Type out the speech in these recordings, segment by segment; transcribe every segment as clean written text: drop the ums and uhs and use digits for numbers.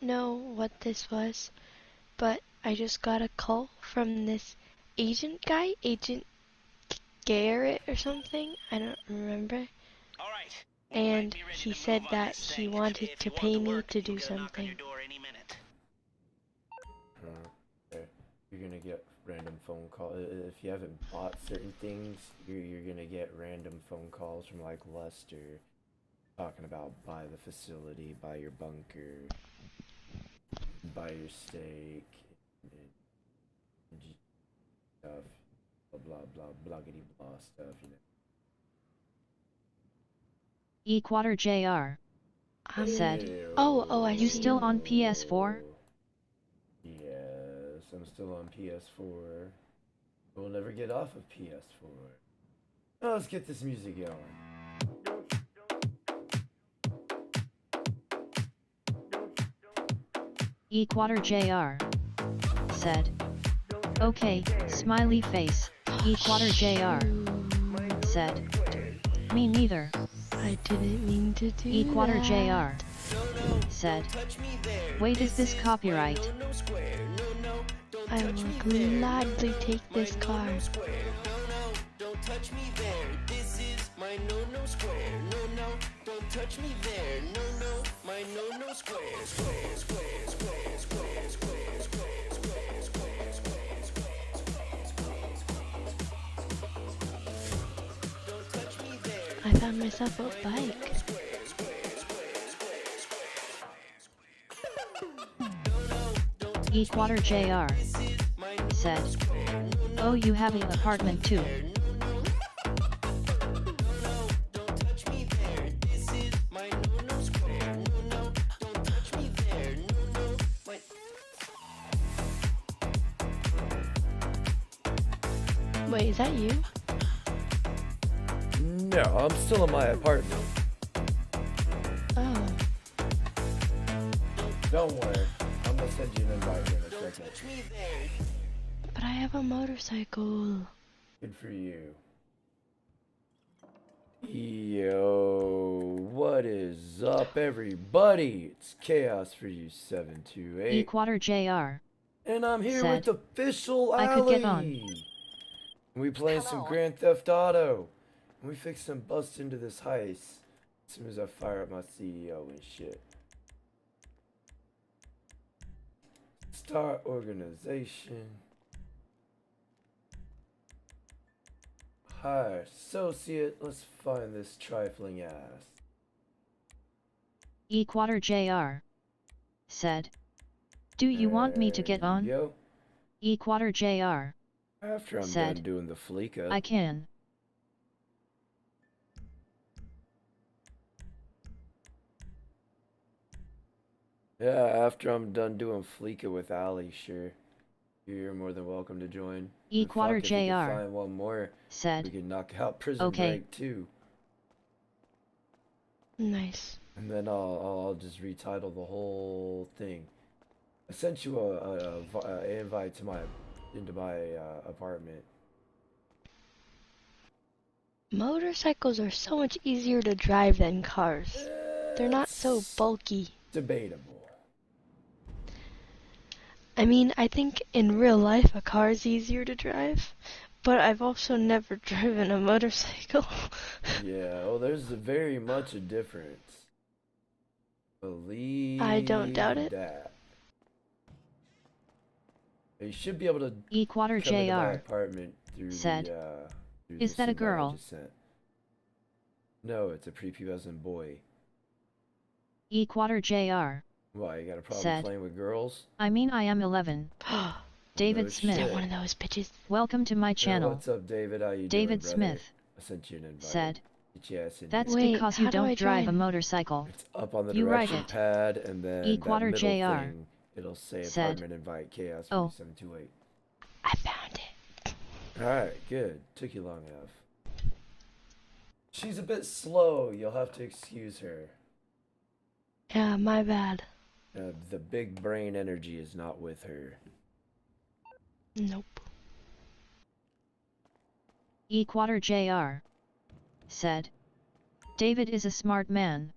not know what this was, but I just got a call from this agent guy, Agent Garrett or something. I don't remember. All right. And he said that he wanted to pay me to do something. Okay. You're gonna get random phone call. If you haven't bought certain things, you're gonna get random phone calls from like Lester, talking about buy the facility, buy your bunker, buy your steak, and stuff, blah blah blah bloggity blah stuff, you know. Equator JR said, Oh, I see. You still on PS4? Yes, I'm still on PS4. We'll never get off of PS4. Now let's get this music going. Equator JR said, Okay, smiley face. Equator JR said, Me neither. I didn't mean to do Equator that. JR said, Wait, is this copyright? I will gladly take this car. Don't touch me there. This is my no square. No, don't touch me there. No, my no square. Square, square, square, square, square, square, square, square, square, square, square. Don't touch me there. I found myself a bike. Equator JR said, Oh, you have an apartment too. Wait, is that you? No, I'm still in my apartment. Oh. Don't worry, I'm gonna send you an invite here in a second. But I have a motorcycle. Good for you. Yo, what is up, everybody? It's Chaosforyou728. Equator JR And I'm here said, with official I Ali. could get on. We playing some Grand Theft Auto. And we fix some bust into this heist. As soon as I fire up my CEO and shit. Start organization. Hire associate. Let's find this trifling ass. Equator JR said, Do you want me to get on? Yo. Equator JR After I'm said, done doing the fleeka. I can. Yeah, after I'm done doing fleeka with Ali, sure. You're more than welcome to join. Equator If you can JR find one more, said, we can knock out Prison Okay. Break too. Nice. And then I'll just retitle the whole thing. I sent you a invite to into my apartment. Motorcycles are so much easier to drive than cars. They're not so bulky. Debatable. I mean, I think in real life a car is easier to drive, but I've also never driven a motorcycle. Yeah, well, there's very much a difference. Believe I don't doubt it. that. You should be able to Equator come into my JR apartment through said, through Is this that a invite I girl? just sent. No, it's a prepubescent boy. Equator JR Why, you got a problem said, playing with girls? I mean, I am 11. David No Smith. shit. One of those bitches. Welcome to my Yeah, channel. what's up, David? How you David doing, brother? Smith I sent you an invite. said, Get your ass in That's here. Wait, because how you do I don't drive a join? motorcycle. It's up on the You write direction it. pad, and then Equator that middle JR thing, it'll say said, apartment invite chaos Oh. 728. I found it. Alright, good. Took you long enough. She's a bit slow. You'll have to excuse her. Yeah, my bad. The big brain energy is not with her. Nope. Equator JR said, David is a smart man.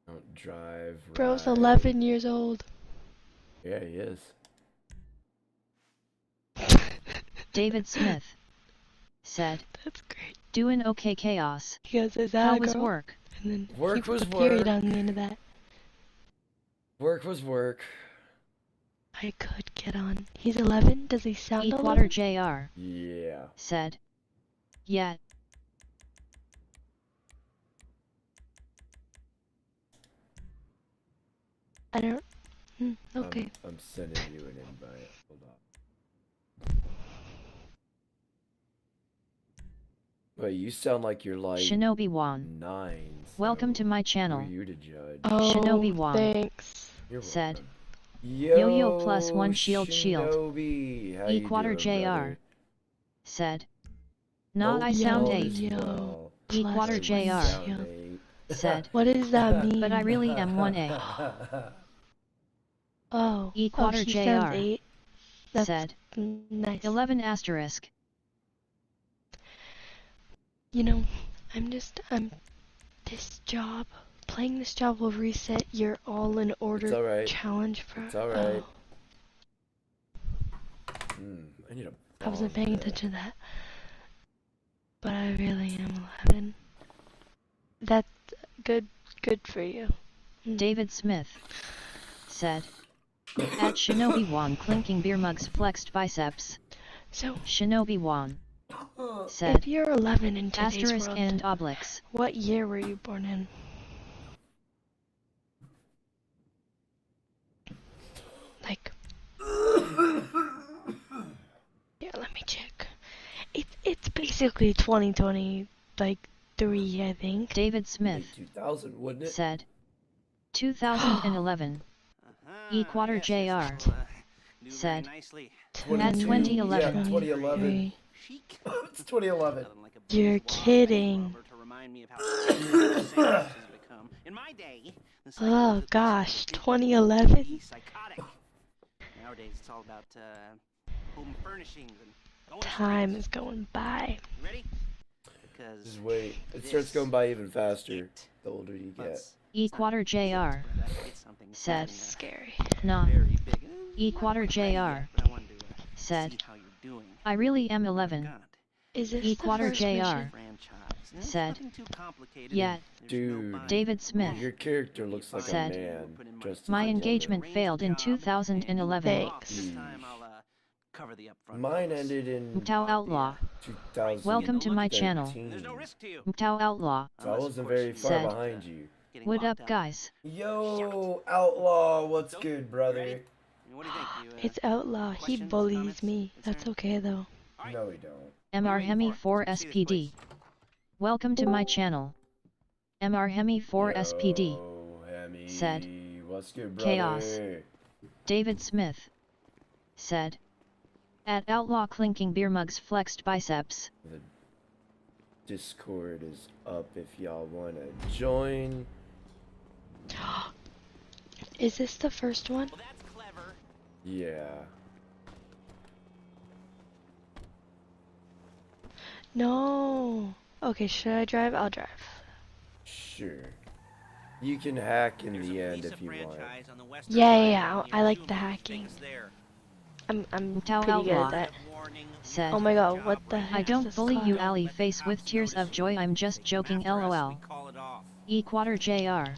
Don't drive. Bro's ride. 11 years old. Yeah, he is. David Smith said, That's great. "Doing okay, Chaos. He goes, is that How a was girl? work?" And then Work he put was a period work. on the end of that. Work was work. I could get on. He's 11? Does he sound Equator 11? JR Yeah. said, "Yeah, I don't... okay. I'm sending you an invite. Hold on. Wait, you sound like you're like Shinobi Wan. 9. Welcome so to my Who are channel." you to judge? Oh, Shinobi Wan thanks. You're said, welcome. Yo-yo plus one shield shield. Shinobi. How you Equator doing, JR brother? said, "Not I Hope sound all Yo, 8. is yo. well. Equator Plus one JR Sound shield. 8. said, What does that mean? "But I really am 1A. Oh, Equator he sounds JR 8. That's said, nice. 11 asterisk. You know, playing this job will reset your all in order It's alright. challenge for... It's alright. I need a I wasn't bomb paying there. attention to that. But I really am 11. That's good for you. David Smith said, "At Shinobi Wan clinking beer mugs flexed biceps." So, Shinobi Wan if said, you're 11 in today's asterisk world, and obliques. what year were you born in? Like... Here, let me check. It's basically 2020, like 3, I think. David It'd Smith be 2000, wouldn't it? said, 2011. Equator JR said, at 2011. Yeah, 2011. It's 2011. You're kidding. Oh gosh, 2011? Nowadays it's all about home furnishings and going Time straight. is going by. Ready? Because Just wait. It starts going by even faster the older you get. Equator JR said, Scary. nah. Very big. Equator JR But I wanted to said, see how you're doing. I really am 11. Is this Equator the first JR mission? Franchise. And it's said, nothing too complicated. yeah. There's Dude. no buying. David Smith Your character looks like said, a man dressed as my a woman. engagement failed in 2011. Thanks. This time I'll cover the upfront Mine costs. ended in Mtao Outlaw. 2013. Welcome to my channel. There's no risk to you. Mtao Outlaw So I wasn't very far said, behind you. Getting what locked up guys? Yo, Outlaw, what's good, brother? What do you think? It's Outlaw. He questions, bullies comments, me. That's concerns? okay though. No, we don't. MR Hemi 4 Let's see this SPD. place. Welcome to my channel. MR Hemi 4 SPD Yo, Hemi, said, what's good, brother? Chaos. David Smith said, at Outlaw clinking beer mugs flexed biceps. The Discord is up if y'all wanna join. Is this the first one? Well, that's clever. Yeah. No. Okay, should I drive? I'll drive. Sure. You can hack in There's the a end Visa if you want. franchise on the western Yeah, side, yeah, and I like you'll the do hacking. things there. I'm Mtao pretty good Outlaw at that. Warning, said, Oh my god, what the heck I is don't this bully you car? alley face with tears of joy, I'm just joking After us, lol. we call it off. Equator JR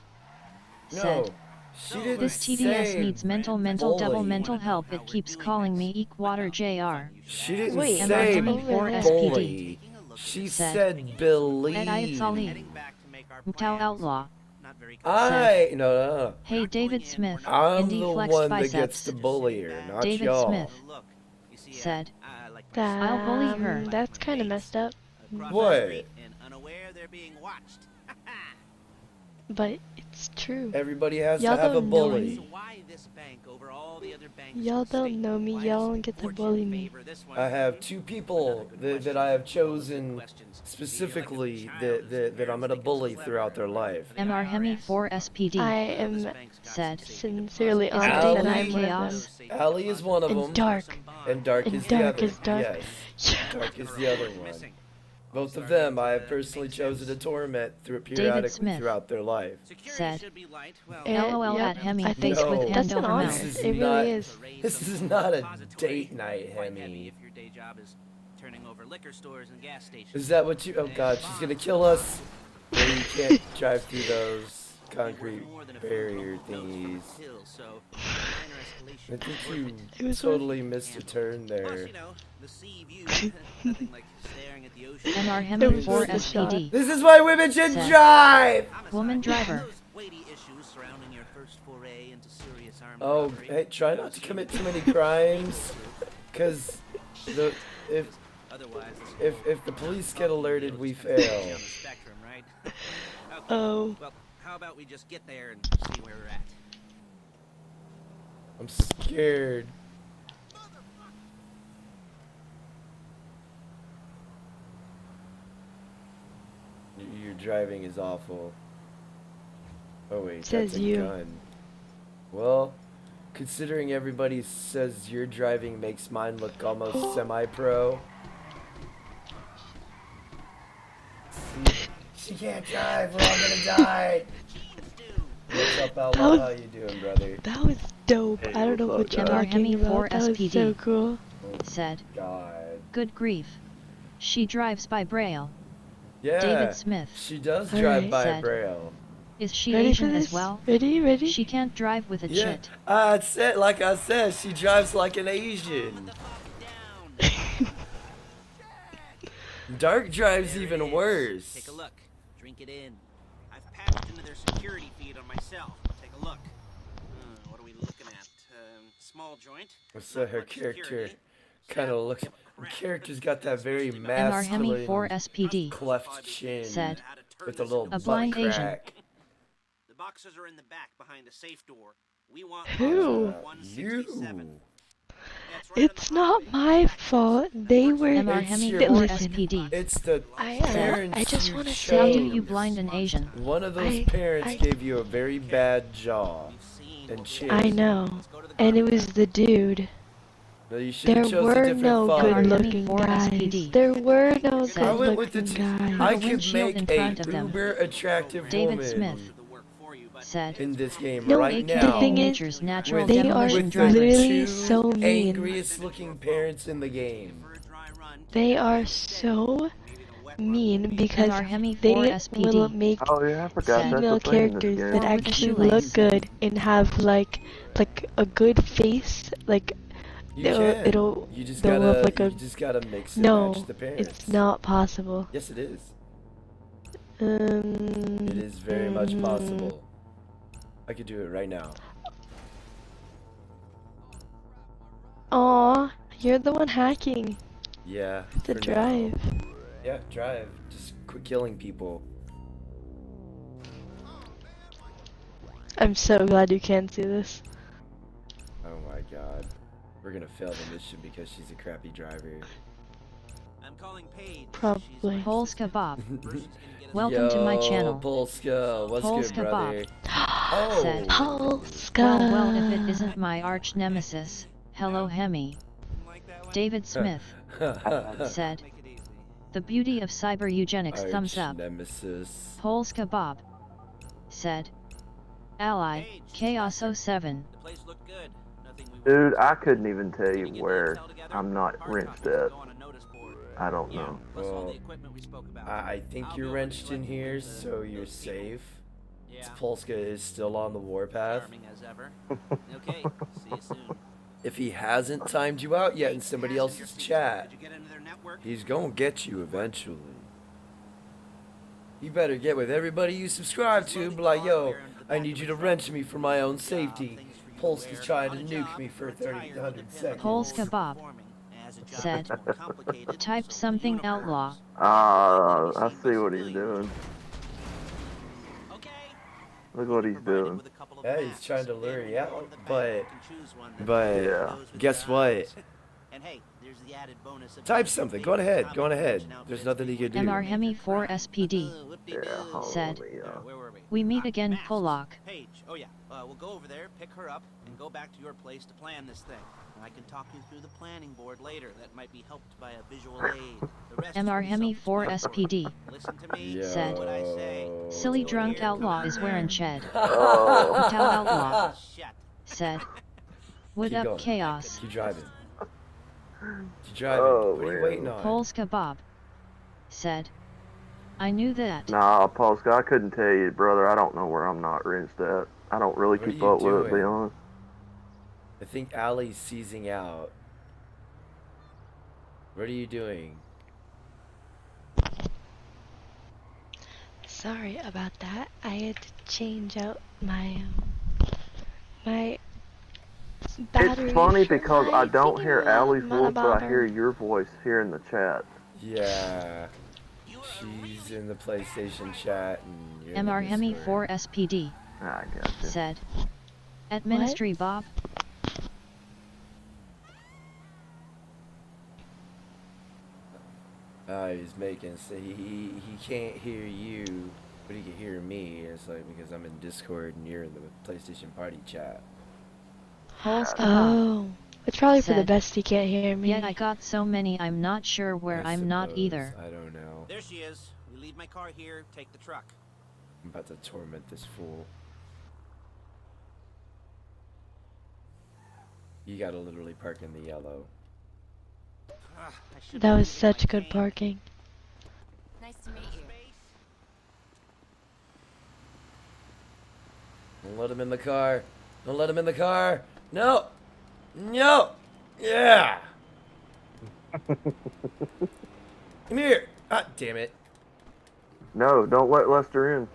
No, said, she didn't this TDS say needs mental double bully. mental help, it keeps calling me Equator JR. She didn't Wait, say MR Hemi 4 SPD bully. She said, said believe. and I it's Ali. Heading back to make our Mtao plans. Outlaw Not very No. Hey David Smith, I'm Indie the Flexed one that gets Biceps to bully her, not David y'all. Smith Look, you see, said, I like my I'll bully her. That's kind of messed up, across What? the street and unaware they're being watched. but it's true. Everybody has Y'all to have a don't know bully. So why this bank over all the other banks? Y'all in the don't state? know me, Why y'all does don't get to fortune bully me. favor this one? I have two people that I have chosen specifically that I'm gonna bully throughout their life. MR Hemi 4 SPD I am said, sincerely Is honored Allie? that I'm one of Chaos? them. Allie is one of them. And Dark. And Dark And is Dark the other. is Dark. Yes, Dark is the other one. Both of started them I to have personally make chosen to sense. torment periodically Smith throughout their life. Security said, should be light. Well, LOL Yep, at Hemi I think face with No. hand that's an over honor. This mouth. is It not. really is. This is not a date night, Quite heavy Hemi. if your day job is turning over liquor stores and gas stations. Is that what you? Oh God, she's gonna kill us. Or you can't drive through those concrete barrier thingies. I think you It was totally missed a turn Plus, there. you know, the sea view, nothing like staring at the ocean. MR It Hemi was 4 worth a shot. SPD. This is why women should Said. drive. Woman driver. Those weighty issues surrounding your first foray into serious armed Oh, robbery. hey, try not to commit too many crimes, cause the Otherwise, if the police get alerted, we on fail. the spectrum, right? Okay, Oh. well, how about we just get there and see where we're at? I'm scared. Your driving is awful. Oh wait, Says that's a you. gun. Well, considering everybody says your driving makes mine look almost semi-pro. She can't drive, we're all gonna die. What's up, That Outlaw? was- How you doing, brother? That was dope. Hey, I don't know what's what up, you're guys? talking Hemi about. 4 That was SPD. so cool. Oh, Said, God. good grief. She drives by Braille. Yeah. David Smith. She does All drive right. by Said. Braille. Is she Ready Asian for this? as well? Ready? Ready? She can't drive with a Yeah. chit. Like I said, she drives like an Asian. Dark drives even worse. Take a look. Drink it in. I've patched into their security feed on myself. Take a look. What are we looking at? Small joint. So Not her much character security. kind of looks. Her character's got that very MR Hemi 4 masculine SPD. cleft chin Said. with a little A butt blind Asian. crack. The boxes are in the back behind a safe door. We want Who? box You. 167. That's right on It's the not highway. my fault. They were. MR It's Hemi your- 4 Listen, SPD. It's the I parents just you want to chose. How do say. you blind an Asian? One of those parents gave you a very bad jaw You've seen and what we chin. I know. Let's go to the And it car. was the dude. No, you should There have chosen a were different no father. good-looking Four guys. SPD. There were no I I went with the good-looking two. guys. I Put a could windshield make in a front of them. uber attractive David woman Smith. Said, in this game No, right the now. thing is, nature's natural with, they are demolition with drivers. the literally two so mean. angriest looking parents in the game. They are so mean because MR Hemi they 4 will SPD. make Oh yeah, I forgot that's female a thing in this characters game. that Or with a actually look shoelace. good and have like a good face. Like You It'll- can. it'll- you just they'll gotta. look like you a- just gotta mix and no, match the parents. it's not possible. Yes, it is. Um, It is very much possible. I could do it right now. Aw, you're the one hacking Yeah. the for now. drive. Yeah, drive. Just quit killing people. I'm so glad you can't see this. Oh my god. We're gonna fail the mission because she's a crappy driver. I'm calling Paige. Probably. Polska Bob. Welcome Welcome to my channel. Polska, what's Polska good, brother? Said. Polska. Well, if it isn't my arch nemesis, hello Hemi. David Smith said, Make it easy. the beauty of cyber eugenics thumbs Arch up. Nemesis. Polska Bob said, ally, Chaos07. The place looked good. Nothing we Dude, I couldn't even tell Can you you get where the intel together? I'm not Hard wrenched copies at. go on a notice board. I don't Yeah, know. plus all Well, the equipment we spoke about. I think I'll you're go wrenched when in you let me here, know so you're those people. safe. Yeah, Polska is still on the warpath. charming as ever. Okay, see you soon. If he hasn't timed you out yet in somebody else's chat, Did you get into their network? he's gonna get you eventually. You better get with everybody you subscribe to and be like, yo, I need you to wrench me for my own safety. Polska's trying to nuke me for 3,000 seconds. Polska Bob said, type something outlaw. Ah, I see what he's doing. Okay. Look what he's doing. Yeah, he's trying to lure you out, but Yeah. guess what? And hey, there's the added bonus of Type something. Go on ahead. Go on ahead. There's nothing you can do. MR Hemi 4 SPD Yeah, hold on, said, let me, Where were we? we meet again, Masks. Polak. Paige. Oh yeah. We'll go over there, pick her up, and go back to your place to plan this thing. I can talk you through the planning board later. That might be helped by a visual aid. The rest MR is Hemi yourself 4 to SPD listen to me. said, Do what I say. silly Go drunk here, outlaw go is there. wearing shed. Oh. Tao outlaw Shit. said, what Keep up going. chaos? Keep driving. Keep driving. Oh, What are you man. waiting on? Polska Bob said, I knew that. Nah, Polska, I couldn't tell you, brother. I don't know where I'm not rinsed at. I don't really What are keep you up with it, to be doing? honest. I think Allie's seizing out. What are you doing? Sorry about that. I had to change out my my battery. It's funny for because my I don't hear thingy, Allie's voice, but I bomber. hear your voice here in the chat. Yeah. She's in the PlayStation chat and you're in the MR Hemi Discord. 4 SPD I gotcha. said, at Ministry Bob. He's making so he can't hear you, but he can hear me. It's like because I'm in Discord and you're in the PlayStation Party chat. Polska Bob Oh, it's probably for the said, best he can't hear me. yet I got so many I'm not sure where I I'm not suppose. either. I don't know. There she is. We leave my car here, take the truck. I'm about to torment this fool. You gotta literally park in the yellow. That was such good parking. Nice to meet you. Don't let him in the car. Don't let him in the car. No. No. Yeah. Come here. Ah, damn it. No, don't let Lester in.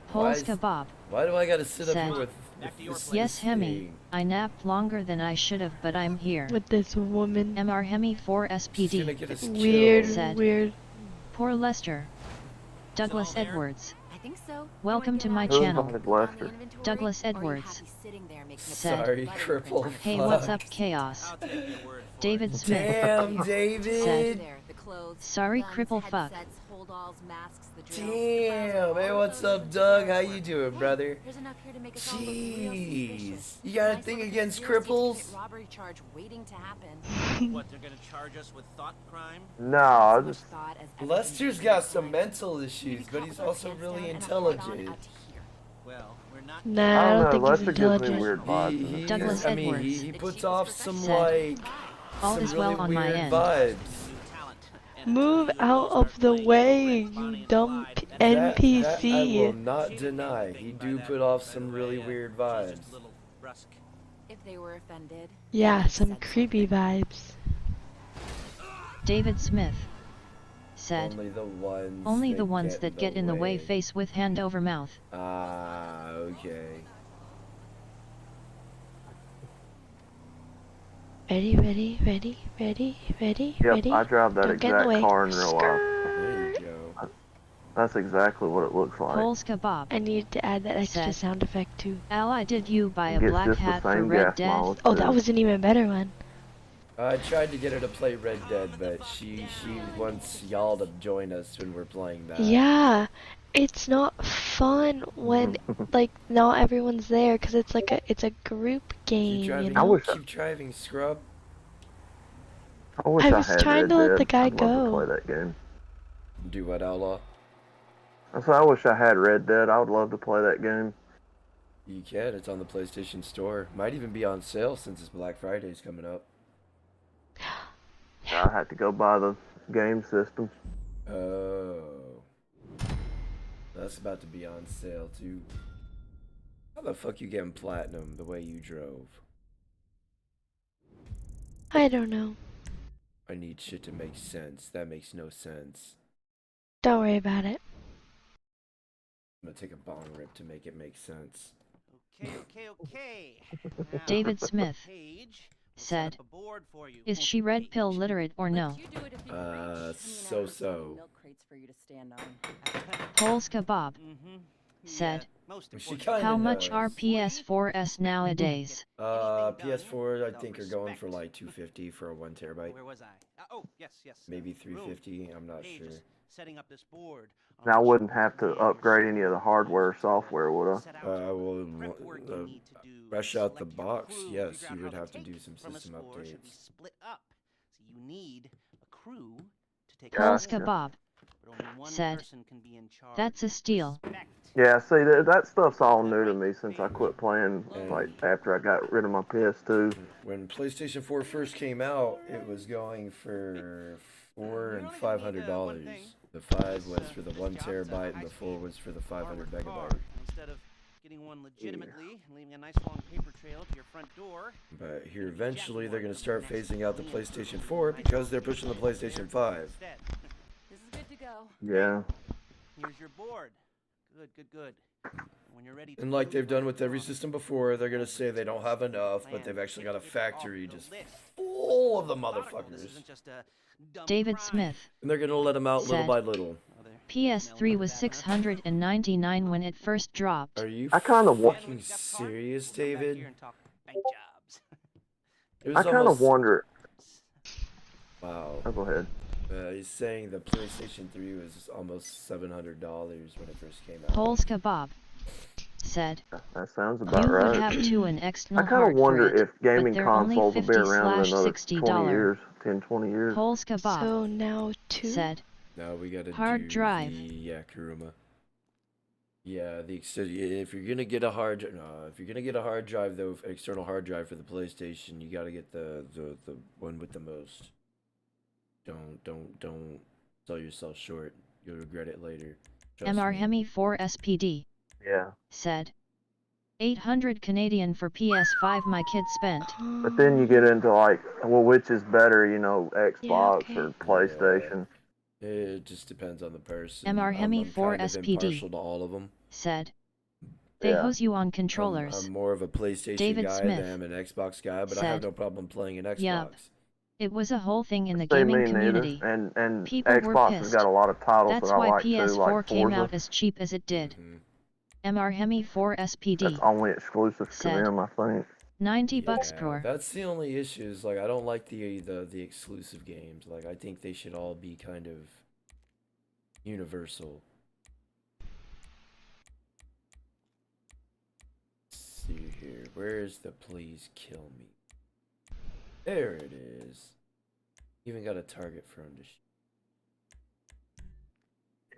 Polska Bob Why do I gotta sit up said, here with Back to your this, place. yes this Hemi, thing? I napped longer than I should have but I'm here. With this woman. MR Hemi 4 She's gonna SPD get us Weird, killed. said, weird. poor Lester. Douglas there? Edwards I think so. Welcome to my Who channel. invited Lester? Douglas Edwards said, Sorry, cripple. hey what's up chaos? I'll take your word for David it. Smith Damn, David. sorry cripple fuck. Damn. Hey, what's up, Doug? How you doing, brother? Jeez. You got a thing against cripples? What, they're gonna charge us with thought crime? No, I just Lester's got some mental issues, but he's also really intelligent. Well, we're not. Nah, I I don't don't think know. he's Lester gives me intelligent. weird vibes. Douglas I mean, Edwards he puts off some said, like all some is really well on my weird end. vibes. Move out of the way, you dumb That I will NPC. not deny. He do put off some really weird vibes. If they were offended. Yeah, some creepy vibes. David Smith said, Only the ones that get in the way face with hand over mouth. Ah, okay. Ready, ready, ready, ready, ready, Yep, ready. I drive that Don't get in the exact way. car in real life. There you go. That's exactly what it looks like. Polska Bob I need to add that extra said, sound effect too. Ally did you buy a Gets black just the hat for same Red gas Dead? mileage, Oh, too. that was an even better one. I tried to get her to play Red Dead, but she wants y'all to join us when we're playing that. Yeah, it's not fun when like not everyone's there because it's like it's a group game, Keep you driving, know. keep driving, scrub. I wish I I was had trying Red to let Dead. the guy I'd love to go. play that game. Do what, Outlaw? I said I wish I had Red Dead. I would love to play that game. You can. It's on the PlayStation Store. Might even be on sale since it's Black Friday's coming up. I had to go buy the game system. Oh. That's about to be on sale too. How the fuck you getting platinum the way you drove? I don't know. I need shit to make sense. That makes no sense. Don't worry about it. I'm gonna take a bong rip to make it make sense. Okay. Now, David Smith Paige, we'll set said, up a board for you. is she red pill literate or no? So-so. Polska Bob Mm-hmm. said. Most She important kinda How thing. much are knows. PS4s nowadays? PS4 I without think are going for respect. like 250 for a 1 terabyte. Where was I? Oh, yes. Maybe Room. 350. I'm not Hey, sure. just setting up this board. And I wouldn't have to upgrade any of the hardware or software, would I? Set out Well, prep work you need to do. fresh out the select your box, crew, yes, figure you out would how have the to do take some from a system score should be updates. split up. So you need a crew to take Polska control. Bob But only one said. person can be in charge. That's a steal. Respect. Yeah, see, that stuff's all new to me since I quit playing, like, after I got rid of my PS2. When PlayStation 4 first came out, it was going for $400 and $500. The 5 was for the 1 terabyte, and the 4 was for the 500 megabyte. Instead of getting one legitimately and leaving a nice long paper trail to your front door. But here eventually they're going to start phasing out the PlayStation 4 because they're pushing the PlayStation 5. This is good to go. Yeah. Here's your board. Good. When you're ready to And like move they've done right with every along, system before, they're going to say they don't have enough, but they've actually got a factory just full of the motherfuckers. David Smith And they're going to let them out little said. by little. PS3 was $699 when it first dropped. Are you I kinda fucking serious, David? It I was kind of almost... wonder. Wow. Oh, go ahead. He's saying the PlayStation 3 was almost $700 when it first came out. Polska Bob said. That sounds about You right. would have to an I external kind of hard for wonder it, if gaming but they're only consoles will be around in another 50/$60. 20 years, 10, 20 years. Polska Bob So now 2? said. Now we gotta Hard do drive. the Kuruma. Yeah, if you're gonna get a hard if you're gonna get a hard drive though, external hard drive for the PlayStation, you gotta get the one with the most. Don't sell yourself short. You'll regret it later. Trust MR me. Hemi 4 SPD Yeah. said. 800 Canadian for PS5 my kid spent. But then you get into like, well, which is better, you know, Xbox okay. or PlayStation? It just depends on the person. MR Hemi I'm 4 kind of SPD impartial to all of them. said. They Yeah. hose you on controllers. I'm more of a PlayStation David guy Smith than I'm an Xbox guy, but I said. have no problem playing an Xbox. Yup. It was a whole thing in the See, gaming me community. neither. And People were Xbox has pissed. got a lot of titles That's that I why like too, PS4 like came Forza. out as cheap as it did. Mhm. MR Hemi 4 SPD That's only exclusive to said. them, I think. $90 Yeah, per. that's the only issue. Is like I don't like the exclusive games. Like I think they should all be kind of universal. Let's see here. Where's the please kill me? There it is. Even got a target for him to shoot.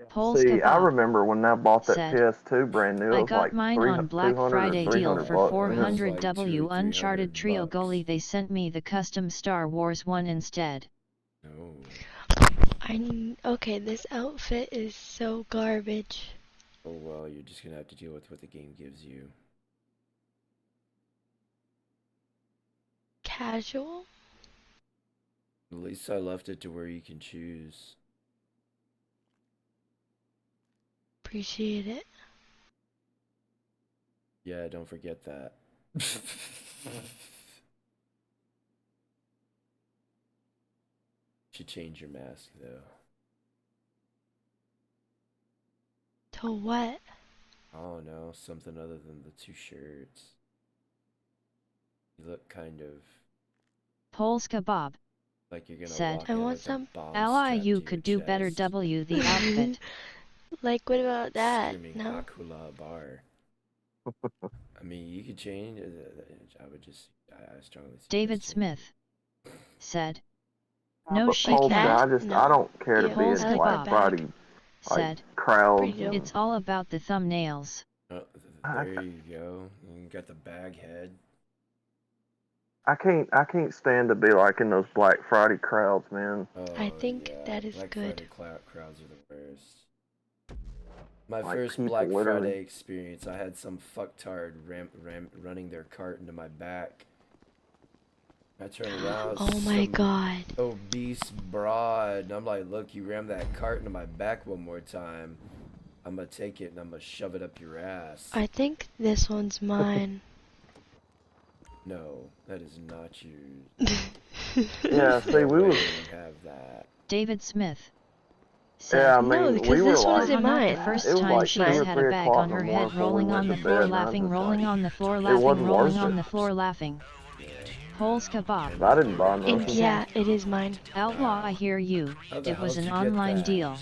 Polska See, I Bob remember when I bought that said. PS2 brand new, it I was got like mine on Black 200 Friday or deal 300 for bucks. 400 Like W 200 or Uncharted 300 Trio bucks. Goalie. They sent me the custom Star Wars one instead. No. Okay, this outfit is so garbage. Oh well, you're just gonna have to deal with what the game gives you. Casual? At least I left it to where you can choose. Appreciate it. Yeah, don't forget that. Should change your mask though. To what? I don't know, something other than the 2 shirts. You look kind of Polska Bob like you're gonna said. walk I in want with some- a bomb Ally, strapped you to your could do better. chest, W the outfit. Like, what about that? screaming No? Akula Bar. I mean, you could change. I would just. I strongly suggest David changing Smith said. But No shit Polska, cat No. I don't care to Yeah, be in Polska I like Black the Friday bag. said. crowds. Pretty dope. It's all about the thumbnails. Oh, there you go. You got the bag head. I can't stand to be like in those Black Friday crowds, man. Oh, I think yeah. that is Black good. Friday crowds are the worst. My Like first people Black literally- Friday experience, I had some fucktard running their cart into my back. I turned around. Oh my some god. Obese broad. And I'm like, look, you rammed that cart into my back one more time. I'm gonna take it and I'm gonna shove it up your ass. I think this one's mine. No, that is not yours. Yeah, see, we No way was you have that. David Smith said. Yeah, I No, mean, because we were this one like, isn't Haha, not the mine. first it was time like she's 2 or had a 3 bag o'clock on in the her morning head, before we rolling went on to the bed, floor, and I was laughing, just rolling like, on the floor, it laughing, wasn't rolling worth on it. the floor, laughing. Holes kebab. But I didn't buy nothing. Yeah, it is mine. Outlaw, I hear you. How the It hell was did an you get online that? deal.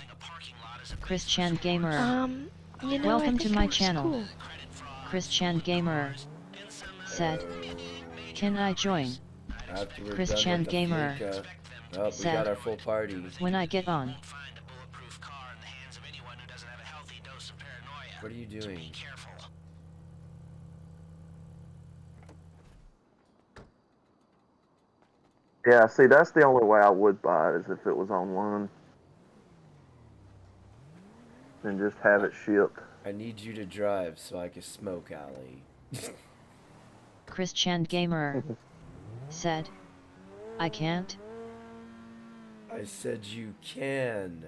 Christian Gamer. You know, I Welcome to think my it was channel. cool. Christian Gamer said, "Can I join?" After we're Christian done with the Gamer fluka. Oh, we said, got our full party. "When I get on." What are you doing? Yeah, see, that's the only way I would buy it is if it was online. And just have it shipped. I need you to drive so I can smoke, Allie. Christian Gamer said, "I can't." I said you can.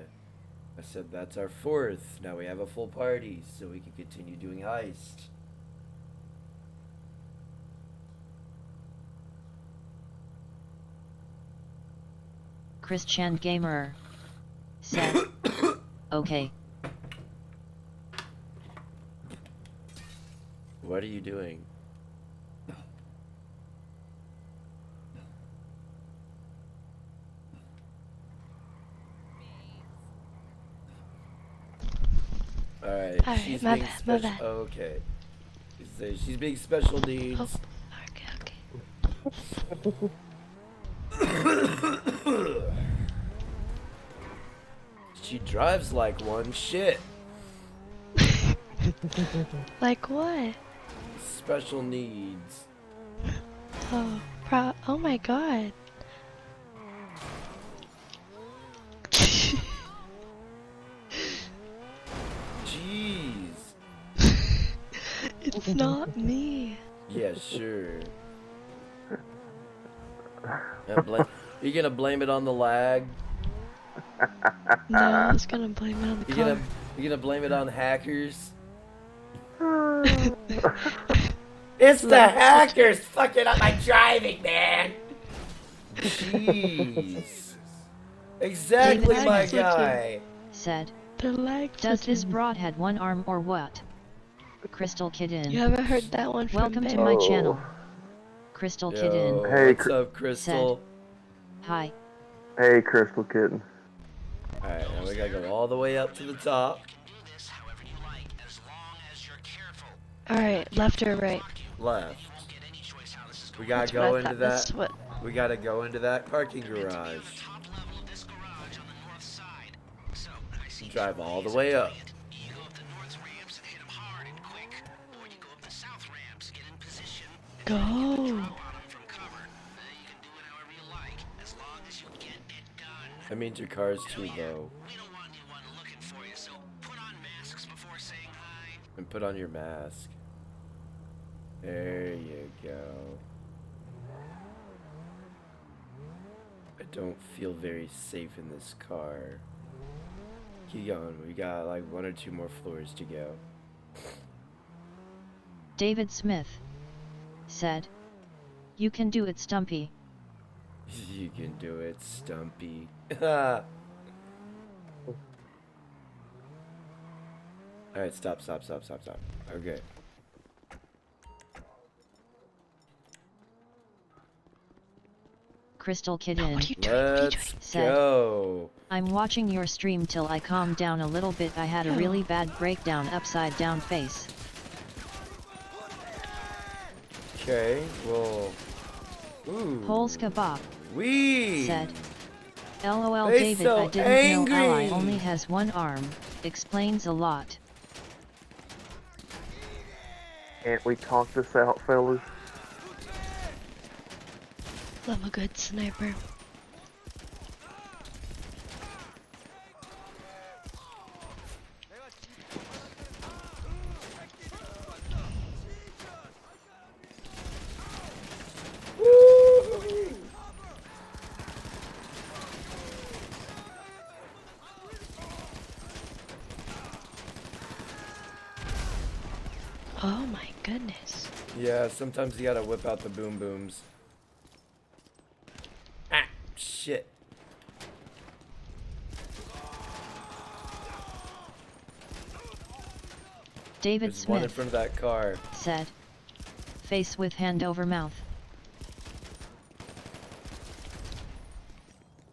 I said that's our 4th. Now we have a full party so we can continue doing heist. Christian Gamer said, "Okay." What are you doing? Alright, Alright, she's my being bad, my special. bad. Oh, okay. She's being special needs. Oh, okay. She drives like one. Shit. Like what? Special needs. Oh my god. Jeez. It's not me. Yeah, sure. You gonna blame it on the lag? No, I was gonna blame it on the car. You gonna blame it on hackers? It's the hackers fucking up my driving, man. Jeez. Exactly, David my Smith guy. said, The lag "Does this switching. broad had one arm or what?" Crystal Kitten. You haven't heard that one from Welcome to Ben? my Oh. channel. Crystal Yo, Kitten Hey, what's up, Crystal? "Hi." Hey, Crystal Kitten. Alright, now we gotta go all the way up to the top. Alright, left or right? Left. We gotta That's what I go into thought. that. That's what. We gotta go into that parking garage. Drive all the way up. Go. That means your car's too low. And put on your mask. There you go. I don't feel very safe in this car. Keep going. We got like 1 or 2 more floors to go. David Smith said, "You can do it, Stumpy." You can do it, Stumpy. Alright, stop. Okay. Crystal Kitten What are you doing? What are you doing? Let's said, go. "I'm watching your stream till I calm down a little bit. I had a really bad breakdown, upside down face." Okay, well. Ooh. Holes kebab Wee! said, "LOL They David, so I didn't know Ally angry." only has one arm. Explains a lot." Can't we talk this out, fellas? Love a good sniper. Oh my goodness. Yeah, sometimes you gotta whip out the boom booms. Ah, shit. David There's one in Smith front of that car. said. Face with hand over mouth.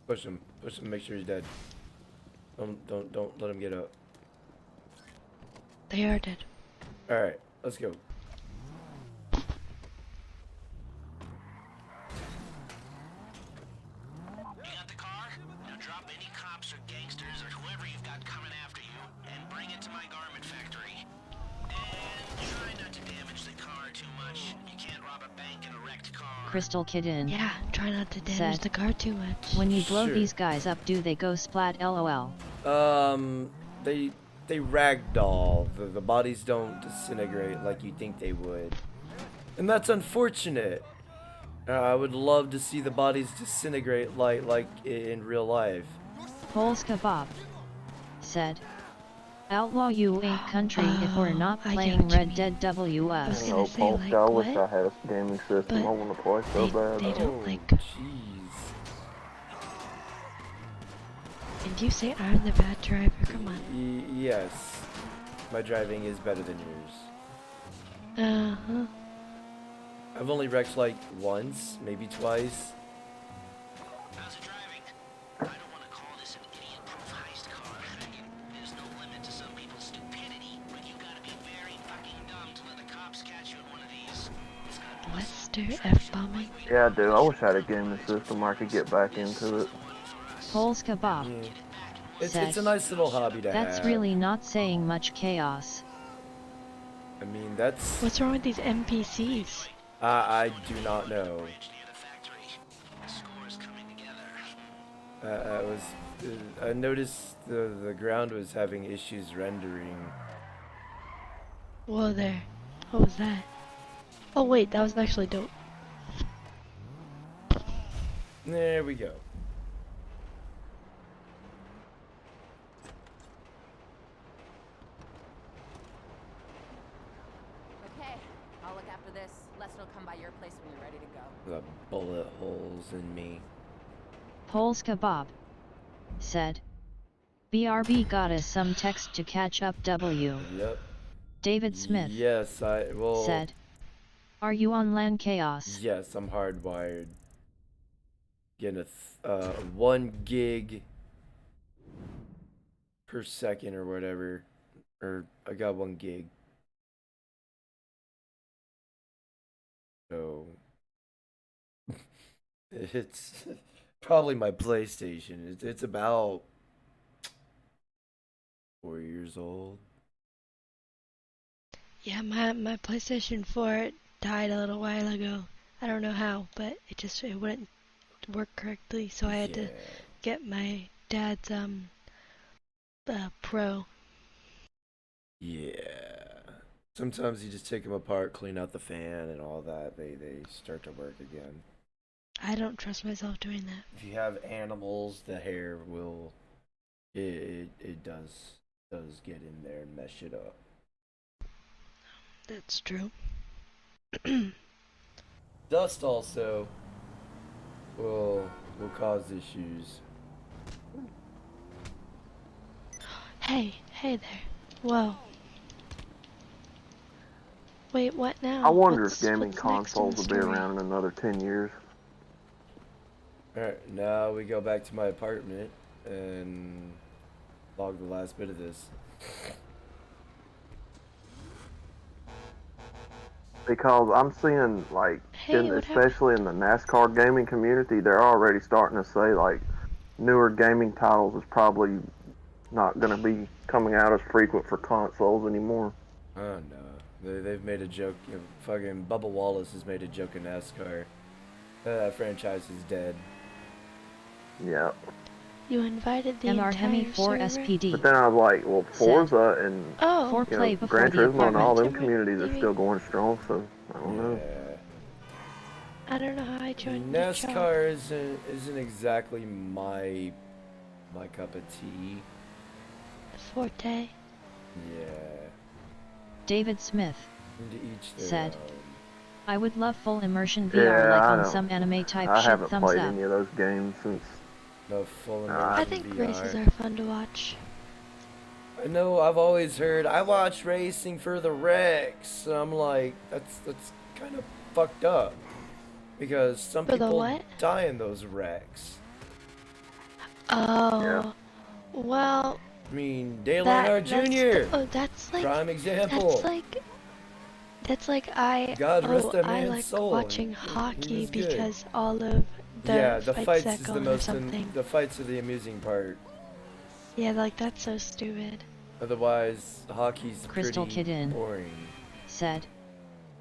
Push him, make sure he's dead. Don't let him get up. They are dead. Alright, let's go. You got the car? Now drop any cops or gangsters or whoever you've got coming after you and bring it to my garment factory. And try not to damage the car too much. You can't rob a bank in a wrecked car. Crystal Kitten Yeah, try not to damage said, the car too much. when you blow Sure. these guys up, do they go splat lol? They ragdoll. The bodies don't disintegrate like you think they would. And that's unfortunate. I would love to see the bodies disintegrate like in real life. Polska Bob said, outlaw you ain't country if we're not I get playing what you Red mean. Dead I WS. was You gonna know, say, Polska, like, I wish I what? had a gaming system. But I want to play so bad. they don't Oh, like. jeez. And you say I'm the bad driver? Come on. Yes. My driving is better than yours. Uh-huh. I've only wrecked like once, maybe twice. How's it driving? I don't want to call this an idiot-proof heist car. There's no limit to some people's stupidity, but you gotta be very fucking dumb to let the cops catch you in one of these. It's got Lester F-bombing. Yeah, I do. I wish I had a gaming system where I could get back into it. Polska Bob Mm. said, It's a nice little hobby to have. that's really not saying much. Chaos. I mean, that's... What's wrong with these NPCs? I do not know. near the factory. The score's coming together. I noticed the ground was having issues rendering. Whoa there. What was that? Oh wait, that was actually dope. There we go. Okay, I'll look after this. Lester will come by your place when you're ready to go. The bullet holes in me. Polska Bob said, BRB got us some text to catch up W. Yep. David Smith Yes, said, are you on LAN Chaos? Yes, I'm hardwired. Getting a 1 gig per second or whatever. Or I got 1 gig. So it's probably my PlayStation. It's about 4 years old. Yeah, my PlayStation 4 died a little while ago. I don't know how, but it wouldn't work correctly, so I had to get my dad's Pro. Yeah. Sometimes you just take them apart, clean out the fan and all that. They start to work again. I don't trust myself doing that. If you have animals, the hair will it does get in there and mess it up. That's true. Dust also will cause issues. Hey there. Whoa. Wait, what now? I wonder What's- if gaming what's next in consoles the will be story? around in another 10 years. Alright, now we go back to my apartment and log the last bit of this. Because I'm seeing, like, Hey, what happened? especially in the NASCAR gaming community, they're already starting to say, like, newer gaming titles is probably not going to be coming out as frequent for consoles anymore. Oh no. They've made a joke. Fucking Bubba Wallace has made a joke in NASCAR. That franchise is dead. Yeah. You invited the MR entire Hemi 4 server? SPD But then I was like, well, Forza and Oh, for play before Gran the Turismo and all apartment. them communities are still going strong, so I don't know. Yeah. I don't know how I joined the job. NASCAR isn't exactly my cup of tea. Forte. Yeah. David Smith And to each their said, own. I would love full immersion VR Yeah, like I on know. some anime type I shit. haven't Thumbs played up. any of those games since. No full I I immersion think VR. races are fun to watch. I know. I've always heard. I watch racing for the wrecks. I'm like, that's kind of fucked up because some For the people what? die in those wrecks. Oh, well, I mean, Dale Earnhardt Jr. oh, that's like, Prime example. that's like I, God rest that I man's like soul. watching He hockey was good. because all of Yeah, the the fights fights that is go the on or most. something. The fights are the amusing part. Yeah, like that's so stupid. Otherwise, hockey's Crystal pretty Kidin boring. said,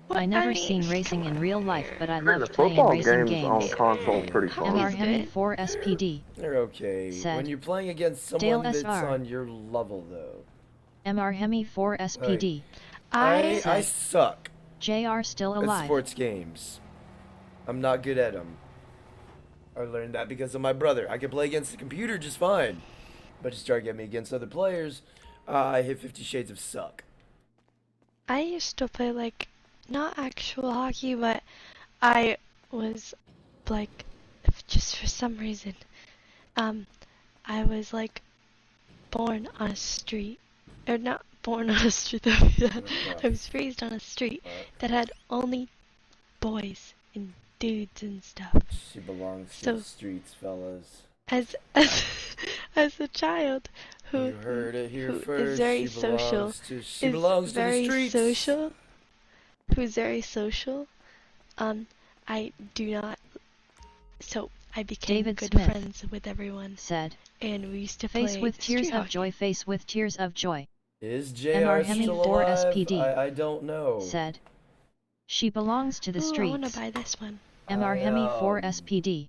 What? I never seen racing in real life, but I I mean, the loved playing football racing games on games. console are pretty Hockey's fun. MR Hemi good. 4 SPD They're okay. said, When you're playing against Dale someone that's SR. on your level, though. MR Hemi 4 SPD I said, suck JR still at alive. sports games. I'm not good at them. I learned that because of my brother. I can play against the computer just fine, but you start getting me against other players, I hit 50 Shades of suck. I used to play like not actual hockey, but I was like just for some reason, I was like born on a street, or not born on a street. I was raised on a street that had only boys and dudes and stuff. She belongs to So the streets, fellas. as as a child who You heard it here who first. is very She social, belongs to. She belongs to the very streets. social, who's very social, I do not. So I became David good Smith friends with everyone, said, and we used to Face play with tears street of hockey. joy, face with tears of joy. Is MR JR Hemi still 4 alive? SPD I don't know. said, she belongs to the Ooh, I wanna streets. buy this one. MR Hemi 4 SPD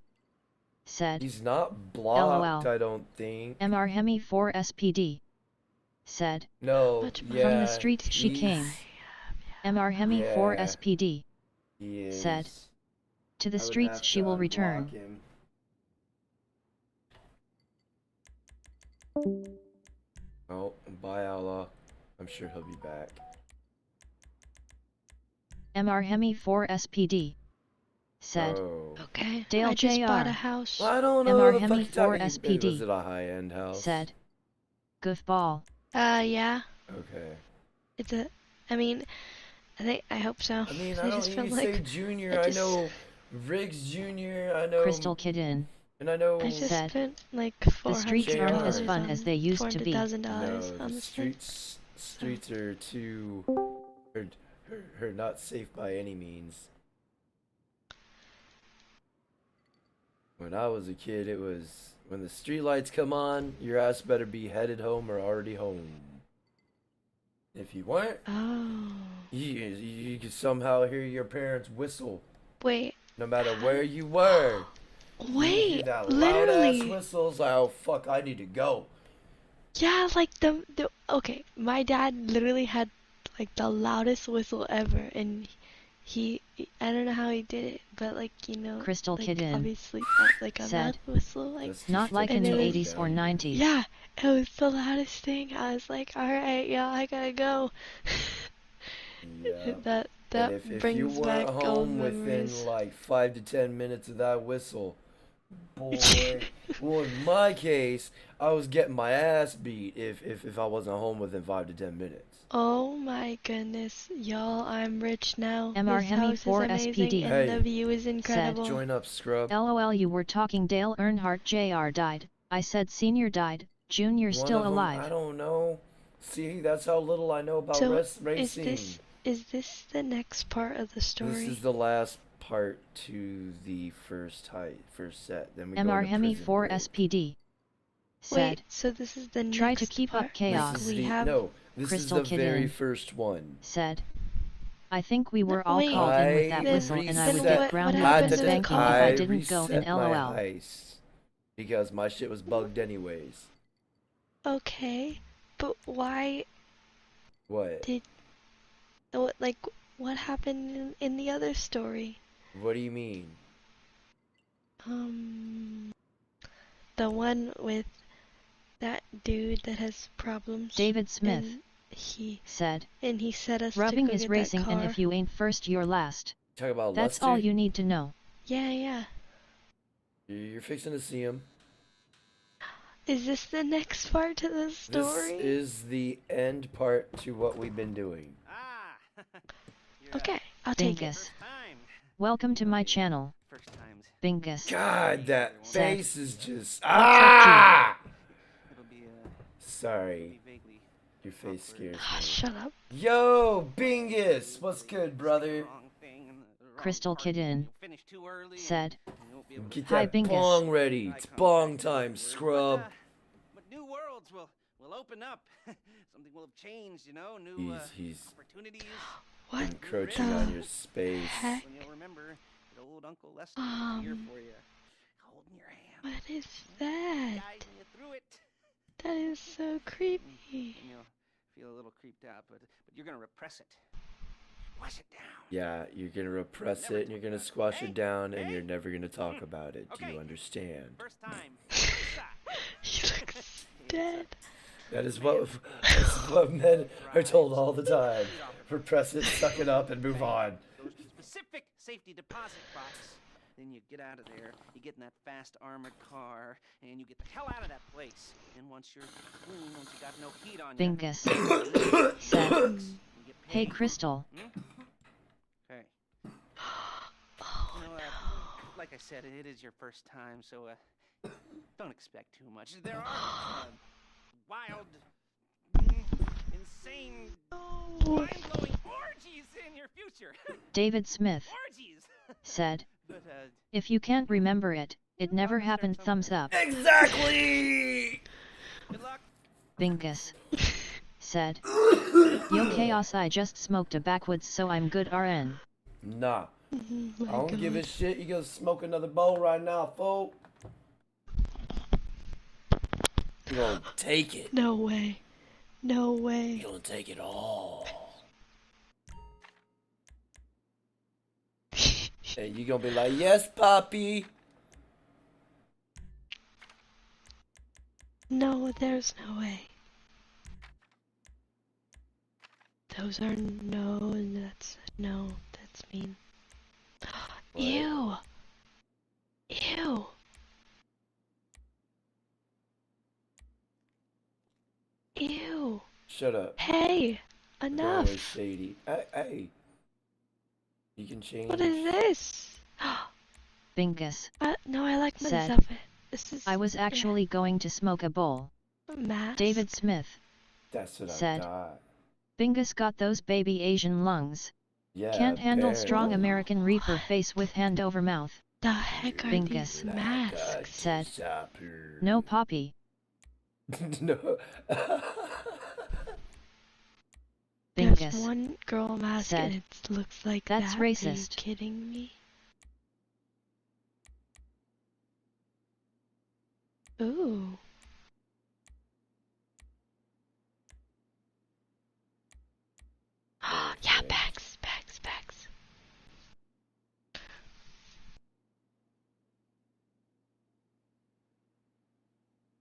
said, He's not blocked, LOL. I don't think. MR Hemi 4 SPD said, No, Much more. yeah. from the streets she he's- came. MR Hemi 4 Yeah. SPD He is. said, to the I would streets have she to will unblock return. him. Oh, bye Allah. I'm sure he'll be back. MR Hemi 4 SPD said, Oh. Okay, Dale I just bought JR. a house. I don't know MR the Hemi fuck 4 you- SPD Was it a high-end house? said, goofball. Yeah, Okay. it's a. I mean, I hope so. I mean, I I don't. just You feel can like say Junior. I I just- know Riggs Junior. I know. Crystal Kidin And I know. I just said, spent like the streets JR. aren't as fun as they used to be. $400,000 No, on the this thing. streets are too. Are not safe by any means. When I was a kid, it was when the street lights come on, your ass better be headed home or already home. If you weren't, Oh, you could somehow hear your parents whistle, wait, no matter where you were. You hear wait, that loud ass literally. whistle. It's like, oh fuck, I need to go. Yeah, like the okay, my dad literally had like the loudest whistle ever, and he I don't know how he did it, but like Crystal like Kidin obviously like a said, mouth whistle, like That's not just like a in And the it was- 80s or 90s. yeah, it was the loudest thing. I was like, all right, y'all, I gotta go. Yeah. that And if you brings back weren't old home within memories. like 5 to 10 minutes of that whistle, boy, well, in my case, I was getting my ass beat if I wasn't home within 5 to 10 minutes. Oh my goodness, y'all, I'm rich now. MR This Hemi house 4 is amazing, SPD and Hey. the view is incredible. Join up, scrub. LOL, you were talking Dale Earnhardt Jr. died. I said senior died, junior One still of 'em, alive. I don't know. See, that's how little I know about So, racing. is this the next part of the story? This is the last part to the first set. Then we go MR into Hemi prison 4 break. SPD said, Wait, so this is the Try next to keep up part? chaos. This is Like we the, have no, this Crystal is the very Kidin first one. said, I think we were all Wait. called in with that I whistle and I would reset- get grounded what for happened to the spanking if car? I didn't go in reset my LOL. heist because my shit was bugged anyways. Okay, but why What? did what happened in the other story? What do you mean? The one with that dude that has problems. David Smith and he said, set us rubbing to go is get racing that and car. if you ain't first you're last. Talk about That's Lester? all you need to know. Yeah. You're fixing to see him. Is this the next part to the This story? is the end part to what we've been doing. Ah! You're, Okay, I'll take it. Bingus. first time. Welcome to my channel. First times. Bingus. God, that Said, face is just "What's up, It'll be Sorry, vaguely your face scares Ah, me. shut up. Yo, Bingus, what's good, brother? Crystal Kitten said, Get Hi, that Bingus. bong ready. It's bong time, scrub. But new worlds will open up. Something will have changed, you know. New He's opportunities. What encroaching the on your space. heck? When you'll remember that old Uncle Lester was here for you, holding your hand, What is that? guiding you through it. That is so creepy. And you'll feel a little creeped out, but you're gonna repress it. Squash it down. Yeah, you're gonna repress it and you're gonna squash it down and you're never gonna talk about it. Do you understand? First time. He looks dead. That's what men are told all the time. Repress it, suck it up, and move on. Goes to specific safety deposit box. Then you get out of there, you get in that fast armored car, and you get the hell out of that place. And once you're clean, once you got no heat on you, Bingus. Said, you get Hey paid. Crystal. Okay. Oh You know, no. like I said, it is your first time, so don't expect too much. There are wild, insane, mind-blowing orgies in your future. David Smith Orgies. said, But If you can't remember it, it never happened. Thumbs up. Exactly! good luck. Bingus said, Yo Chaos, I just smoked a backwoods, so I'm good RN. Nah, Oh I my don't give a God. shit. You gonna smoke another bowl right now, fool. You gonna take it. No way. No You way. gonna take it all. And you gonna be like, yes, Poppy. No, there's no way. Those are no, and that's no, that's mean. What? Ew. Ew. Ew. Shut up. Hey, You're going enough. with Shady. Hey. You can change. What is this? Bingus No, I like my said, outfit. This is I was actually going to smoke a bowl. mask. David Smith That's what said, I got. Bingus got those baby Asian lungs. Yeah. Can't handle strong apparently. American Reaper face with hand over mouth. The heck are Bingus these masks? said, Zapper. No Poppy. No. There's Bingus one girl mask said, and it looks like That's that. Are you racist. kidding me? Ooh. Yeah, bags.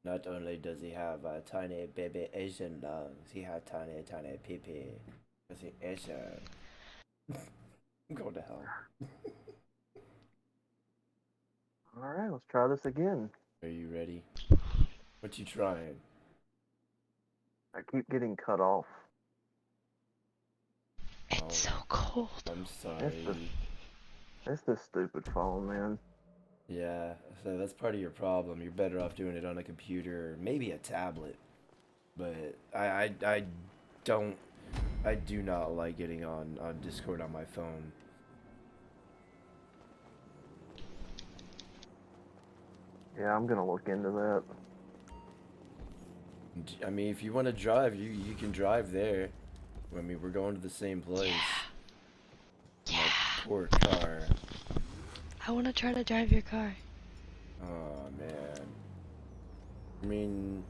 Not only does he have a tiny baby Asian lungs, he has tiny pee pee. Because he Asian. Go to hell. Alright, let's try this again. Are you ready? What you trying? I keep getting cut off. It's so cold. I'm sorry. It's this stupid phone, man. Yeah, so that's part of your problem. You're better off doing it on a computer, or maybe a tablet. But I do not like getting on Discord on my phone. Yeah, I'm gonna look into that. I mean, if you want to drive, you can drive there. I mean, we're going to the same place. Yeah. My poor car. I want to try to drive your car. Oh man. I mean,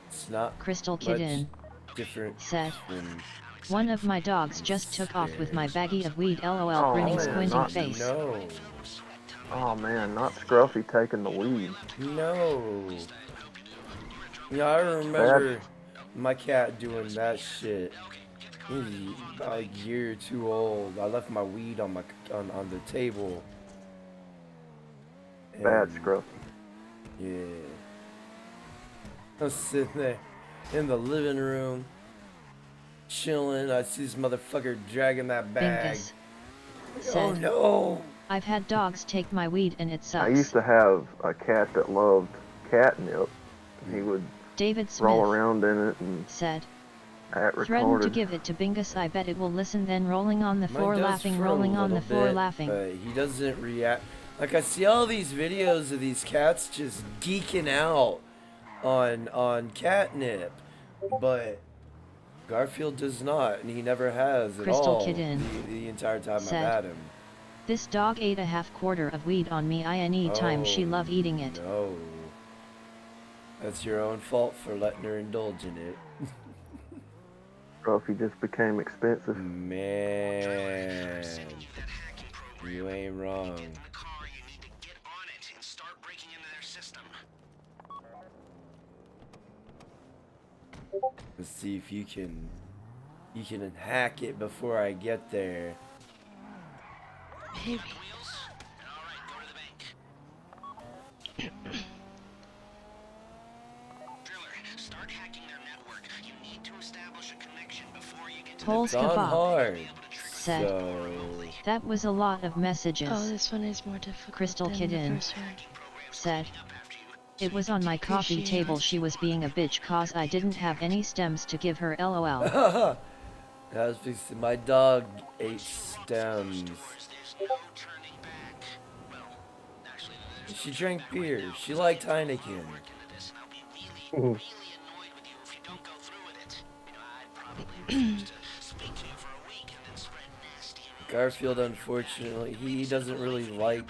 it's not Crystal much Kitten different said, than One of my dogs just took off with my baggie of weed. LOL. Oh, Grinning man, squinting not- face. No. Oh man, not Scruffy taking the weed. No. Yeah, I remember my cat doing that shit. He was about a year or two old. I left my weed on the table. Bad And, Scruffy. Yeah. I'm sitting there in the living room, chilling. I see this motherfucker dragging that bag. Bingus. Oh Said, no! I've had dogs take my weed and it I used sucks. to have a cat that loved catnip. He would David roll Smith. around in it and Said, act threatened to retarded. give it to Bingus. I bet it will listen, then rolling on the floor Mine does laughing, for a rolling on the little floor bit, laughing. but he doesn't react. Like, I see all these videos of these cats just geeking out on catnip, but Garfield does not, and he never has at Crystal all Kitten the entire time I've said, had him. This dog ate a half quarter of weed on me any time she love eating it. No. That's your own fault for letting her indulge in it. Ruffy just became expensive. Man, you ain't wrong. The car, you need to get on it and start breaking into their system. Let's see if you can hack it before I get there. Maybe. Wheels? Alright, go to the bank. Driller, start hacking their network. You need to establish a connection before you get to Pol's It's on Kebab hard. said, So that was a lot of messages. Oh, this one is more difficult Crystal than Kitten the first one. said, it was on my coffee table. She was being a bitch cause I didn't have any stems to give her, lol. I was fixing, my dog ate stems. there's no turning back. Well, actually, there's She drank beer. She liked Heineken. into this, and I'll be really annoyed with you if you don't go through with it. You know, I'd probably refuse to speak to you for a week and then spread nasty rumors. Garfield, unfortunately, he doesn't really like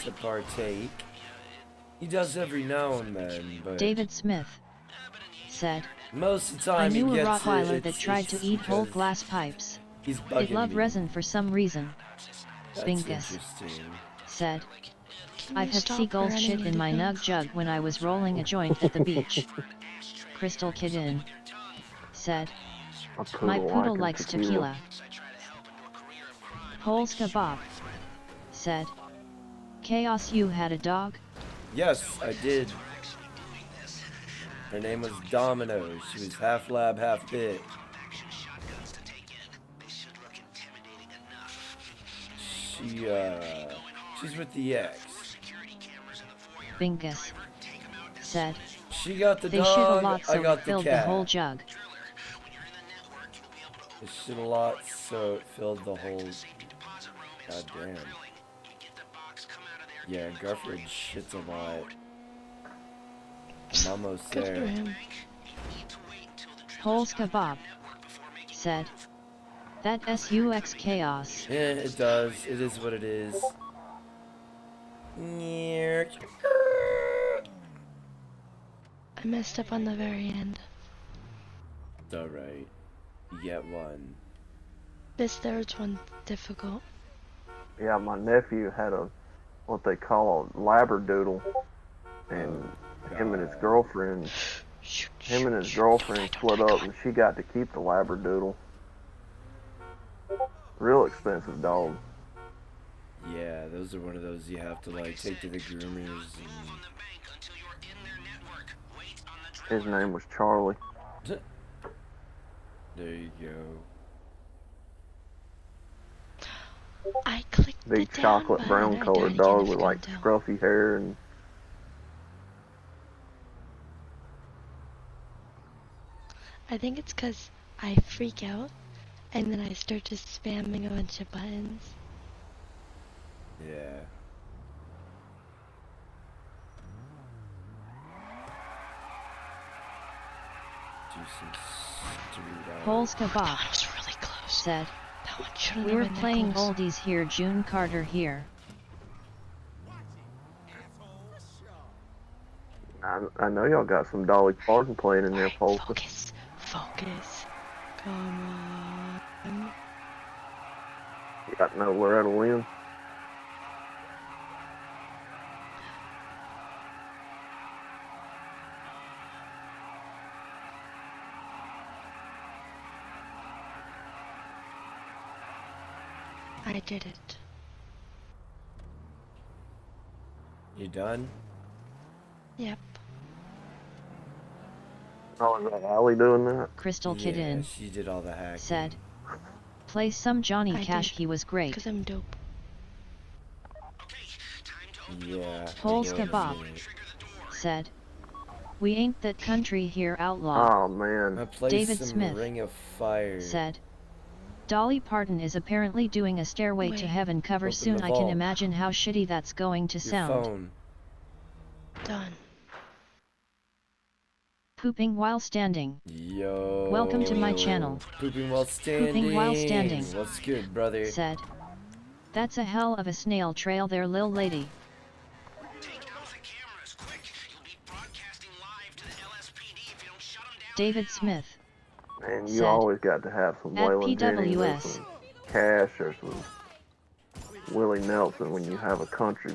to partake. He does every now and then, but David Smith said, most of the I time knew he a gets Rottweiler it, that tried to it's eat whole because glass pipes. he's bugging It loved me. resin for some reason. That's Bingus interesting. said, Can I've you had stop seagull running shit in into my guns? nug jug when I was rolling a joint at the beach. Crystal Kitten said, A my poodle liking likes tequila. Pol's Kebab said, Chaos, you had a dog? Yes, I did. Her name was Domino. She was half lab, half bit. She's with the X. Bingus said, She got the they shoot a dog, lot I so it got the filled the cat. whole jug. They shit a lot, so it filled the whole... God damn. Yeah, Garfield shits a lot. I'm almost Good for there. him. Pol's Kebab said, that SUX chaos. Yeah, it does. It is what it is. It's I messed up on the very end. alright. You get one. This third one's difficult. Yeah, my nephew had what they call a labradoodle, and him and his girlfriend split up, and she got to keep the labradoodle. Real expensive dog. Yeah, those are one of those you have to like take to the groomers. His name was Charlie. And... there you go. I clicked Big the down chocolate button. brown I died colored again, dog if with you like couldn't tell. scruffy hair and I think it's because I freak out and then I start just spamming a bunch of buttons. Yeah. Do some straight Pol's That Kebab one was really close. said, That one shouldn't we're have been that playing close. oldies here. June Carter here. I know y'all got some Dolly Parton playing in there, Alright, Polka. focus. Focus. Come on. You got no Loretta Lynn. I did it. You done? Yep. Oh, is that Allie doing that? Crystal Yeah, Kitten she did all the hacking. said. Play some Johnny I Cash, did, he was great. because I'm dope. Okay, time to open Yeah. Pol's I will Kebab admit. trigger the door. said. We ain't that country here, outlaw, Oh I man. played David some Smith Ring of Fire. said. Dolly Parton is apparently doing a Stairway to Wait. Heaven cover Open soon. the I can vault. imagine how shitty that's going to Your sound. phone. Done. Pooping while standing. Yo. Welcome to my channel. Pooping while standing. Pooping while standing. What's good, brother? Said. That's a hell of a snail trail there, lil lady. Take out the cameras, quick! You'll be broadcasting live to the LSPD if you don't shut them down. David Smith Man, you said. always got to have some At Waylon Jennings or PWS. some Cash or some Willie Nelson when you have a country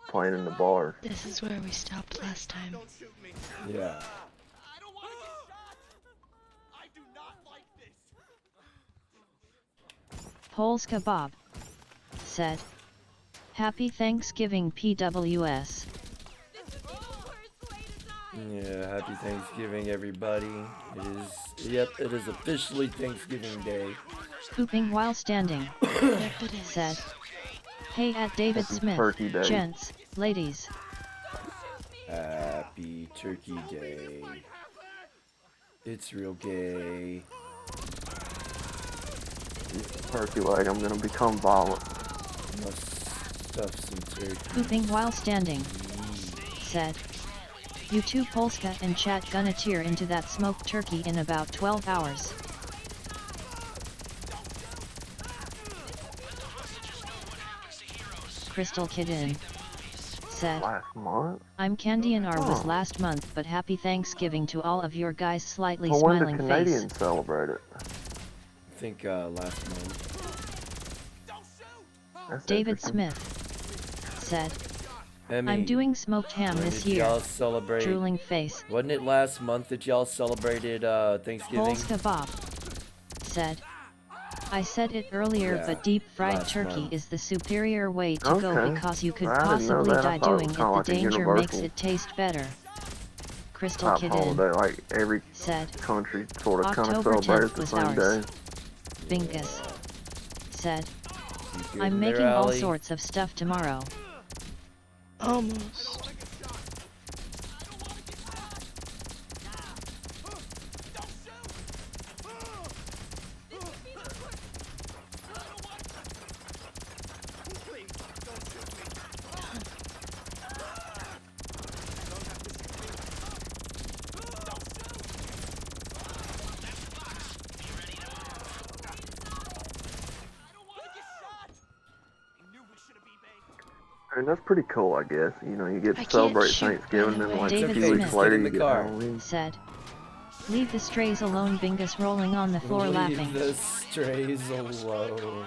playing in the bar. This is where we stopped last time. Yeah. I don't want to get shot. I do not like this. Pol's Kebab said. Happy Thanksgiving, PWS. Yeah, happy Thanksgiving, everybody. It is officially Thanksgiving Day. Pooping while standing Yep, it is. said. Hey, at David Happy Smith. Turkey Day. Gents, ladies. Happy Turkey Day. It's real gay. Turkey leg, I'm gonna become violent. Must stuff some turkey. Pooping while standing said. You two Polska and chat gonna tear into that smoked turkey in about 12 hours. Crystal Kitten said. Last month? I'm Candy and R was Oh. last month, but happy Thanksgiving to all of your guys' slightly Well, when do smiling face. Canadians celebrate it? I think last month. That's David interesting. Smith said. Emmy, I'm doing smoked ham when this did year. y'all celebrate? Drooling face. Wasn't it last month that y'all celebrated Thanksgiving? Pol's Kebab said. I said it earlier, Yeah, but deep fried last turkey month. is the superior way to go Okay. because you could I didn't know possibly that. I die thought it was doing it. kinda The like a danger makes universal it taste better. Crystal Top Kitten holiday, like every said. country sort of kind of October celebrates 10th the was same ours. day. Bingus said. You good I'm in there, making all Allie? sorts of stuff tomorrow. Almost. And that's pretty cool, I guess. You know, you get I to can't celebrate shoot, Thanksgiving, by the and way. like David a few Smith. weeks later, Get in you the get car. Halloween. Said. Leave the strays alone. Bingus rolling on the floor Leave laughing. the strays alone.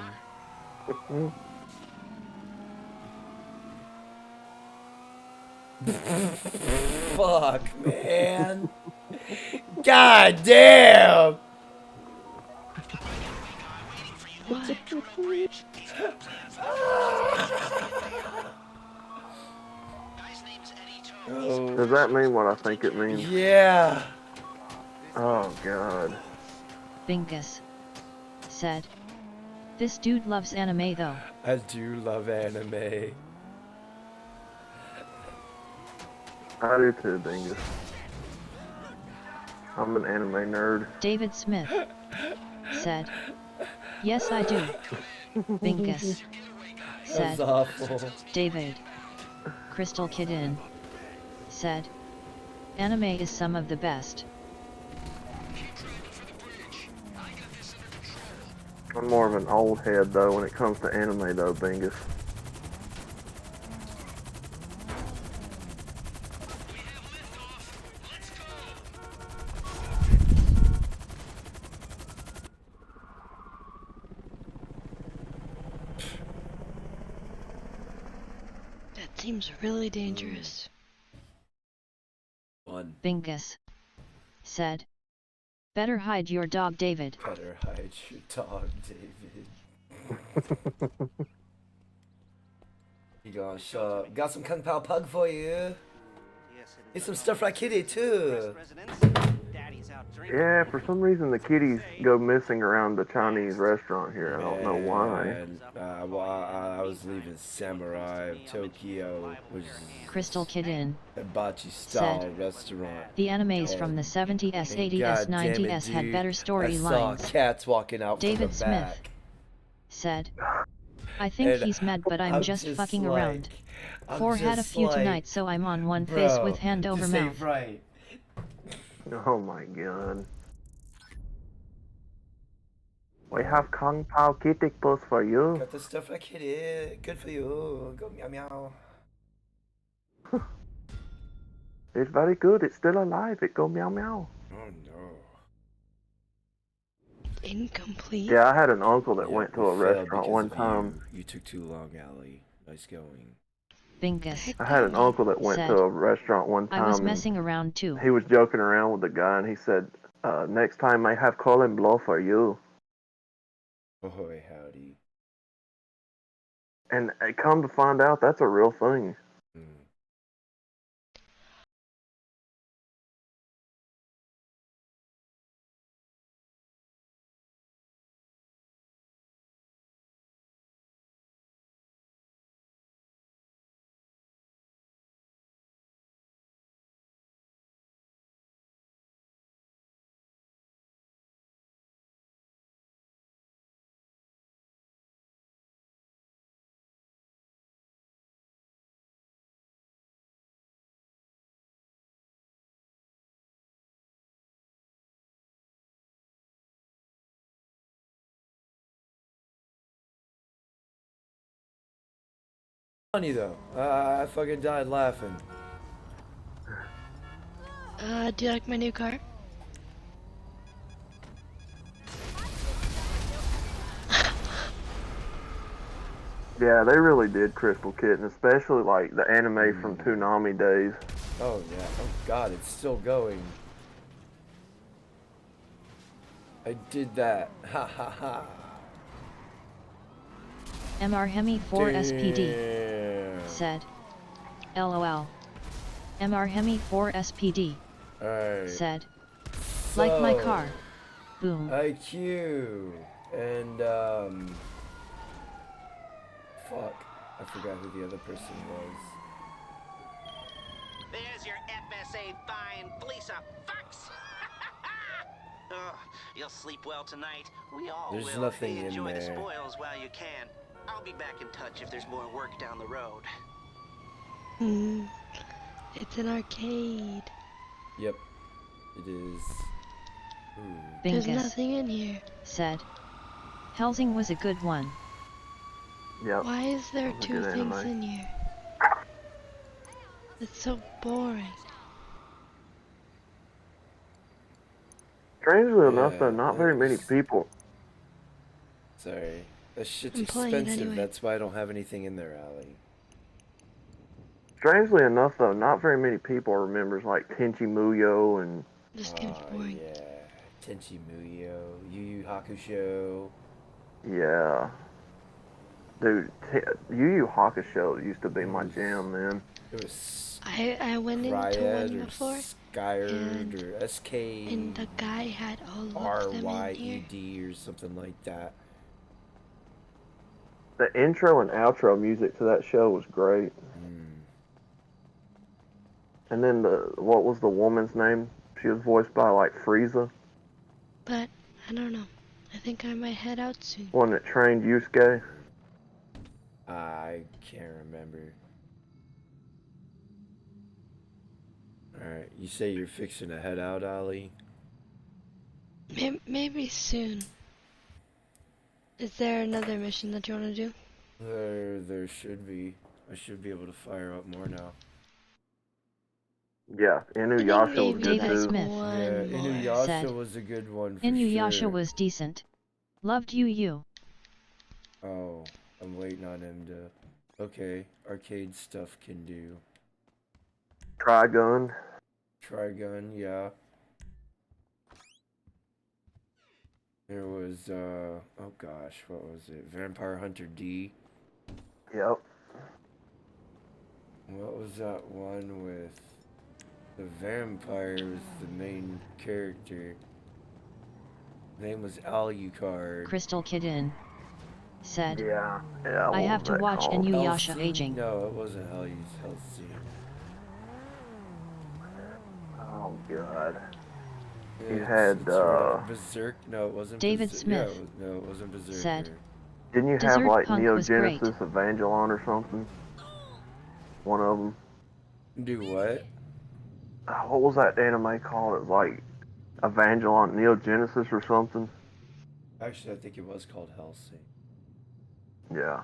Fuck, man. God damn. What? Oh, Does that mean what I think it means? yeah. Oh, God. Bingus said. This dude loves anime though. I do love anime. I do too, Dingus. I'm an anime nerd. David Smith said. Yes, I do. Bingus That's said. awful. David Crystal Kitten said. Anime is some of the best. I'm more of an old head, though, when it comes to anime, though, Bingus. That seems really dangerous. One. Bingus said. Better hide your dog, David. Better hide your dog, David. You gonna show up. Got some Kung Pao Pug for you. It's some stuff like kitty too. Residents, He's out drinking. Yeah, for some reason the kitties go missing around the Chinese restaurant here. I don't know why. Man, I was leaving Samurai of Tokyo, which is Crystal Kid in. hibachi style restaurant. The animes from the 70s, And 80s, goddamn it, 90s had dude, better I storylines. saw cats walking out from David the Smith back. said, I think And he's mad, but I'm just fucking like, around. I'm Four had a just few like, tonight, so I'm on one bro, face with hand over this mouth. ain't right. Oh my god. We have Kung Pao Kitty Bus for you. Got the stuff like kitty. Good for you. Go meow meow. It's very good. It's still alive. It go meow meow. Oh no. Incomplete. Yeah, I had an uncle that Yeah, went to we a failed restaurant because one of time. You took too long, Allie. Nice going. Bingus I had an uncle that went to said, a restaurant one I was time. messing around too. He was joking around with the guy, and he said, "Next time I have Colin blow for you." Ahoy, howdy. And come to find out, that's a real thing. Mm. Funny though. I fucking died laughing. Do you like my new car? Yeah, they really did Crystal Kitten, especially like the anime from Toonami days. Oh yeah. Oh god, it's still going. I did that. Ha ha ha. MR Hemi 4 SPD Damn. said, LOL. MR Hemi 4 SPD Alright. said, like my car. Boom. IQ. And fuck. I forgot who the other person was. There's your FSA fine, fleece of fucks. Ugh, you'll sleep well tonight. We all There's will. nothing in Enjoy the there. spoils while you can. I'll be back in touch if there's more work down the road. It's an arcade. Yep. It is. Ooh. There's Bingus nothing in here. said, Helsing was a good one. Yep. Why is there That was a two good things anime. in here? It's so boring. Strangely enough, though, Yeah, not very many it's- people. Sorry. That shit's I'm playing expensive. anyway. That's why I don't have anything in there, Allie. Strangely enough, though, not very many people remembers like Tenchi Muyo and This game's boring. Yeah. Tenchi Muyo, Yu Yu Hakusho. yeah. Dude, Yu Yu Hakusho used to be my Yes. jam, man. It was I went into Riot one or before, Skyard and- or SK and the guy had all of them in here. RYED or something like that. The intro and outro music to that show was great. And then what was the woman's name? She was voiced by like Frieza, But I don't know. I think I might head out soon. one that trained Yusuke. I can't remember. Alright, you say you're fixing to head out, Ollie? Maybe soon. Is there another mission that you want to do? There should be. I should be able to fire up more now. Yeah, I Inuyasha think was maybe good David too. Smith one Yeah, more. Inuyasha said, was a good one for Inuyasha sure. was decent. Loved you. Oh, I'm waiting on him to... Okay, arcade stuff can do. Trigun. Trigun, yeah. There was, oh gosh, what was it? Vampire Hunter D. Yep. What was that one with... The vampire was the main character. Name was Alucard. Crystal Kid said, Yeah. I What have was to that watch called? Inuyasha Hellsing? aging. No, it wasn't Hellsing. Oh god. You It's had right up. Berserk? No, it wasn't David Berserk. Smith Yeah, no, it wasn't Berserker. said, didn't you have Desert like Punk Neo was great. Genesis Evangelion or something? One of them. Do what? What was that anime called? It was like Evangelion, Neo Genesis or something. Actually, I think it was called Hellsing. Yeah.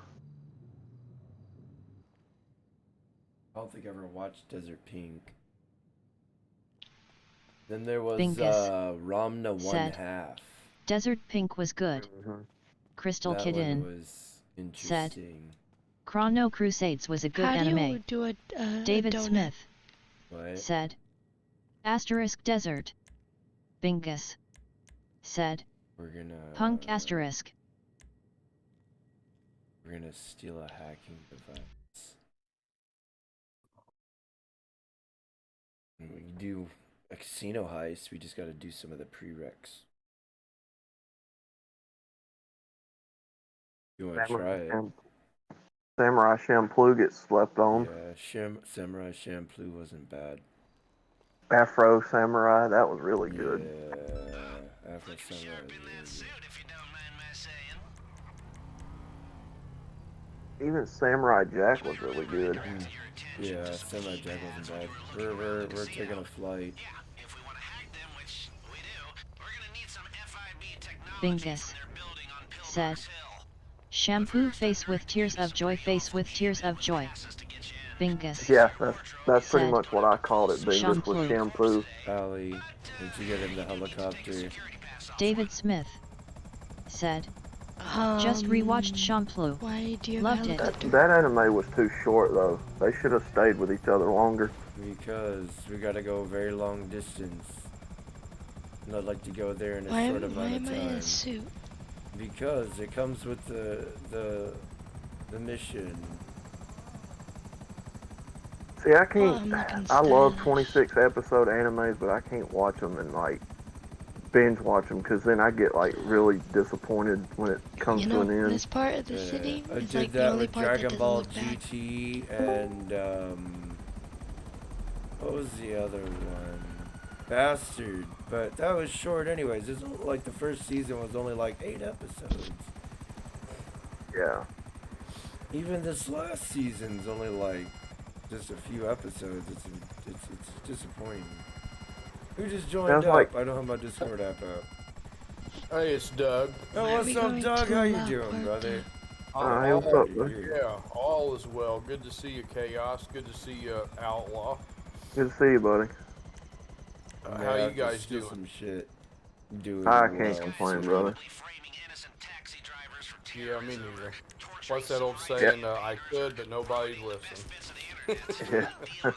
I don't think I ever watched Desert Pink. Then there was Bingus Ramna said, 1/2. Desert Pink was good. Mhm. Crystal That Kid one was said, interesting. Chrono Crusades was a good How do anime. you do a David donut? Smith What? said, Asterisk Desert. Bingus said, We're gonna Punk Asterisk. We're gonna steal a hacking device. When we do a casino heist, we just gotta do some of the prereqs. You wanna try it? Samurai Champloo gets slept on. Yeah, Samurai Champloo wasn't bad. Afro Samurai, that was really good. Yeah, Afro Samurai was really good. If you don't mind my saying. Even Samurai Jack was really good. Yeah, Samurai Jack wasn't bad. We're taking a flight. If we want to hack them, which we do, we're gonna need some FIB technology Bingus from their building on said, Pilgrim's Hill. Shampoo face with tears of joy, face with tears of joy. Bingus Yeah, that's pretty said, much what I called it. Bingus with shampoo. Allie, did you get in the helicopter? David Smith said, just rewatched Shampoo. Why do you have Loved a it. helicopter? That anime was too short though. They should have stayed with each other longer. Because we gotta go a very long distance. And I'd like to go there in a Why short am amount I of in a time. suit? Because it comes with the mission. See, I can't. I'm looking I love stylish. 26 episode animes, but I can't watch them and like binge watch them because then I get like really disappointed when it comes You to know, an end. this part of the city I is did like the that only with part that Dragon doesn't Ball look bad. GT and what was the other one? Bastard. But that was short anyways. It's like the first season was only like 8 episodes. Yeah. Even this last season's only like just a few episodes. It's disappointing. Who just joined Sounds up? like- I don't have my Discord app up. Hey, it's Doug. Oh, Why are what's we up, going Doug? to How you Lockport doing, now? brother? Hey, what's up, bud? Yeah, all is well. Good to see you, Chaos. Good to see you, Outlaw. Good to see you, buddy. I How you have to guys steal doing? some shit. Doing I well. can't complain, brother. Yeah, me neither. What's that old saying? I could, but nobody's listening. Yeah. Might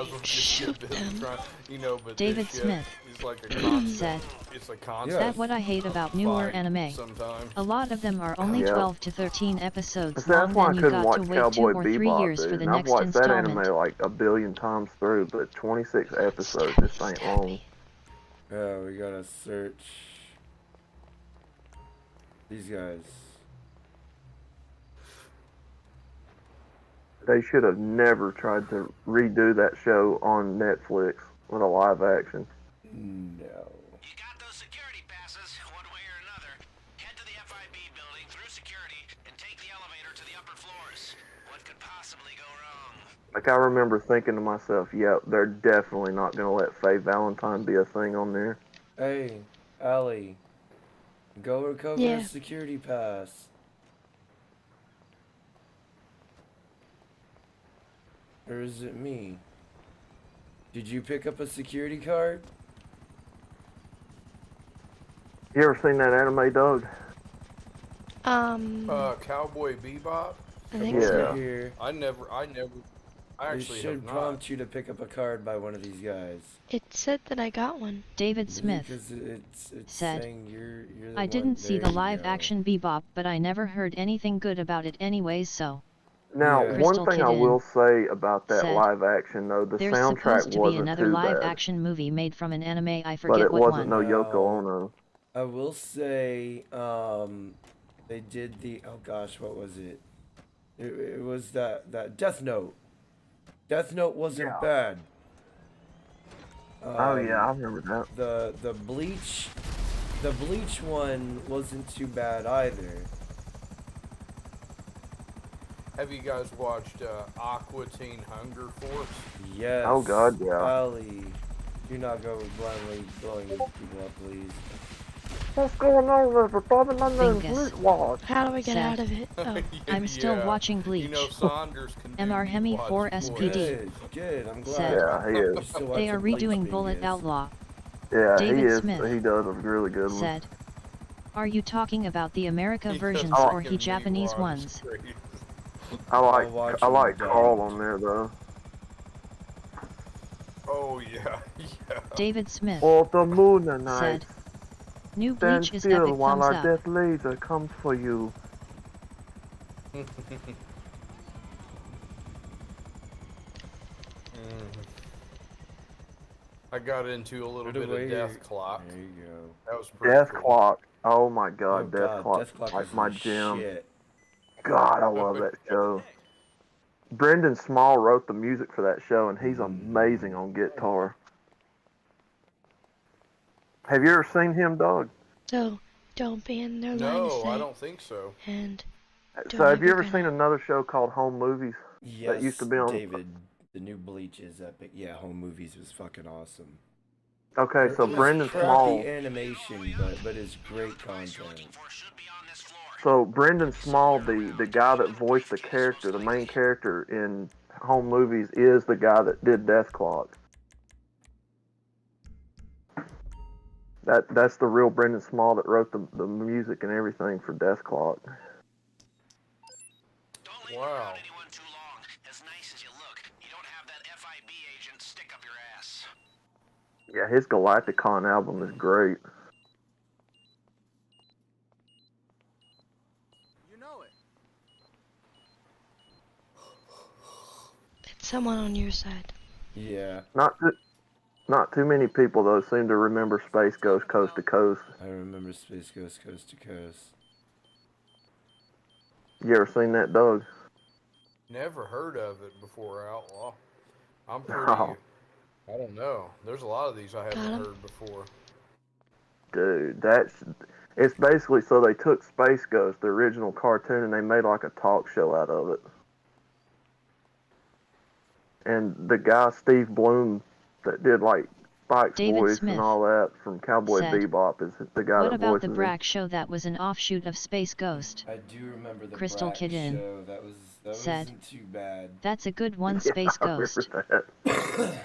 as well just Shoot get busy them. trying, you know, but David this shit Smith is like a constant. said, It's a constant. that what I hate about newer fight anime. Sometimes. A lot of them are only Yeah. 12 to 13 episodes See, that's long, why I then you couldn't got watch to wait 2 Cowboy or 3 Bebop, years for dude. the And I've next watched that installment. anime like a billion times through, but 26 episodes just ain't long. Yeah, we gotta search these guys. They should have never tried to redo that show on Netflix with a live action. No. You got those security passes, one way or another. Head to the FIB building through security and take the elevator to the upper floors. What could possibly go wrong? Like, I remember thinking to myself, yep, they're definitely not going to let Faye Valentine be a thing on there. Hey, Allie. Go recover Yeah. a security pass. Or is it me? Did you pick up a security card? You ever seen that anime, Doug? Cowboy Bebop. I think Yeah. so. Here. I actually It have should not. prompt you to pick up a card by one of these guys. It said that I got one. David Smith Because it's said, saying you're the I one. didn't see There the you live go. action Bebop, but I never heard anything good about it anyways, so. Now, Yeah. one Crystal thing Kid I will say about that said, live action though, the "There's soundtrack supposed to be wasn't another too live bad, action movie made from an anime, I but forget it what wasn't one." no Yoko No. Ono. I will say, they did the, oh gosh, what was it? It was that Death Note. Death Note wasn't Yeah. bad. Oh yeah, I remember that. The Bleach one wasn't too bad either. Have you guys watched Aqua Teen Hunger Force? Yes. Oh god, yeah. Ali, do not go blindly blowing people up, please. What's going on, everybody? My name's Bingus. Fleetwood. How do I get Said, out of it? Oh, I'm still Yeah. watching You Bleach. know Saunders can do MR Hemi watch 4 more. SPD. Good. I'm glad. Said, Yeah, he You're is. still "They are watching Bleach, redoing Bullet Bingus. Outlaw." Yeah, David he is. Smith He does a really good one. Said, "Are you talking about the America He versions doesn't or give he me Japanese watch. ones?" Crazy. I I'll watch I him like Carl dubbed. on there though. Oh yeah, yeah. David Smith For the moon and said, night, "New stand Bleach is still epic, while thumbs our up." death laser comes for you. I got into a little Right bit away. of Death Clock. There you go. That was pretty Death cool. Clock. Oh my Oh god, Death god, Death Clock. Clock Like is my the gem. shit. God, I love that show. Brendan Small wrote the music for that show, and he's amazing on guitar. Have you ever seen him, dog? so don't be in their line of No, I sight. don't think so. And So don't have you ever ever seen gonna. another show called Home Movies? Yes, That used to be on. David. The new Bleach is epic. Yeah, Home Movies was fucking awesome. Okay, so It was Brendan crappy Small. animation, but it's great content. So Brendan Small, the guy that voiced the character, the main character in Home Movies, is the guy that did Death Clock. That's the real Brendan Small that wrote the music and everything for Death Clock. Wow. Yeah, his Galacticon album is great. You know it. It's someone on your side. Yeah, Not too many people though seem to remember Space Ghost Coast to Coast. I remember Space Ghost Coast to Coast. You ever seen that, Doug? Never heard of it before, Outlaw. I'm pretty. Oh. I don't know. There's a lot of these I haven't Got 'em. heard before. Dude, it's basically so they took Space Ghost, the original cartoon, and they made like a talk show out of it. And the guy Steve Bloom that did like Spike's David voice Smith and all that from Cowboy said, Bebop is the guy "What that about voices the him. Brack show that was an offshoot of Space Ghost?" I do remember the Crystal Brack Kid in show. That said, wasn't too bad. "That's a good one, Yeah, Space I remember Ghost." that.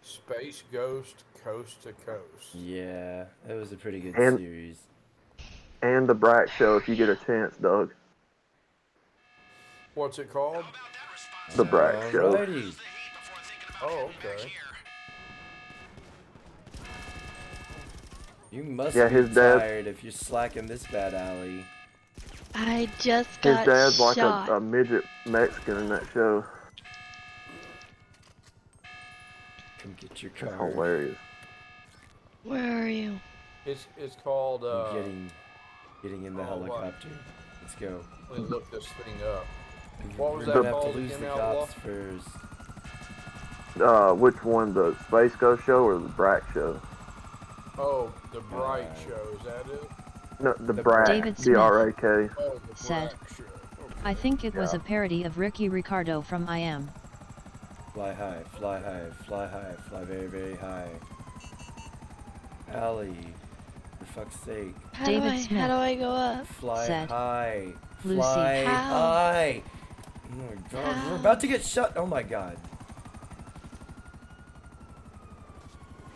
Space Ghost Coast to Coast. Yeah, it was a pretty good And- series. And the Brack show if you get a chance, Doug. What's it called? The Brack show. Alrighty. Oh, okay. You must Yeah, be his dad- tired if you're slacking this bad, Allie. I just His got dad's like shot. a midget Mexican in that show. Come get your It's car. hilarious. Where are you? It's called. Getting in the oh, what? helicopter. Let's go. Let me look this thing up. What was We're that gonna have called to lose again, the Outlaw? cops first. Which one, the Space Ghost show or the Brack show? Oh, the Bright Show. Is that it? No, the The Brack. David Smith B-R-A-K. Oh, the said, Brack Show. Okay. "I think it was Yeah. a parody of Ricky Ricardo from I Am." Fly high, fly high, fly high, fly very, very high. Allie, for fuck's sake. David Smith How do I go up? Fly said, high. Lucy, Fly how? high. Oh my god, How? we're about to get shut. Oh my god.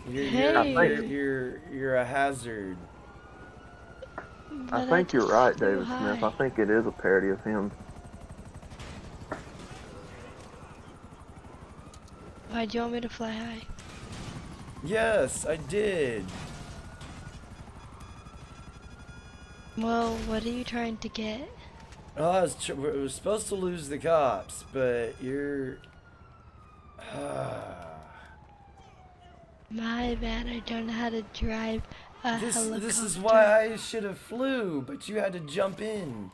Hey. You're a hazard. I But think you're just right, flew David Smith. high. I think it is a parody of him. Why do you want me to fly high? Yes, I did. Well, what are you trying to get? Oh, we were supposed to lose the cops, but you're. My bad, I don't know how to drive a helicopter. This is why I should have flew, but you had to jump in.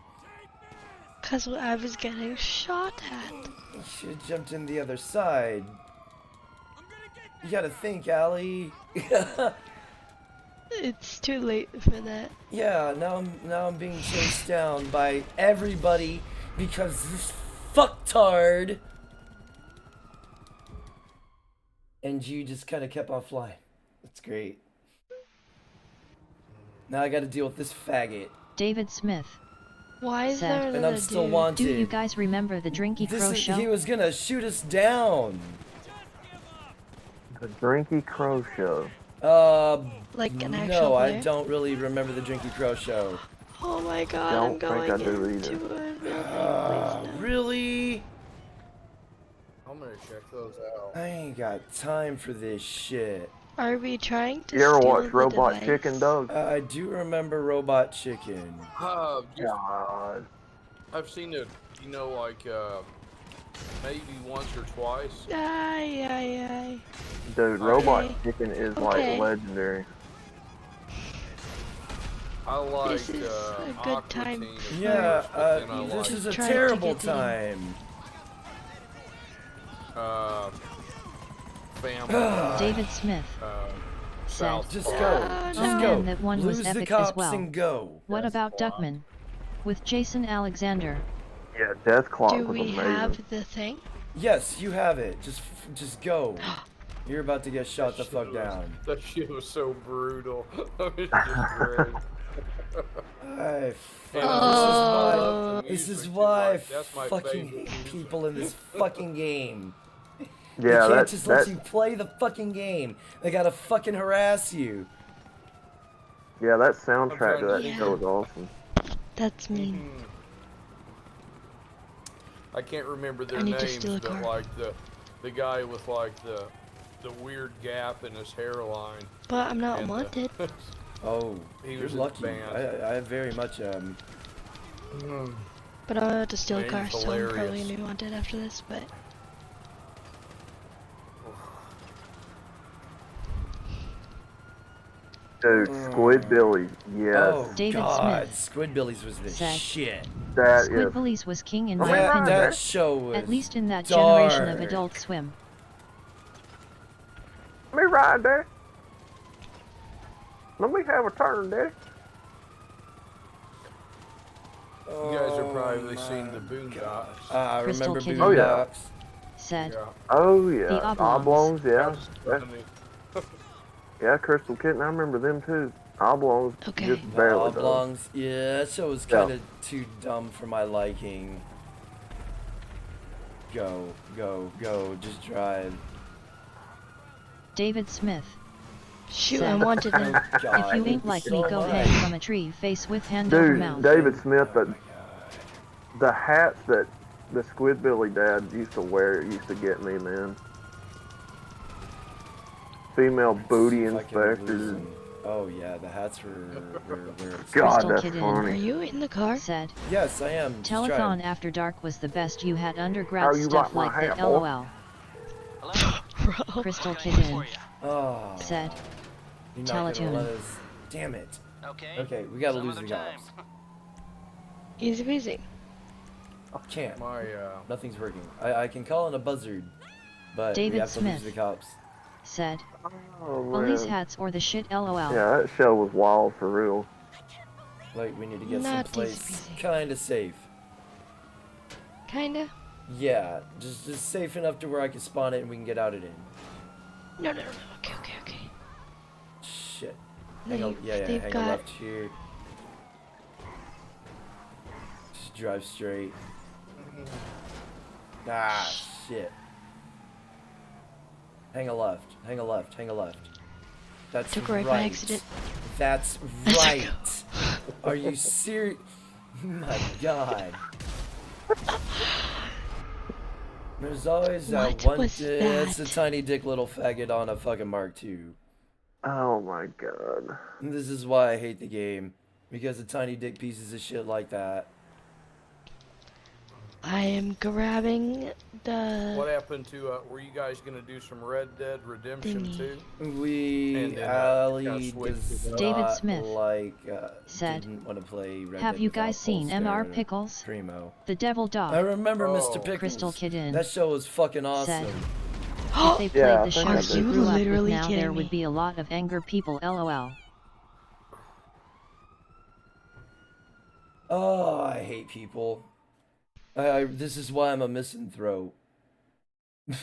Cause I was getting shot at. You should have jumped in the other side. You gotta think, Allie. It's too late for that. Yeah, now I'm being chased down by everybody because this fucktard. And you just kind of kept on flying. That's great. Now I gotta deal with this faggot. David Smith. Why is Said. there And another I'm still dude? wanted. Do you guys remember the Drinky Crow show? He was gonna shoot us down. The Drinky Crow Show. Like an actual No, I player? don't really remember the Drinky Crow show. Oh my god, Don't I'm going think I do into either. a building. Please no. Really? I'm gonna check those out. I ain't got time for this shit. Are we trying to You ever steal watch the Robot device? Chicken, Doug? I do remember Robot Chicken. God. I've seen it, like maybe once or twice. Aye. Dude, Robot Chicken is Okay. like legendary. I like This is a good Aqua time Teen for- at Yeah, first, but then I this like, is a Try to terrible get in. time. Family. David Smith. South Just Park. go. no. Just Oh go. man, that one was Lose the epic cops as well. and go. What Yes, about wow. Duckman? With Jason Alexander. Yeah, Death Clock Do was we amazing. have the thing? Yes, you have it. Just go. You're about to get shot the fuck down. That shit was so brutal. It was just great. I And Oh. This is music, why I like, that's my fucking favorite hate music. people in this fucking game. Yeah, they can't that, just that, let you play the fucking game. They gotta fucking harass you. yeah, that soundtrack to that Yeah. show was awesome. That's mean. I can't remember their I need to names, steal a but car. like the guy with like the weird gap in his hairline. But I'm not and the- wanted. Oh, He you're was in the lucky. band. I very much But I'm about to steal a Man, car, he's so I'm probably hilarious. gonna be wanted after this, but... Dude, Squidbillies, yes. Oh David God, Smith. Squidbillies was the Said. shit. That is. Squidbillies was king in my That- opinion. That show was At least in that generation of dark. Adult Swim. Let me ride there. Let me have a turn there. You guys have probably seen the Boondocks. I Crystal remember Kitten. Oh, yeah. Boondocks. Said. Yeah. Oh yeah, The Oblongs. Oblongs, yeah. That was funny. Yeah, Crystal Kitten, I remember them too. Oblongs, Okay. just The barely though. Oblongs. Yeah, that show was Yeah. kind of too dumb for my liking. Go, just drive. David Smith. Shoot, Said. I wanted him. God, If you ain't like me, so go much. hang from a tree, face with hand over Dude, mouth. David Smith, the hats that the Squidbilly dad used to wear used to get me, man. Female booty If I can inspectors. lose 'em. Oh yeah, the hats were God, Crystal that's Kitten. Are funny. you in the car? Said. Yes, I am. Just drive. Telethon After Dark was the best. You had How undergrad you stuff like my like hat, the boy? LOL. Bro. Crystal Kitten. Oh, Said. you're not gonna Teletoon. let us. Damn it. Okay. Okay, we gotta Some lose other the time. cops. Easy peasy. Can't. My Nothing's working. I can call in a buzzard, but we David have to lose Smith. the cops. Said. Oh, Well, these man. hats or the shit LOL. Yeah, that show was wild for real. Like we need to get Not someplace easy peasy. kind of safe. Kinda? Yeah, just safe enough to where I can spawn it and we can get out it in. No. Okay. Shit. Hang on. They've- Yeah, they've hang a got- left here. Just drive straight. Ah, shit. Hang a left. That's Took a right by accident. That's Let's right. Are you serious? My God. There's always that What one. was It's a that? tiny dick little faggot on a fucking Mark II. Oh my god. And this is why I hate the game, because of tiny dick pieces of shit like that. I am grabbing What the happened to, were you guys going to do some Red Dead Redemption thingy. 2? We, And then, Ali switched does it up. David not Smith like, said, didn't want to play Red have Dead you guys without seen Polster MR and Pickles? Primo. The Devil I Dog, remember Mr. Oh. Pickles. Crystal Kitten, That show was fucking said, awesome. if they played Yeah, I the think show I she did. grew up with Literally now, there kidding would me. be a lot of anger people, lol. Oh, I hate people. This is why I'm a misanthrope. This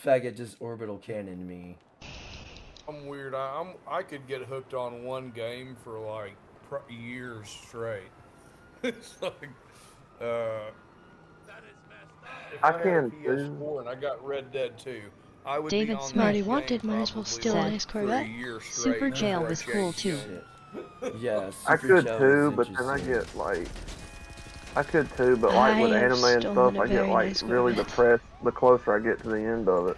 faggot just orbital cannon me. I'm weird. I could get hooked on one game for like years straight. It's like, if I had a can too. PS4 and I got Red Dead 2, I would David be on Smith. that Already game wanted, might as well probably steal a like nice for a Corvette. year straight Super Jail before I was cool changed too. games. Yeah, I Super could Joe too, is but then I interesting. get like, I could too, but like with I have anime and stolen stuff, a I get very like nice really Corvette. depressed the closer I get to the end of it.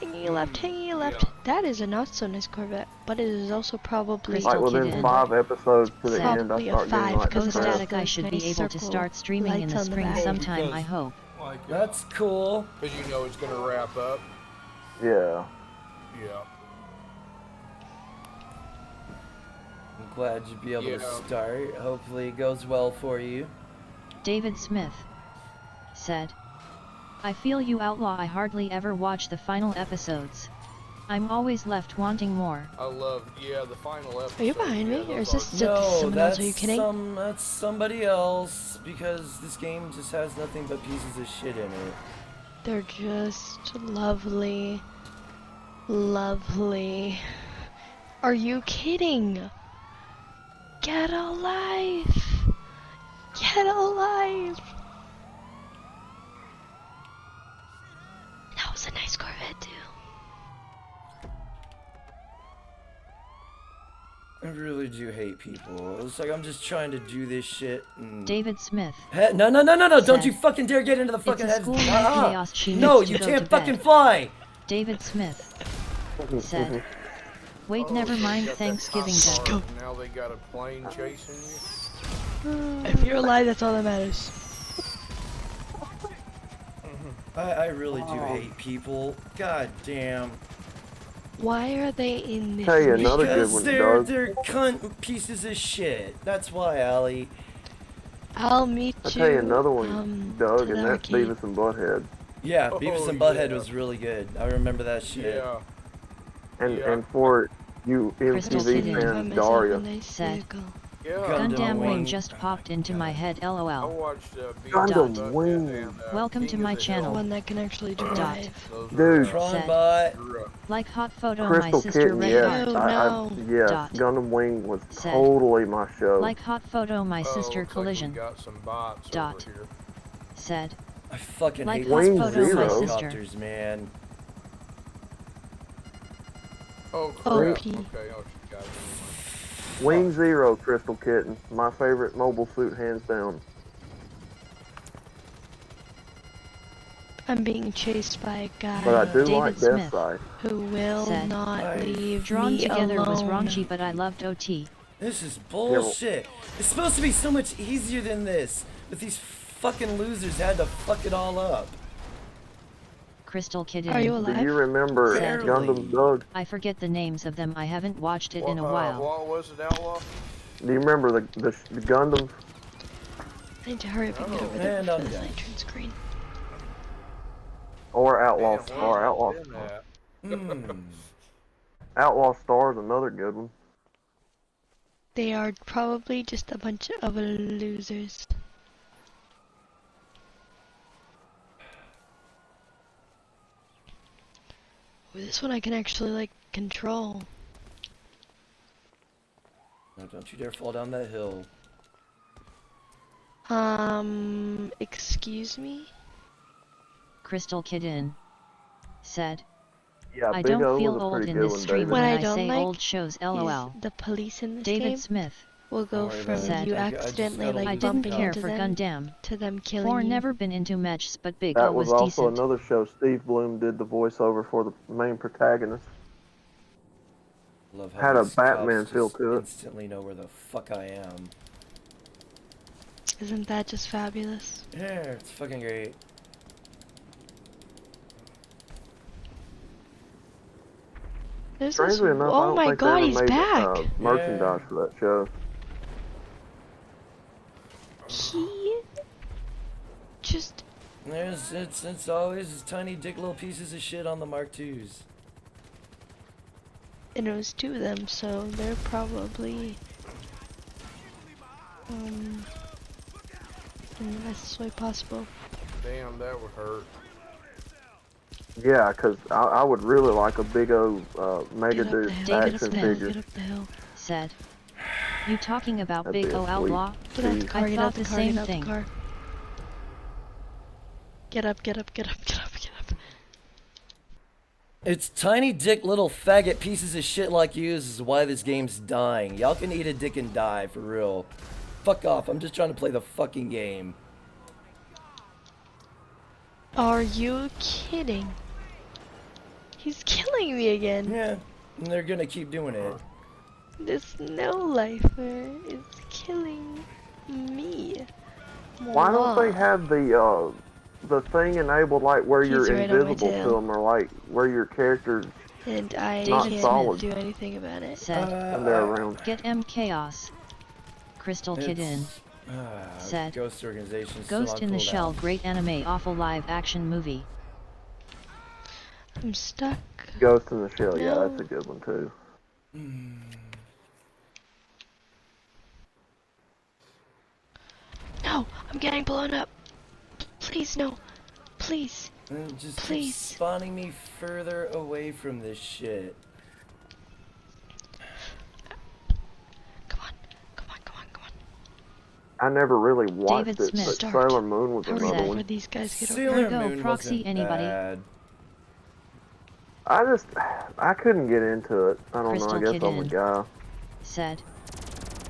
Hanging left, hanging left. Yeah. That is a not so nice Corvette, but it is also probably Crystal Like within Kitten. 5 episodes to the Said, end, I probably a start getting 5 like because Post it has depressed. static, I the should nice be able to circle start streaming in lights the on the spring back. sometime, because- I hope. Like, That's cool. because you know it's gonna wrap up. Yeah. Yeah. I'm glad you'd be able to Yeah. start. Hopefully it goes well for you. David Smith said, I feel you, outlaw. I hardly ever watch the final episodes. I'm always left wanting more. I love, the final episode. Are you behind me, yeah, or is those this are- No, someone else? Are you that's kidding? that's somebody else because this game just has nothing but pieces of shit in it. They're just lovely. Lovely. Are you kidding? Get a life! Get a life! That was a nice Corvette, too. I really do hate people. It's like I'm just trying to do this shit. And... David Smith No! Don't said, you fucking dare get into the it's fucking a head. school night chaos. She No, needs you to go can't to fucking bed. fly. David Smith said, wait, Oh, never so you mind got that Thanksgiving cop Day. car, and now they got a plane chasing you. If you're alive, that's all that matters. I really do hate people. God damn. Why are they in this? Tell you another good Because one, they're Doug. cunt pieces of shit. That's why, Allie. I'll meet I'll you. tell you another one, Doug, to and the that's arcade. Beavis and Butthead. Yeah, Oh, Beavis and Butthead yeah. was really good. I remember that shit. Yeah. And Yeah. and for you Crystal MTV Kitten Find fans, myself a Daria. nice said, vehicle. Yeah. Gundam Gundam Wing Wing. just popped into my head, I lol. watched Gundam Beavis Wing. and, Welcome to King of my the channel. Hill. One that can actually drive. Those Dude. are, Tron Said- Bot. Like hot photo, Crystal my sister Kitten, Red yes. Ew, Heart. Yes, Dot. Gundam Wing was Said. totally my show. Like hot photo, my oh, sister looks Collision. Like we got some bots Dot. over here. Said, I fucking Like hate hot these photo, my helicopters, man. Oh, Oh, crap. P. Okay, oh, she got it. Wing Zero, Crystal Kitten. My favorite mobile suit, hands down. I'm being chased by a guy But I do David like Smith. Death Side. who will Said. not Right. leave Drawn me together alone. was raunchy, but I loved OT. This is bullshit. It's supposed to be so much easier than this. But these fucking losers had to fuck it all up. Crystal Kitten. Are you Do alive? you remember Said. Gundam Doug? I forget the names of them. I haven't watched it in a while. What was it, Outlaw? Do you remember the Gundams? I need to hurry up and get over there And before I'm this done. light turns green. Or Outlaw Man, Star? where's Outlaw it been Star. at? Outlaw Star is another good one. They are probably just a bunch of losers. Ooh, this one I can actually like control. No, don't you dare fall down that hill. Excuse me? Crystal Kitten said, Yeah, I Big don't O feel was a old pretty in good this one, stream David. What when I I don't say like old shows, lol. Is the police in this David game Smith will go Don't worry from about it. you I just accidentally gotta like I leave didn't bumping care into for them Gundam. to them killing For you. never been into matches, but Big That O was was also decent. another show. Steve Bloom did the voiceover for the main protagonist. Love how Had a these Batman cops feel just to it. instantly know where the fuck I am. Isn't that just fabulous? Yeah, it's fucking great. There's this. Strangely enough, I Oh don't my think they god, ever he's made back! merchandise for that show. He just. It's always tiny dick little pieces of shit on the Mark IIs. And it was 2 of them, so they're probably in the nicest way possible. Damn, that would hurt. Yeah, because I would really like a big old Mega Get up the Dude hill, get up action the hill, figure. get up the hill. Said. You talking about That'd Big be a O sweet Outlaw? Get out the piece. car, I get thought out the the car, same get out the thing. car. Get up, get up, get up, get up, get up. It's tiny dick little faggot pieces of shit like you is why this game's dying. Y'all can eat a dick and die, for real. Fuck off, I'm just trying to play the fucking game. Are you kidding? He's killing me again. Yeah, and they're gonna keep doing it. This no-lifer is killing me. Why don't they Mwah. have the thing enabled like where He's you're right on my invisible to tail. them, or like where your character's And I not can't solid do anything about it. Said. when they're around? Get M Chaos. Crystal Kid in. Said. Ghost Organization. Ghost in the Shell, great anime, awful live action movie. I'm stuck. Ghost in the Shell, yeah, No. that's a good one too. No, I'm getting blown up. Please, no. Please. Just Please. keep spawning me further away from this shit. Come on, come on, come on, come on. I never really watched David it, Smith. but Start. Sailor Moon was Hurry another up one. before these guys get over. Sailor Go, Moon proxy wasn't anybody. bad. I couldn't get into it. I don't know, Crystal I guess Kid I'm a in. guy. Said.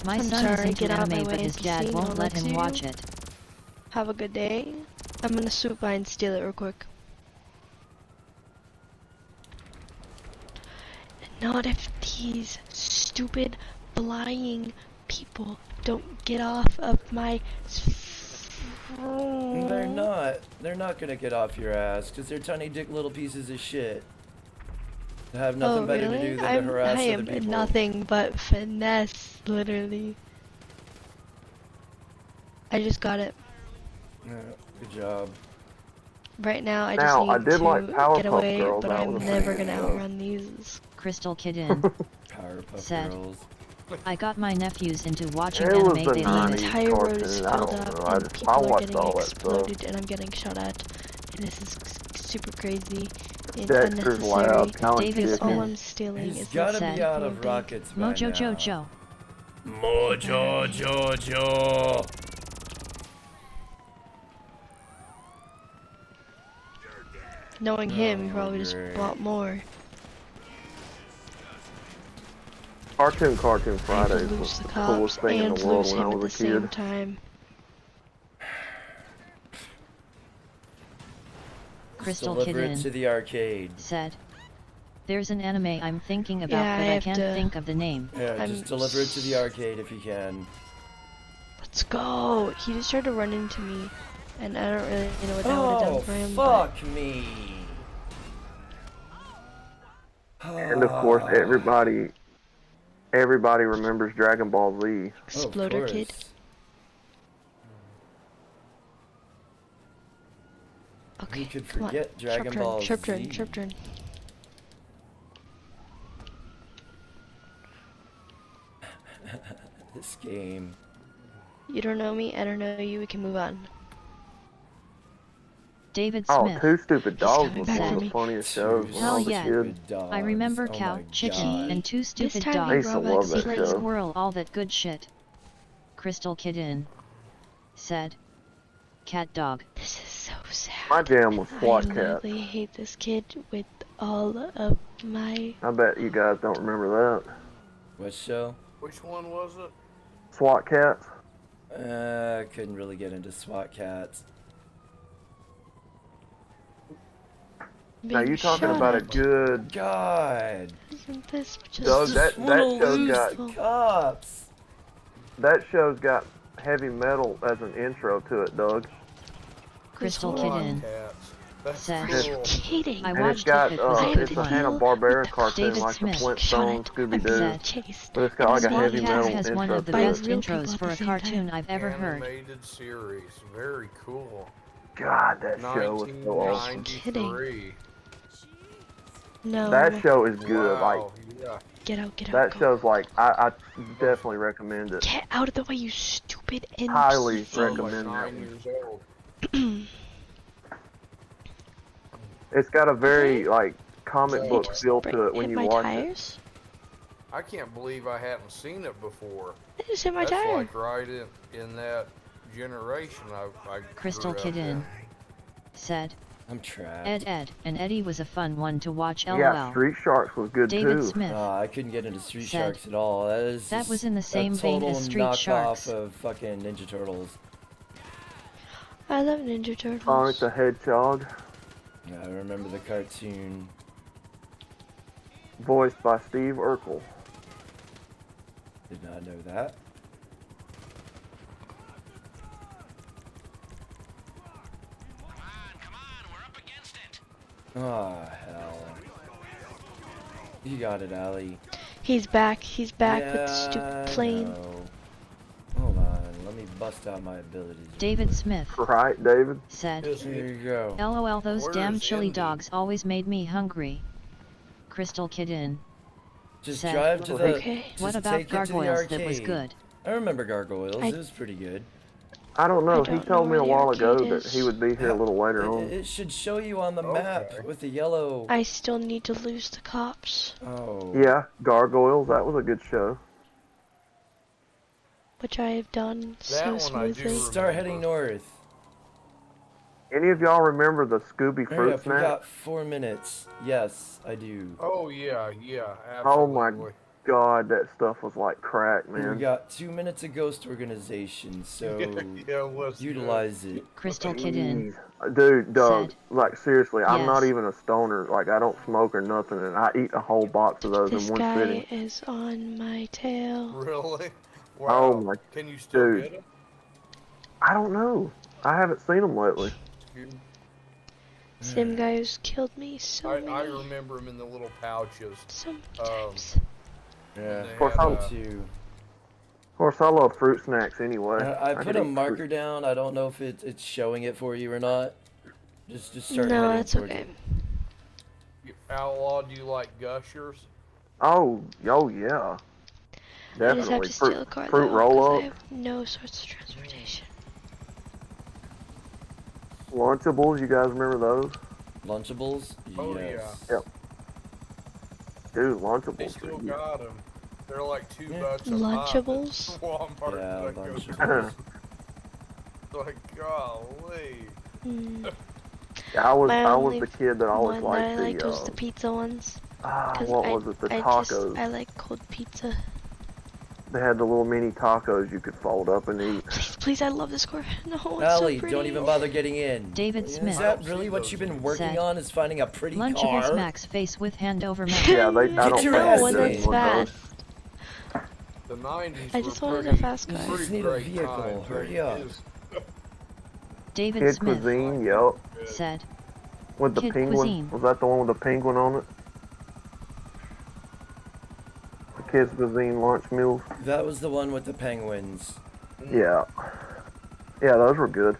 My I'm son is sorry, into get out my anime, but way, his dad NPC, won't no let lets him you. watch it. Have a good day. I'm gonna swoop by and steal it real quick. Not if these stupid flying people don't get off of my. They're not. They're not gonna get off your ass because they're tiny dick little pieces of shit. They have nothing Oh better really? to do than to harass I other am people. nothing but finesse, literally. I just got it. Yeah, good job. Right now, I Now, I just did need like to Powerpuff get away, Girls, but that I'm was a never pretty gonna good show. outrun these. Crystal Kid in. Powerpuff Said. Girls. I got my nephews into watching It was anime, the they The love 90s it. entire road is cartoon, I filled don't up, know, and I people are watched getting all that exploded, and I'm getting shot at, and this is super crazy and Dexter's unnecessary. Loud, Count David Because all Smith. I'm stealing He's is gotta this be out little of big- rockets by Mojo now. Jojo. Mojo Jojo. Knowing him, he Oh, probably just great. bought more. Cartoon I had to Fridays lose was the the cops coolest thing in and the world lose when I him at the was a same kid. time. Crystal Deliver Kid it to in. the arcade. Said. There's an anime I'm thinking about, Yeah, but I I have can't to- think of the name. Yeah, I'm just deliver it to the arcade if you can. Let's go! He just tried to run into me, and I don't really know what that would have Oh, done for him. But fuck me. And of course, everybody remembers Dragon Ball Z. Exploder Kid. Okay, Who could come on. forget Dragon Ball Sharp turn, Z? sharp turn. This game. You don't know me, I don't know you, we can move on. David Oh, Smith. Two Stupid Dogs coming was back one for of the me. funniest shows when I Hell was a yeah. kid. I remember Oh Cow, my Chicky, God. and Two Stupid time I he used Dogs. to brought love back that Secret show. Squirrel, all that good shit. Crystal Kitten. Said. Cat Dog. This is so sad. My jam was I SWAT Cat. literally hate this kid with all of my. I bet you guys don't remember that. What show? Which one was it? SWAT Cats. I couldn't really get into SWAT Cats. Now being you talking about a shot. good God. Isn't this just Doug, that Wanna show's lose got the cops. heavy metal as an intro to it, Doug. Crystal one? Kitten Cats. That's said, Are you cool. kidding? I And it's watched got it but was I a have good it's a to one. Hanna-Barbera deal cartoon with the like the David Smith. Flintstones, I'm being Scooby-Doo. chased. But it's got and like a being heavy metal Podcast has one intro of the by to best it. real people intros at for the a same cartoon time. I've ever heard. Animated series. Very cool. God, that show was so Are awesome. you kidding? 1993. No. That show is good. Like Wow. Yeah. Get out, get out, that go. show's like I definitely recommend it. Get out of the way, you stupid Highly NPC. I was like recommend that 9 one. years old. It's got a very like comic Did book it just feel to it when hit you my watch it. tires? I can't believe I hadn't seen it before. It just hit my That's tire. like right in that generation I Crystal grew up Kitten in. said, I'm trapped. Ed and Eddie was a fun one to watch. Yeah, LOL. Street Sharks was good David too. Smith. I couldn't get into Street said, Sharks at all. That That was in the a same vein total as Street knockoff Sharks. of fucking Ninja Turtles. I love Ninja Turtles. Sonic the Hedgehog, I remember the cartoon. voiced by Steve Urkel. Did not know that. Come on, we're up against it. Oh, hell. You got it, Allie. He's back with the Yeah, stupid plane. I know. Hold on, let me bust out my abilities. real David quick. Smith Right, David? said, Here you go. LOL, those Where damn is chili Indy? dogs always made me hungry. Crystal Kitten Just said, drive to the. Okay. Just what about take it to the Gargoyles that was arcade. good? I remember Gargoyles. I- It was pretty good. I don't know. I He don't told know me a where the while ago arcade that is. he would be here a little later on. It should show you on the map Okay. with the yellow. I still need to lose the cops, Oh. Yeah, Gargoyles. That was a good show. which I have done so one I do smoothly. Start heading north. Any of y'all remember the Scooby Hurry fruit up, we snack? got 4 minutes. Yes, I do. Oh yeah, Oh absolutely. my God, that stuff was like crack, We man. got 2 minutes of Ghost Organization, so Yeah, it was utilize it. Crystal Kitten Jeez. Dude, Doug, said, like seriously, I'm not yes. even a stoner. Like I don't smoke or nothing, and I eat a whole box of those This in one guy sitting. is on my tail. Really? Wow. Oh my Can you still dude. get them? I don't know. I haven't seen them lately. Same guy who's killed me I many, remember them in the little pouches. so many um, times. Yeah, They course, had, I'm- too. Of course, I love fruit snacks anyway. I put could a eat marker fruit- down. I don't know if it's showing it for you or not. Just start No, heading that's towards okay. it. Outlaw, do you like Gushers? Oh yeah, I just have definitely. to steal a Fruit, car fruit though, roll 'cause I up, have no sorts of transportation. Lunchables. You guys remember those? Lunchables? Oh, Yes. Yep. Dude, They Lunchables. still are- got them. They're like $2 Yeah. a pop at Lunchables? Walmart. Yeah, Like, Lunchables. like, golly. Mm. I was My I was only the kid that always one that I liked liked the was the pizza ones. 'Cause what I, was it? The I tacos. I like cold pizza. They had the little mini tacos you could fold up and eat. Please, please, I love this car. No, it's Allie, so pretty. don't even bother getting in. David Is Smith that really what you've been working said, on? Is finding a pretty Lunchables car? Max face with hand over mouth. Yeah, they. I Get don't your think ass one they're in. that's doing those. fast. The 90s I just were wanted a pretty, fast car. You pretty just need a great vehicle. times. Hurry up. Is- David Kid Smith Cuisine, yep. said, With the Kid penguin. Cuisine. Was that the one with the penguin on it? The Kids Cuisine lunch meals. That was the one with the penguins. Yeah. Yeah, those were good.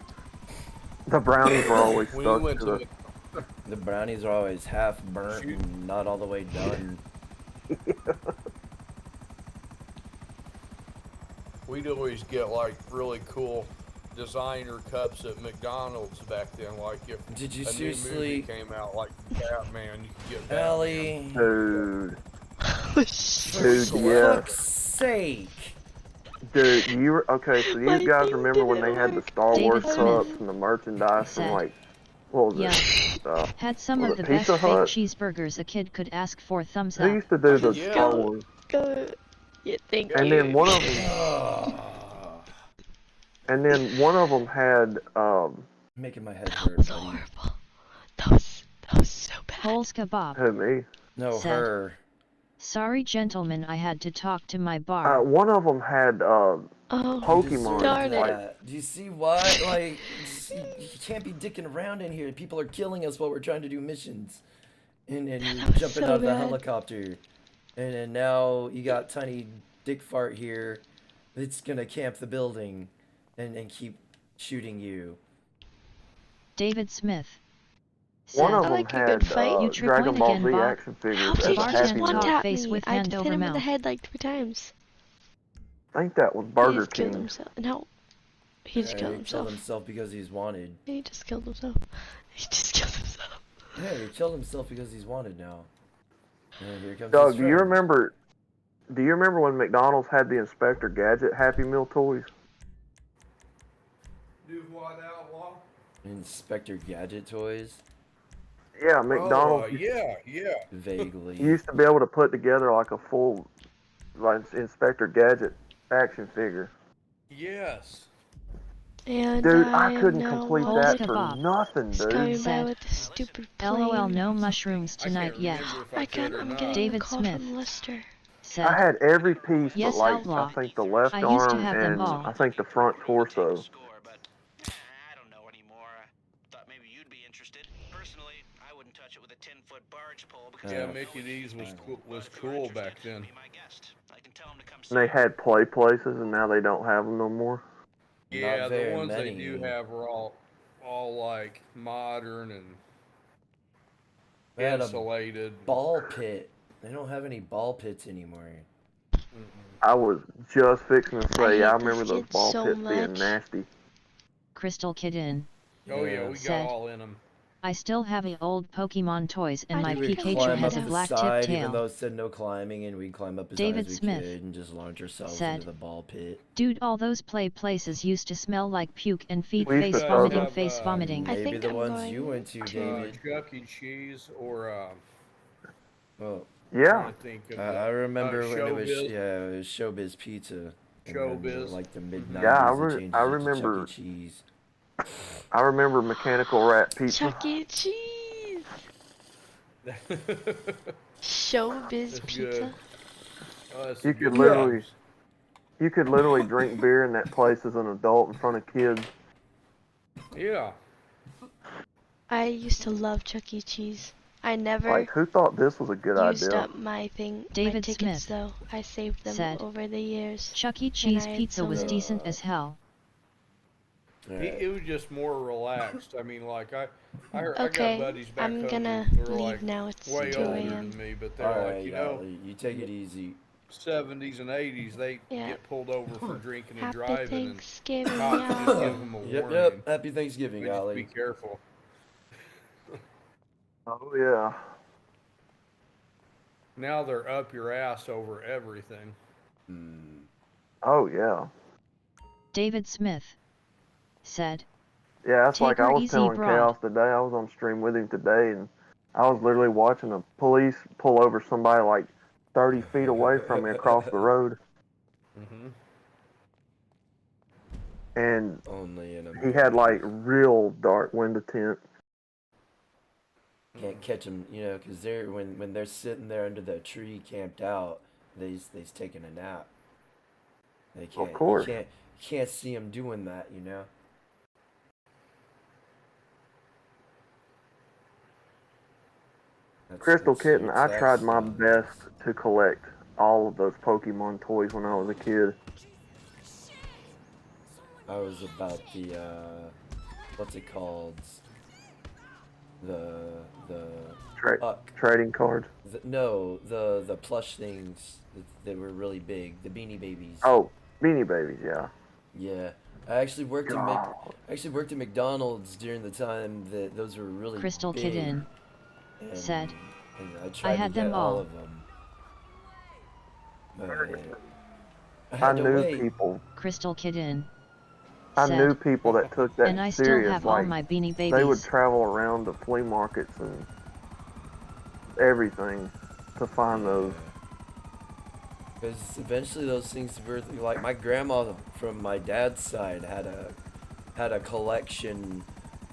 The brownies were always we stuck went to to the. The brownies are always half burnt Shoot. and not all the way done. We'd always get like really cool designer cups at McDonald's back then. Like if Did you a new seriously, movie came out, like Batman, you could get Batman. Allie? Dude. Oh, shit. Dude, For yeah. fuck's sake! Dude, you were okay. So My you guys thing remember when they didn't had the work. Star David Wars Smith cups and the merchandise said, and like what was Yeah. it? had some Was of it the best Pizza fake Hut? cheeseburgers a kid could ask for. Thumbs Who up. used to do the Yeah. Star Wars? Go. Yeah, thank And you. then one of them, had Making my head That hurt, was buddy. horrible. That was so bad. Polska Bob Who, me? No, Said. her. Sorry gentlemen, I had to talk to my bar. One of them had Oh, Pokemon. darn it. Like, Do you see why? Like, you can't be dicking around in here. People are killing us while we're trying to do missions. And you're That was jumping so out of the bad. helicopter. And then now you got tiny dick fart here that's gonna camp the building and keep shooting you. David Smith one said. of I them like a had good fight. You Dragon trick Ball again, Z Bob. action How figures did as he a Bart just Happy can't one Meal. talk tap face me? with I hand hit over him in the mouth. head like 3 times. I think that was He Burger just killed King. himself. No. He just killed He himself. killed himself because he's wanted. He just killed himself. He just killed himself. Yeah, he killed himself because he's wanted now. And here comes Doug, his do you friend. remember? Do you remember when McDonald's had the Inspector Gadget Happy Meal toys? Do what, Outlaw? Inspector Gadget toys? Yeah, McDonald's Yeah. Vaguely. used to be able to put together like a full, like Inspector Gadget action figure. Yes. And Dude, I am couldn't now complete wanted. that Polska for Bob nothing, He's dude. coming by Said. with this stupid plane. LOL, no mushrooms I can't tonight yet. remember if I I can't. could or I'm not. getting a David call Smith from Lester. Said. I had every piece Yes, but like Outlaw. I think the left I used to arm have them and all. I think the front torso. I don't know anymore. I thought maybe you'd be interested. Personally, I wouldn't touch it with a 10-foot barge pole because Yeah, Mickey D's was cool back then. be my guest. I can tell him to come And they had play places, and now they don't have them no more. Yeah, Not the very ones many. they do have are all like modern and They had a insulated. ball pit. They don't have any ball pits anymore. I was just fixing to say, hate I this remember those kid ball so pits being much. nasty. Crystal Kitten Oh yeah, we got Said. all in them. I still have the old Pokemon toys and I my didn't We'd know Pikachu climb has up a the black tip side, even tail. though it said no climbing, and we'd climb up as David high as we Smith could and just launch ourselves said. into the ball pit. Dude, all those play places used to smell like puke and feet We used face to vomiting, have, face vomiting. I Maybe think the I'm ones going you went to, David. Chuck E. Cheese or Well, Yeah, I think of I remember when it was Showbiz. it was Showbiz Pizza. And then, Showbiz. like the mid '90s, Yeah, they changed I it to remember- Chuck E. Cheese. I remember Mechanical Rat Pizza. Chuck E. Cheese. Showbiz That's pizza. good. Oh, that's You some could good literally, times. you could literally drink beer in that place as an adult in front of kids. Yeah. I used to love Chuck E. Cheese. I never Like, who thought this was a good used idea? up my my David tickets Smith though. I saved them said. over the years. Chuck E. Cheese I had pizza so was many. decent as hell. It was just more relaxed. I mean, like I Okay, got buddies back I'm home gonna who were leave like now. It's way 2 older a.m. than me, but they're Alright, like, you yeah, know, you take it easy. 70s and 80s, they Yeah. get pulled over for drinking and Happy driving, and Thanksgiving, cops just y'all. give them a Yep, warning. yep. Happy Thanksgiving, But just be Ollie. careful. Oh yeah. Now they're up your ass over everything. Oh yeah. David Smith said. Yeah, that's Take like I her was easy, telling broad. Chaos today. I was on stream with him today, and I was literally watching the police pull over somebody like 30 feet away from me across the road, Mm-hmm. and Only in a he had like real dark window tint. can't catch them, you know, because they're when they're sitting there under the tree camped out, they's taking a nap. They can't. Of course. You can't see them doing that, you know. Crystal That's Kitten, I sad tried my stuff. best to collect all of those Pokemon toys when I was a kid. I was about the what's it called? The Trading cards. the plush things that were really big, the Beanie Babies. Oh, Beanie Babies, yeah. Yeah, I actually worked God. at McDonald's during the time that those were really Crystal big. Kitten And- said. and I tried had to get them all all. of them. But I I had to knew wait. people. Crystal Kitten I said. knew people that took that And I still serious. have all Like, my Beanie they would Babies. travel around to flea markets and everything to find those. Because eventually those things were like my grandma from my dad's side had a collection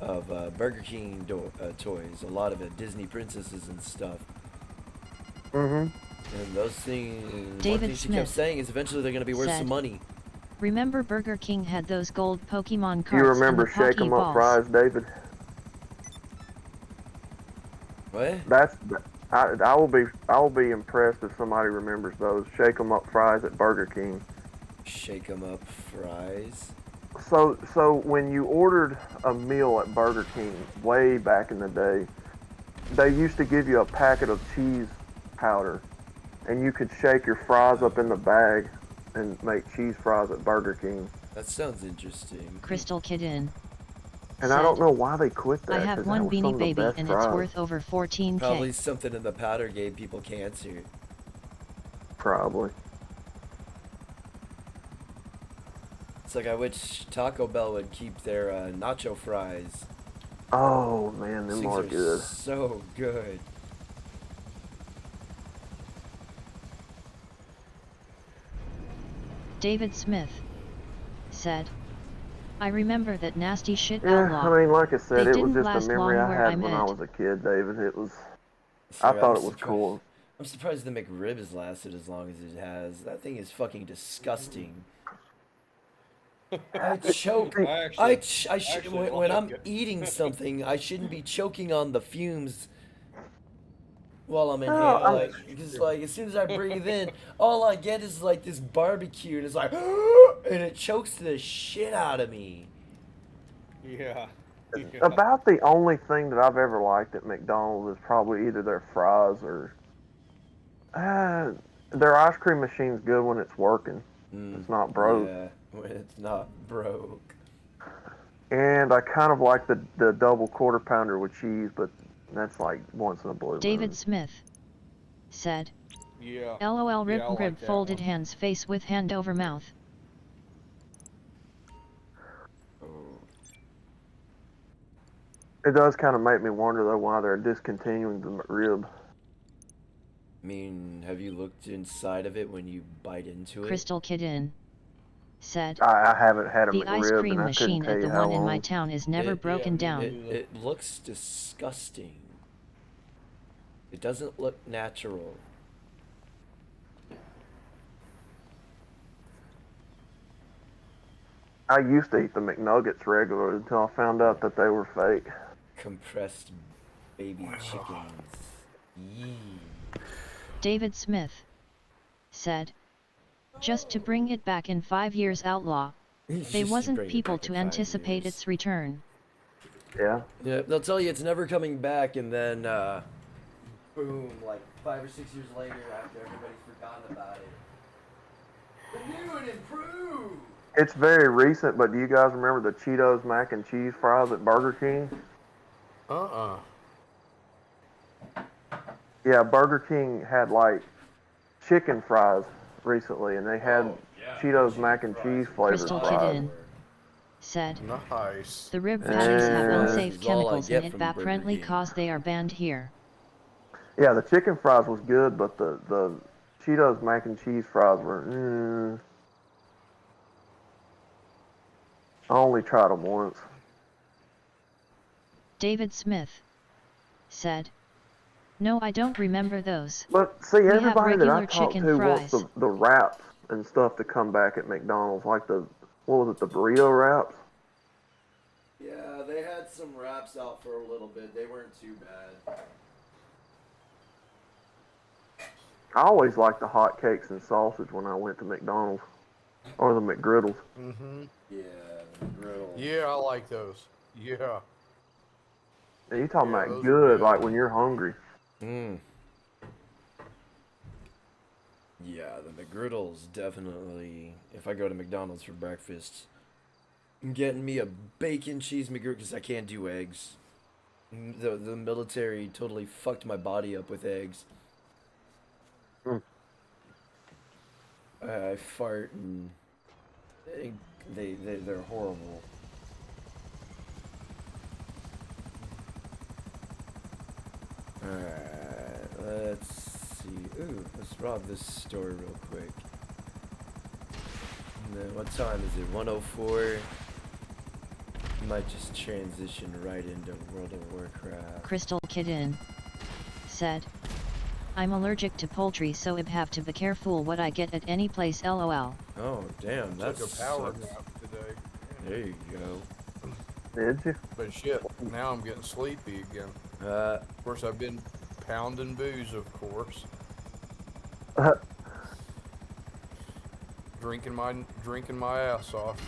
of Burger King toys. A lot of it, Disney princesses and stuff. Mm-hmm. And those things, one David thing she kept Smith saying is eventually they're going to be worth said, some money. Remember Burger King had those gold Pokemon Do you cards and the remember Shake Pocky 'em Up balls. fries, David? What? I will be impressed if somebody remembers those Shake 'em Up fries at Burger King. Shake 'em up fries? So when you ordered a meal at Burger King way back in the day, they used to give you a packet of cheese powder, and you could shake your fries up in the bag and make cheese fries at Burger King. That sounds interesting. Crystal Kidin And said, I don't know why they quit that. I 'cause have that one was some Beanie of the Baby best and fries. it's worth over 14K. Probably something in the powder gave people cancer. Probably. It's like I wish Taco Bell would keep their nacho fries. Oh man, them These are things good. so good. David Smith said, I remember that nasty shit Yeah, outlaw. I mean, like I said, They it was didn't just last a memory long I where had I'm when I at. was a kid, David. I Sorry, thought I'm it was surprised- cool. I'm surprised the McRib has lasted as long as it has. That thing is fucking disgusting. I choke. I When I'm eating something, I shouldn't be choking on the fumes while I'm inhaling. Because like as soon as I breathe in, all I get is like this barbecue, and it's like, and it chokes the shit out of me. Yeah. About the only thing that I've ever liked at McDonald's is probably either their fries or their ice cream machine's good when it's working. It's not broke. Yeah, when it's not broke. And I kind of like the double quarter pounder with cheese, but that's like once in a blue moon. David Smith said, Yeah. LOL rib Yeah, I like rib that folded one. hands face with hand over mouth. It does kind of make me wonder though why they're discontinuing the McRib. I mean, have you looked inside of it when you bite into it? Crystal Kidin said, I haven't had a the McRib, ice cream and I couldn't machine tell at the you how one in my long. town is never broken down. It looks disgusting. It doesn't look natural. I used to eat the McNuggets regularly until I found out that they were fake. Compressed baby chickens. Yee. David Smith said, just to bring it back in 5 years outlaw, they Just to wasn't bring it people back to in 5 anticipate years. its return. Yeah. Yeah, they'll tell you it's never coming back, and then, boom, like 5 or 6 years later, after everybody's forgotten about it. But new and improved! It's very recent, but do you guys remember the Cheetos mac and cheese fries at Burger King? Yeah, Burger King had like chicken fries recently, and they had Cheetos mac and cheese flavored Crystal fries. Kidin said, Nice. the rib patties have Yeah. unsafe This is all I chemicals get in it from that Burger apparently King. cause they are banned here. Yeah, the chicken fries was good, but the Cheetos mac and cheese fries were. I only tried them once. David Smith said, no, I don't remember those. But see, have everybody that I regular talked chicken to fries. wants the wraps and stuff to come back at McDonald's, like the burrito wraps. Yeah, they had some wraps out for a little bit. They weren't too bad. I always liked the hot cakes and sausage when I went to McDonald's, or the McGriddles. Mm-hmm. Yeah, the griddle. Yeah, I like those. Yeah. And you talking Yeah, about those are good, good. like when you're hungry. Mm. Yeah, the McGriddles definitely. If I go to McDonald's for breakfast, I'm getting me a bacon cheese McGriddle because I can't do eggs. The military totally fucked my body up with eggs. Mm. I fart and they're horrible. Alright, let's see. Ooh, let's rob this store real quick. And then what time is it? 1:04. Might just transition right into World of Warcraft. Crystal Kitten said, I'm allergic to poultry, so I have to be careful what I get at any place, lol. Oh, damn, that's Took a power nap today. There you go. Did you? But shit, now I'm getting sleepy again. Of course, I've been pounding booze, of course. Drinking my ass off.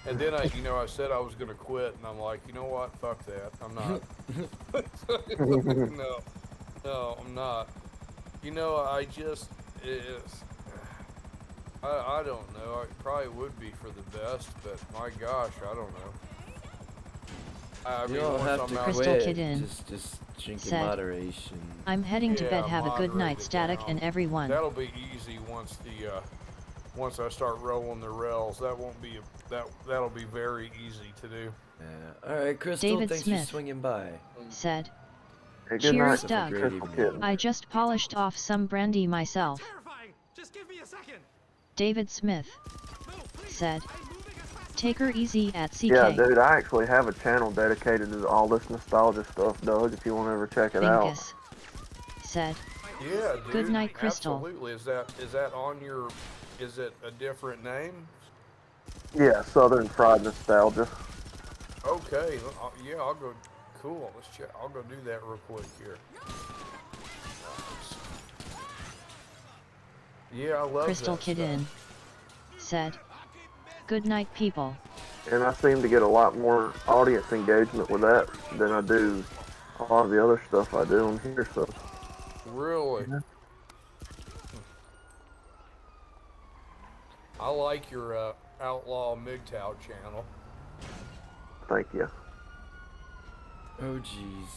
And then I said I was gonna quit, and I'm like, you know what? Fuck that. I'm not. No, I'm not. I just I don't know. It probably would be for the best, but my gosh, I don't know. I mean, You'll once have I'm to out, Crystal quit. Kitten Just drink in said, moderation. I'm heading to bed. Have a good moderate night, it Static down. and everyone. That'll be easy once I start rolling the rails. That'll be very easy to do. Yeah. All right, Crystal. David Thanks Smith for swinging by. said, Hey, good Cheers, night, Doug. Crystal Kitten. I just polished off some brandy myself. Terrifying. Just give me a second. David Smith said, take her easy at CK. Yeah, dude, I actually have a channel dedicated to all this nostalgia stuff, Doug, if you want to ever check it out. Binkus said, Yeah, dude. Good night, Crystal. Absolutely. Is that on your? Is it a different name? Yeah, Southern Fried Nostalgia. Okay. Yeah, I'll go. Cool. Let's check. I'll go do that real quick here. Yeah, I love Crystal that Kitten said, good night, people. And I seem to get a lot more audience engagement with that than I do a lot of the other stuff I do on here, so. Really? Yeah. I like your Outlaw MGTOW channel. Thank you. Oh, jeez.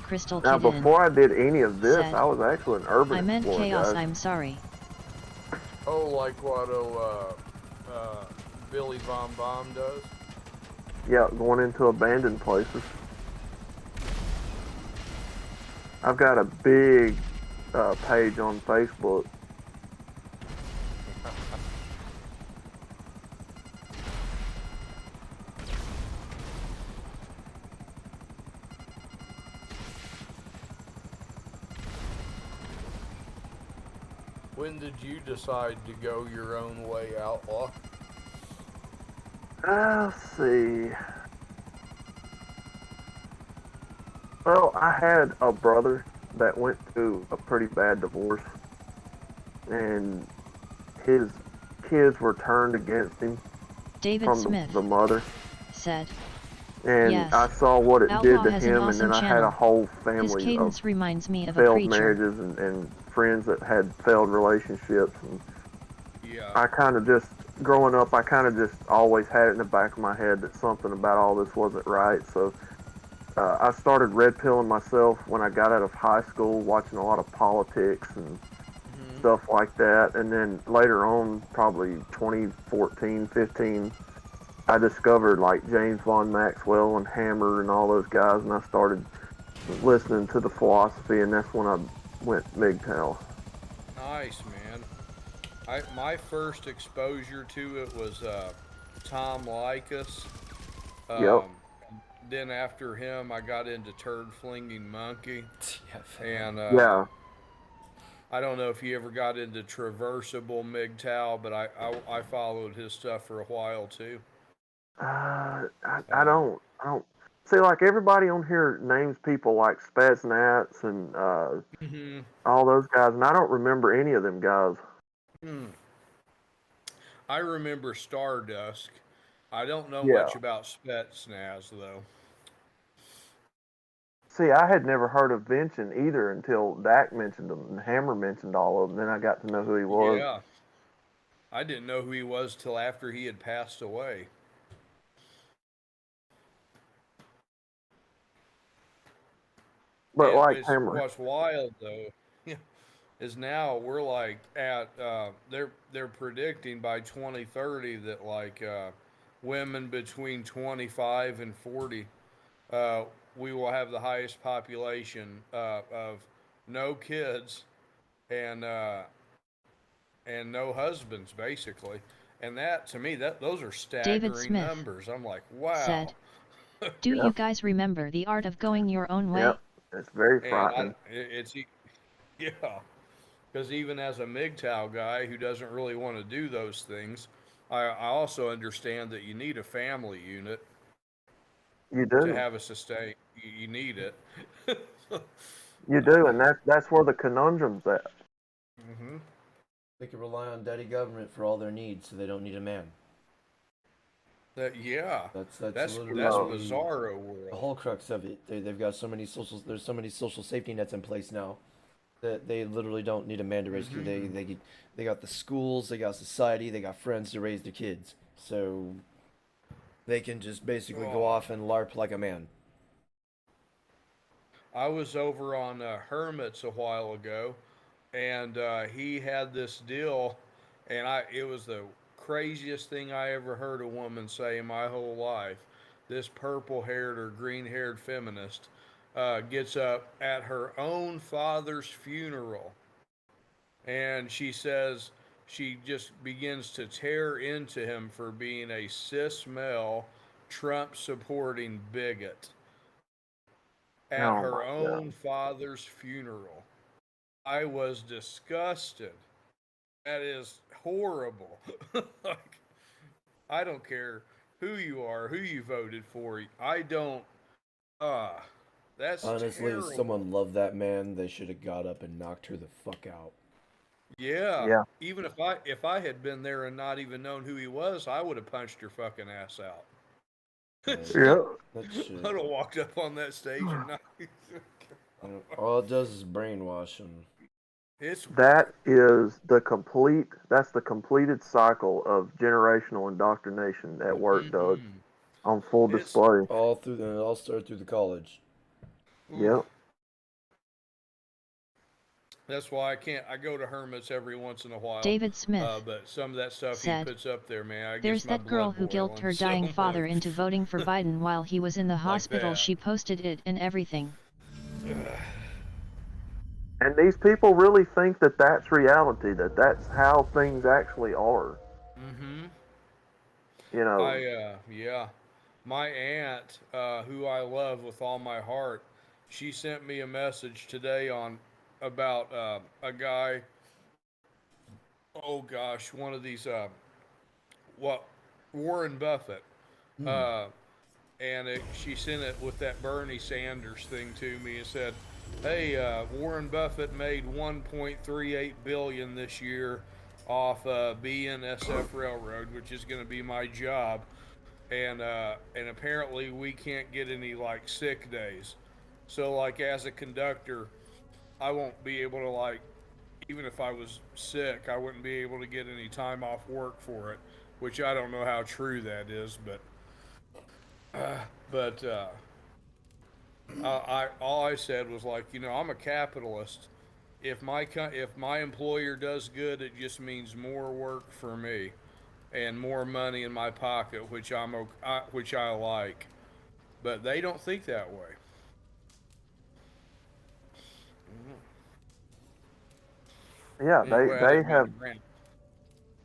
Crystal Now, Kitten before I did any of this, said, I was actually an urban I meant explorer, chaos, guys. I'm sorry. Oh, like what Billy Von Baum does? Yeah, going into abandoned places. I've got a big page on Facebook. When did you decide to go your own way, Outlaw? Let's see. Well, I had a brother that went through a pretty bad divorce, and his kids were turned against him David from Smith the mother. said, And yes, I saw what it Outlaw did to has an him, and awesome then I had channel. a whole His family of cadence reminds me of a failed preacher. marriages and friends that had failed relationships. And Yeah. I kind of just, growing up, I kind of just always had it in the back of my head that something about all this wasn't right. So I started red pilling myself when I got out of high school, watching a lot of politics and stuff like that. And then later on, probably 2014, 15, I discovered like James Von Maxwell and Hammer and all those guys, and I started listening to the philosophy, and that's when I went MGTOW. Nice, man. My first exposure to it was Tom Likas. Yep. Then after him, I got into Turd Flinging Monkey, and Yeah. I don't know if he ever got into Traversable MGTOW, but I followed his stuff for a while too. I don't see, like, everybody on here names people like Spaznats and all those guys, and I don't remember any of them guys. I remember Stardust. I don't know Yeah. much about Spetsnaz though. See, I had never heard of Vincent either until Dak mentioned them and Hammer mentioned all of them. Then I got to know who he was. Yeah. I didn't know who he was till after he had passed away. But And like Hammer, what's wild though is now we're like at they're predicting by 2030 that like women between 25 and 40 we will have the highest population of no kids and no husbands basically, And that, to me, those are David staggering Smith numbers. I'm like, wow. said, "Do you Yep. guys remember the art of going your own way?" Yep. It's very And frightening. yeah, because even as a MGTOW guy who doesn't really want to do those things, I also understand that you need a family unit You to do. have a sustain. You need it. You do, and that's where the conundrum's at. Hmm. They can rely on daddy government for all their needs, so they don't need a man. Yeah, That's that's literally bizarro the world. whole crux of it. They've got so many social. There's so many social safety nets in place now that they literally don't need a man to rescue. They got the schools, they got society, they got friends to raise their kids. So they can just basically go Oh. off and LARP like a man. I was over on Hermit's a while ago, and he had this deal, and it was the craziest thing I ever heard a woman say in my whole life. This purple-haired or green-haired feminist gets up at her own father's funeral, and she says she just begins to tear into him for being a cis male, Trump supporting bigot at Oh her my God. own father's funeral. I was disgusted. That is horrible. Like, I don't care who you are, who you voted for. I don't. Ah, that's Honestly, if terrible. someone loved that man, they should have got up and knocked her the fuck out. Yeah. Yeah. Even if I had been there and not even known who he was, I would have punched your fucking ass out. Yeah. That I'd shit. have walked up on that stage and knocked. All it does is brainwash them. It's That's the completed cycle of generational indoctrination at work, Doug, mm-hmm. on full It's display. It all started through the college. oof. Yep. That's why I can't. I go to Hermit's every once in a while, David Smith but some of that stuff he said, puts up there, man, it "There's gets my that girl blood who guilted boiling her so dying father into much. voting for Biden while he was in the Like hospital. that. She posted it and everything." And these people really think that that's reality, that that's how things actually are. Mm-hmm. You know, Yeah. My aunt, who I love with all my heart, she sent me a message today on about a guy. Oh gosh, one of these. What Warren Buffett. Uh, and she sent it with that Bernie Sanders thing to me and said, "Hey, Warren Buffett made 1.38 billion this year off BNSF Railroad, which is going to be my job, and apparently we can't get any like sick days. So like as a conductor, I won't be able to like even if I was sick, I wouldn't be able to get any time off work for it, which I don't know how true that is, but I all I said was like, I'm a capitalist. If my employer does good, it just means more work for me and more money in my pocket, which I like. But they don't think that way. yeah, Anyway, I didn't mean to rant.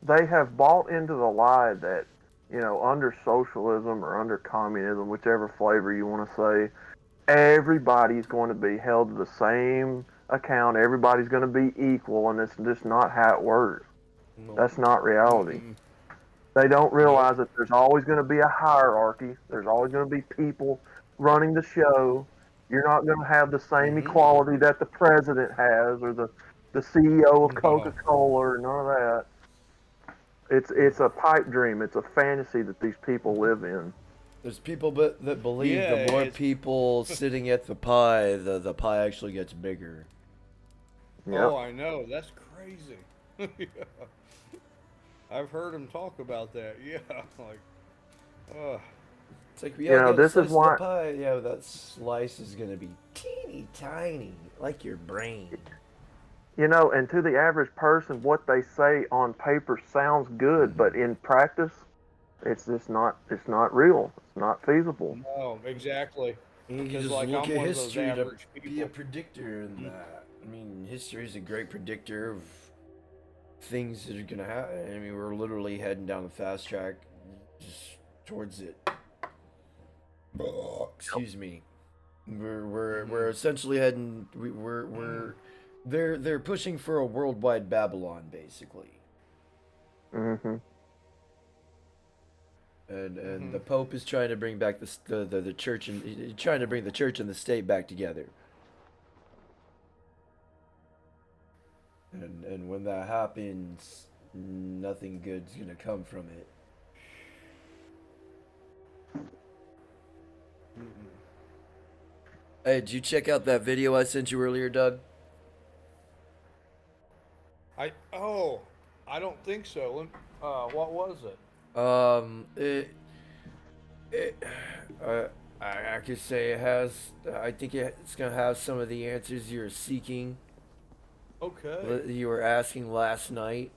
they have bought into the lie that, under socialism or under communism, whichever flavor you want to say, everybody's going to be held to the same account. Everybody's going to be equal, and it's just not how it works. Nope. That's not reality. Mm-mm. They don't Nope. realize that there's always going to be a hierarchy. There's always going to be people running the show. You're not going to have the same equality that the president has or the CEO of No. Coca-Cola or none of that. It's a pipe dream. It's a fantasy that these people live in. There's people that believe Yeah, the more it's people sitting at the pie, the pie actually gets bigger. Yep. oh, I know. That's crazy. Yeah. I've heard him talk about that. Yeah, like, uh, It's like we all get a This is slice of the why. pie. Yeah, but that slice is gonna be teeny tiny, like your brain. And to the average person, what they say on paper sounds good, but in practice, it's just not. It's not real. It's not feasible. no, exactly. You can Because just like look I'm at one of those history to average be a people. predictor in that. I mean, history is a great predictor of things that are gonna happen. I mean, we're literally heading down the fast track, just towards it. Excuse me. We're essentially heading. We're they're pushing for a worldwide Babylon, basically. Mm-hmm. And the Pope is trying to bring back the church and trying to bring the church and the state back together. And when that happens, nothing good's gonna come from it. Hey, did you check out that video I sent you earlier, Doug? I don't think so. What was it? I could say it has. I think it's gonna have some of the answers you're seeking. Okay. You were asking last night.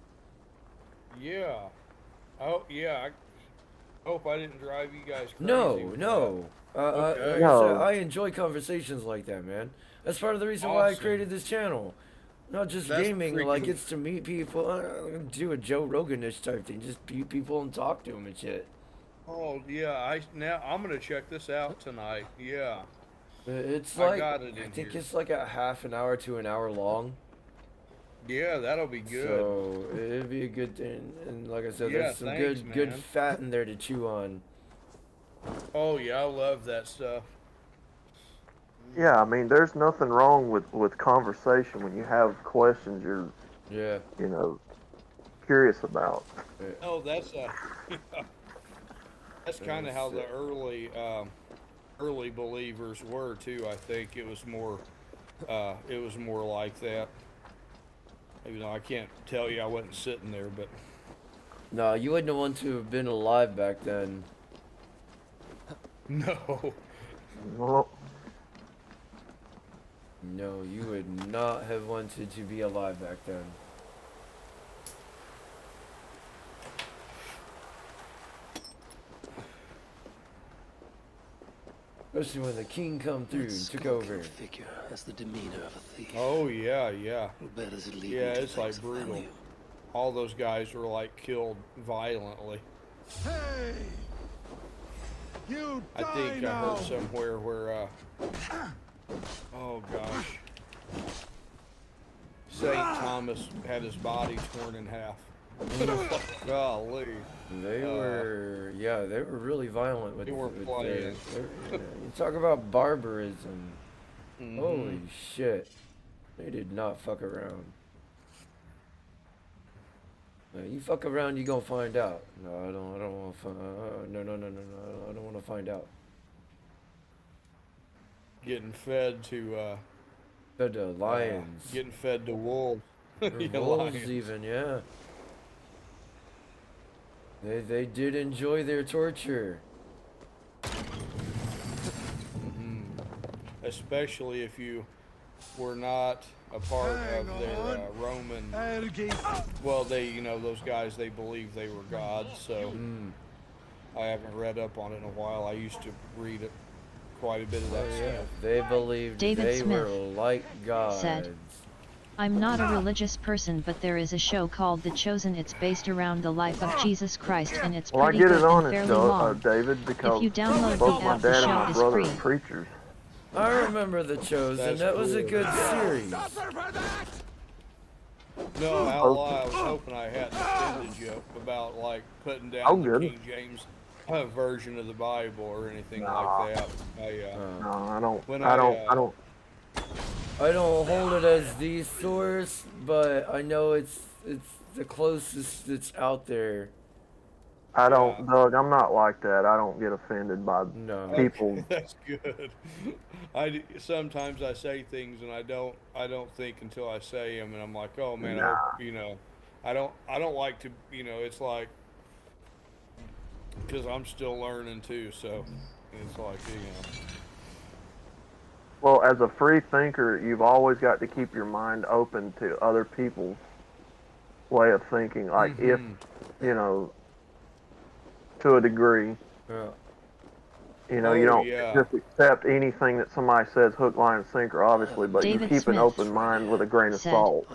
Yeah. Oh yeah. I hope I didn't drive you guys crazy. No. Okay. Like I said, I enjoy conversations like that, man. That's part of the reason why I created this channel. Not just gaming, like it's to meet people, do a Joe Rogan-ish type thing, just meet people and talk to them and shit. Oh yeah, I'm gonna check this out tonight. Yeah. It's like I think it's like a half an hour to an hour long. Yeah, that'll be good. So it'd be a good thing, and like I said, Yeah, there's some good fat in there to chew on. Oh yeah, I love that stuff. Yeah, I mean, there's nothing wrong with conversation when you have questions you're, you know, curious about. Oh, that's that's kind of how the early believers were too. I think it was more like that. Even though I can't tell you, I wasn't sitting there, but no, you wouldn't want to have been alive back then. No. Well, no, you would not have wanted to be alive back then. Especially when the king come through and took over. Figure has the demeanor of a thief. Oh yeah, yeah. Where does it lead yeah, it's like brutal. All those guys were like killed violently. Hey! You I think I heard somewhere where oh gosh. St. Thomas had his body torn in half. Golly. They were really violent with They were with playing. you talk about barbarism. Holy shit. They did not fuck around. You fuck around, you gonna find out. No, I don't want to find. No, I don't want to find out. Getting fed to lions. Getting fed to wolves. Wolves lions. even, yeah. They did enjoy their torture. Especially if you were not a part of their Roman. Well, those guys, they believe they were gods, so I haven't read up on it in a while. I used to read it quite a bit of that stuff. They believed David they Smith were like gods. said, I'm not a religious person, but there is a show called The Chosen. It's based around the life of Jesus Christ, and it's well, I pretty get good it on and it, fairly long. David, because if you download both the my app, the dad and show my is brother free. are preachers. I remember The Chosen. That was a good series. No, Outlaw, I was hoping I hadn't offended you about like putting down the King James version of the Bible or anything like that. No, I don't. I don't hold it as the source, but I know it's the closest that's out there. I don't, Doug. I'm not like that. I don't get offended by people. Okay, that's good. Sometimes I say things and I don't think until I say them, and I'm like, oh man, I don't like to, it's like, because I'm still learning too, so it's like, Well, as a free thinker, you've always got to keep your mind open to other people's way of thinking. Like if, to a degree. Yeah. You know, you Oh don't yeah. just accept anything that somebody says hook, line, and sinker, obviously, but you David keep an Smith open mind with a grain of said, salt.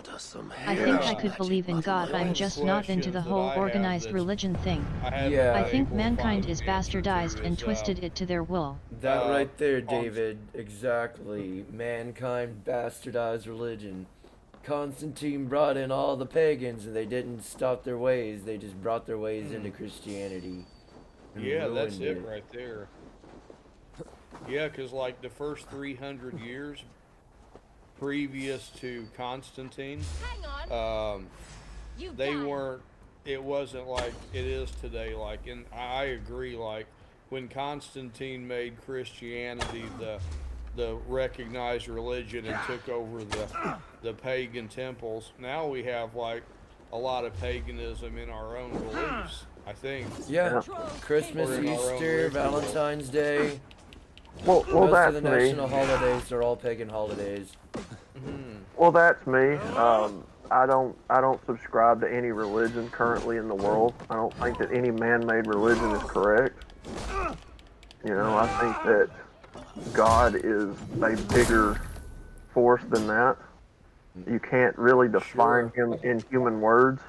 I think I could believe in God, One I'm of the just not into the questions that whole I have organized that's religion thing. I haven't Yeah. I been think able to mankind find is an answer to bastardized and is twisted it to their will. That right there, on David. Exactly. Mankind bastardized religion. Constantine brought in all the pagans and they didn't stop their ways. They just brought their ways into Christianity and yeah, that's ruined it it. right there. Yeah, because like the first 300 years previous to Constantine, Hang on. um, You they died. weren't. It wasn't like it is today. Like, and I agree. Like when Constantine made Christianity the recognized religion and took over the pagan temples, now we have like a lot of paganism in our own beliefs. I think, Yeah. Yeah. Christmas, or in our own Easter, rituals. Valentine's Day. Well, The rest of that's the me. national holidays are all pagan holidays. Well, that's me. I don't subscribe to any religion currently in the world. I don't think that any man-made religion is correct. You know, I think that God is a bigger force than that. You can't really define Sure. him in human words.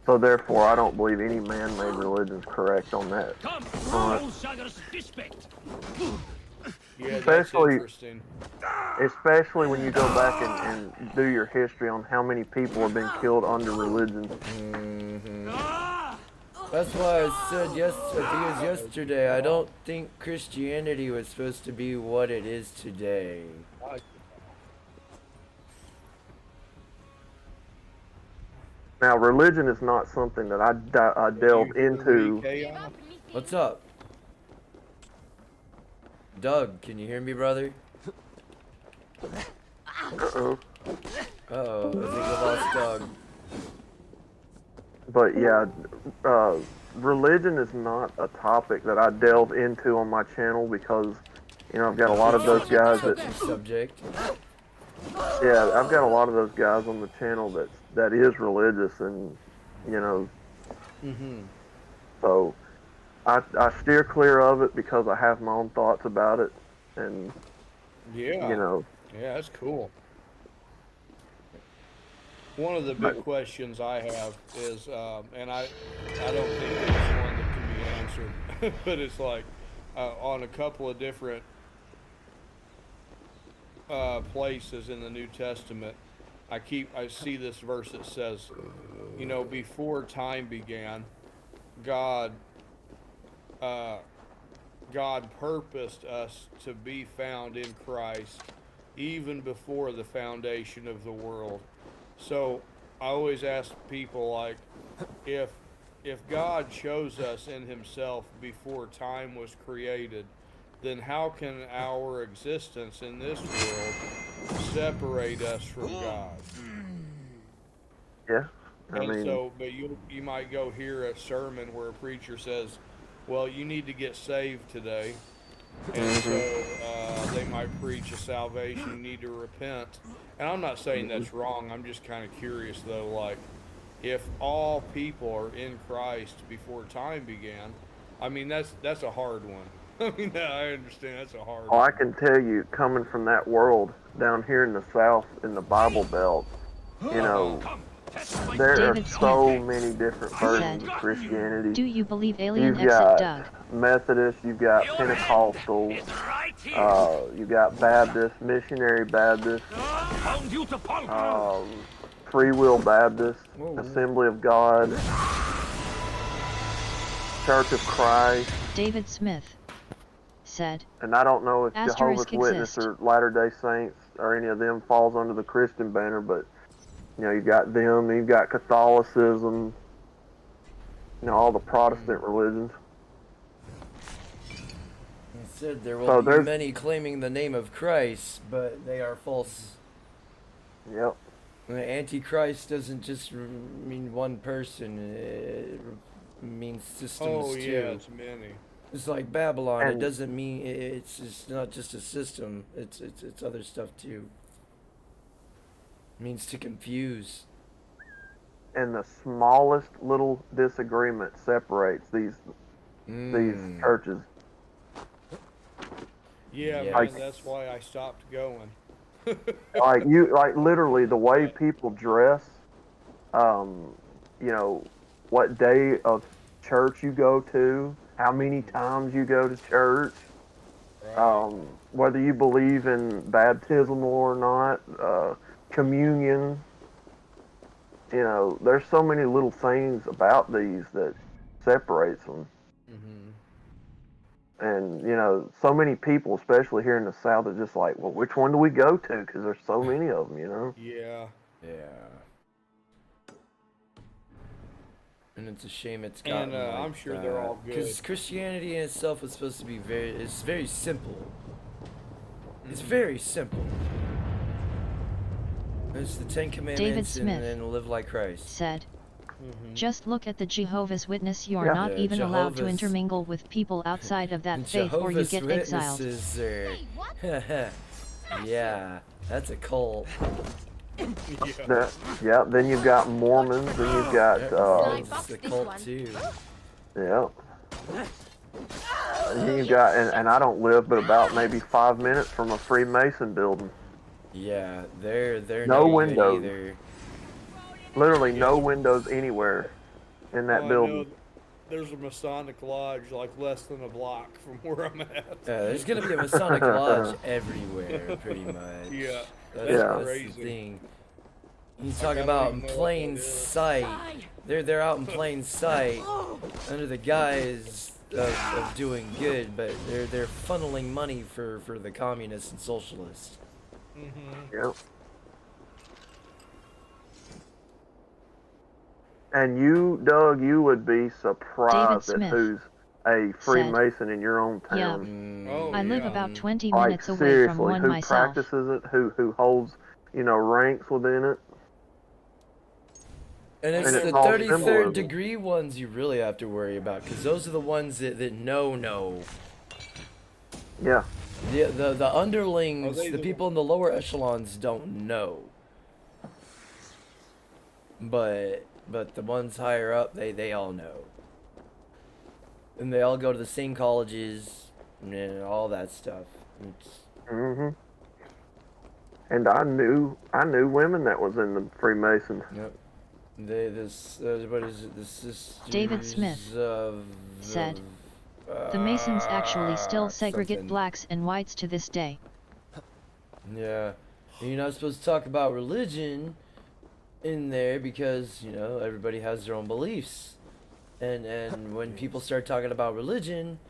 So therefore, I don't believe any man-made religion is correct on that. Yeah, that's Especially, interesting. especially when you go back and do your history on how many people have been killed under religion. That's why I said I think it was yesterday. I don't think Christianity was supposed to be what it is today. Now, religion is not something that I delve into. Chaos? What's up? Doug, can you hear me, brother? Uh-oh. Uh-oh, I think we lost Doug. But yeah, religion is not a topic that I delve into on my channel because, you know, I've got a lot of those guys that, Touchy subject. yeah, I've got a lot of those guys on the channel that is religious, and you know, so I steer clear of it because I have my own thoughts about it, and Yeah. you know, Yeah, that's cool. One of the big questions I have is, and I don't think it's one that can be answered, but it's like on a couple of different places in the New Testament, I see this verse that says, you know, before time began, God God purposed us to be found in Christ even before the foundation of the world. So I always ask people like, if God chose us in Himself before time was created, then how can our existence in this world separate us from God? yeah, I And mean, so, but you might go hear a sermon where a preacher says, "Well, you need to get saved today," and so they might preach a salvation. You need to repent. And I'm not saying that's wrong. I'm just kind of curious though, like if all people are in Christ before time began, I mean that's a hard one. I mean, I understand that's a hard oh, I one. can tell you, coming from that world down here in the South in the Bible Belt, you know, there are David so Smith many different said, versions of Christianity. do you believe alien You've exit got Doug? Methodist, you've got Pentecostals, you've got Baptist, Missionary Baptist, Free Will Baptist, Assembly of God, Church of Christ, David Smith said, and I don't know if Jehovah's Asterisk Witness exist. or Latter-day Saints or any of them falls under the Christian banner, but you know, you've got them, you've got Catholicism, you know, all the Protestant religions. He said there will So be there's- many claiming the name of Christ, but they are false. Yep. The Antichrist doesn't just mean one person, it means systems Oh too. yeah, it's many. It's like Babylon. It And- doesn't mean it's not just a system. It's other stuff too. It means to confuse. And the smallest little disagreement separates these these churches. Yeah, Yeah. man, that's why I stopped going. Like literally the way people dress, you know, what day of church you go to, how many times you go to church, Right. whether you believe in baptism or not, communion. You know, there's so many little things about these that separates them. Mhm. And you know, so many people, especially here in the South, are just like, well, which one do we go to? Because there's so many of them. You know. Yeah. Yeah. And it's a shame it's And gotten like I'm sure that. they're all good. Because Christianity in itself is supposed to be it's very simple. It's Mhm. very simple. It's the Ten Commandments Smith and live like Christ. said. Mhm. Just look at the Jehovah's Witness. You are Yeah. not Yeah, even allowed to Jehovah's- intermingle with people outside of that faith or you Jehovah's get exiled. Witnesses are... yeah, that's a cult. Yeah. Then you've got Mormons. Then you've got It's a cult too. yeah. And then you've got and I don't live but about maybe 5 minutes from a Freemason building. Yeah, they're No no good windows. either. Literally Yeah. no windows anywhere in that I building. know there's a Masonic lodge like less than a block from where I'm at. There's gonna be a Masonic lodge everywhere, pretty much. Yeah, That's, Yeah. that's the crazy. thing. You I talk don't about even in know what plain that is. sight. They're out in plain sight under the guise of doing good, but they're funneling money for the communists and socialists. Mhm. Yep. And you, Doug, you would be surprised at Smith who's a Freemason in your own Yeah. town. Oh, I live yeah. about 20 Like minutes away seriously, from one who myself. practices it, who holds, you know, ranks within it. And it's And it's the all 33rd symbolism. degree ones you really have to worry about, because those are the ones that know. Yeah. The underlings, Are they the the- people in the lower echelons don't know. But the ones higher up, they all know. And they all go to the same colleges and all that stuff. It's, Mhm. And I knew women that was in the Freemasons. yep. What is it? The Sisters David Smith of, said, The Masons actually still segregate something. blacks and whites to this day. Yeah. And you're not supposed to talk about religion in there because, you know, everybody has their own beliefs. And when people start talking about religion,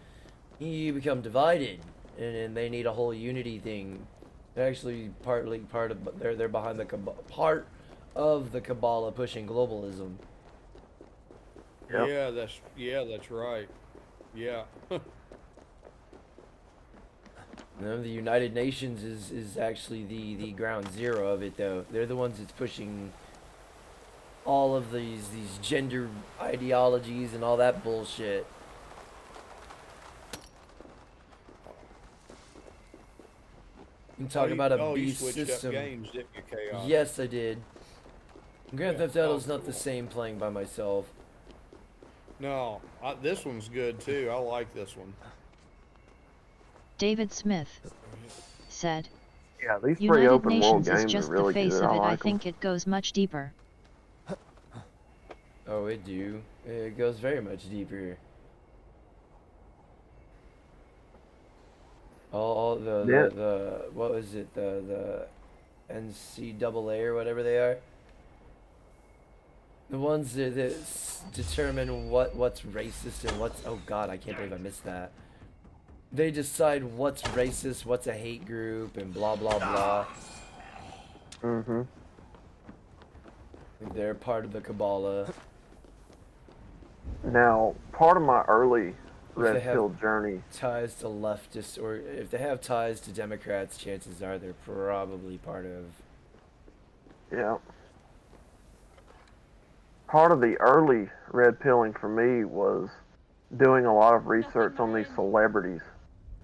you become divided. And they need a whole unity thing. They're actually part of they're behind the part of the Kabbalah pushing globalism. Yep. That's right. Yeah. You know, the United Nations is actually the ground zero of it, though. They're the ones that's pushing all of these gender ideologies and all that bullshit. You talk about a you beast switched system. up games, didn't you, Chaos? Yes, I did. Grand Theft Auto's not the cool. same playing by myself. No, this one's good too. I like this one. David Smith said, Yeah, these three United open world Nations is games just are really the face good. of I it. I like 'em. think it goes much deeper. Oh, it do. It goes very much deeper. All the what was it, the NCAA or whatever they are, the ones that determine what's racist and what's, oh god, I can't believe I missed that. They decide what's racist, what's a hate group, and blah blah blah. Mhm. They're part of the Kabbalah. Now, part of my early they red have- pill journey. Ties to leftists, or if they have ties to Democrats, chances are they're probably part of. Yeah. Part of the early red pilling for me was doing a lot of research on these celebrities,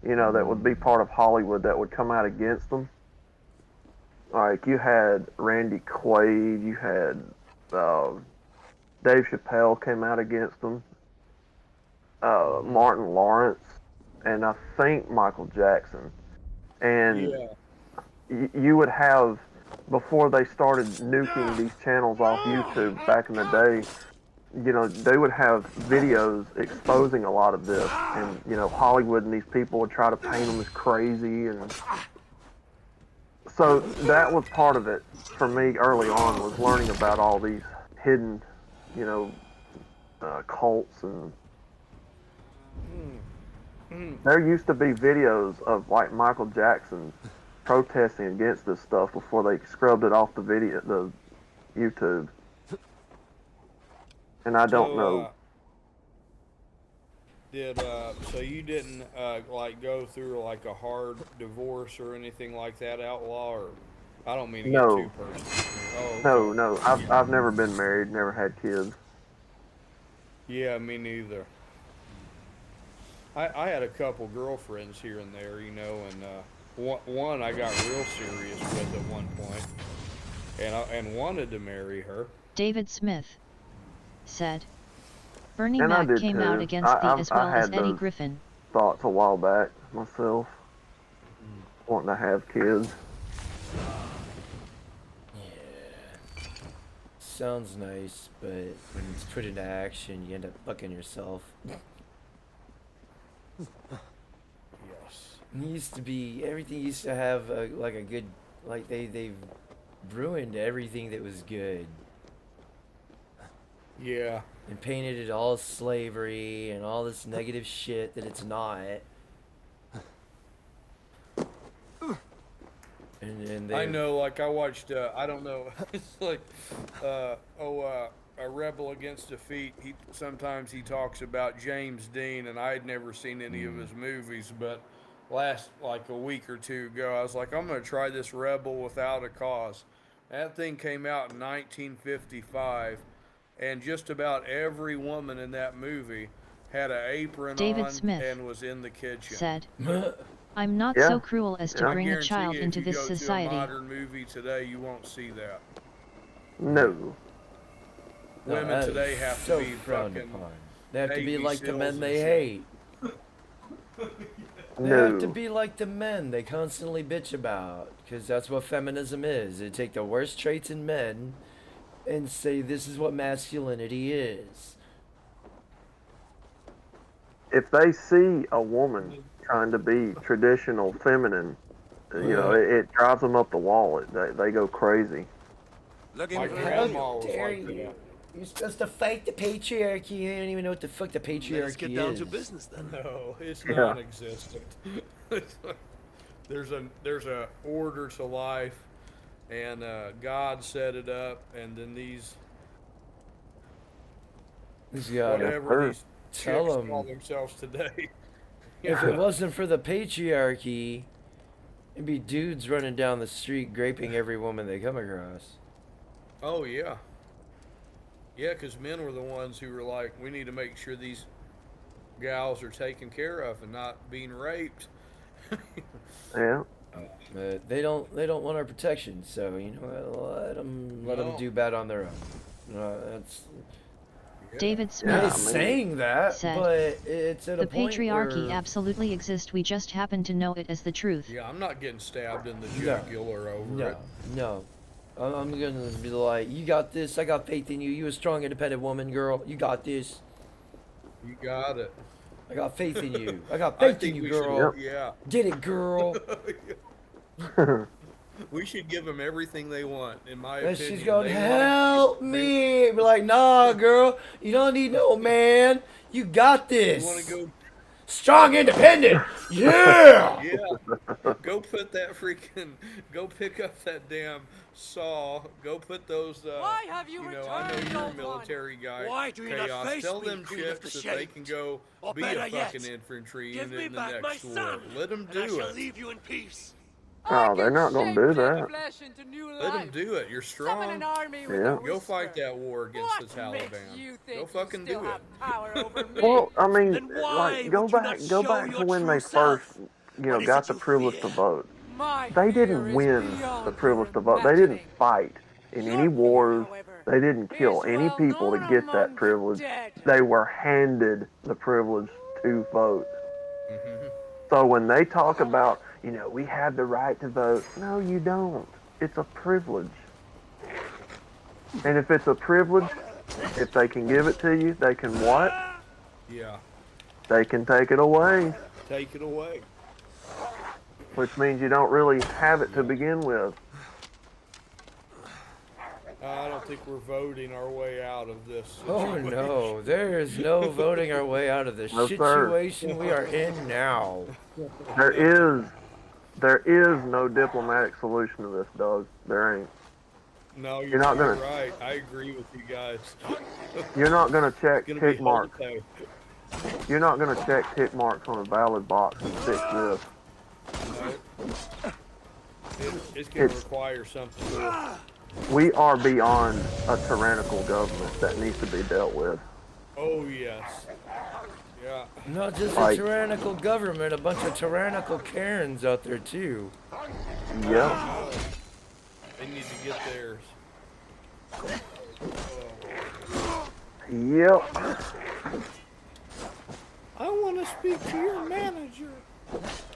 you know, that would be part of Hollywood that would come out against them. Like, you had Randy Quaid, you had Dave Chappelle came out against them. Martin Lawrence, and I think Michael Jackson. And Yeah. you would have, before they started nuking these channels off YouTube back in the day, they would have videos exposing a lot of this, and Hollywood and these people would try to paint them as crazy, and so that was part of it for me early on, was learning about all these hidden, cults, and there used to be videos of like Michael Jackson protesting against this stuff before they scrubbed it off the YouTube. And I don't know. So you didn't like go through like a hard divorce or anything like that, Outlaw? Or I don't mean to get too personal. Oh, okay. No. I've never been married, never had kids. Yeah, me neither. I had a couple girlfriends here and there, and one I got real serious with at one point, and wanted to marry her. David Smith said, Bernie And Mac came out against thee as well as Eddie Griffin. Thoughts a while back myself, wanting to have kids. Yeah. Sounds nice, but when it's put into action, you end up fucking yourself. Yes. Everything used to have like a good, like they've ruined everything that was good. Yeah. And painted it all slavery and all this negative shit that it's not. And I know, like I watched, I don't know, it's like, A Rebel Against Defeat. Sometimes he talks about James Dean, and I had never seen any of his movies, but like a week or two ago, I was like, I'm gonna try this Rebel Without a Cause. That thing came out in 1955. And just about every woman in that movie had an apron David on Smith and was in the kitchen. Said, I'm not so cruel as to bring a child into this society. If you go to a modern movie today, you won't see that. No. Women today have to be frowned fucking. upon. They have to be like the men they shit. hate. They No. have to be like the men they constantly bitch about, because that's what feminism is. They take the worst traits in men and say this is what masculinity is. If they see a woman trying to be traditional feminine, it drives them up the wall. They go crazy. My grandma was like that. You're supposed to fight the patriarchy. You don't even know what the fuck the patriarchy is. Let's get down to business then. No, it's non-existent. There's a order to life, and God set it up, and then these whatever these chicks call themselves today. If it wasn't for the patriarchy, it'd be dudes running down the street graping every woman they come across. Oh yeah. Yeah, because men were the ones who were like, we need to make sure these gals are taken care of and not being raped. Yeah. But they don't want our protection, so let them do bad on their own. That's David Smith saying that, said, but it's at a the point patriarchy where absolutely exists. We just happen to know it as the truth. Yeah, I'm not getting stabbed in the jugular over it. No. I'm gonna be like, you got this. I got faith in you. You a strong, independent woman, girl. You got this. You got it. I got faith in you. I got faith in you, girl. Yeah. Get it, girl. We should give them everything they want, in my opinion. She's going, help me. Be like, nah, girl. You don't need no man. You got this. You want to go? Strong, independent. Yeah. Yeah. Go put that go pick up that damn saw. Go put those, Why have you I returned, know you're a old military guy. Why do you not Chaos. face Tell me, them Queen of chicks the that they can go Or be a better yet, fucking infantry give unit me in the back my next war. son, Let them and I do shall it. leave you in peace. Oh, they're not gonna do that. Let them do it. You're strong. An army with Yeah. a Go fight that war against What the makes Taliban. you think Go fucking you still do it. have power over me? Well, I mean, Then why like go would you back not to show your when true they self? first, What is got it the you privilege to fear? vote. My They fear didn't is win beyond the privilege your to vote. They didn't imagining. fight in Your any fear, wars. however, They didn't kill It's any well people to known get that amongst privilege. dead. They were handed the privilege to vote. Mhm. So when they talk about, we have the right to vote, no, you don't. It's a privilege. And if it's a privilege, if they can give it to you, they can what? Yeah. They can take it away, Take it away. which means you don't really have it to Yeah. begin with. I don't think we're voting our way out of this Oh situation. no, there is no voting our way out of the No, sir. situation we are in now. There is no diplomatic solution to this, Doug. There ain't. No, You're not you're gonna- right. I agree with you guys. You're not gonna check It's gonna be tick hard marks. to pay. You're not gonna check tick marks on a ballot box and fix this. No. It's gonna It's- require something more. We are beyond a tyrannical government that needs to be dealt with. Oh yes. Yeah. Not just Like- a tyrannical government, a bunch of tyrannical Karens out there too. Yep. They need to get theirs. Yep. I want to speak to your manager.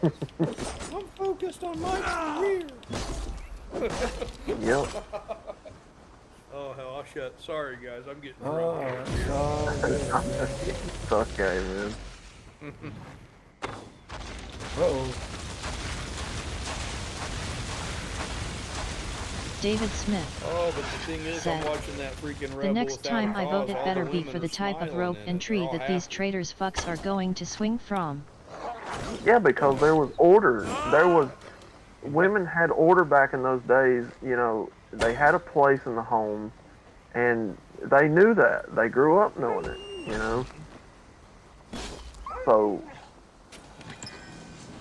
I'm focused on my career. Yep. Oh hell, I'll shut. Sorry guys, I'm getting Oh, drunk. it's all good. It's okay, man. Uh-oh. David Smith. Oh, but the thing is, Said, I'm watching that freaking Rebel The next Without time a I Cause, vote, it all better the be women for the are type of smiling rope and and tree they're all that these happy. traitors fucks are going to swing from. Yeah, because there was order. Women had order back in those days. They had a place in the home, and they knew that. They grew up knowing it. So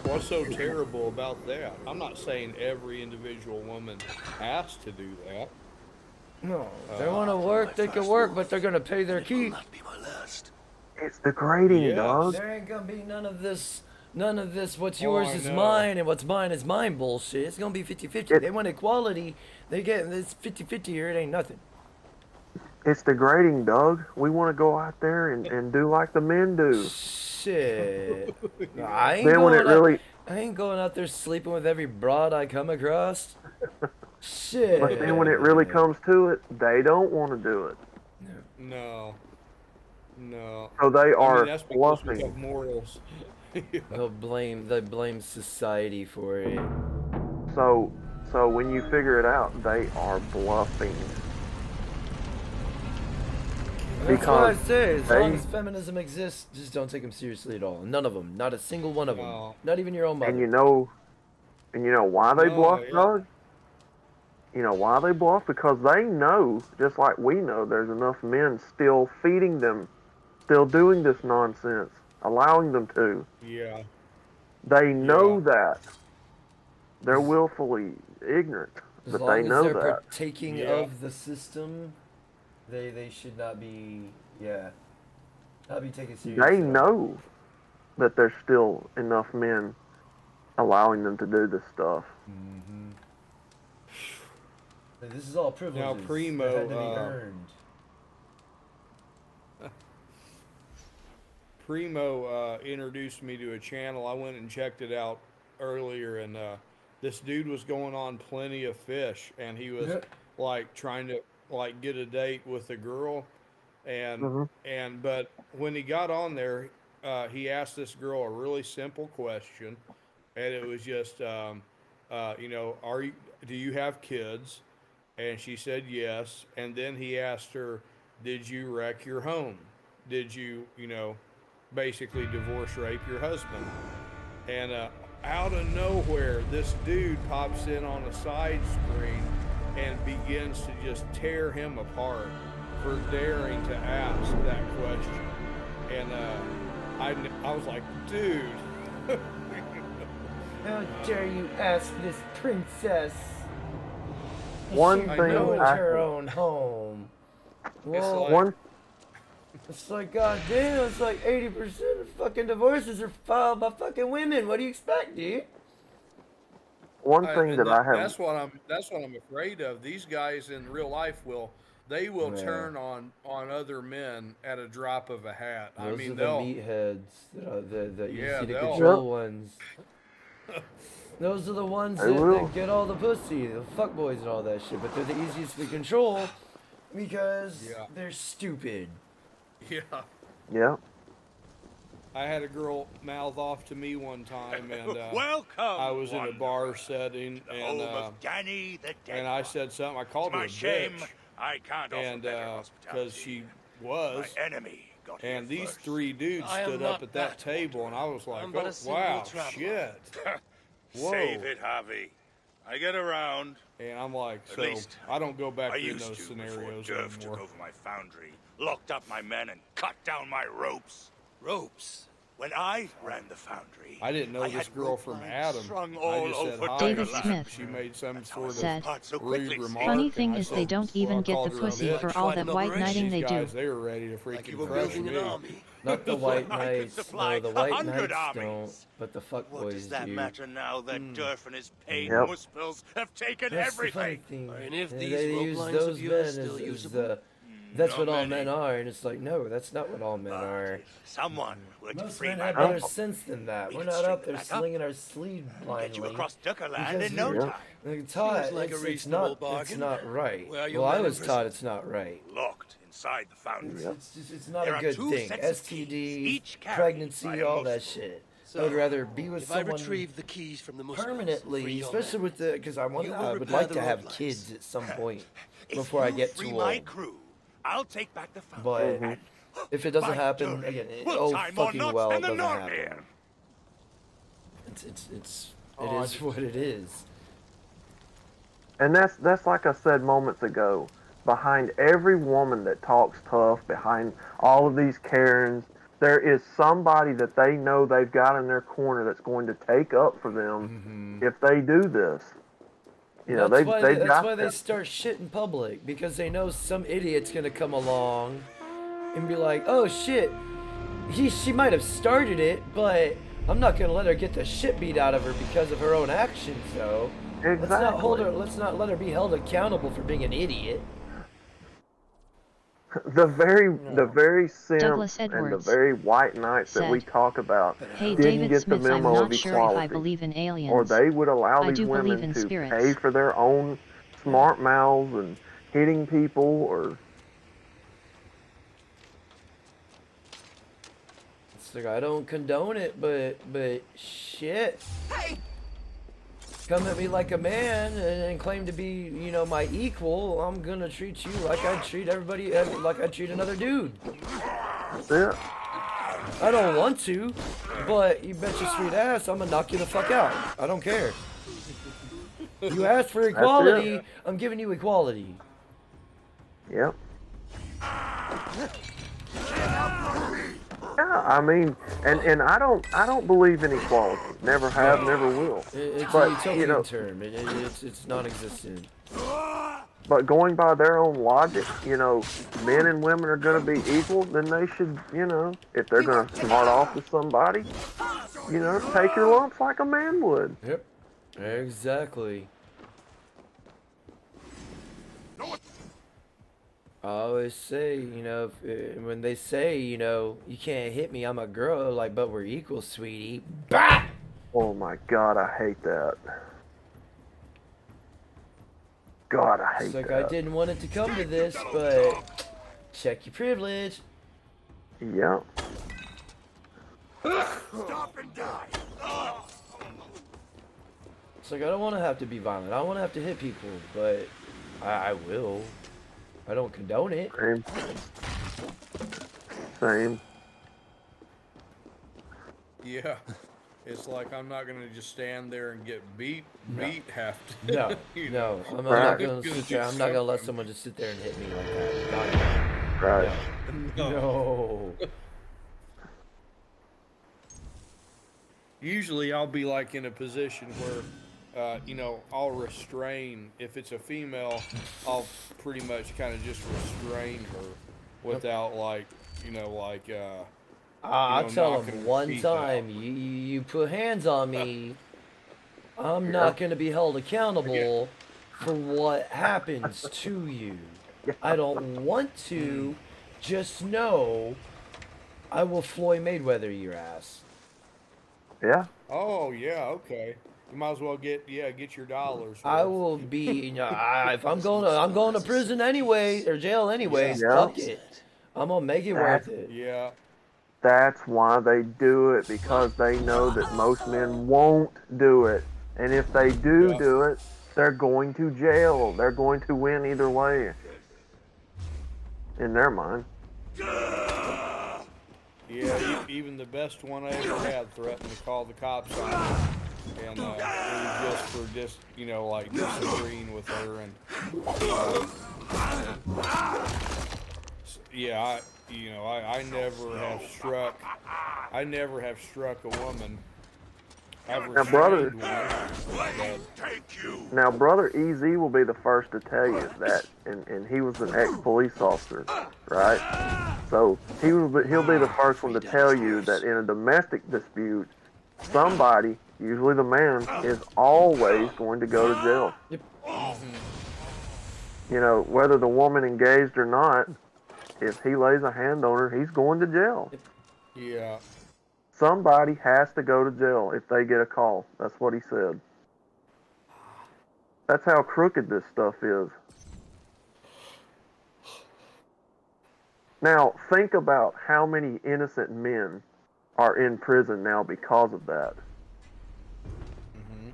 What's so terrible about that? I'm not saying every individual woman has to do that. No, if they want to work, they can work, but they're gonna pay their keep. Not be my last. it's degrading, Yes. dog. There ain't gonna be none of this. What's Oh, yours I is know. mine, and what's mine is mine bullshit. It's gonna be 50-50. It- They want equality. They get this 50-50 here. It ain't nothing. It's degrading, Doug. We want to go out there and do like the men do. Shit. I ain't Then when it going out- really, I ain't going out there sleeping with every broad I come across. Shit. but then when it really comes to it, they don't want to do it. No. No. So they I are mean, that's because we have bluffing. morals. They blame society for it. So when you figure it out, they are bluffing. That's what I Because say. As they- long as feminism exists, just don't take them seriously at all. None of them. Not a single one of them. No. Not even your own mother. And you know why they No, bluff, yeah. Doug? You know why they bluff? Because they know, just like we know, there's enough men still feeding them, still doing this nonsense, allowing them to. Yeah. They know Yeah. that. They're willfully ignorant, As but long they as know they're that. partaking Yeah. of the system, they should not be not be taken seriously. They know that there's still enough men allowing them to do this stuff. Mm-hmm. This is all privileges. Primo, that had to be earned. Primo introduced me to a channel. I went and checked it out earlier, and this dude was going on Plenty of Fish, and he was Yeah. like trying to like get a date with a girl, and Mhm. but when he got on there, he asked this girl a really simple question, and it was just, do you have kids? And she said yes. And then he asked her, did you wreck your home? Did you, basically divorce rape your husband? And out of nowhere, this dude pops in on a side screen and begins to just tear him apart for daring to ask that question. And I was like, dude. How dare you ask this princess? One She thing ruined I- her own home. Well, like- One it's like, goddamn, it's like 80% of fucking divorces are filed by fucking women. What do you expect, dude? thing that I have. That's what I'm afraid of. These guys in real life will They will Yeah. turn on other men at a drop of a hat. I Those mean, are the they'll meatheads that Yeah, easy to they'll- control ones. Those are the ones They will. that get all the pussy, the fuckboys and all that shit. But they're the easiest to control because Yeah. they're stupid. yeah. Yeah. I had a girl mouth off to me one time, and Welcome. I was in a wanderer. bar setting, The and home of Danny the Dead and I One. said something. I It's called her my a shame bitch, I can't offer and better because hospitality. she was. My enemy got here And these first. 3 dudes I am stood not up at that that table, and I was like, I'm but a oh, simple wow, traveler." shit. Whoa. Save it, Harvey. I get around. And I'm like, At so least, I don't go back I in used those to before scenarios Durf took anymore. over my foundry, locked up my men, and cut down my ropes. Ropes. When I ran the foundry, I didn't know I this had girl rope from lines Adam. strung I all just said over hi. David and she- Smith She made some That's how I sort said, apart so rude quickly. remark. Funny and thing I is said, they don't well, even I get called the her a pussy bitch. for all that Fighting white operation. knighting they These do. guys, they were ready to Like you freaking were crush building me. an army. Not the white I could knights. supply No, the white 100 knights armies. don't. But the What fuckboys does that do. matter now that Durf and his paid Yep. muspels have taken That's the funny everything? thing. And if And these they rope use lines those of yours men still as usable? that's Not what all many. men are, and it's like, no, that's not what all men are. Someone were to Most free men my have men. better sense than that. We We're could not string up them there back up. slinging our sleeve Get you blindly. across Duckerland Because in no you're- time. Like, taught, Seems like a it's reasonable not, bargain. It's not right. Where are your Well, I men in was prison? taught it's not right. Locked inside the foundry. Yep. It's not There a are good 2 thing. sets of STDs, keys, each carried pregnancy, by a all that muspel. shit. So, I would rather be with if I someone retrieve the keys from the Muslims, permanently, free your especially men, with the because I You will would repair like the to rope have lines. kids at some point If before I you get free too my old. crew, I'll take back the foundry. But and if it doesn't by happen Durf, again, we'll tie more fucking knots well, than it the doesn't North happen. here. It is what it is. And that's like I said moments ago. Behind every woman that talks tough, behind all of these Karens, there is somebody that they know they've got in their corner that's going to take up for them if they do this. You know, That's they've why they've that's got why they that. start shit in public, because they know some idiot's gonna come along and be like, "Oh shit, she might have started it, but I'm not gonna let her get the shit beat out of her because of her own actions." So let's not hold her. Let's not let her be held accountable for being an idiot. The very simp Douglas and the Edwards very white knights that we said, talk about Hey didn't David get Smith, the I'm memo of not sure if I equality. believe in aliens. Or they would allow I these do believe women in to spirits. pay for their own smart mouths and hitting people or It's like, I don't condone it, but shit. Come at me like a man and claim to be, you know, my equal. I'm gonna treat you like I treat everybody, like I treat another dude. that's it. I don't want to, but you bet your sweet ass I'm gonna knock you the fuck out. I don't care. You asked for equality, I'm giving you equality. Yep. Yeah, I mean, and I don't believe in equality. Never have, never will. It's But, a utopian you know- term. It's non-existent. But going by their own logic, you know, men and women are going to be equal, then they should, you know, if they're going to smart off with somebody, you know, take your lumps like a man would. Yep. Exactly. I always say, you know, when they say, you know, you can't hit me, I'm a girl, like, but we're equal, sweetie. Bah! Oh my God, I hate that. God, I hate It's like, that. I didn't want it to come to this, but check your privilege. Yeah. Stop and die. It's like, I don't want to have to be violent. I don't want to have to hit people, but I will. I don't condone it. Same. Same. Yeah. It's like I'm not gonna just stand there and get beat half to No, you no, know. I'm not Gonna gonna do sit there. I'm not gonna let something. someone just sit there and hit me like that. Right. No. No. Usually I'll be like in a position where you know, I'll restrain. If it's a female, I'll pretty much kind of just restrain her without like, you know, like I'll know, tell knocking them her one teeth out. time, you put hands on me, I'm not going to be held accountable for what happens to you. I don't want to. Just know I will Floyd Mayweather your ass. Yeah. Oh yeah, okay. You might as well get your dollars. I worth. will be, if I'm going to prison anyway, or jail anyways, Yeah. fuck it. I'm gonna make it worth it. Yeah. That's why they do it, because they know that most men won't do it. And if they do Yeah. do it, they're going to jail. They're going to win either way. In their mind. Yeah, even the best one I ever had threatened to call the cops on me, and it was just like disagreeing with her, and yeah, I never have struck a woman. I've Now, brother, one. now, brother EZ will be the first to tell you that, and he was an ex-police officer, right? So he'll be the first one to tell you that in a domestic dispute, somebody, usually the man, is always going to go to jail. Yep. You know, whether the woman engaged or not, if he lays a hand on her, he's going to jail. Yeah. Somebody has to go to jail if they get a call. That's what he said. That's how crooked this stuff is. Now, think about how many innocent men are in prison now because of that. Mm-hmm.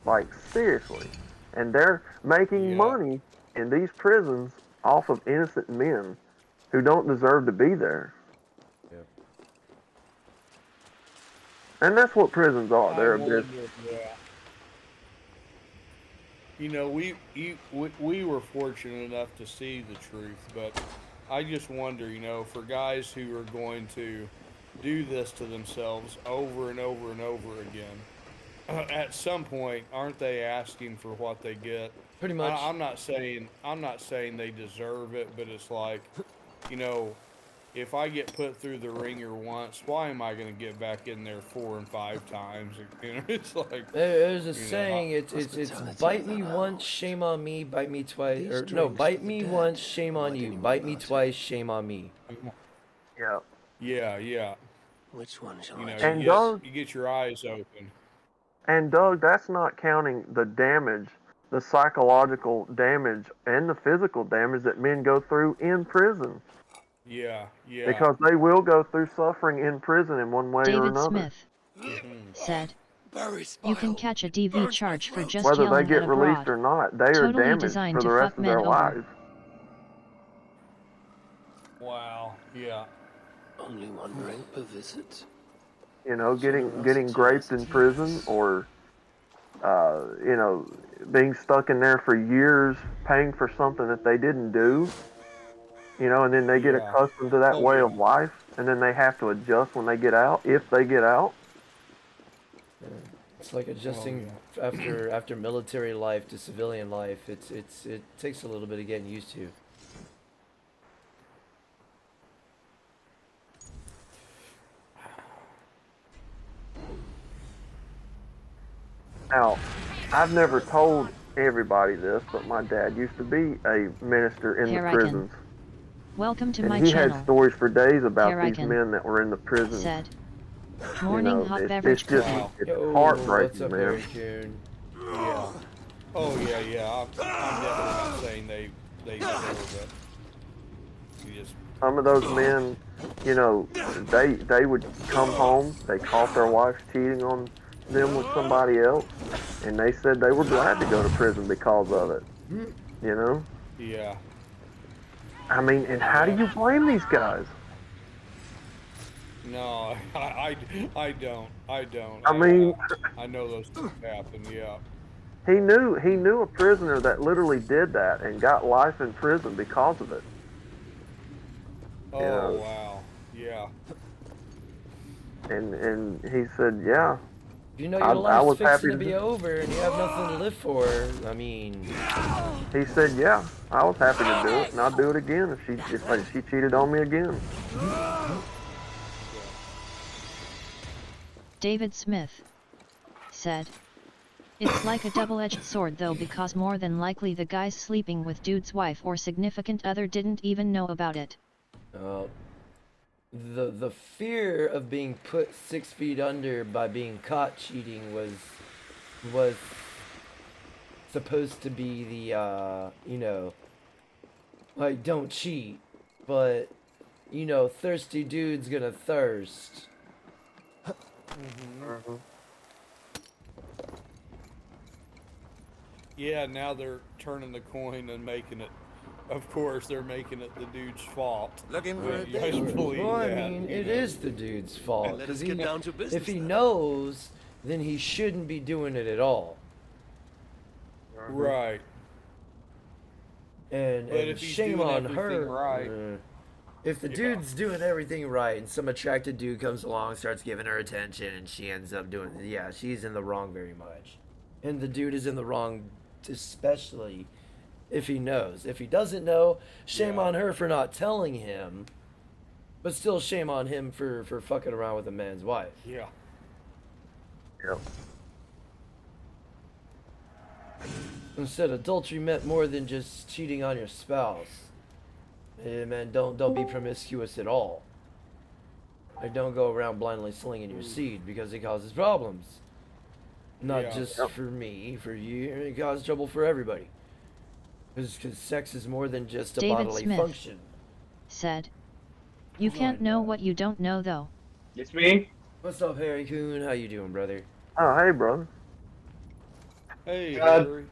Like, seriously. And they're making money in these prisons off of innocent men who don't deserve to be there. Yep. And that's what prisons are. They're a business. Yeah. We were fortunate enough to see the truth, but I just wonder, for guys who are going to do this to themselves over and over and over again, at some point, aren't they asking for what they get? Pretty much. I'm not saying they deserve it, but it's like, if I get put through the ringer once, why am I going to get back in there 4 and 5 times? It's like there's a saying. It's bite me once, shame on me. Bite me twice, or no, bite me once, shame on you. Bite me twice, shame on me. Yeah. Yeah. Which one shall And you get your eyes open. And Doug, that's not counting the damage, the psychological damage, and the physical damage that men go through in prison. Yeah. Because they will go through suffering in prison in one way or David another. Smith said, "You can catch a DV charge for just Whether yelling they get at a released broad. or not, they are Totally damaged designed for to the rest fuck of their men over." lives. Wow. Yeah. Only one drink per visit. You know, getting raped in prison, or being stuck in there for years, paying for something that they didn't do. And then they get accustomed to that way of life, and then they have to adjust when they get out, if they get out. Yeah. It's like adjusting after military life to civilian life. It takes a little bit of getting used to. Now, I've never told everybody this, but my dad used to be a minister in the prisons. Welcome to and my he channel. had stories for days about Here I these can. men that were in the prison. Said, morning hot it's beverage just cooking. it's heartbreaking, what's up, man. Harry Coon? Yeah. Oh yeah. I'm definitely not saying they deserve it. You just Some of those men, they would come home, they caught their wives cheating on them with somebody else, and they said they were glad to go to prison because of it. Yeah. I mean, and how do you blame these guys? No, I don't. I mean, I know those things happen. Yeah. he knew a prisoner that literally did that and got life in prison because of it. Oh wow. Yeah. And he said, yeah. Your I life's was happy fixing to to be over and you have nothing to live for. I mean, he said, yeah, I was happy to do it, and I'd do it again if she cheated on me again. David Smith said, It's like a double-edged sword though, because more than likely the guy's sleeping with dude's wife or significant other didn't even know about it. The fear of being put 6 feet under by being caught cheating was supposed to be the like, don't cheat, but thirsty dude's gonna thirst. Yeah, now they're turning the coin and making it. Of course, they're making it the dude's fault. Looking for a You guys date? believe Well, I that? mean, it is the dude's fault, Let us because get down to business if he then. knows, then he shouldn't be doing it at all. Right. And, But and if he's shame doing on everything her. right. If the Yeah. dude's doing everything right and some attracted dude comes along, starts giving her attention, and she ends up doing, yeah, she's in the wrong very much. And the dude is in the wrong, especially if he knows. If he doesn't know, shame Yeah. on her for not telling him, but still shame on him for fucking around with a man's wife. Yeah. Yep. Instead, adultery meant more than just cheating on your spouse. Hey, man, don't be promiscuous at all. Like, don't go around blindly slinging your seed, because it causes problems. Not Yeah. just for me, for you. It causes trouble for everybody. Because sex is more than just a David bodily Smith function. said, "You can't know what you don't know though." It's me. What's up, Harry Coon? How you doing, brother? Oh, hey, brother. Hey, Uh, Harry.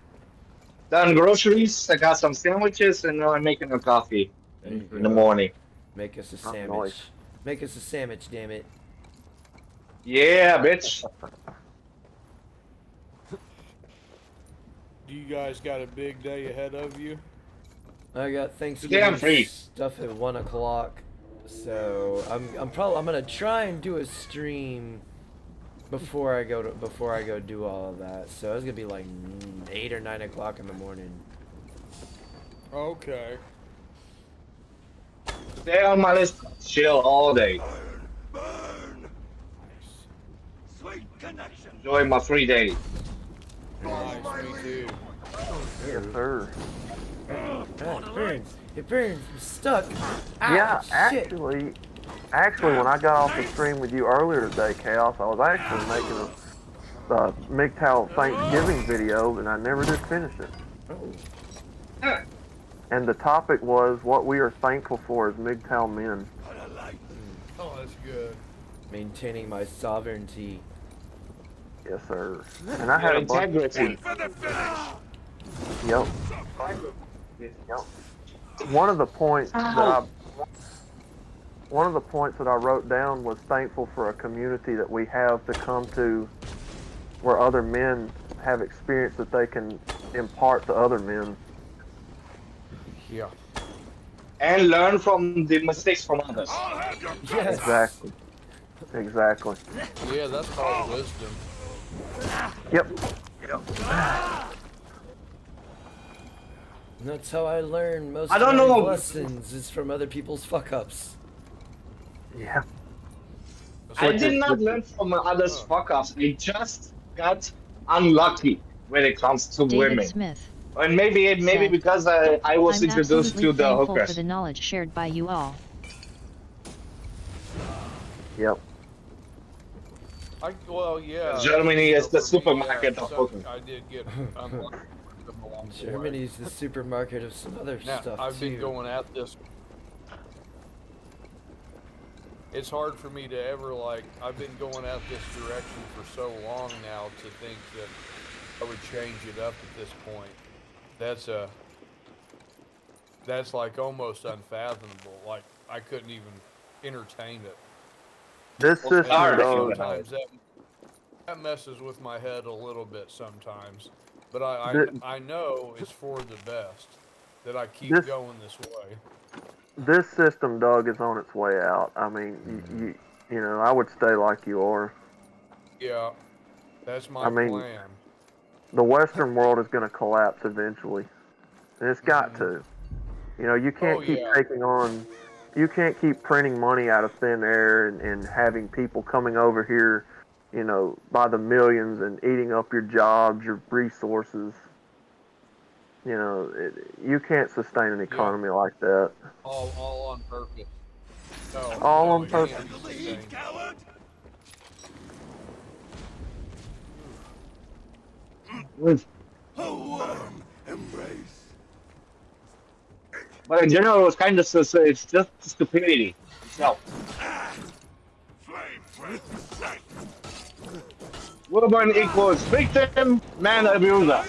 Done groceries. I got some sandwiches, and now I'm making a coffee There you in the go. morning. Make us a Oh, sandwich. nice. Make us a sandwich, damn it. Yeah, bitch. Do you guys got a big day ahead of you? I got Damn Thanksgiving free. stuff at 1 o'clock, so I'm gonna try and do a stream before I go do all of that. So it's gonna be like 8 or 9 o'clock in the morning. Okay. Stay on my list. Chill all day. Sweet connection. Enjoy my free day. Nice, me too. Yes, sir. It burns. I'm stuck. Yeah, Shit. actually, when I got off the stream with you earlier today, Chaos, I was actually making a MGTOW Thanksgiving video, and I never did finish it. And the topic was what we are thankful for as MGTOW men. Oh, that's good. Maintaining my sovereignty. Yes, sir. And I had a bunch. Integrity. Yep. Yep. One of the points that I wrote down was thankful for a community that we have to come to, where other men have experience that they can impart to other men. Yeah. And learn from the mistakes from others. Yes. Exactly. Exactly. Yeah, that's called wisdom. Yep. And that's how I learn most I don't of my know. lessons is from other people's fuck ups. Yeah. I did not learn from others' fuck ups. I just got unlucky when it comes to David women. Smith And maybe said, because I was "I'm introduced absolutely to the thankful for hookers. the knowledge shared by you all." Yep. Well, yeah. Germany is the For me, supermarket of hookers. I did get unlucky along the way. Germany's the supermarket of some other Now, stuff I've been too. going at this. It's hard for me to ever I've been going at this direction for so long now to think that I would change it up at this point. That's like almost unfathomable. Like I couldn't even entertain it. This Well, system sorry. does. Sometimes that messes with my head a little bit sometimes, but Th- I know it's for the best that I keep This- going this way. This system, Doug, is on its way out. I mean, you know, I would stay like you are. Yeah, that's my I mean, plan. The Western world is going to collapse eventually, and it's got to. You know, you can't keep yeah. taking on. You can't keep printing money out of thin air and having people coming over here you know, by the millions and eating up your jobs, your resources. You know, you can't sustain an economy like that. All on purpose. No, All no, on it purpose. can't be sustained. But in general, it's kind of it's just stupidity itself. Woman equals victim, man abuser.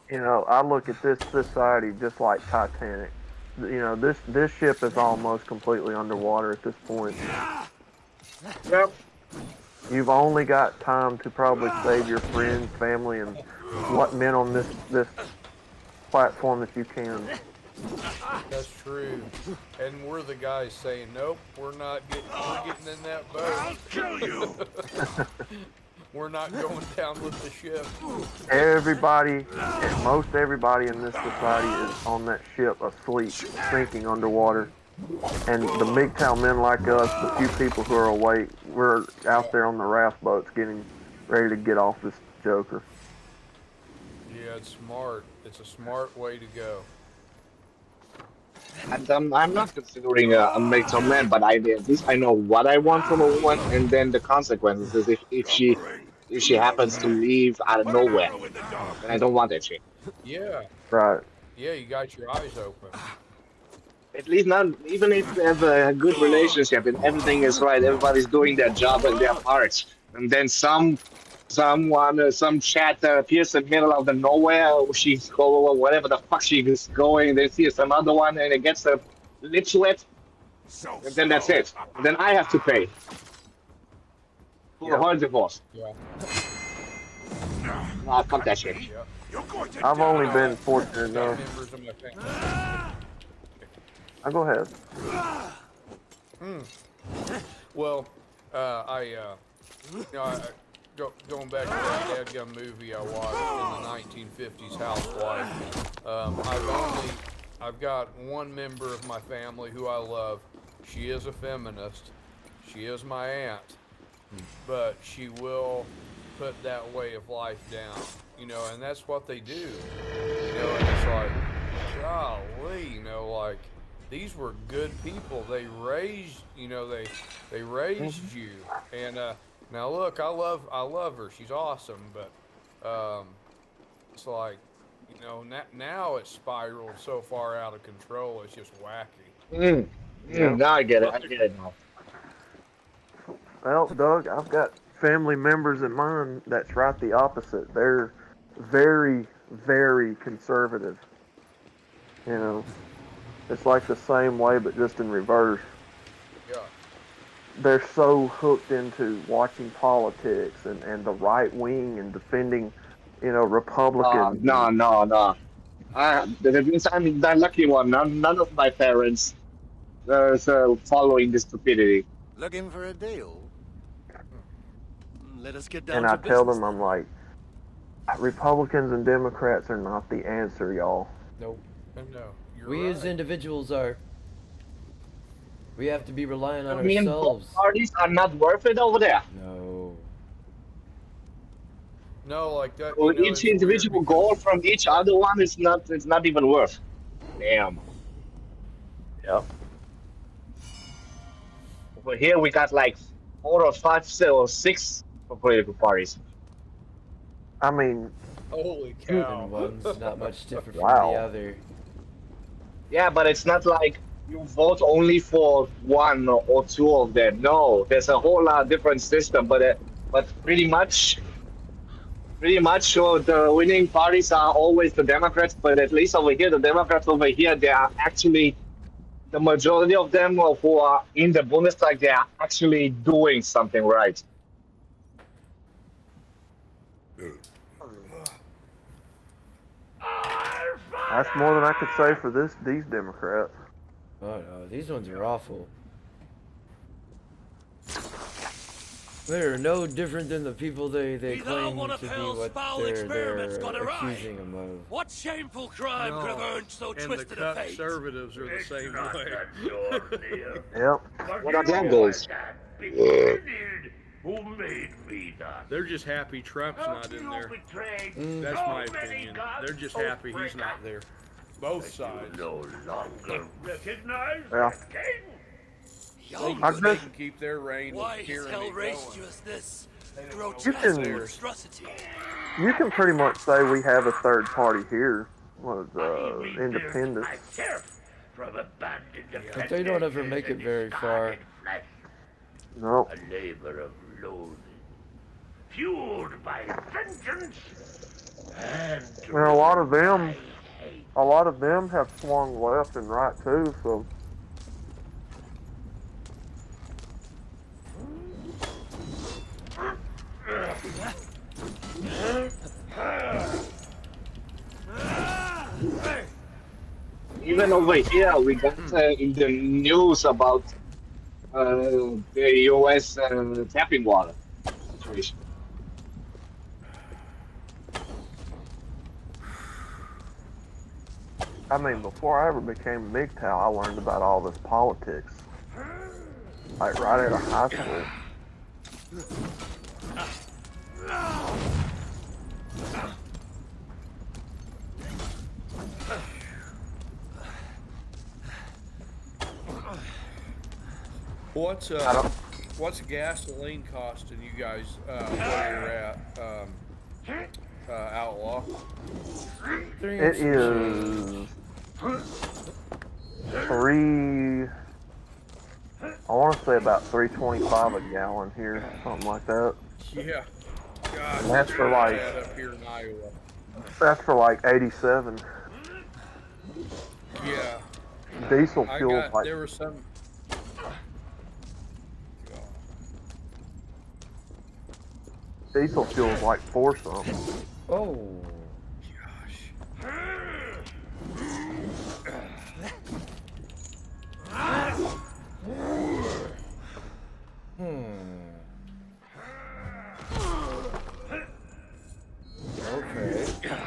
You know, I look at this society just like Titanic. You know, this ship is almost completely underwater at this point. Yep. You've only got time to probably save your friends, family, and what men on this platform that you can. That's true. And we're the guys saying, nope, we're getting in that boat. I'll kill you. We're not going down with the ship. Everybody, most everybody in this society is on that ship asleep, sinking underwater. And the MGTOW men like us, the few people who are awake, we're out there on the raft boats getting ready to get off this joker. Yeah, it's smart. It's a smart way to go. And I'm not considering a mate of man, but at least I know what I want from a woman, and then the consequences is if she happens to leave out of nowhere, then I don't want that shit. Yeah. Right. Yeah, you got your eyes open. At least not even if they have a good relationship and everything is right, everybody's doing their job and their parts, and then some chat appears in the middle of the nowhere, or she's going whatever the fuck she's going. They see some other one and it gets a lips wet, and then that's it. And then I have to pay for her divorce. Yeah. Nah, fuck that shit. Yeah. I've only been fortunate enough. Members of my family. I'll go ahead. Well, going back to that dadgum movie I watched in the 1950s, Housewife. I've got one member of my family who I love. She is a feminist. She is my aunt, but she will put that way of life down. You know, and that's what they do. You know, and it's like, golly, you know, like. These were good people. They raised, you know, they raised you. And now look, I love her. She's awesome. But it's like, you know, now it's spiraled so far out of control. It's just wacky. Now I get it. I get it now. Well, Doug, I've got family members of mine that's right the opposite. They're very, very conservative. You know. It's like the same way, but just in reverse. Yeah. They're so hooked into watching politics and the right wing and defending, you know, Republicans. No. That means I'm the lucky one. None of my parents are following this stupidity. Looking for a deal? Let us get down and to I business. tell them, I'm like, Republicans and Democrats are not the answer, y'all. Nope. No. We as individuals are. We have to be relying on I mean, ourselves. both parties are not worth it over there. No. No, like that. Well, each individual goal from each other one is not. It's not even worth. Damn. Yep. Over here we got like 4 or 5 or 6 political parties. I mean. Holy cow. And one's not much different from Wow. the other. Yeah, but it's not like you vote only for 1 or 2 of them. No, there's a whole lot different system. But pretty much, the winning parties are always the Democrats. But at least over here, the Democrats over here, they are actually the majority of them who are in the Bundestag. They are actually doing something right. That's more than I could say for these Democrats. Oh no, these ones are awful. They're no different than the people they Be thou claim one to of be hell's what foul they're experiments gone awry? accusing them of. What shameful crime could have earned so and the twisted a fate? conservatives are the same way. Yep. What are their goals? Who made me that? They're just happy Trump's not in there. That's my opinion. They're just happy he's not there. Both sides. No longer recognize Yeah. the king. I They just- can keep their reign Why of has tyranny hell raised going. you as this You grotesque can- monstrosity? You can pretty much say we have a third party here. Was independent. Myself from abandoned But they don't ever make it very far. No. A labor of loathing, fueled by vengeance, and And a lot of them have swung left and right too. So Even over here, we got in the news about the U.S. tapping water situation. I mean, before I ever became a MGTOW, I learned about all this politics, like right out of high school. What's gasoline costing you guys where you're at, Outlaw? It is three. I want to say about $3.25 a gallon here, something like that. Yeah. God, And that's for like up here in Iowa. that's for like 87. Yeah. Diesel fuel's like There were some. diesel fuel's like 4 something. Oh. Okay.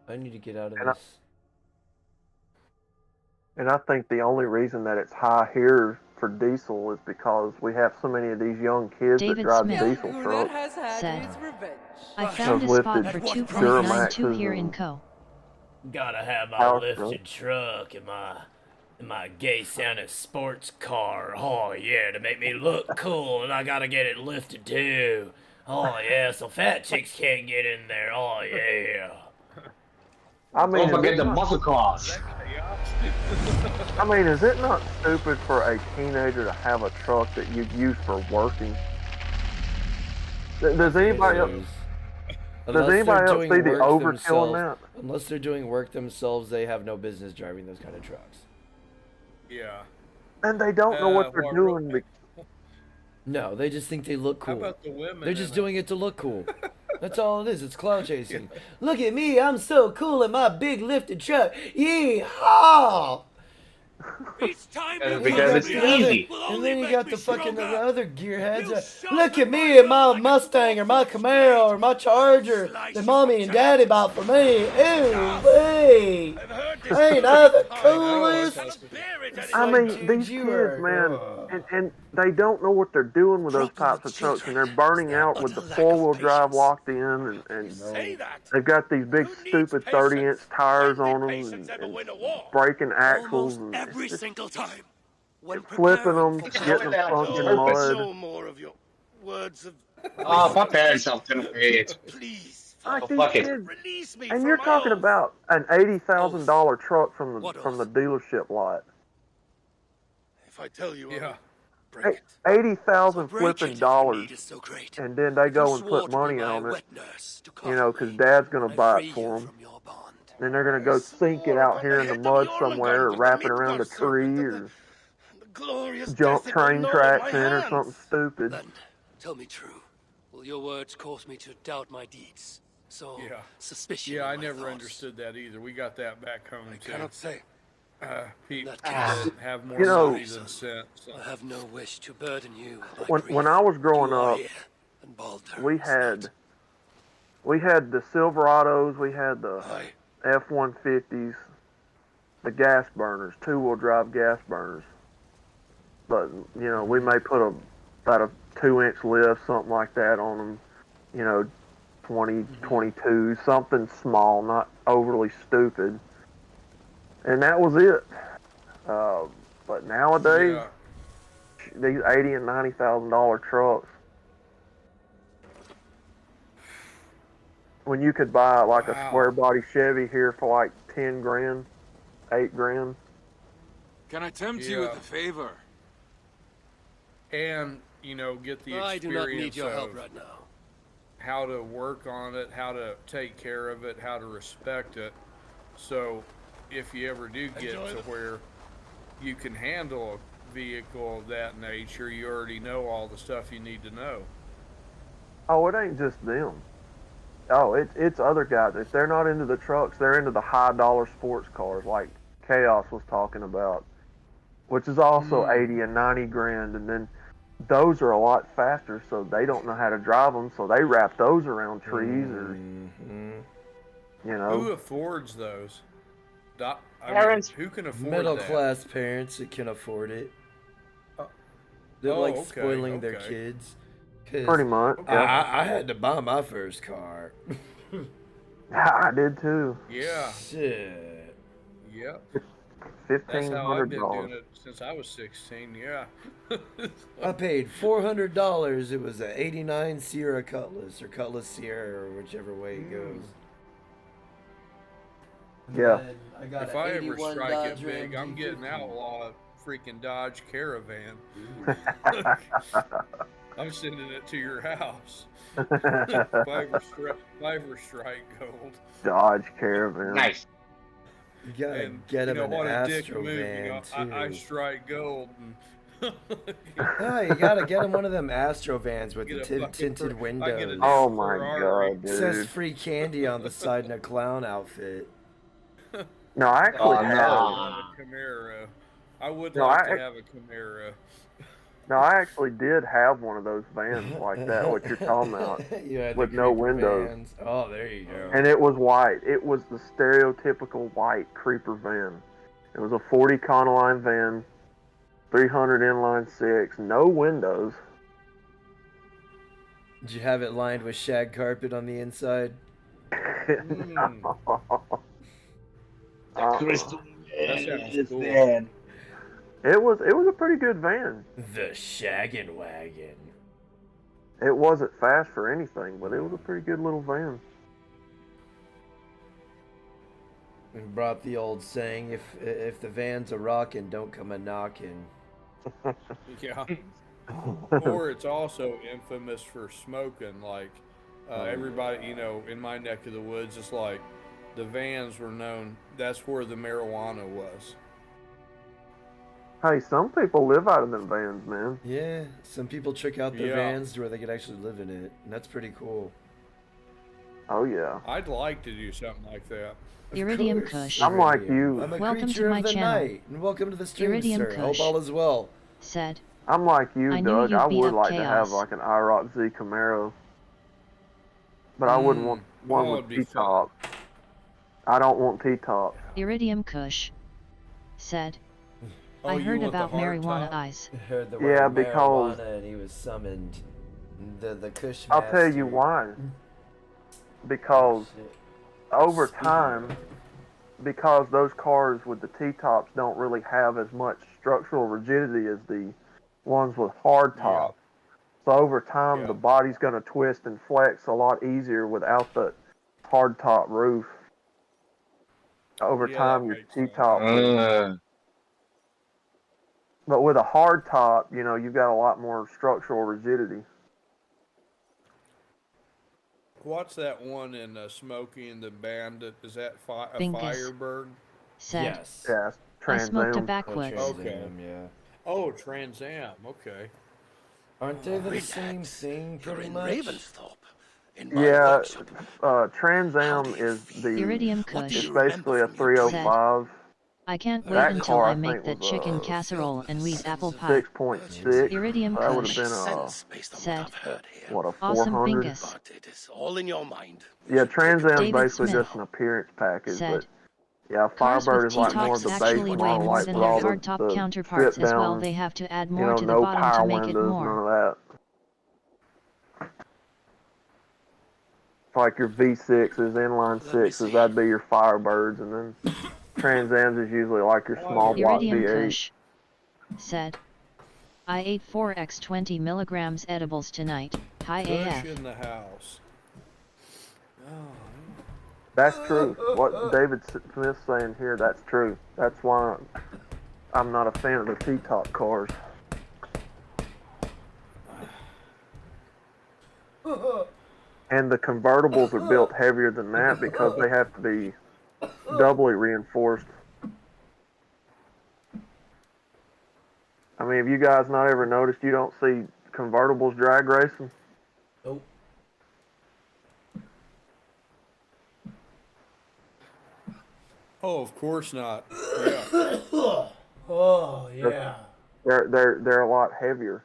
I need to get out of this. And I think the only reason that it's high here for diesel is because we have so many of these young kids that David drive Smith diesel trucks. said, I found a Those spot lifted for Duramaxes 2.92 here in and Co. Gotta have my Power lifted truck and my gay sounding sports car. Oh yeah, to make me look cool, and I gotta get it lifted too. Oh yeah, so fat chicks can't get in there. Oh yeah. I mean, Don't forget the muscle cars. I mean, is it not stupid for a teenager to have a truck that you use for working? Does anybody else? Does anybody else see the overkill in that? Unless they're doing work themselves, they have no business driving those kind of trucks. Yeah. And they don't know what they're doing. No, they just think they look cool. How about the women? They're just doing it to look cool. That's all it is. It's cloud chasing. Look at me. I'm so cool in my big lifted truck. Yee-haw! Because it's easy. And then you got the fucking the other gearheads. Look at me and my Mustang or my Camaro or my Charger that mommy and daddy bought for me. Ooh, wee. Ain't I the coolest? I mean, these kids, man, and they don't know what they're doing with those types of trucks, and they're burning out with the four-wheel drive locked in, and they've got these big, stupid 30-inch tires on them, and breaking axles, and every single time. flipping them, getting them sunk in mud. No more of your words of Oh, my parents are gonna pay it. Like Oh, these fuck it. kids, release me and from you're my talking oath. about an $80,000 truck from the dealership lot. If I tell you, Yeah. $80,000 break flipping it if the dollars, need is so great. and then they go and swore put to be money my on it, wet nurse to you know, because Dad's gonna buy it for them. Then they're gonna go sink it out here in the mud somewhere, or wrap it around a tree, or glorious jump death it train will gnaw tracks my in or hands. something stupid. Then, tell me true. Will your words cause me to doubt my deeds? So, Yeah. suspicion Yeah, in I my never thoughts. understood that either. We got that back home too. Cannot say. People that case, that have more You know, money than sense. I have no wish to burden you with my when grief. I was growing You are up, here, in bald we terms, had the Silverados, we had the Aye. F-150s, the gas burners, two-wheel drive gas burners. But you know, we may put about a 2-inch lift, something like that, on them. You know, 20, 22, something small, not overly stupid. And that was it. But nowadays, these $80,000 and $90,000 trucks, when you could buy like a square body Chevy here for like 10 grand, 8 grand. Can I tempt you with a favor? And, you know, get the experience I do not need your help of right now. how to work on it, how to take care of it, how to respect it. So if you ever do get to where you can handle a vehicle of that nature, you already know all the stuff you need to know. Oh, it ain't just them. Oh, it's other guys. If they're not into the trucks, they're into the high dollar sports cars like Chaos was talking about, which is also 80 and 90 grand. And then those are a lot faster, so they don't know how to drive them, so they wrap those around trees or, you know. Who affords those? Parents. Who can afford Middle that? class parents that can afford it. They're Oh, like okay, spoiling their okay. kids. 'Cause Pretty much, yeah. I had to buy my first car. I did too. Yeah. Shit. Yep. That's how I've been $1,500. doing it since I was 16, yeah. I paid $400. It was a '89 Sierra Cutlass or Cutlass Sierra or whichever way it goes. Yeah. And I got If an I ever 81 strike Dodge it big, Ram I'm getting G50. outlaw freaking Dodge Caravan. I'm sending it to your house. Fiver strike gold. Dodge Caravan. Nice. You gotta And, get you him know, an on a dick Astro move, you van know, too. I strike gold. And No, you gotta get him one of them Astro vans with Get the a fucking tinted windows. I get a Oh damn my Ferrari. god, It says dude. free candy on the side in a clown outfit. No, I actually Oh, had. no. A Camaro. I would No, like I- to have a Camaro. No, I actually did have one of those vans like that, what you're talking about, You had the with no creeper windows. vans. Oh, there you go. And it was white. It was the stereotypical white creeper van. It was a 40 Econoline van, 300 inline six, no windows. Did you have it lined with shag carpet on the inside? Crystal That sounds cool. van. It was a pretty good van. The shaggin' wagon. It wasn't fast for anything, but it was a pretty good little van. We brought the old saying, if the van's a rockin', don't come a knockin'. Yeah. Or it's also infamous for smoking. Like everybody, you know, in my neck of the woods, it's like the vans were known. That's where the marijuana was. Hey, some people live out of them vans, man. Yeah, some people trick out their Yeah. vans to where they could actually live in it, and that's pretty cool. Oh yeah. I'd like to do something like that. Iridium course. Kush I'm like you. I'm a Welcome to creature my of the channel. night, and welcome to the stream, Iridium sir. Hope Kush. all is well. said, I'm like you, I knew Doug. you'd I beat would up like to have Chaos. like an IROC Z Camaro, but I wouldn't want one Oh, with it'd be T-top. I don't want T-top. Iridium Kush said, Oh, I you heard want the about hard marijuana top? eyes. I heard the Yeah, word because- marijuana, and he was summoned. The Kush I'll tell you master. why. Because Shit. over time, because those cars with the T-tops don't really have as much structural rigidity as the ones with hard top. So over time, Yeah. the body's going to twist and flex a lot easier without the hard top roof. Over Yeah, time, that your makes sense. T-top. But with a hard top, you know, you've got a lot more structural rigidity. What's that one in Smokey and the Bandit? Is that a Bingus. Firebird? Said, Yes. Yeah, I Trans smoked a Am. backwards. Okay. Yeah. Oh, Trans Am. Okay. Aren't they the same thing, pretty much? Yeah, Trans Am is Iridium Kush it's basically a said, 305. I can't wait That until car I I make think that was chicken casserole and wheat apple pie. 6.6. Iridium That would have Kush been said, what a awesome 400. bingus. It is all in your mind. Yeah, Trans Am is David basically Smith just an appearance package, said, but yeah, cars with Firebird is like more of T-tops the base actually weigh model, more like than with their all hardtop the counterparts strip as well. down, They have to add you more know, to the no bottom power to make windows, it none more. of that. It's like your V6s, inline sixes, that'd be your Firebirds, and then Trans Ams is usually like your small block Iridium V8. Kush said, I ate 4x 20 milligrams edibles tonight. Hi AF. Kush in the house. That's true. What David Smith's saying here, that's true. That's why I'm not a fan of the T-top cars. And the convertibles are built heavier than that because they have to be doubly reinforced. I mean, have you guys not ever noticed you don't see convertibles drag racing? Nope. Oh, of course not. Yeah. Oh yeah. They're a lot heavier.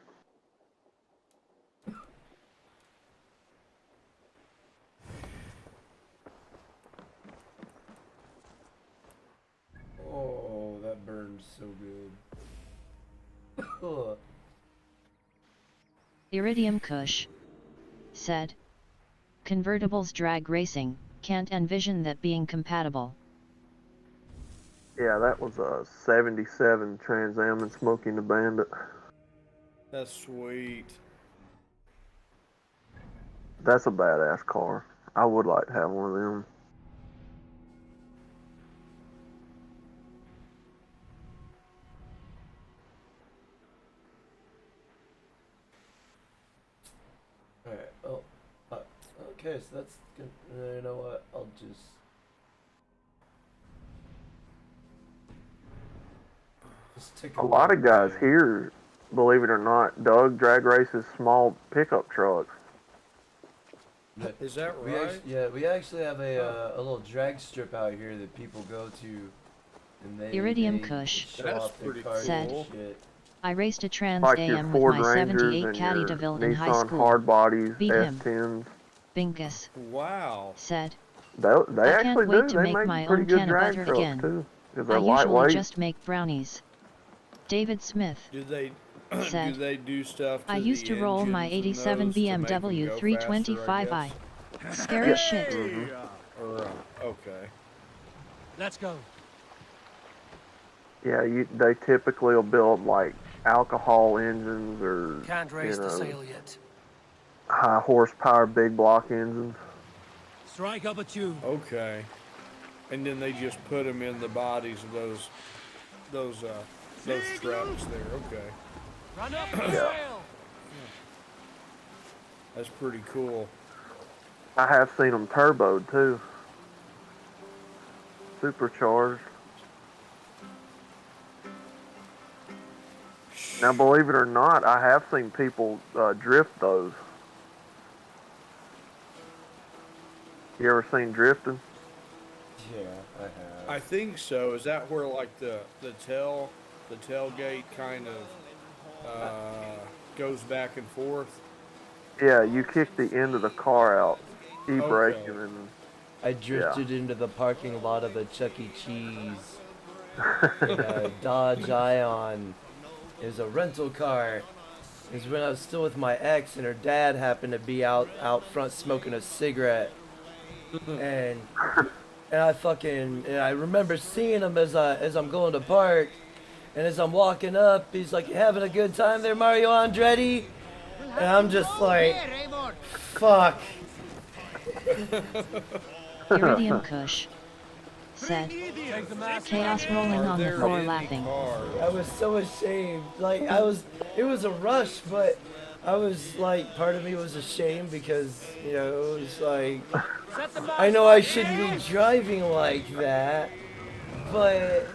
Oh, that burns so good. Iridium Kush said, convertibles drag racing, can't envision that being compatible. Yeah, that was a 77 Trans Am and Smoking the Bandit. That's sweet. That's a badass car. I would like to have one of them. Alright, oh, okay, so that's good. You know what, I'll just... take A lot of guys here, believe it or not, Doug drag races small pickup trucks. Is that We right? we actually have a little drag strip out here that people go to, and Iridium they Kush show off their cars said, and shit. I raced a Trans Like your AM with Ford my Rangers 78 and Caddy your DeVille in high Nissan school. hard bodies, Beat him. S10s. Bingus Wow. said, They I actually can't wait do. to They make make my pretty own good can of drag butter trucks again. too, because I they're usually lightweight. just make brownies. David Smith Do they said, do they do stuff to I used the to roll my engines 87 and those to make them BMW go 325i. faster, Scary Yeah. shit. Mm-hmm. Or, okay. Let's go. Yeah, they typically will build like alcohol engines or Can't raise the sail yet. high horsepower big block engines. Strike up a tune. Okay. And then they just put them in the bodies of those trucks there. Okay. Run up the Yeah. sail. That's pretty cool. I have seen them turboed too, supercharged. Now, believe it or not, I have seen people drift those. You ever seen drifting? Yeah, I have. I think so. Is that where like the tailgate kind of goes back and forth? Yeah, you kick the end of the car out, e-brake, Okay. and then I drifted into the parking lot of a Chuck E. Cheese in a Dodge Ion. It was a rental car. It was when I was still with my ex, and her dad happened to be out front smoking a cigarette. And I remember seeing him as I'm going to park, and as I'm walking up, he's like, "You having a good time there, Mario Andretti?" And I'm just like, "Fuck." Iridium Kush said, chaos rolling on the floor laughing. I was so ashamed. Like, it was a rush, but I was like, part of me was ashamed because, you know, it was like, I know I shouldn't be driving like that, but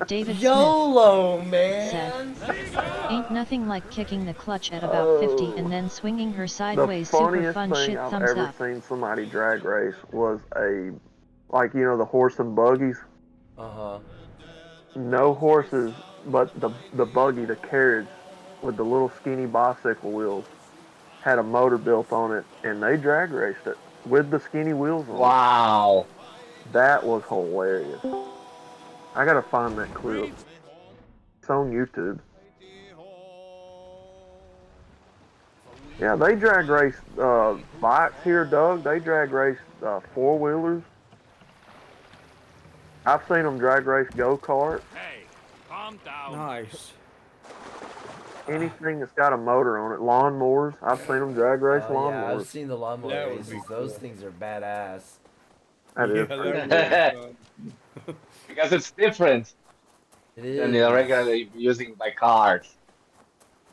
David YOLO, Smith man. said, "Ain't nothing like kicking the clutch at about 50 and then swinging her The sideways. Super funniest fun thing shit. I've Thumbs ever up." seen somebody drag race was like, you know, the horse and buggies. Uh-huh. No horses, but the buggy, the carriage, with the little skinny bicycle wheels, had a motor built on it, and they drag raced it with the skinny wheels on Wow. it. That was hilarious. I gotta find that clip. It's on YouTube. Yeah, they drag race bikes here, Doug. They drag race four-wheelers. I've seen them drag race go-karts. Hey, calm down. Nice. Anything that's got a motor on it. Lawnmowers. I've seen them drag race Oh yeah, lawnmowers. I've seen the lawnmower That would be races. Those cool. things are badass. That Yeah, is that pretty would cool. be fun. Because it's different It than the is. regularly using by cars.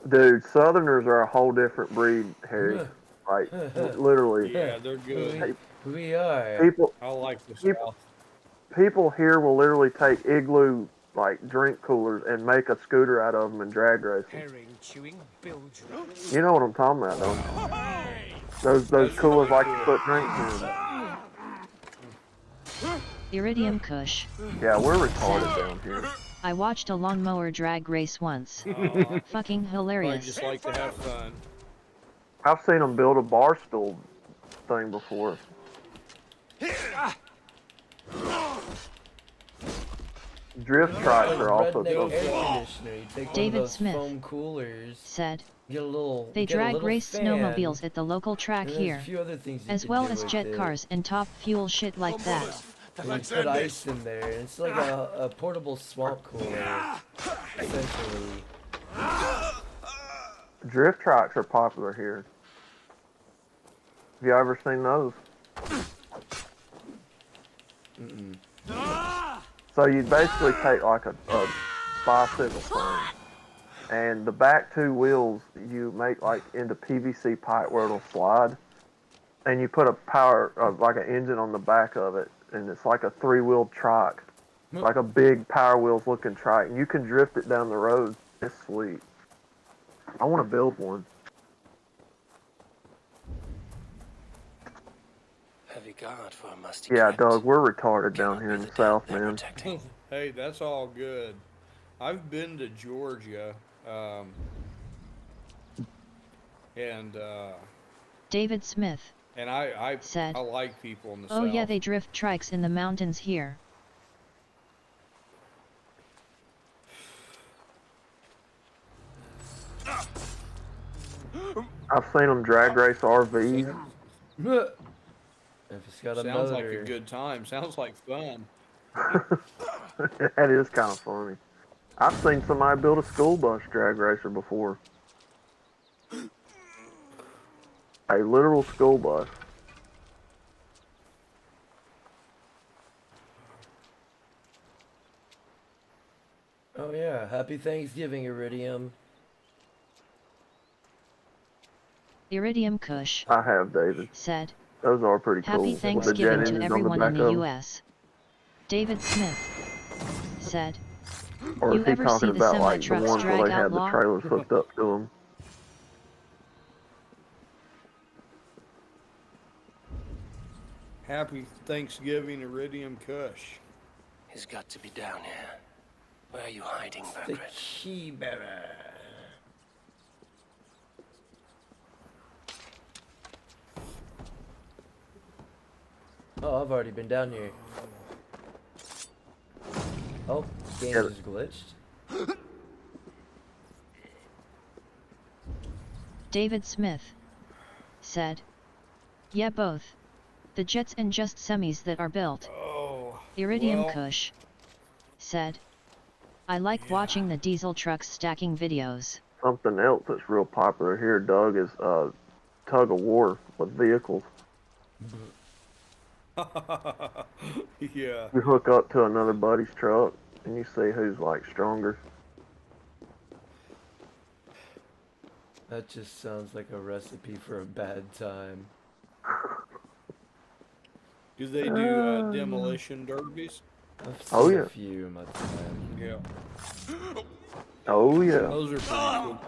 Dude, Southerners are a whole different breed, Harry. Like, literally. Yeah, they're good. We are. People, I like the people, South. people here will literally take igloo, like, drink coolers and make a scooter out of them and drag race them. You know what I'm talking about, don't you? Those coolers like you put drinks in. Iridium Kush Yeah, we're retarded down here. I watched a lawnmower drag race once. Fucking I hilarious. just like to have fun. I've seen them build a bar stool thing before. Drift trikes are also Redneck something. air conditioner. You take one David of those Smith foam coolers. said, Get a little. "They get a drag little race fan, snowmobiles at the local track and there's here, a few other things you as can well do as with jet it. cars and top fuel shit like that." And you put ice in there. And it's like a portable swamp cooler, essentially. Drift trikes are popular here. Have you ever seen those? Mm-mm. So you basically take like a bicycle thing, and the back two wheels you make like into PVC pipe where it'll slide, and you put a like an engine on the back of it, and it's like a three-wheeled trike, like a big Power Wheels looking trike, and you can drift it down the road. It's sweet. I want to build one. Heavy guard for a musty Yeah, cat. Doug, we're retarded down here in the South, man. Hey, that's all good. I've been to Georgia, and David Smith I said, like people in the "Oh South. yeah, they drift trikes in the mountains here." I've seen them drag race RVs. If it's got a Sounds motor. like a good time. Sounds like fun. That is kind of funny. I've seen somebody build a school bus drag racer before. A literal school bus. Oh yeah, happy Thanksgiving, Iridium. Iridium Kush I have, David. said, Those are pretty cool. "Happy With the jet Thanksgiving engines to on the everyone back in of the 'em. U.S." David Smith said, Or "You is he ever see talking the about like the semi-trucks ones where drag they had outlaw?" the trailers hooked up to them? Happy Thanksgiving, Iridium Kush. He's got to be down here. Where are you hiding, The Margaret? key bearer. Oh, I've already been down here. Oh, game just glitched. David Smith said, "Yeah, both. The jets and just semis that are built." Iridium well. Kush said, "I like watching the diesel trucks stacking videos." Something else that's real popular here, Doug, is tug of war with vehicles. Yeah. You hook up to another buddy's truck and you see who's like stronger. That just sounds like a recipe for a bad time. Do they do demolition derbies? I've seen Oh, yeah. a few in my time. Yeah. Oh, yeah. Those are pretty cool.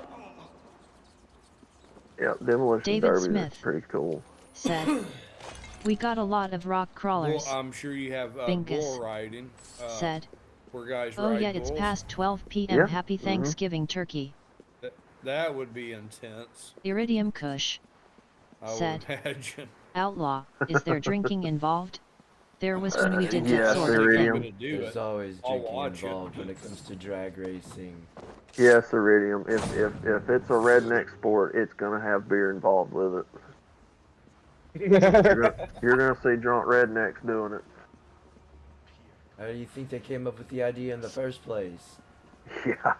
Yeah, demolition David derbies Smith are pretty cool. said, "We got a lot of rock crawlers." Well, I'm sure you have Bingus bull riding. said, Where guys "Oh ride yeah, it's bulls. past 12 p.m. Yeah. Happy Thanksgiving, turkey." That would be intense. Iridium Kush I said, would imagine. "Outlaw, is there drinking involved? There was when we did yes, that sort of Iridium. thing." There's always I'll drinking watch it. involved when it comes to drag racing. Yes, Iridium. If it's a redneck sport, it's gonna have beer involved with it. You're gonna see drunk rednecks doing it. How do you think they came up with the idea in the first place? Yeah.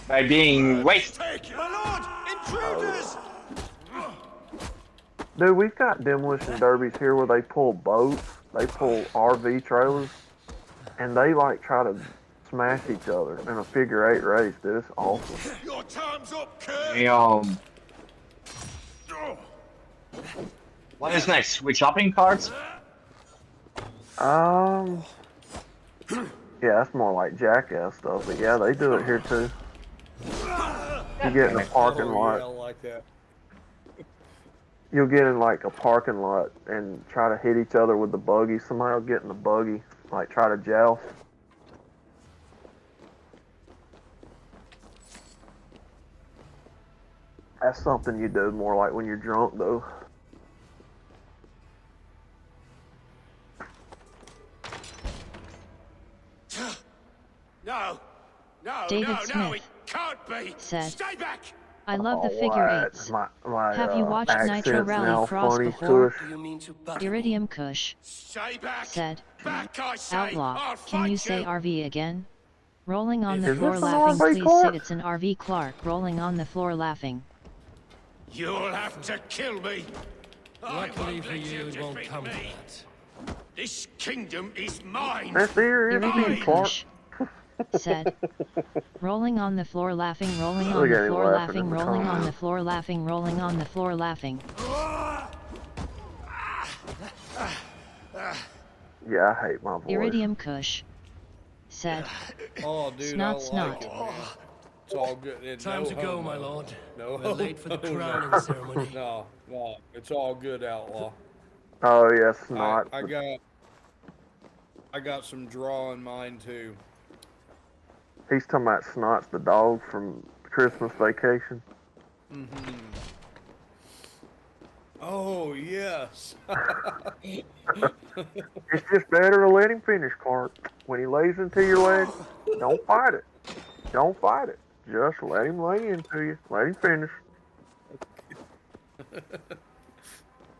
By being wasted. My lord! Intruders! Dude, we've got demolition derbies here where they pull boats, they pull RV trailers, and they like try to smash each other in a figure-8 race, dude. It's awesome. Your time's up, Kurt! What is next? We shopping carts? Yeah, that's more like Jackass stuff, but yeah, they do it here too. You get in a parking lot. Yeah, I like that. You'll get in like a parking lot and try to hit each other with the buggy. Somebody will get in the buggy, like try to joust. That's something you do more like when you're drunk, though. No! No, David no, no, Smith it can't be! said, Stay back! "I love the Oh, figure what? eights. My Have you watched Nitro accent's Rally now Cross funny, before?" Kush. Do you mean to butter me? Iridium Kush Stay back! said, Back, I say! "Outlaw, I'll can you fight say RV again?" Rolling on the Is floor this an laughing, RV please Clark? say it's an RV Clark. Rolling on the floor laughing. You'll have to kill me! Luckily for you, it won't come to me. that. This kingdom is mine! That's the Iridium Clark. Kush said, "Rolling on the floor laughing, rolling on Look the at him floor laughing laughing, in the rolling on the comments. floor laughing, rolling on the floor laughing." Yeah, I hate my voice. Iridium Kush said, Oh, dude, "Snot, I like snot." it, man. It's all good. And Time no to go, homo. my lord. No, We're late for the no. crowning ceremony. No, it's all good, Outlaw. Oh, yes, not. I got some draw in mind too. He's talking about Snot's the dog from Christmas Vacation. Mm-hmm. Oh yes. It's just better to let him finish, Clark. When he lays into your leg, don't fight it. Don't fight it. Just let him lay into you. Let him finish.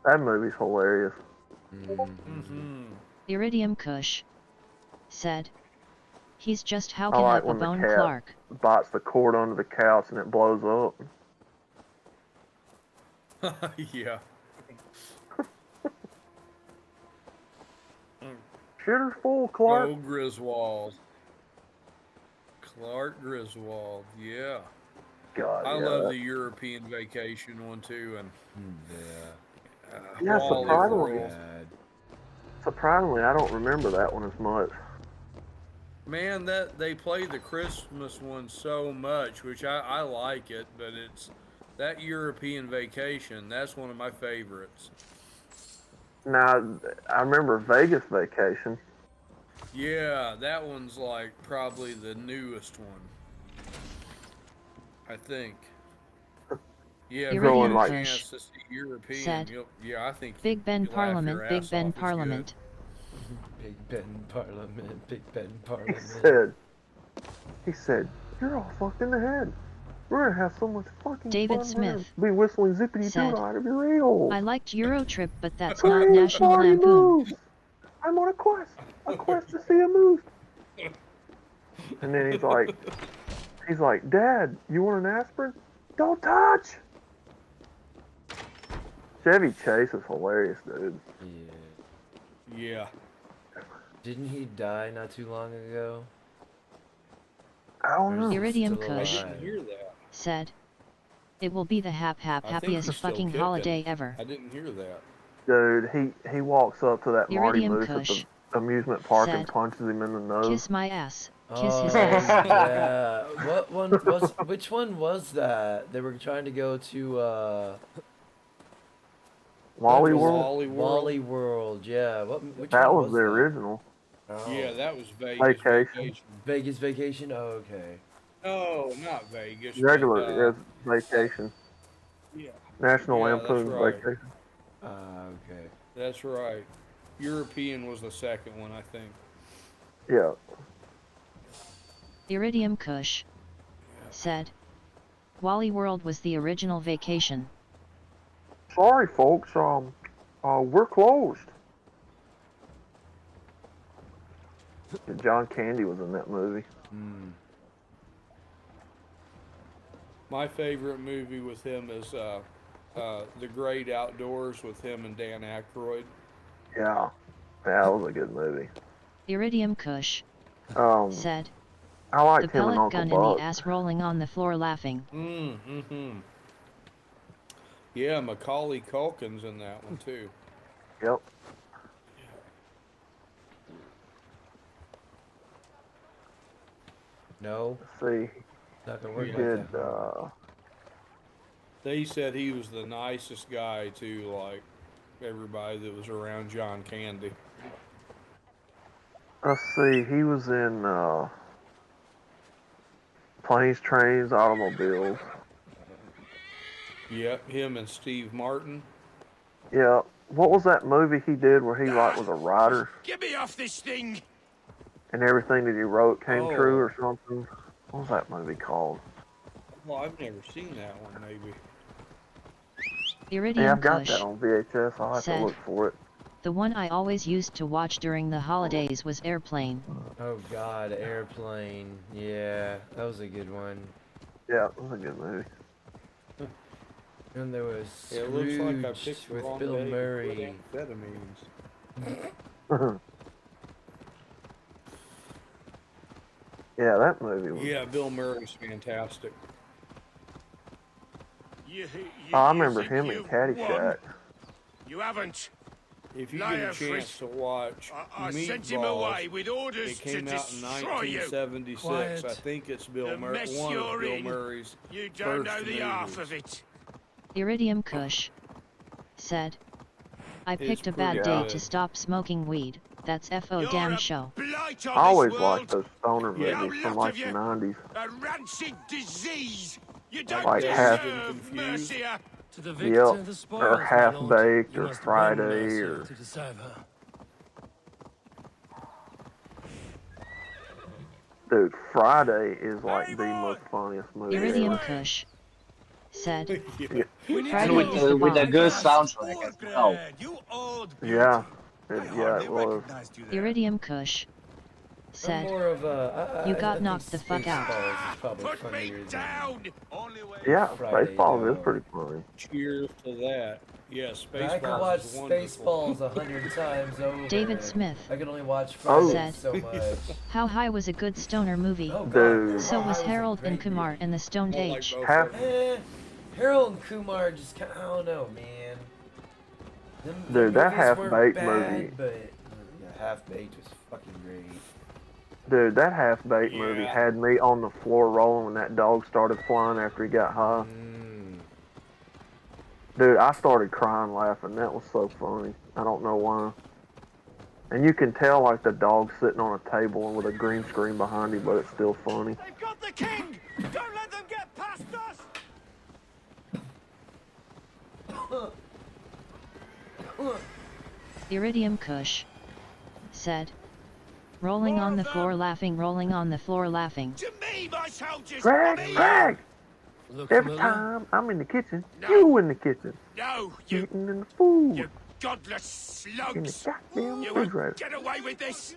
That movie's hilarious. Mm-hmm. Iridium Kush said, "He's just how I can like up a when the bone cat Clark." bites the cord under the couch and it blows up. Yeah. Shitter's full, Clark. Oh, Griswold. Clark Griswold, yeah. God, I yeah, love that- the European Vacation one too, and Yeah, Wally surprisingly. World. Surprisingly, I don't remember that one as much. Man, that they play the Christmas one so much, which I like it, but it's that European Vacation. That's one of my favorites. Now, I remember Vegas Vacation. Yeah, that one's like probably the newest one. I think. Yeah, if you Iridium get a Kush chance to see European, said, yeah, I think "Big Ben you'll laugh Parliament, your Big ass Ben off. It's good. Parliament." Big Ben Parliament, Big Ben He Parliament. said, "You're all fucked in the head. We're gonna have so much fucking David fun. Smith We're gonna be whistling zippity said, doo out of your ears. "I liked Eurotrip, but that's not Please, National party Lampoon." moves. I'm on a quest to see a moose." And then he's like, "Dad, you want an aspirin? Don't touch." Chevy Chase is hilarious, dude. Yeah. Yeah. Didn't he die not too long ago? I don't know. Iridium Still Kush alive. I didn't hear that. said, "It will be the I think happiest he's still fucking kicking. holiday ever." I didn't hear that. Dude, he walks up to that Marty Iridium Moose at Kush amusement park and said, punches him in the nose. Kiss my ass. Kiss Oh, his ass. yeah. What one was? Which one was that? They were trying to go to Wally World? Wally World. Wally World. Yeah. Which That one was the that? original. Oh. Yeah, that was Vegas Vacation. Vegas Vacation. Oh, okay. No, not Vegas. Regular Vacation. Yeah. National Yeah, that's Lampoon's right. Vacation. Okay. That's right. European was the second one, I think. Yeah. Iridium Kush said, Wally World was the original Vacation. Sorry, folks. We're closed. John Candy was in that movie. My favorite movie with him is The Great Outdoors with him and Dan Aykroyd. Yeah. That was a good movie. Iridium Kush said, I liked the him and pellet Uncle gun Buck. in the ass rolling on the floor laughing. Yeah, Macaulay Culkin's in that one too. Yep. No. Let's see. Not gonna work He like did. that. They said he was the nicest guy to like everybody that was around John Candy. Let's see. He was in Planes, Trains, Automobiles. Yep, him and Steve Martin. Yeah. What was that movie he did where he like was a writer Get me off this thing! and everything that he wrote came Oh. true or something? What was that movie called? Well, I've never seen that one. Maybe. Iridium Yeah, I've got Kush that on VHS. I'll have to said, look for it. the one I always used to watch during the holidays was Airplane. Oh God, Airplane. Yeah, that was a good one. Yeah, it was a good movie. And there was Yeah, it looks like I Scrooged picked the with wrong Bill day to Murray. quit amphetamines. Yeah, that movie was. Yeah, Bill Murray's fantastic. Oh, I remember him in you've Caddyshack. You haven't. If you Liar, get a chance Fritz. to watch I sent him away Meatballs, with orders it came to out in destroy you. 1976. Quiet. I think it's The Bill Murray, mess one of you're Bill in, Murray's You don't first know the movies. half of it. Iridium Kush said, I It's picked a pretty bad day good. to stop smoking weed. That's FO damn show. Blight I on always this liked world. those stoner Yeah. movies from Lot like of the you. 90s. A rancid disease. You don't Like half- deserve mercy. To the Yep. the spoils, Or my Half lord. Baked You or must win Friday mercy or. to deserve her. Dude, Friday is like the most funniest movie Iridium ever. Kush said, Yeah. And Friday with, is the with a bomb. good soundtrack as well. Yeah. Yeah, it was. Iridium Kush I'm said, more of a. You I got think knocked the fuck out. Spaceballs is probably Put me funnier than down. Yeah, Friday, Spaceballs though. is pretty funny. Cheers to that. Yeah, I could Spaceballs watch is wonderful. Spaceballs 100 times over. David Smith I can only watch Oh. Friday said, so much. How High was a good stoner movie. Oh, God. Dude. So How was High a Harold and great Kumar movie. and the Stoned I like Age. both Half- of them. Harold and Kumar just kind of, I don't know, man. Them Dude, that movies Half-Baked weren't bad, movie. But yeah, Half-Baked was fucking great. Dude, that Half-Baked movie Yeah. had me on the floor rolling when that dog started flying after he got high. Dude, I started crying laughing. That was so funny. I don't know why. And you can tell like the dog's sitting on a table and with a green screen behind him, but it's still funny. They've got the king. Don't let them get past us. Iridium Kush said, rolling on the floor laughing, rolling on the floor laughing. To me, my soldiers. Greg, me. Greg! Look, Every familiar? time I'm in the kitchen, No. you in the kitchen. No, you Eating in the food. godless In the slugs. goddamn You won't refrigerator. get away with this.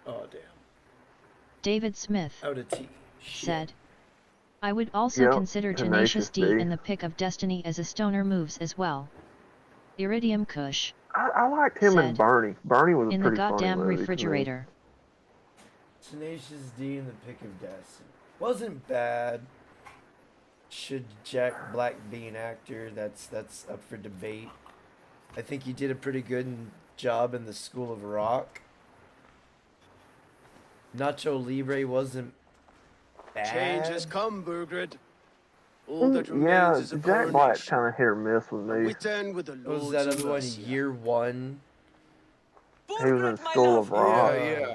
Oh, damn. David Smith Out of tea. Shit. said, I would also Yep, consider Tenacious Tenacious D D. and the Pick of Destiny as a stoner moves as well. Iridium Kush I liked him and said, Bernie. Bernie was a in the pretty funny goddamn movie to me. refrigerator. Tenacious D and the Pick of Destiny. Wasn't bad. should Jack Black be an actor? That's up for debate. I think he did a pretty good job in the School of Rock. Nacho Libre wasn't bad. Change has come, Burgred. All that remains Yeah, is a Jack Black's coronation. kind of hit or miss with And me. we turn with the What was Lord's that other one? mercy. Year One. He was in School of Rock. Yeah.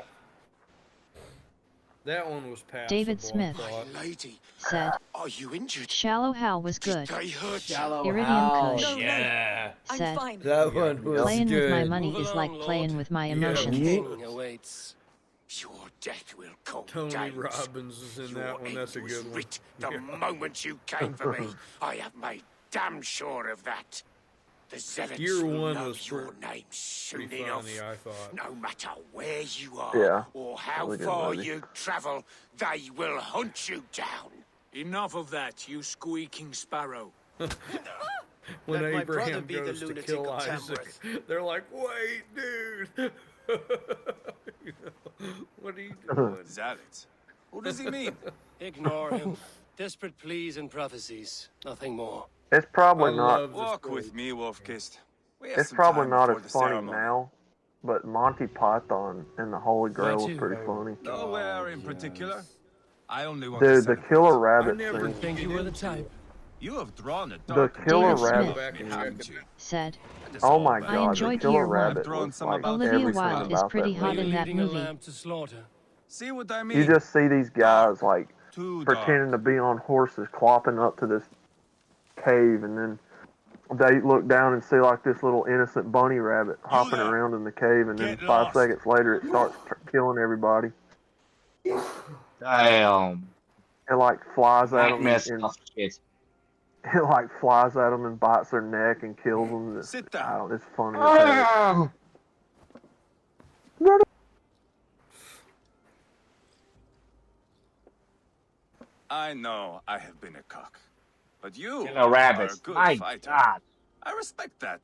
That one was passable. David Smith Lady, said, are you injured? Shallow Hal was good. They hurt Shallow Iridium Hal. Kush Yeah. said, That one was playing good. with my money Move is along, like Lord. playing with my Yeah. emotions. King awaits. Your death will come. Tony James. Robbins is in that one. That's a Your good end one. was writ the moment you came for me. I have made damn sure of that. The zealots Year will one know was your name soon pretty enough. funny, I thought. No matter where you are Yeah, or how really good far movie. you travel, they will hunt you down. Enough of that, you squeaking sparrow. When Let my Abraham brother be the goes to lunatic kill of Isaac, they're like, "Wait, dude, You know, what are you doing?" Zealots. What does he mean? Ignore him. Desperate pleas and prophecies, nothing more. It's probably I not. love this Walk story. with me, Wolfkist. We have It's some probably time not before as the funny ceremony. now, but Monty Python and the Holy Grail was too. pretty funny. Nowhere in particular. I only want Dude, to the celebrate. Killer I Rabbit never scene. Think you were the type. You have drawn a The dark Killer David Rabbit Smith scene. haven't you? said, That is Oh all my bad. I god, the enjoyed Killer year one. Rabbit I've drawn was some like about Olivia everything Wilde is about pretty that hot movie. in that Leading a movie. lamb to slaughter. See what I mean? You just see these guys like Too pretending dark. to be on horses clopping up to this cave, and then they look down and see like this little innocent bunny rabbit hopping there. around in the cave, and then Get 5 lost. seconds later it starts killing everybody. Damn. It like flies at them Nightmare and stuff shit. it like flies at them and bites their neck and kills them. Sit I down. don't, it's funny as heck. Ah! I know I have been a cock. But you Killer are a rabbits. good My fighter. god. I respect that.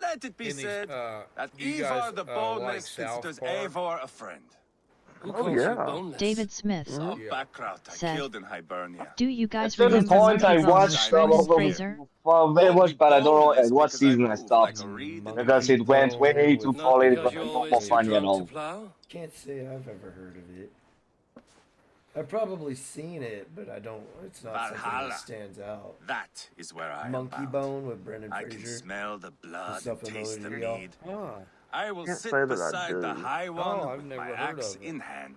Let it be Any, said that you Ivar guys, the like Boldness South considers Park? Eivor a friend. Who Oh, calls you yeah. boneless? David Smith Some Yeah. background I said, killed in Hibernia. do you At guys certain remember point, I Monkey Bone with watched some Brendan of them Fraser? for very Called much, me but I don't know boneless at what because season I move stopped. like a reed in the Because it went way too With- Not political because you're and no always more too funny at drunk to all. plow. Can't say I've ever heard of it. I've probably seen it, but I don't. It's not something Valhalla. that stands out. That is where I am Monkey bound. Bone with Brendan I can Fraser. smell the blood stuff and taste the familiar to y'all? mead. Ah, I will Can't sit say that I beside the do. high one I've with never my heard axe of it. in hand.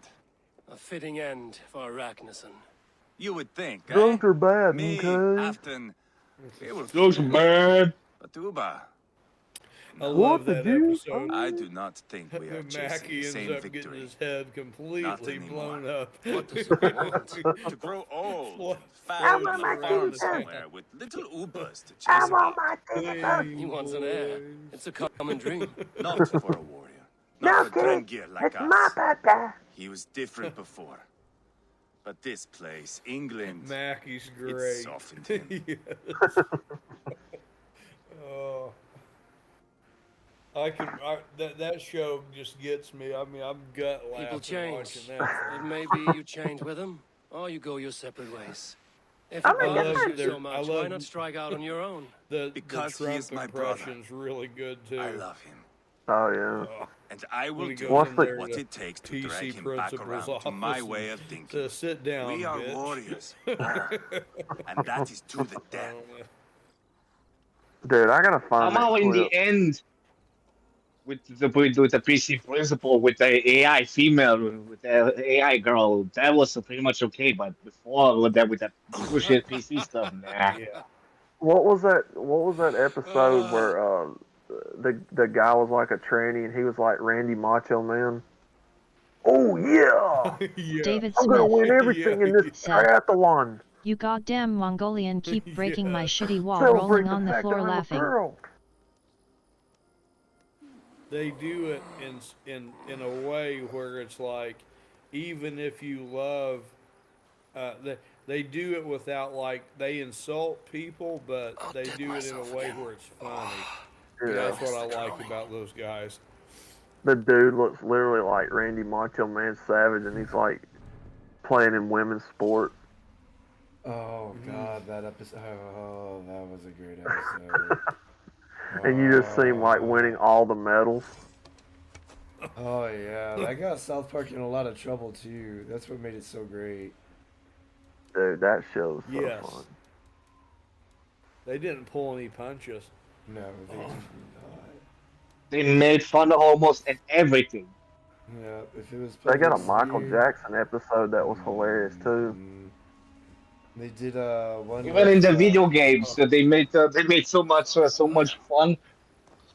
A fitting end for Arachnason. You would think, eh? Drugs are bad, Me, okay? Afton, we will Looks feel it. bad. But Uba, I What love the that juice? episode. I do not think we are chasing Mackie the ends same up getting victory. his head completely anymore. blown up. What does he want? To grow old, Flo- fat, floats on a around farm the somewhere with little Ubas to I chase want about. my teeth. He wants an heir. It's a common dream. Not for a warrior. No, Not for kid, Drengir like it's my us. birthday. He was different before. But this place, England, Mackie's great. it softened him. Yes. Oh. That show just gets me. I mean, I'm gut laughing People change. watching that. It may be you change with them, or you go your separate ways. If Oh it my bothers God. you so much, I why love- not strike out on your own? The Because he Trump is my brother. impression's really good too. I love him. Oh yeah. Oh, And I when will he do goes What's in the- there what to it takes to PC drag him back principal's around to my office way and of thinking. to sit down, We are bitch. warriors. And that is to the death. Dude, I gotta find Somehow that in clip. the end, with the PC principal, with the AI female, with the AI girl, that was pretty much okay. But before with that bullshit PC stuff, nah. Yeah. What was that episode where the guy was like a tranny and he was like Randy Macho Man? Oh yeah, Yeah. David I'm gonna Smith win everything in this said, triathlon. you goddamn Mongolian keep breaking my Yeah. shitty wall Celebrate rolling the on the fact floor that I'm a laughing. girl. They do it in a way where it's like, even if you love, they do it without like they insult people, but they do it in a way where it's funny. Yeah. That's what I like about those guys. The dude looks literally like Randy Macho Man Savage, and he's like playing in women's sport. Oh God, that episode. Oh, that was a great episode. And you just see him like winning all the medals. Oh yeah, that got South Park in a lot of trouble too. That's what made it so great. Dude, that show's so Yes. fun. They didn't pull any punches. No, they did not. They made fun of almost everything. Yeah, if it was They got a public Michael sphere, Jackson episode that was hilarious too. they did one. Even in with, the video games, they made so much fun.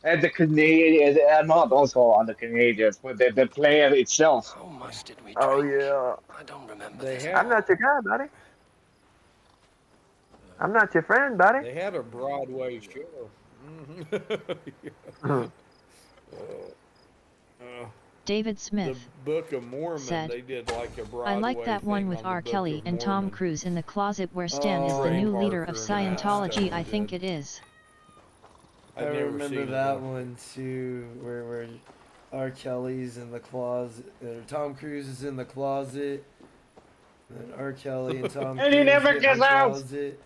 And the Canadians, not also on the Canadians, but the player itself. How much did we drink? Oh yeah. I don't remember They this. had, I'm not your guy, buddy. I'm not your friend, buddy. they had a Broadway show. David The Smith Book of Mormon, said, they did like a Broadway I like that one thing with on the R. Book Kelly of and Tom Mormon. Cruise in the closet where Stan is the Trey new leader Parker of and Scientology. I Stan think did. it is. I I've never remember seen that it. one too, where R. Kelly's in the closet, Tom Cruise is in the closet, and R. Kelly and Tom And he Cruise never get in gets the out. closet.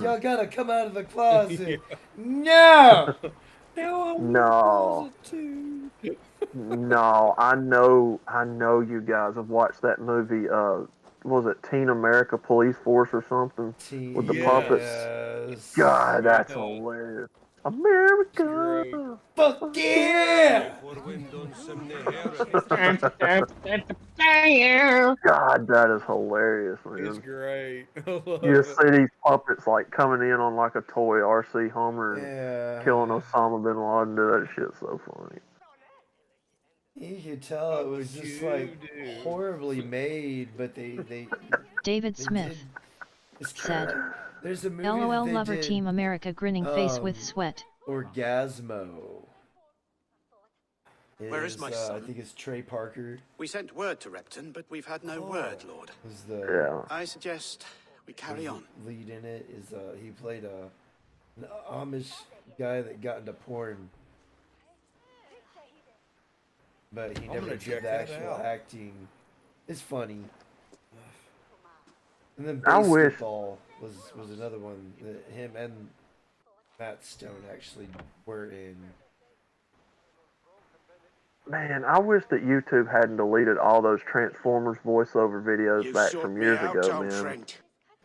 Y'all gotta come out of the closet. No. No. No, I know you guys have watched that movie, was it Teen America Police Force or something? With the puppets? Yes. God, that's hilarious. America! Fuck yeah! God, that is hilarious, man. It's great. You just see these puppets like coming in on like a toy RC Hummer and Yeah. killing Osama bin Laden. Dude, that shit's so funny. You could tell it was just like horribly made, but they David they Smith did. It's said, There's a movie LOL that they lover did, Team America grinning face with sweat. Orgasmo. Where is my I son? think it's Trey Parker. We sent word to Repton, but we've had no word, Lord. Was the I suggest we carry on. lead in it is he played an Amish guy that got into porn, but he I'm never gonna did check the that actual out. acting. It's funny. And then I wish- Basketball was another one that him and Matt Stone actually were in. Man, I wish that YouTube hadn't deleted all those Transformers voiceover videos You back sought from me years out, ago, old man. friend.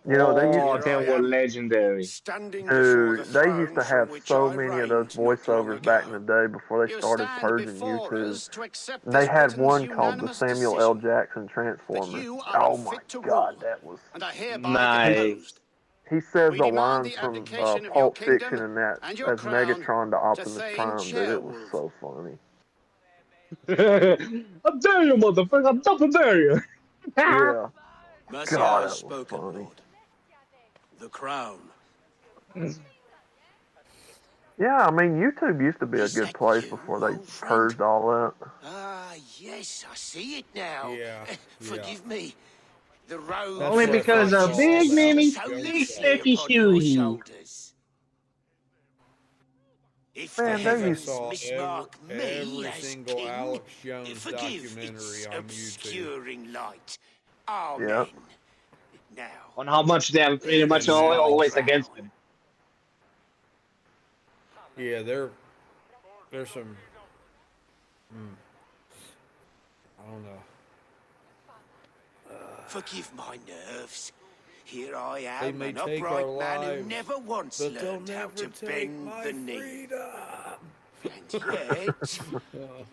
You know, they Oh, used, they were legendary. Standing before dude, the they used to throne have from which so I many of those reigned not long voiceovers back in ago. the day before they You started stand purging before YouTube. us to accept They this had Britain's one called the unanimous Samuel L. decision. Jackson But Transformer. you are Oh my unfit to God, rule, that was. and are hereby Nice. deposed. He says We the demand lines the from abdication of your Pulp kingdom Fiction and that and your as crown Megatron to Optimus Thane Prime, dude. It was Sherwood. so funny. I'm dare you, motherfucker. I'm double dare you. Yeah. Mercy God, has that was spoken, funny. Lord. The crown. Yeah, I mean, YouTube used to be a Is good that place you, before they old friend? purged all that. Ah, yes, I see it now. Yeah, Forgive me. The road That's Only what I because thought of all Big about. Mimi, so Big loosely Steffi upon your Hughie. shoulders. If the Man, they I heavens used- saw mismark me every as single king, Alex Jones forgive documentary its on YouTube. obscuring light. Amen. Yep. Now, On how much they're pretty much And now- always against him. Yeah, there's some. I don't know. forgive my nerves. Here I They am, may an take upright our man lives, who never once but they'll learned how never to take bend my the knee. freedom. And yet,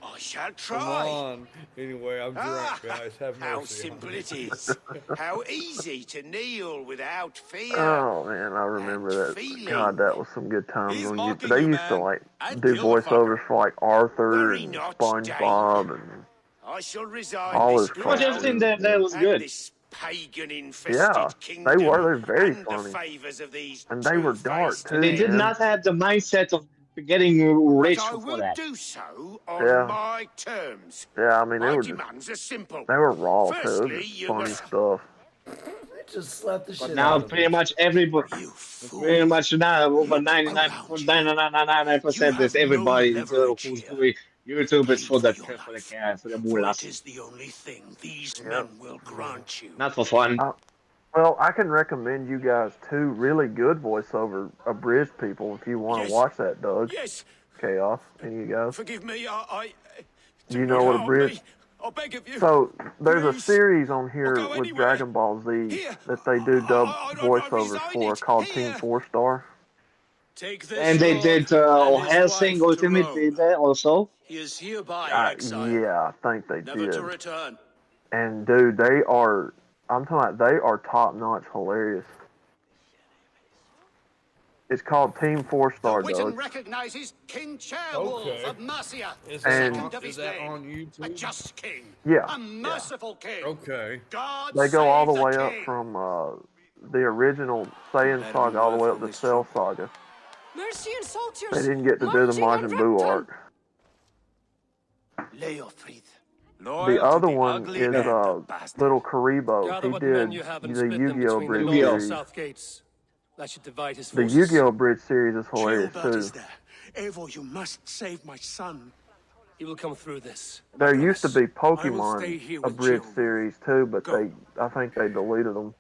I shall Come try. on. Anyway, I'm drunk, guys. Have mercy. How on simple me. it is. How easy to kneel without fear. Oh man, I remember that. feeling. God, that was some good times He's on mocking YouTube. They you, used to man. like I'd do kill the voiceovers for like Arthur Worry and not, SpongeBob and I shall resign all this his Pretty much everything cartoons. that was and good. this pagan-infested Yeah, kingdom they were. They're very and funny, the favours of these and they were dark two-faced And they too, did man. not have the mindset of getting But rich I for will that. do so on Yeah. my terms. Yeah, I mean they My were just demands are simple. they were raw too. It was Firstly, just you funny must... stuff. They just slapped the But shit now out of pretty him. much everybody, You fool. pretty much now over Look 99.999% You is have no everybody leverage who's here. doing YouTube is Plead for the for your for the life, cash, for the for it mulas, is the only thing these Yep. men will grant you. not for fun. Well, I can recommend you guys two really good voiceover abridged people if you want to Yes. watch that, Doug. Yes. Chaos, any of you guys? Forgive me. I Do you do know not what harm abridged? me. I beg of you. So there's a Please. series on here I'll go with anywhere. Dragon Ball Z Here. that they do dub I voiceovers resign for it. called Here. Team 4 Star. Take this And they lord did and his Helsing wife to Ultimate Rome. did that also. He is hereby exiled, Yeah, I think they never to did. return. And dude, they are, I'm talking about, they are top notch hilarious. It's called Team 4 Star, Witan Doug. recognizes King Chairwolf of Mercia, Is second of is his that name. on YouTube? A just king. Yeah, A merciful king. Okay. God They go all save the way up king. from the original Saiyan saga all the way up to Cell saga. Mercian soldiers! They didn't get to do the marching on Majin Buu Repton! arc. Leofrid. The other one is Little Karibo. Gather He what men did you have and the split them Yu-Gi-Oh! between the Bridge north and series. south gates. That should divide his The forces. Yu-Gi-Oh! Bridge series is hilarious Gilbert too. is there. Eivor, you must save my son. He will come through this. There used to be I will stay Pokemon here a with bridge Jill. series too, but I think they deleted them.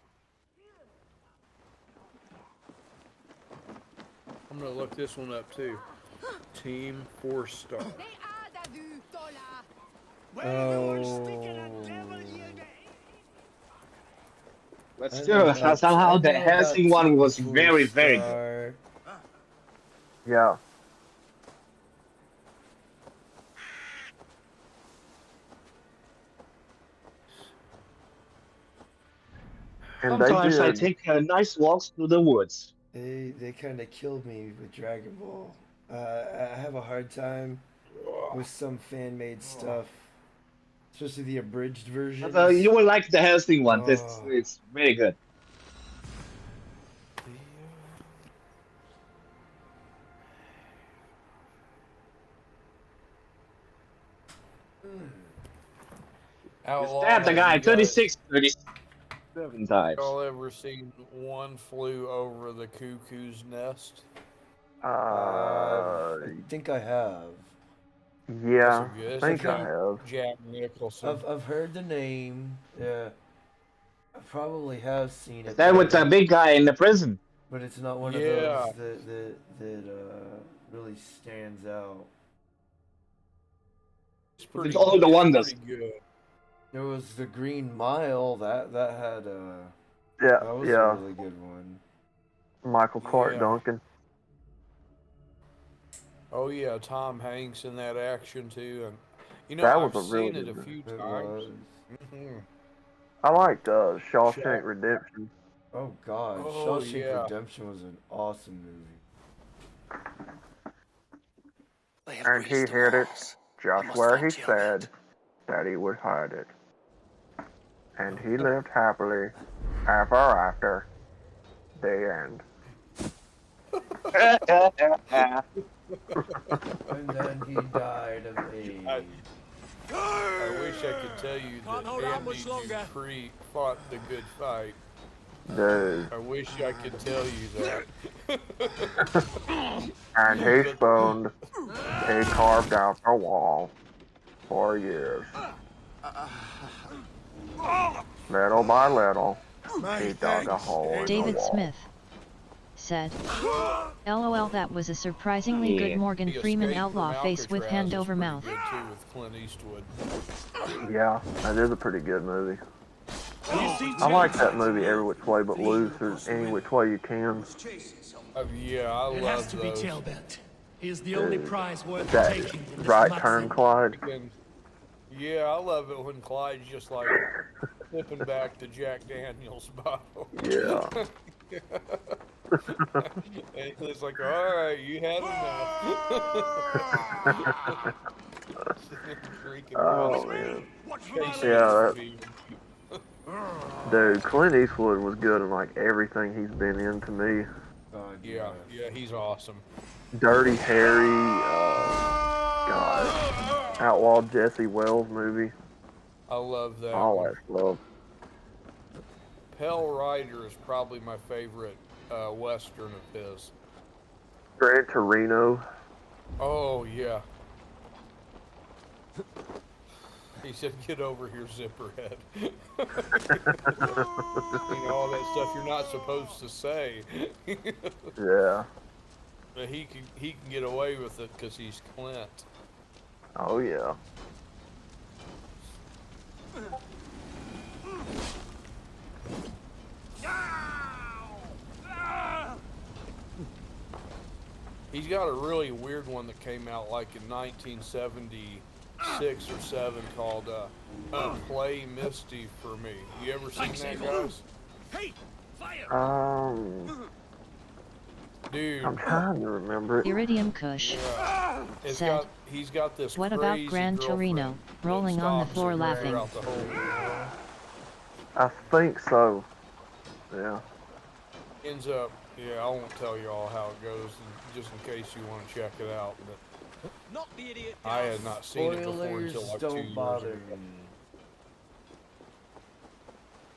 I'm gonna look this one up too. Team 4 Star. But still, somehow the Helsing one was very, very good. Yeah. And Sometimes I did. take nice walks through the woods. They kind of killed me with Dragon Ball. I have a hard time with some fan-made stuff, especially the abridged version. You will like the Helsing one. It's very good. Stab the guy 36, 37 times. Y'all ever seen One Flew Over the Cuckoo's Nest? I think I have. Yeah, That's I think I have. Jack Nicholson. I've heard the name. Yeah, I probably have seen it. Is that with the big guy in the prison? But it's not one of those that really stands out. It's all the wonders. There was the Green Mile that had Yeah, that was yeah. a really good one. Michael Clark Duncan. Oh yeah, Tom Hanks in that action too, and you know That I've was a really seen it good a few It times. was. I liked Shawshank Redemption. Oh God, Oh, Shawshank yeah. Redemption was an awesome movie. And he hid it just where he said that he would hide it. And he lived happily ever after. The end. And then he died of AIDS. I wish I could tell you that Andy Dupree fought the good fight. Dude. I wish I could tell you that. And he spooned, he carved out the wall for years. Little by little, he dug a hole in the David wall. Smith said, LOL, that was a surprisingly good Morgan The Freeman Escape outlaw from face with Alcatraz hand is over pretty mouth. good, too, with Clint Eastwood. Yeah, that is a pretty good movie. I like that movie Every Which Way But Loose, or Any Which Way You Can. Yeah, I It love has to be those. tailbent. He is the only prize worth That taking in this Right mud Turn, thing. Clyde. Yeah, I love it when Clyde's just like flipping back the Jack Daniels bottle. Yeah. And he's like, all right, you had enough. Oh, man. Yeah, dude, Clint Eastwood was good in like everything he's been in to me. Yeah, he's awesome. Dirty Harry, God, Outlaw Jesse Wells movie. I love that. All one. that stuff. Pale Rider is probably my favorite Western of his. Gran Torino. Oh, yeah. He said, "Get over here, zipperhead." All that stuff you're not supposed to say. Yeah. But he can get away with it because he's Clint. Oh yeah. He's got a really weird one that came out like in 1976 or 7 called "Play Misty for Me." You ever seen that, guys? Hey, fire! Dude, I'm trying to remember it. Iridium Kush said, he's got this. "What about Gran Torino, rolling on the floor laughing?" I think so. Yeah. Ends up, yeah, I won't tell you all how it goes, just in case you want to check it out. But Not the idiot. I had not seen it before Spoilers until like 2 don't years bother ago. me.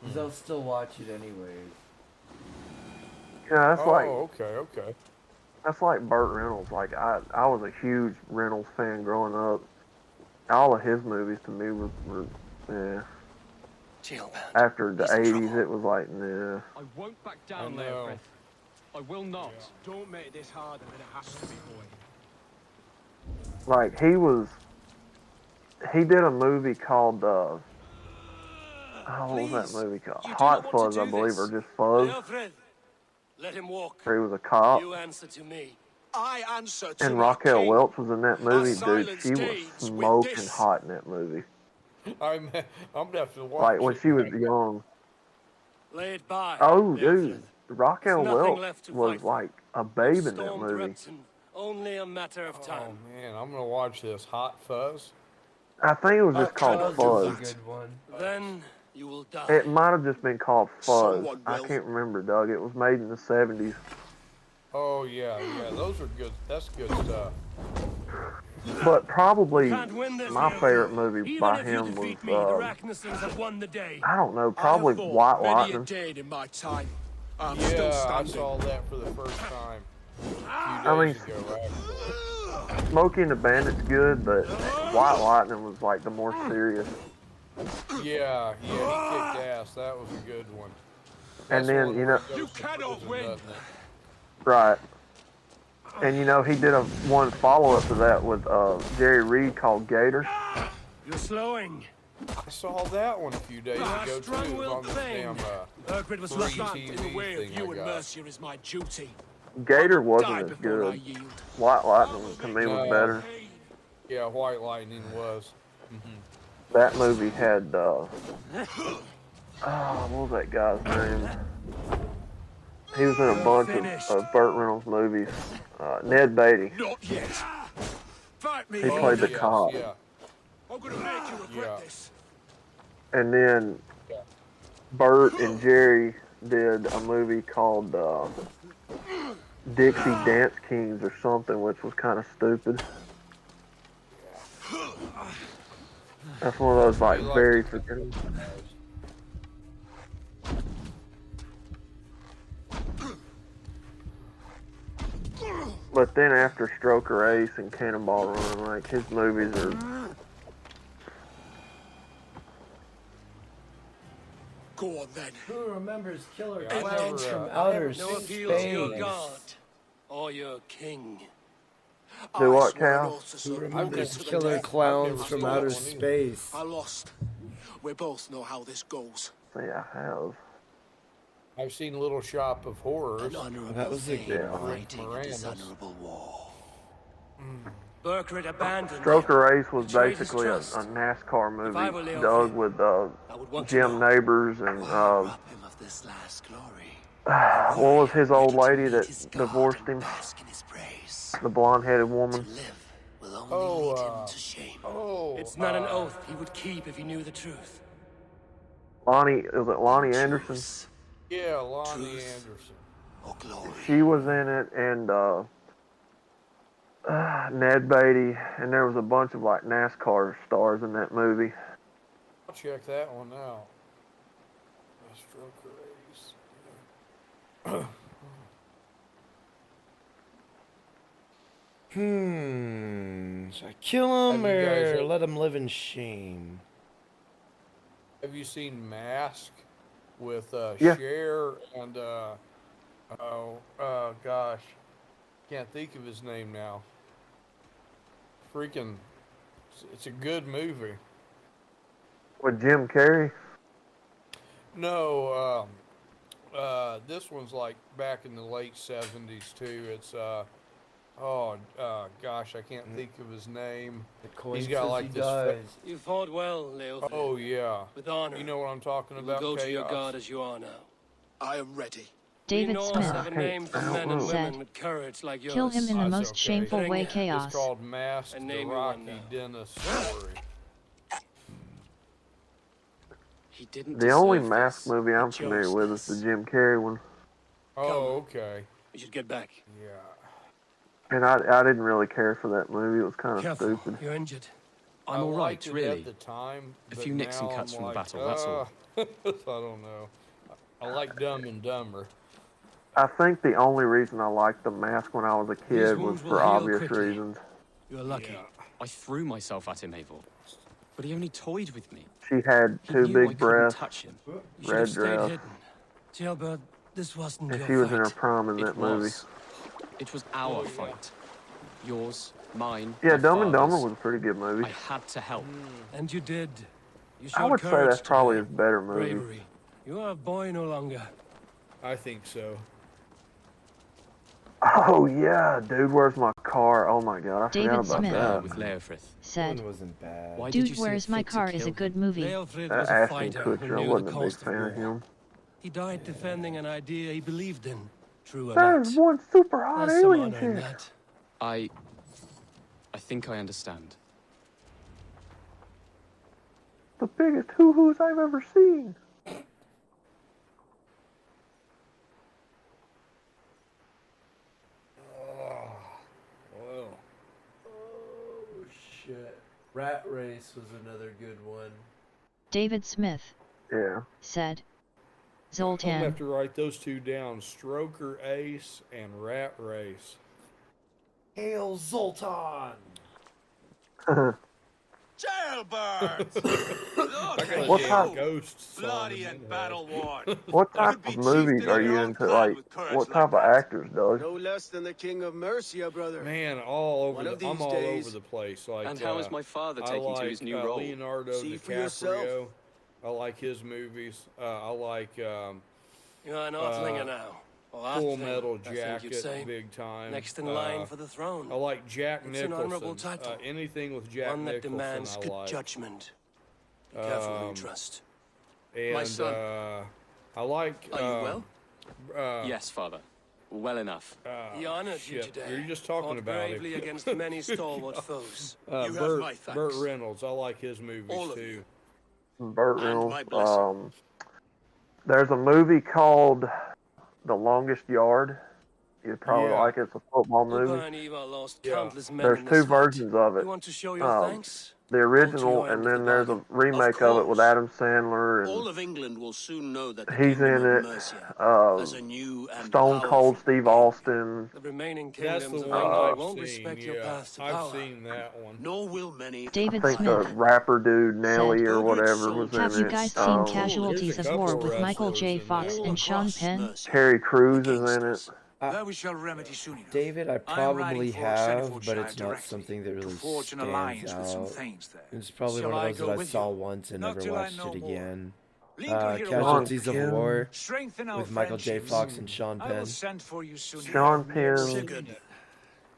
Because I'll still watch it anyways. Yeah, that's like. Okay. That's like Burt Reynolds. Like I was a huge Reynolds fan growing up. All of his movies to me were yeah. After the '80s, it was like nah. I won't back down, Leofrith. I will not. Don't make this harder than it has to be, boy. Like he did a movie called what was that movie called? Hot Fuzz, I believe, or just Fuzz. Leofrith, let him walk. Where he was a cop. You answer to me. I answer to And my Raquel king. Welch was in that movie, dude. silence She was Danes with smoking this. hot in that movie. I'm gonna have to watch Like when it. she was young. Lay it by. Oh, Leofrith. dude, Raquel There's nothing Welch left to was fight for. like a babe in that Stormed movie. Repton. Only a matter of time. Oh man, I'm gonna watch this Hot Fuzz. I think it was just called Fuzz. Good one. Then you will die. It might have just been called Fuzz. Someone I will. can't remember, Doug. It was made in the '70s. Oh yeah, those are good. That's good stuff. But probably Can't win this, my Leofrith. favorite movie Even by if you him was, defeat me, the Ragnarsons have won the day. I don't know, probably I have fought White many a Lightning. Dane in my time. I'm still Yeah, I standing. saw that for the first time a few I mean, days ago. Actually. Smokey and the Bandit's good, but White Lightning was like the more serious. Yeah, he kicked ass. That was a good one. And That's then, one you where know, he goes to prison, doesn't it? right. And you know, he did one follow-up to that with Jerry Reed called Gator. You're slowing. I saw that one a few days You are ago too. It was strong-willed on this thing. damn Burgred was free left in the TV way of thing you I and got. Mercia is my duty. Gator Die wasn't as before I good. yield. White Lightning to me was No. better. Yeah, White Lightning was. That movie had what was that guy's name? He was in a bunch of Burt Reynolds movies. Ned Beatty. Not yet. Fight me. He played the cop. Yeah. I'm gonna make you regret this. And then Burt and Jerry did a movie called Dixie Dance Kings or something, which was kind of stupid. That's one of those like very forgettable. But then after Stroker Ace and Cannonball Run, like his movies are. Go on then. Who remembers Killer Yeah, I Clowns never, from I Outer No appeal to your Space? god or your king. Do what, I swore an Cal? oath to Who serve remembers Morgan to the Killer death. Clowns from seen that Outer one either. Space? I lost. We both know how this goes. See, I have. I've seen Little Shop of Horrors. An honorable That was a thing good one. fighting a Moranis. dishonorable war. Burkred abandoned Stroker Ace was Betrayed his basically a trust. NASCAR If I were movie, Leo Doug, Finn, with I would want to Jim know Neighbors and what robbed him of this last glory. what was his old lady Meet that his God divorced and him? bask in his praise. The blonde-headed To woman. live will only Oh, lead him to shame. It's not an oath he would keep if he knew the truth. Lonnie, was it Lonnie Anderson? Yeah, Lonnie Truth. Anderson. Or glory. She was in it, and Ned Beatty, and there was a bunch of like NASCAR stars in that movie. I'll check that one out. Stroker Ace. Should I kill him Have you guys or ever- let him live in shame? Have you seen Mask with Yeah. Cher and gosh, can't think of his name now. Freaking, it's a good movie. With Jim Carrey? No, this one's like back in the late 70s too. It's gosh, I can't think of his name. The coin He's got says like he this. dies. You fought well, Leofrid. Oh yeah. With honor. You know what I'm talking You will about? go to your Chaos? god as you are now. I am ready. David we Norse Smith have a name for men and said, women with courage like yours. "Kill him in the That's most okay. shameful way, It's Chaos." called Mask, And the name you one Rocky now. Dennis story. He didn't The only deserve Mask this. movie He I'm chose familiar with is this. the Jim Carrey one. Oh, okay. We should get back. Yeah. And I didn't really care for that movie. It was kind of Careful, stupid. you're injured. I'm all right, liked it really. At the time, A but few nicks and now cuts I'm from the like, battle, that's all. I don't know. I like Dumb and Dumber. I think the only reason I liked The Mask when I was a kid was wounds will for heal obvious quickly. reasons. You're lucky. I threw myself at him, Eivor. But he only toyed with me. She had He two knew I big couldn't breasts, touch him. You should red have stayed dress, hidden. Jailbird, this wasn't and your she was in fight. her prime in It that movie. was. It was our fight. Yours, mine, Yeah, my Dumb and Dumber father's. was a pretty good movie. I had to help. And you did. You I showed would say courage that's probably today. his better movie. Bravery. You are a boy no longer. I think so. Oh yeah, dude, where's my car? Oh my god, I David forgot about Smith that. With Leofrith. said, One wasn't bad. Why did you "Dude, see Where's it My fit to Car" is a kill good him? movie. Leofrid That was a Ashton fighter who Kutcher, I knew the wasn't a big cost of fan of war. him. He died defending an idea he believed in. True or There's not. one super hot There's some alien honor in chick. that. I think I understand. The biggest hoo-hoos I've ever seen. Well, Oh shit. Rat Race was another good one. David Smith Yeah. said, I'm gonna have "Zoltan, to write those two down: Stroker Ace and Rat Race. Hail Zoltan! Jailbirds! What type- Ghost song Bloody in and there. battle worn. What type Could be of movies chieftain are of you your own into? clan Like, with courage what like type of that. actors, Doug? No less than the king of Mercia, brother. Man, all over One the, of I'm these all days. over the place. Like, And how is my father I taking like to his new role? Leonardo See for yourself. DiCaprio. I like his movies. I like You're an Earthlinger now. Or Full Earthling, Metal I think you'd Jacket, say. big time. Next in line for the throne. I like Jack It's an honorable Nicholson. title. Anything with Jack One that Nicholson, demands I good like. judgment. Be careful who you Um, trust. And My son. I like. Are you well? Yes, father. Well enough. He honored you shit, today. You're just talking Fought about bravely him. against many stalwart foes. You have Burt, my thanks. Burt Reynolds. I like his movies All of too. Burt And Reynolds. my blessing. There's a movie called The Longest Yard. You'd probably Yeah. like it. It's a football Upa movie. and Eva lost Yeah. countless men There's in two this fight. versions of it. You want to show your Um, thanks? The original, and then there's a remake of it with Adam Sandler, All and of England will soon know that the he's kingdom in of it. Mercia has a new and Stone powerful Cold Steve Austin. The remaining That's kingdoms the of one England I've won't seen. respect your Yeah, path to I've power. seen that one. Nor will many. I David think the Smith, rapper dude Nelly or Good whatever was soldiers. have in you it. guys seen There's Casualties a of War couple with Michael wrestlers J. in Fox there. all and Sean across Penn? Mercia Terry Crews are is in it. gangsters. That we shall remedy soon enough. David, I I am probably riding for have, but Senefordshire it's not directly something that to really forge an stands alliance with some out. thanes there. It's probably Shall one I of those go that I with saw you? once and Not never till I watched know it more. again. Linger here Casualties of Penn. War Strengthen our with Michael J. friendships. Fox and Sean I will Penn. send for you soon Sean enough. Penn. Sigurd,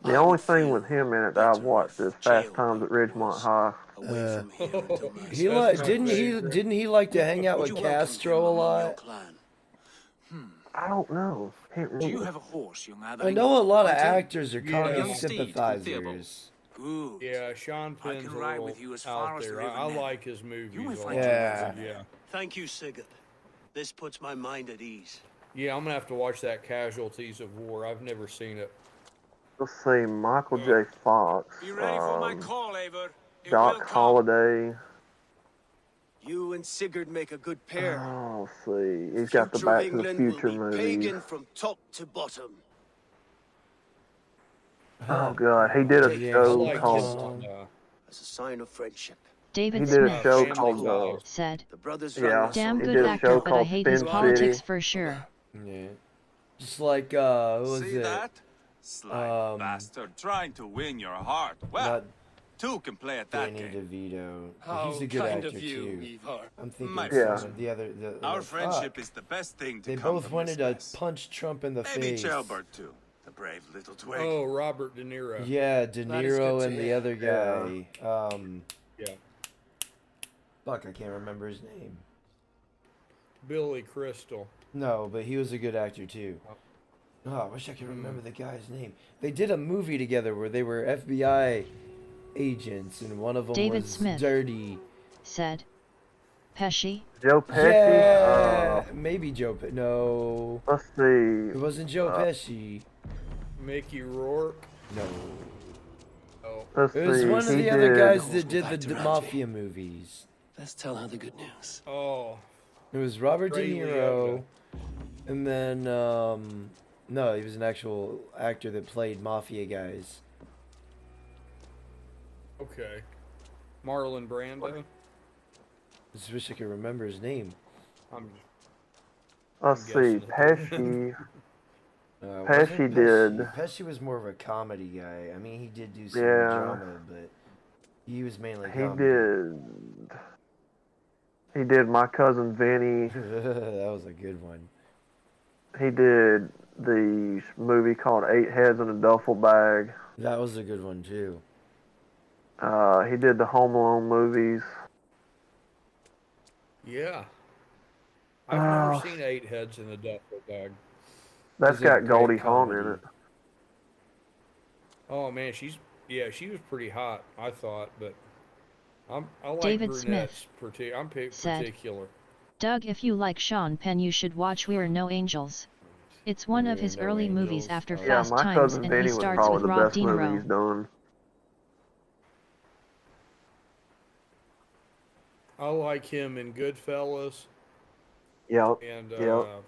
The only thing with him in it that I've watched is Fast Times at Ridgemont High. away from here until Mercia. He That's my didn't he like to hang out with You welcome Castro him a among your lot? clan. I don't know. Can't Do you remember. have a horse, young I Adling? know a lot of I do. actors are Yeah. kind of Young Steve from sympathizers. Good. Yeah, Sean I Penn's can a ride little with you as far out as the there. river I Neb. like his movies. You will a find lot. your Yeah. Yeah. Thank you, Sigurd. This puts my mind at ease. Yeah, I'm gonna have to watch that Casualties of War. I've never seen it. Let's see, Michael J. Fox, Be ready for my call, Eivor. It will Doc come. Holiday. You and Sigurd make a good pair. Oh, let's see. He's got the Future of Back to the England Future will be movies. pagan from top to bottom. Oh god, he did a I show like his called one. As a sign of friendship. David He did a Smith show called said, The brothers yeah. damn He good did a actor, show but I called hate Spin his politics City. for sure. Yeah. Just like what was See it? that? Sly bastard trying to win your heart. Well, Not two can play at that Danny game. DeVito. How He's a good kind actor of you, too. Ivor. I'm thinking My someone, the other. Our friendship fuck. is the best thing to They come both from wanted this to mess. punch Trump in the Maybe face. Jailbird too. The brave little twig. Oh, Robert De Niro. Yeah, De That is good Niro to and the hear. other guy. Yeah. Fuck, I can't remember his name. Billy Crystal. No, but he was a good actor too. Oh, I wish I could remember the guy's name. They did a movie together where they were FBI agents, and one of them David was Smith dirty. Said, Pesci? Joe Pesci? Yeah, maybe Joe Pesci. No. Let's see. It wasn't Joe Pesci. Mickey Rourke. No. Oh. Let's It was see. one of He the other did- guys that did the mafia movies. Let's tell her the good news. Oh. It was Robert Ray De Niro, and then no, he was an actual actor that played mafia guys. Okay. Marlon Brando. Just wish I could remember his name. Let's see. Pesci. Pesci Wasn't did. Pesci was more of a comedy guy. I mean, he did do some Yeah. drama, but he was mainly He comedy. did. He did My Cousin Vinny. That was a good one. He did the movie called Eight Heads in a Duffel Bag. That was a good one too. He did the Home Alone movies. Yeah. I've never seen Eight Heads in a Duffel Bag. That's He's a got great Goldie Hawn in comedy. it. Oh man, she was pretty hot, I thought, but I like David brunettes. Smith I'm said, particular. Doug, if you like Sean Penn, you should watch We're No Angels. It's one of his early movies after Yeah, Fast My Times, Cousin and Vinny he was starts probably with the Rob best De movie he's Niro. done. I like him in Goodfellas. Yep. And Yep.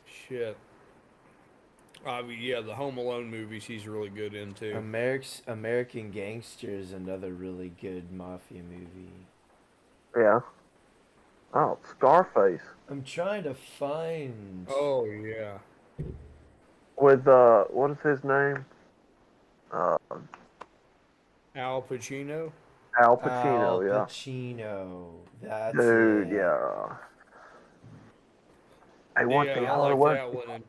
shit. Yeah, the Home Alone movies he's really good in too. American Gangster is another really good mafia movie. Yeah. Oh, Scarface. I'm trying to find. Oh yeah. With what is his name? Al Pacino. Al Pacino. Al Yeah. Pacino. That's Dude, it. yeah. I want the I other like one. that one.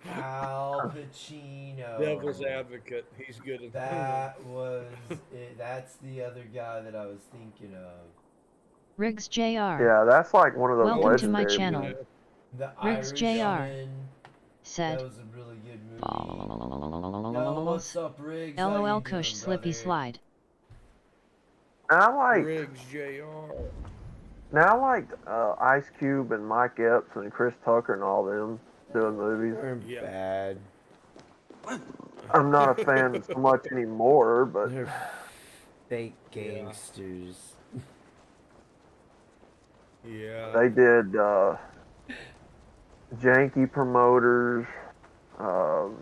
Al Pacino. Devil's Advocate. He's good at That was it. That's the other guy that I was thinking of. Riggs Jr. Yeah, that's like one of those Welcome to my legendary channel. movies. The Riggs Jr. Irishman. said, That was a really good movie. Yo, what's up, Riggs? How LOL you Kush doing, Slippy brother? Slide. And I like Riggs Jr. now I like Ice Cube and Mike Epps and Chris Tucker and all them doing movies. They're bad. I'm not a fan so much anymore, but They're fake gangsters. Yeah. they did Janky Promoters, All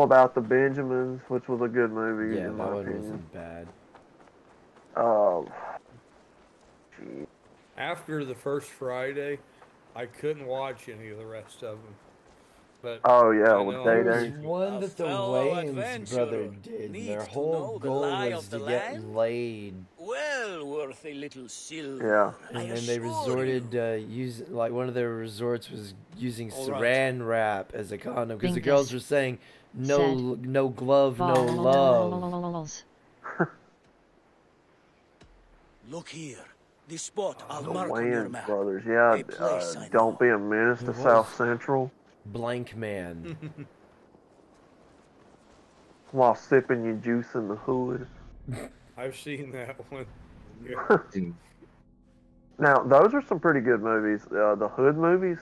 About the Benjamins, which was a good movie Yeah, in that my one opinion. wasn't bad. Gee. After the first Friday, I couldn't watch any of the rest of them. But Oh yeah, I with know Day There was Day. one that the Wayans brother did. Their whole goal was to get laid. Well worth a little silver. Yeah. And then they resorted to use, like, one of their resorts was using All right. saran wrap as a condom because the Bingus girls were saying no, said, no glove, no love. Balls. Look here. This spot I'll The mark on your Wayans map. brothers, yeah. A place I Don't be a menace to It was. South Central Blank man. while sipping your juice in the hood. I've seen that one. Yeah. Now, those are some pretty good movies. The Hood movies,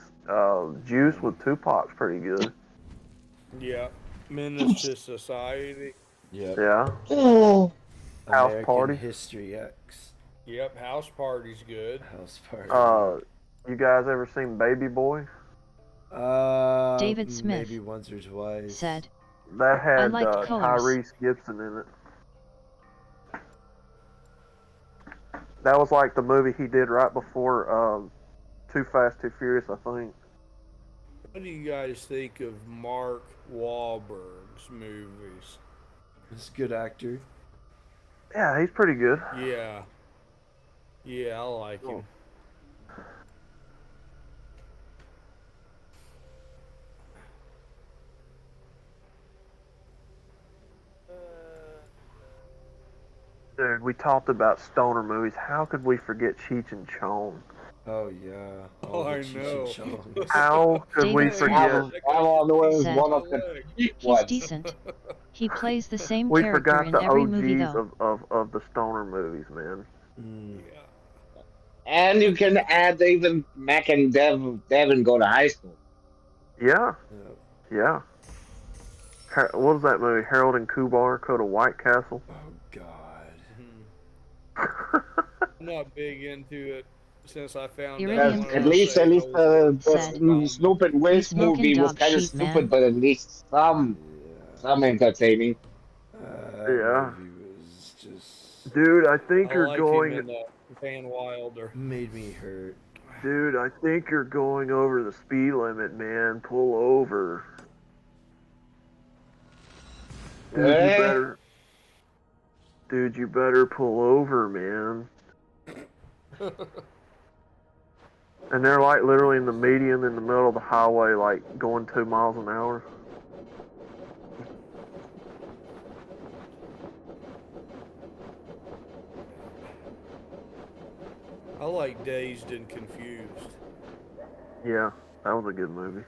Juice with Tupac's pretty good. Yeah. Menace to Society. Yep. Yeah. American House Party. History X. Yep. House Party's good. House Party. You guys ever seen Baby Boy? David Smith Maybe once or twice. said, That I had like colors. Tyrese Gibson in it. That was like the movie he did right before Too Fast, Too Furious, I think. What do you guys think of Mark Wahlberg's movies? He's a good actor. Yeah, he's pretty good. Yeah. Yeah, I like him. Dude, we talked about stoner movies. How could we forget Cheech and Chong? Oh yeah. Oh, I know. How could we David forget? Smith said, one of the cheap he's ones. decent. He plays the same We character forgot in the every movie OGs though. of the stoner movies, man. And you can add even Mac and Devin go to high school. Yeah. Yeah. What was that movie? Harold and Kumar go to White Castle. Oh God. I'm not big into it since I found Iridium out. At least the said, Snoop and Wiz smoking movie was dog kind of sheep, stupid, man. but at least some entertaining. Yeah. Movie was just Dude, I think I you're like going. him in Van Wilder. made me hurt. Dude, I think you're going over the speed limit, man. Pull over. Dude, you Eh? better. Dude, you better pull over, man. And they're like literally in the median in the middle of the highway, like going 2 miles an hour. I like Dazed and Confused. Yeah, that was a good movie.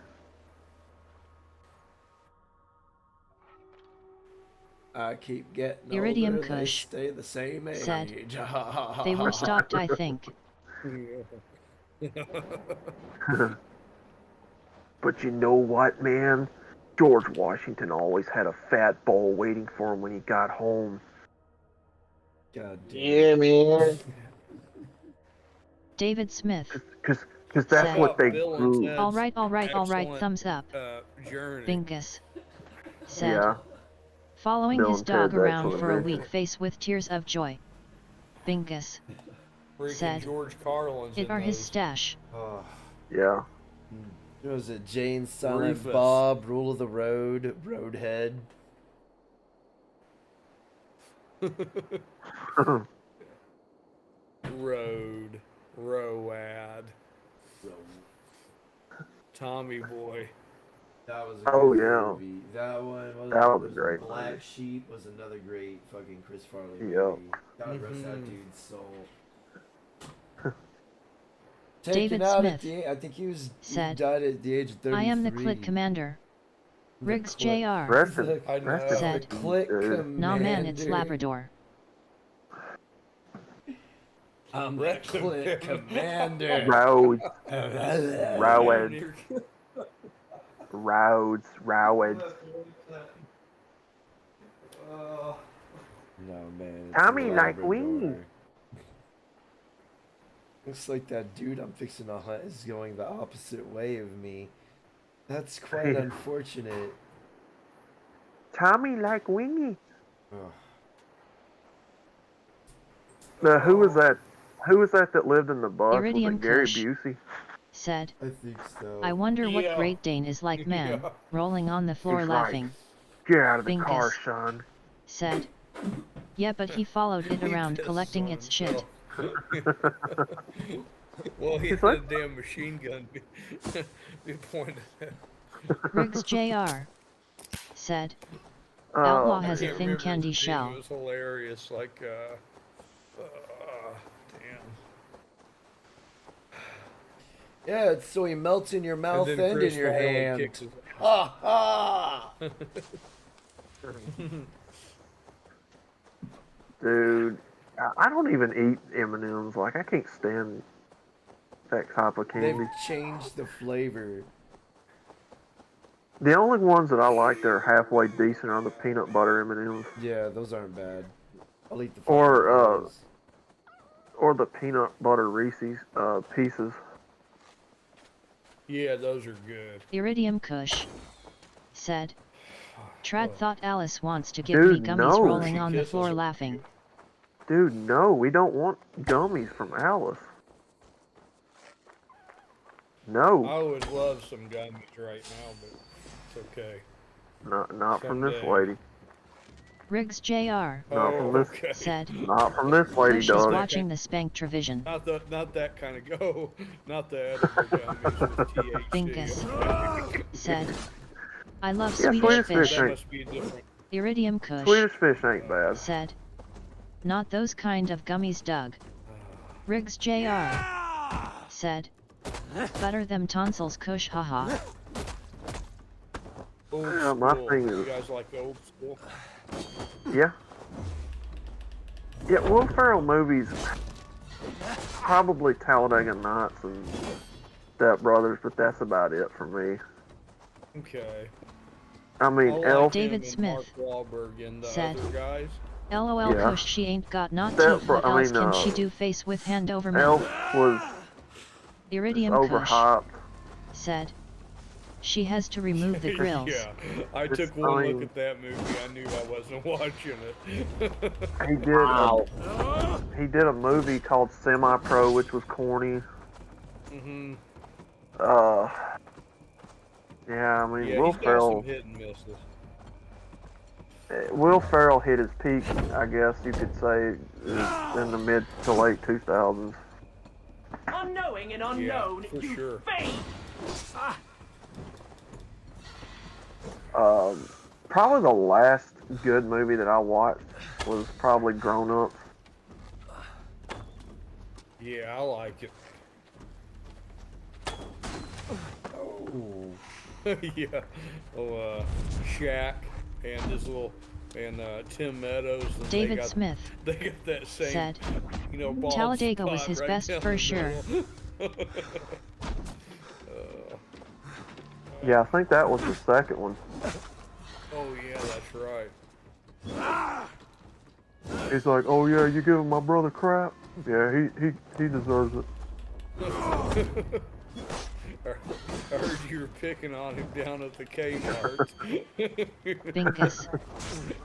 I keep getting Iridium older, they Kush stay the same age. said, they were stopped, I think. But you know what, man? George Washington always had a fat bowl waiting for him when he got home. God damn. Yeah, man. David Smith Cause that's said, what they Bill and grew. Ted's all right, excellent, thumbs up. Journey. Bingus said, Yeah. following Bill his and dog Ted's around excellent for a movie. week face with tears of joy. Bingus Freaking said, George Carlin's it in are his those. stash. Oh. Yeah. Was it Jane, Silent Rufus. Bob, Rule of the Road, Roadhead? Road. Tommy Boy. That was a Oh, good yeah. movie. That one was, That was a great Black movie. Sheep was another great fucking Chris Farley Yep. movie. God rest that dude's soul. David Taken out Smith at the I think he said, died at the age of 33. I am the Clit Commander. Riggs Jr. Rest in I know. said, The Click Commander. nah man, it's Labrador. I'm the Click Commander. Roads. Roads. Roads. No man. It's Tommy a like Labrador. weed. Looks like that dude I'm fixing to hunt is going the opposite way of me. That's quite unfortunate. Tommy like wingy. Ugh. Who was that? Who was that lived in the bus? Iridium was it Gary Kush Busey? said, I think so. I wonder what Yeah. Great Dane is like, man. Yeah. Rolling on the floor He's like, laughing. Get out of the Bingus car, son. said, yeah, but he followed it around He collecting pissed its on shit. himself. Well, he He's had like- a damn machine gun be pointed at. Riggs Jr. said, Outlaw has a Can't thin remember candy his name. shell. It was hilarious. Like, damn. Yeah, it's so he melts in your mouth then and, Chris in your Farley hand. kicks his Ha ha! Dude, I don't even eat M&Ms. Like, I can't stand that type of They've candy. changed the flavor. The only ones that I like that are halfway decent are the peanut butter M&Ms. Yeah, those aren't bad. I'll eat the Or, fucking those. Or the peanut butter Reese's pieces. Yeah, those are good. Iridium Kush said, Trad thought Alice wants to give me Dude, gummies no. rolling She on the kisses floor her. laughing. Dude, no, we don't want gummies from Alice. No, I would love some gummies right now, but it's okay. not from this Someday. lady. Riggs Jr. Not from this. Okay. said, Not from this lady, Kush is dog. watching the Spanktravision. Not that kind of go. Not the edible gummies with THC. Bingus said, I love Yeah, Swedish fish. That must be a different. Iridium Kush Swedish fish ain't bad. said, not those kind of gummies, Doug. Riggs Jr. said, butter them tonsils, Kush, haha. Old Yeah, my school. thing You is- guys like the old school? Yeah. Yeah, Will Ferrell movies, probably Talladega Nights and Step Brothers, but that's about it for me. Okay. I mean, like Elf. David him and Smith Mark Wahlberg and the said, other guys. LOL Yeah. Kush, she ain't got not That- teeth, what I else mean, can she do face with hand over mouth? Elf was Iridium Kush overhyped. said, she has to remove the grills. Yeah, I It's took one fine. look at that movie. I knew I wasn't watching it. He did. Wow. He did a movie called Semi Pro, which was corny. Mhm. Yeah, I mean, Yeah, Will he's got Ferrell. some hit and misses. Will Ferrell hit his peak, I guess you could say, in the mid to late 2000s. Unknowing and Yeah, unknown, for you sure. fiend! Ah, Probably the last good movie that I watched was probably Grown Ups. Yeah, I like it. Ooh. Yeah. Oh, Shaq and his little and Tim Meadows. And David they got, Smith They got that same, said, bald Talladega was spot his right best down for the sure. middle. Yeah, I think that was the second one. Oh yeah, that's right. He's like, oh yeah, you giving my brother crap? Yeah, he deserves it. I heard you were picking on him down at the Kmart. Bingus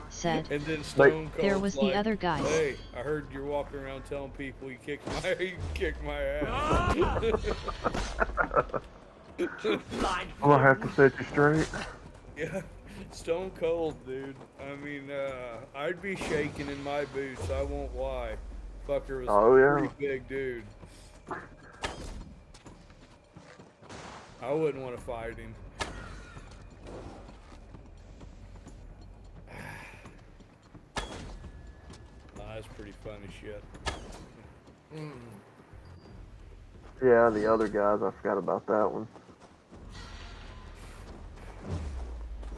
said, And then Stone Cold's there was the like, other guys. Hey, I heard you're walking around telling people you kicked my ass. I'm gonna have to set you straight. Yeah, Stone Cold, dude. I mean, I'd be shaking in my boots. I won't lie. Fucker was Oh, yeah. a pretty big dude. I wouldn't want to fight him. That's pretty funny shit. Yeah, the other guys, I forgot about that one.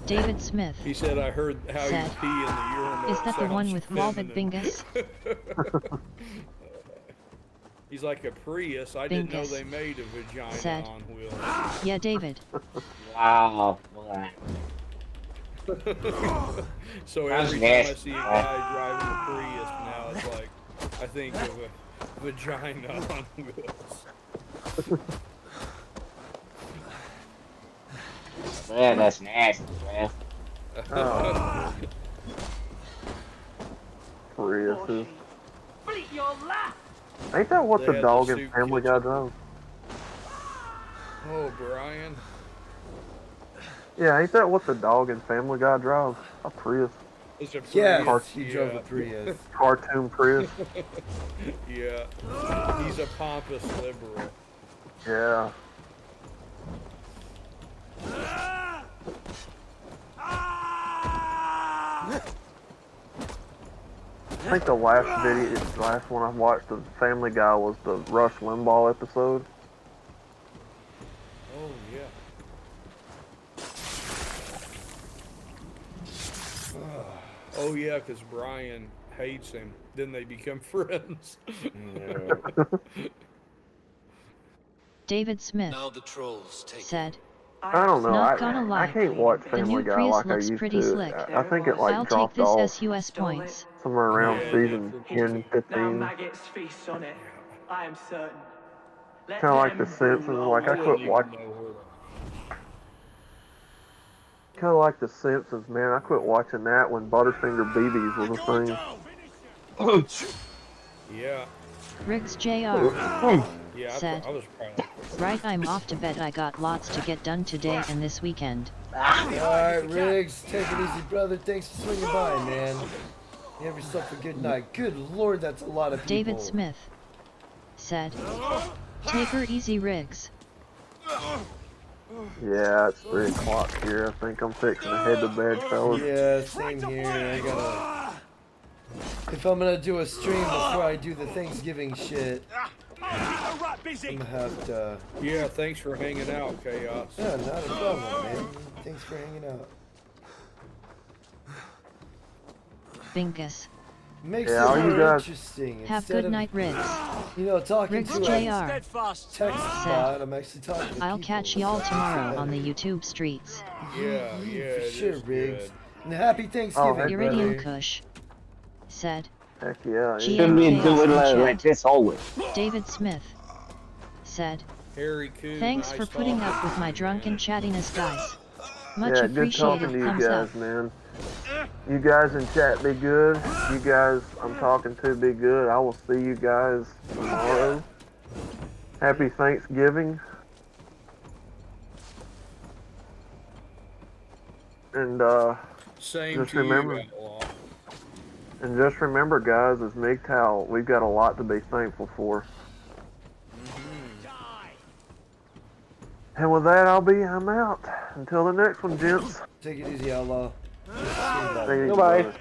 David Smith He said, I heard how said, you pee in the urinal. is that the one Sounds with Walvid feminine." Bingus? He's like a Prius. I didn't know Bingus they made a vagina said, on wheels. yeah, David. Wow. Wow. So That's every time I nasty. see a guy driving a Prius now, it's like, I think of a vagina on wheels. Man, that's nasty, man. Priuses. bleat your laugh! Ain't that what They the had dog the in soup Family kitchen. Guy drove? Oh, Brian. Yeah, ain't that what the dog in Family Guy drives? A Prius. It's a Prius. Yes, he drove a Prius. Cartoon Prius. Yeah. He's a pompous liberal. Yeah. I think the last one I watched of Family Guy was the Rush Limbaugh episode. Oh, yeah. Oh, yeah, because Brian hates him. Then they become friends. David Smith Now the trolls take said, I don't know. Not gonna lie. I can't watch The Family new Guy Prius like I looks used pretty to. slick. I think it like I'll take dropped this off SUS points. somewhere around Yeah, season yeah, 10, Now 15. maggots feast on it. I am certain. Let Kind of like The them Simpsons. rule Like I wouldn't couldn't even watch. know Kind of like The Simpsons, man. I quit watching that when Butterfinger BBs was a thing. Yeah. Riggs Jr. Yeah, said, I was probably. right, I'm off to bed. I got lots to get done today and this weekend. Alright, Riggs, take it easy, brother. Thanks for swinging by, man. You have yourself a good night. Good lord, that's a lot of people. David Smith said, take her easy, Riggs. Yeah, it's 3 o'clock here. I think I'm fixing to head to bed, fellas. Yeah, same here. I gotta... If I'm gonna do a stream before I do the Thanksgiving shit, I'm gonna have to... Yeah, thanks for hanging out, Chaos. Yeah, not a problem, man. Thanks for hanging out. Bingus. Makes it more interesting. Have good night, Riggs. You know, talking Riggs to Jr. a text bot, I'm actually talking to I'll people. catch y'all tomorrow on the YouTube streets. Yeah, for sure, Riggs. And happy Thanksgiving, Iridium brother. Kush said, Heck yeah. Shouldn't we do it like this always? David Smith said, Harry Coon, thanks nice for putting talking up with my drunken chattiness, guys. Much Yeah, good talking appreciated. to you Thumbs guys, up. man. You guys in chat be good. You guys I'm talking to be good. I will see you guys tomorrow. Happy Thanksgiving. And Same just to remember, you, Outlaw. and just remember, guys, as MGTOW, we've got a lot to be thankful for. And with that, I'm out. Until the next one, gents. Take it easy, Outlaw. Goodbye.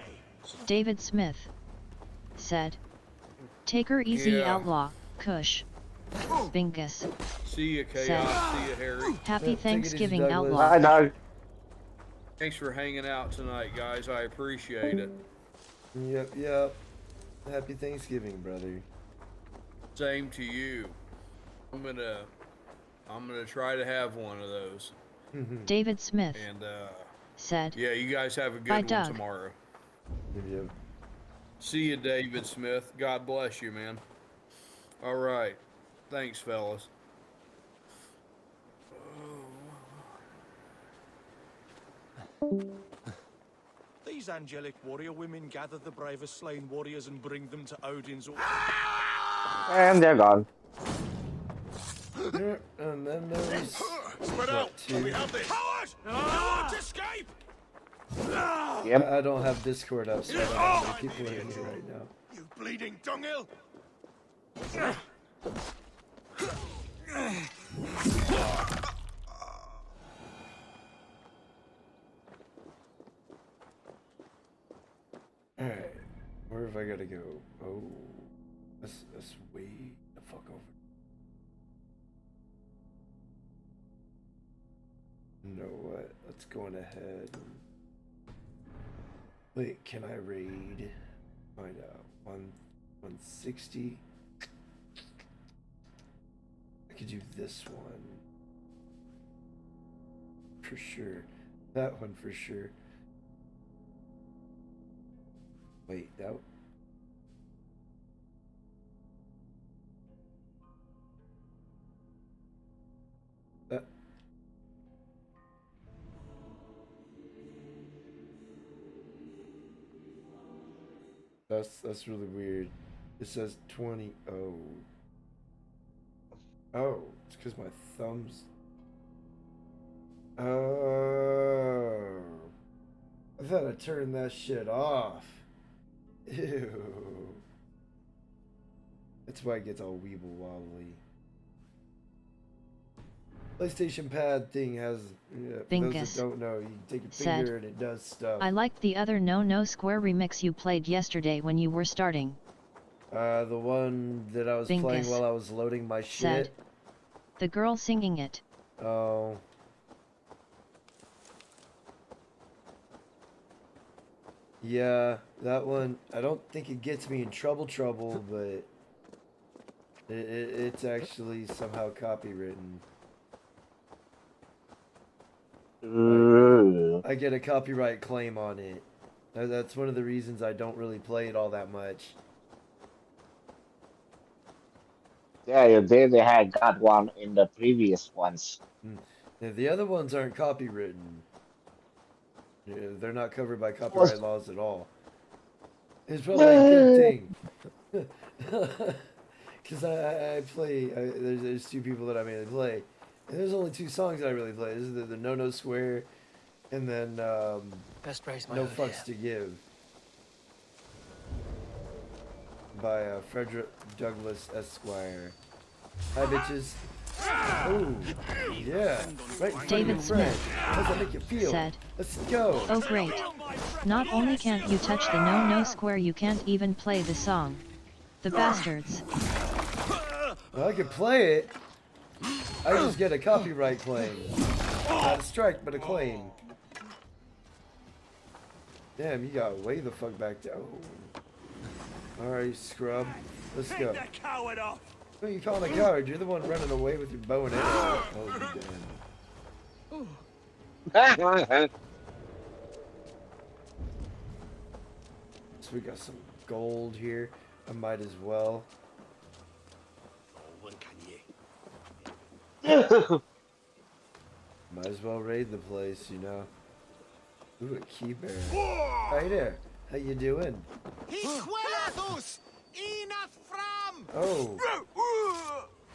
David Smith said, take her easy, Yeah. Outlaw, Kush. Bingus See you, Chaos. said, See you, Harry. happy Thanksgiving, Outlaw. Bye, dog. Thanks for hanging out tonight, guys. I appreciate it. Yep. Happy Thanksgiving, brother. Same to you. I'm gonna try to have one of those. David Smith And said, yeah, you guys have a good bye, one Doug. tomorrow. Yep. See you, David Smith. God bless you, man. All right. Thanks, fellas. These angelic warrior women gather the bravest slain warriors and bring them to Odin's altar. And they're gone. And then there's... Spread out! We have this! Coward! No one to escape! Yep. I don't have Discord up, so I don't know how many people are in here right now. You bleeding dunghill! Alright, where have I gotta go? Oh, that's way the fuck over. You know what? Let's go on ahead. Wait, can I raid? Find out. 160. I could do this one. For sure. That one for sure. Wait, that... That's really weird. It says 20. Oh, it's because my thumbs. Oh, I thought I turned that shit off. Ew. That's why it gets all weeble wobbly. PlayStation Pad thing has, for those that don't know, you take your finger and it does stuff. I liked the other No Square remix you played yesterday when you were starting. The one that I was playing while I was loading my shit. Said, the girl singing it. Oh. Yeah, that one, I don't think it gets me in trouble, but it's actually somehow copywritten. I get a copyright claim on it. That's one of the reasons I don't really play it all that much. Yeah, they had got one in the previous ones. Yeah, the other ones aren't copywritten. Yeah, they're not covered by copyright laws at all. It's probably a good thing. Because I play, there's two people that I mainly play. And there's only two songs that I really play. This is the No No Square, and then Best price, my No lord, Fucks to Give by Frederick Douglass Esquire. Hi, bitches. Oh, yeah. Right in front David of your friend. Smith How's that make you feel? said, Let's go. "Oh great. Not only can't you touch the No No Square, you can't even play the song. The bastards." Well, I could play it. I just get a copyright claim. Not a strike, but a claim. Damn, you got way the fuck back down. Alright, scrub. Let's go. Take the coward off. Who are you calling a coward? You're the one running away with your bow and arrow. Oh, damn. So we got some gold here. I might as well. Might as well raid the place, you know. Ooh, a key bear. Hi there. How you doing? Oh.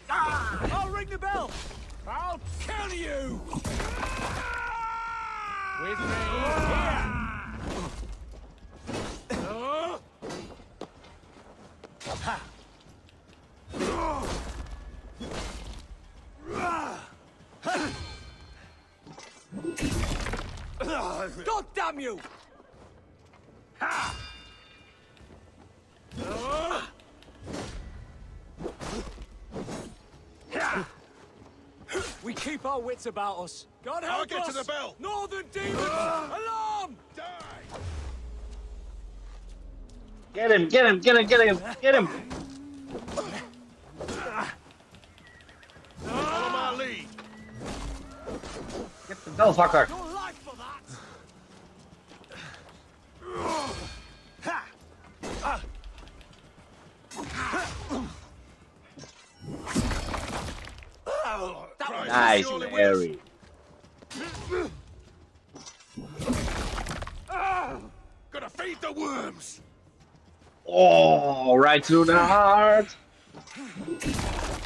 I'll ring the bell. I'll kill you. With me here. God damn you! We keep our wits about us. God help us! I'll get to the bell. Northern demons! Alarm! Die! Get him, get him, get him, get him, get him! Follow my lead. Get the bell fucker! Your life for that! Nice, Harry. Gotta feed the worms. Oh, right through the heart.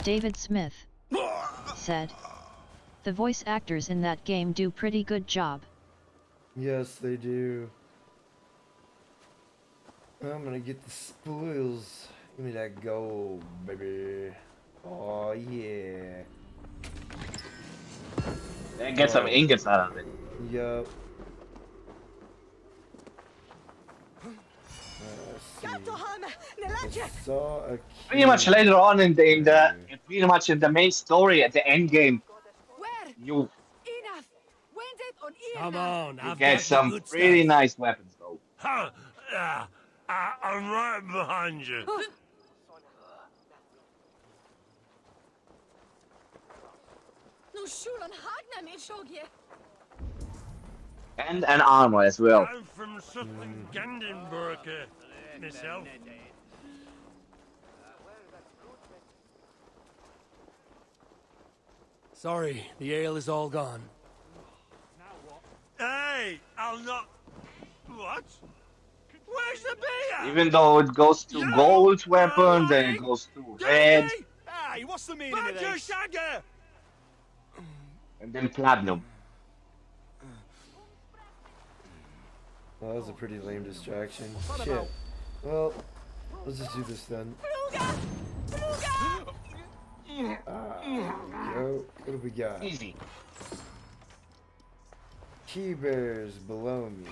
David Smith said, "The voice actors in that game do pretty good job." Yes, they do. I'm gonna get the spoils. Give me that gold, baby. Oh, yeah. Then get some ingots out of it. Yup. I saw a Pretty much later on in the pretty much in the main story at the end game, you Come on, you get some pretty nice weapons though. I'm right behind you. And an armor as well. I'm from something Gandenburg myself. Sorry, the ale is all gone. Hey, I'll not. What? Where's the beer? Even though it goes to gold weapon, then it goes to red, Hey, what's the meaning of this? and then platinum. Well, that was a pretty lame distraction. Shit. Well, let's just do this then. Yo, what do we got? Easy. Key bears below me.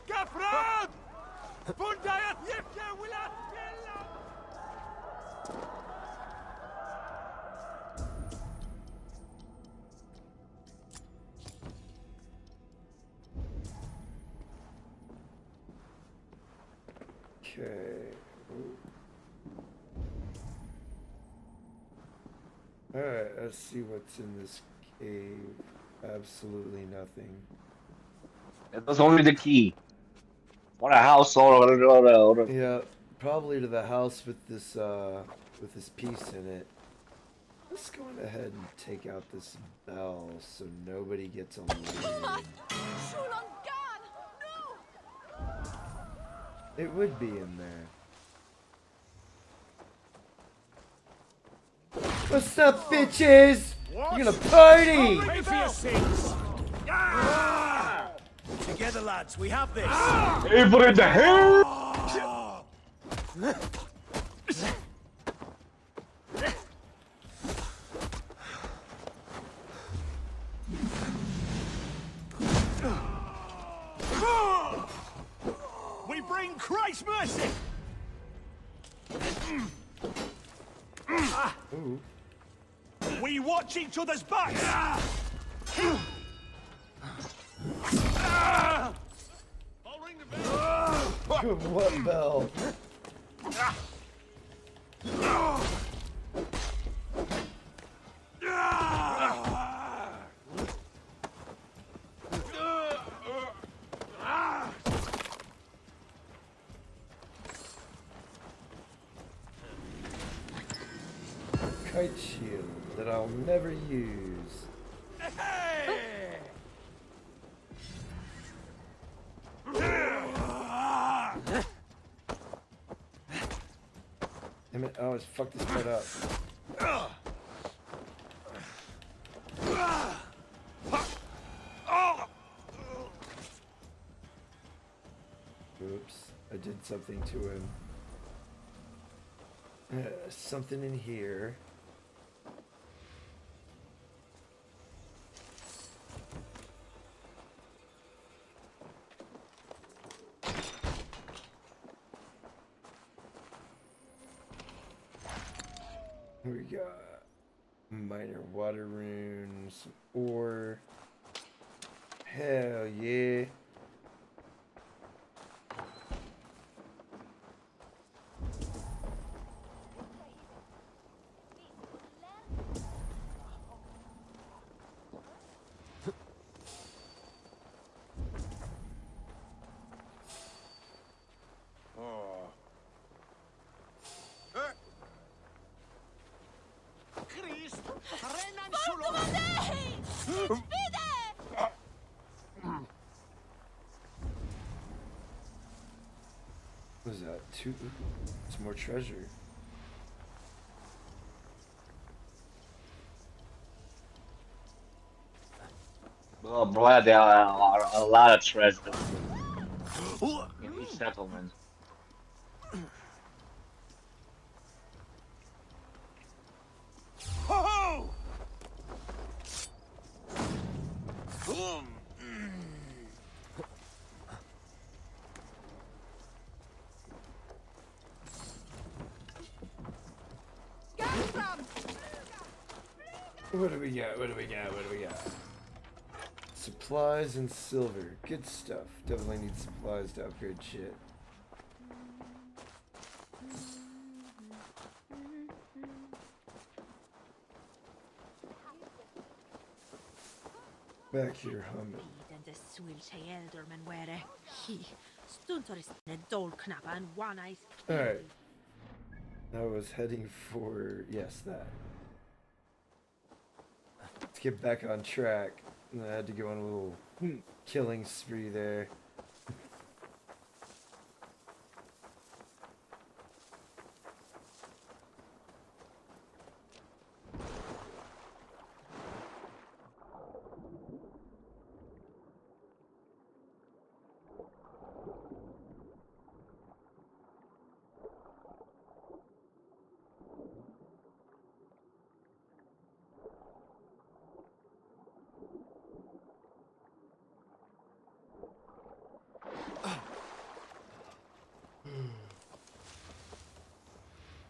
Gafrad! Bundayat yefke wilat Okay. Alright, let's see what's in this cave. Absolutely nothing. That was only the key. For a house or Yeah, Probably to the house with this piece in it. Let's go ahead and take out this bell so nobody gets alerted. It would be in there. What's up, bitches? We're gonna party! Pay for your sins! Together, lads, we have this! Hey, put it the hell! We bring Christ's mercy! Ooh. We watch each other's backs! What bell? Kite shield that I'll never use. Damn it, I always fuck this part up. Oops, I did something to him. Something in here. We got minor water runes, ore. Hell yeah. What is that? Two? It's more treasure. Oh, boy, there are a lot of treasure in each settlement. Ho-ho! What do we got? What do we got? What do we got? Supplies and silver. Good stuff. Definitely need supplies to upgrade shit. Back here humming. Alright. I was heading for, yes, that. Let's get back on track. I had to go on a little killing spree there.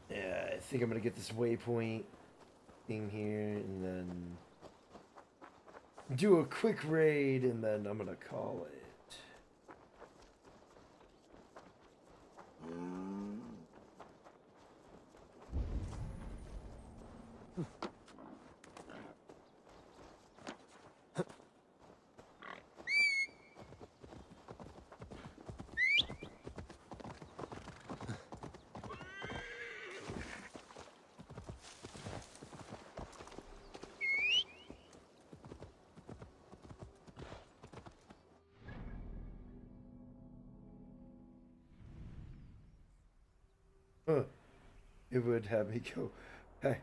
Yeah, I think I'm gonna get this waypoint thing here and then do a quick raid and then I'm gonna call it. It would have me go. I,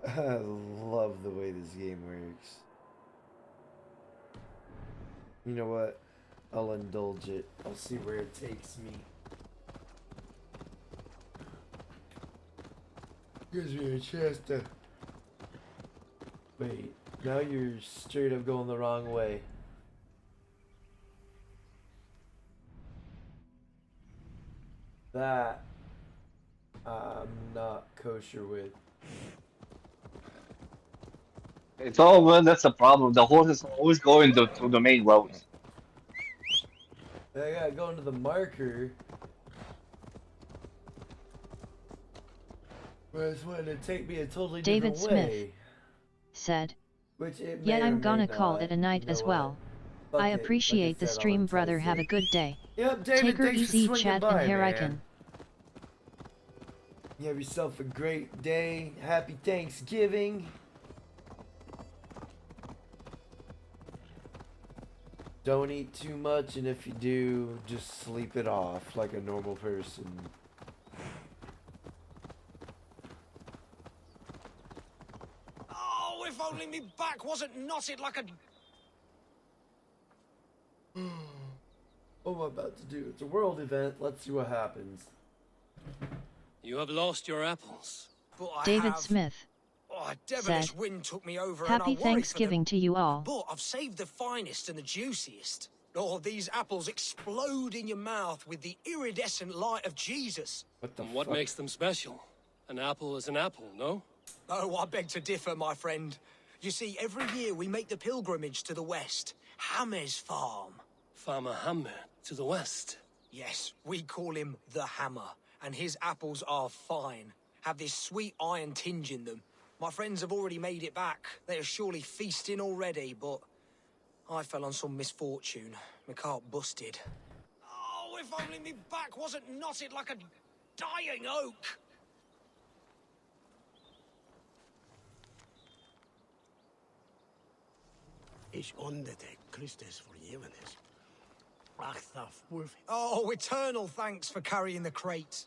I love the way this game works. You know what? I'll indulge it. I'll see where it takes me. Gives me a chance to... Wait, now you're straight up going the wrong way. That I'm not kosher with. It's all well, that's the problem. The horses always go into to the main roads. I gotta go into the marker. Where it's wanting to take me a totally David different Smith way. said. Which it Yet may or I'm may gonna not. call it a night You know as what? well. Fuck I it. Like I appreciate the said, I'll stream, brother. entice Have a it. good day. Yep, David, Take her thanks for easy, swinging Chad, by, and here I man. can. You have yourself a great day. Happy Thanksgiving. Don't eat too much, and if you do, just sleep it off like a normal person. Oh, if only me back wasn't knotted like a... What am I about to do? It's a world event. Let's see what happens. You have lost your apples. But I David have... Smith Oh, a devilish said. wind took me over Happy and I worry Thanksgiving for to you all. them. But I've saved the finest and the juiciest. Oh, these apples explode in your mouth with the iridescent light of Jesus. What makes them special? An apple is an apple, no? Oh, I beg to differ, my friend. You see, every year we make the pilgrimage to the west. Hammer's farm. Farmer Hammer to the west. Yes, we call him the Hammer, and his apples are fine. Have this sweet iron tinge in them. My friends have already made it back. They are surely feasting already, but I fell on some misfortune. My cart busted. Oh, if only me back wasn't knotted like a dying oak. Ich ondete Christus vergivenis. Ach, Oh, eternal thanks for carrying the crate.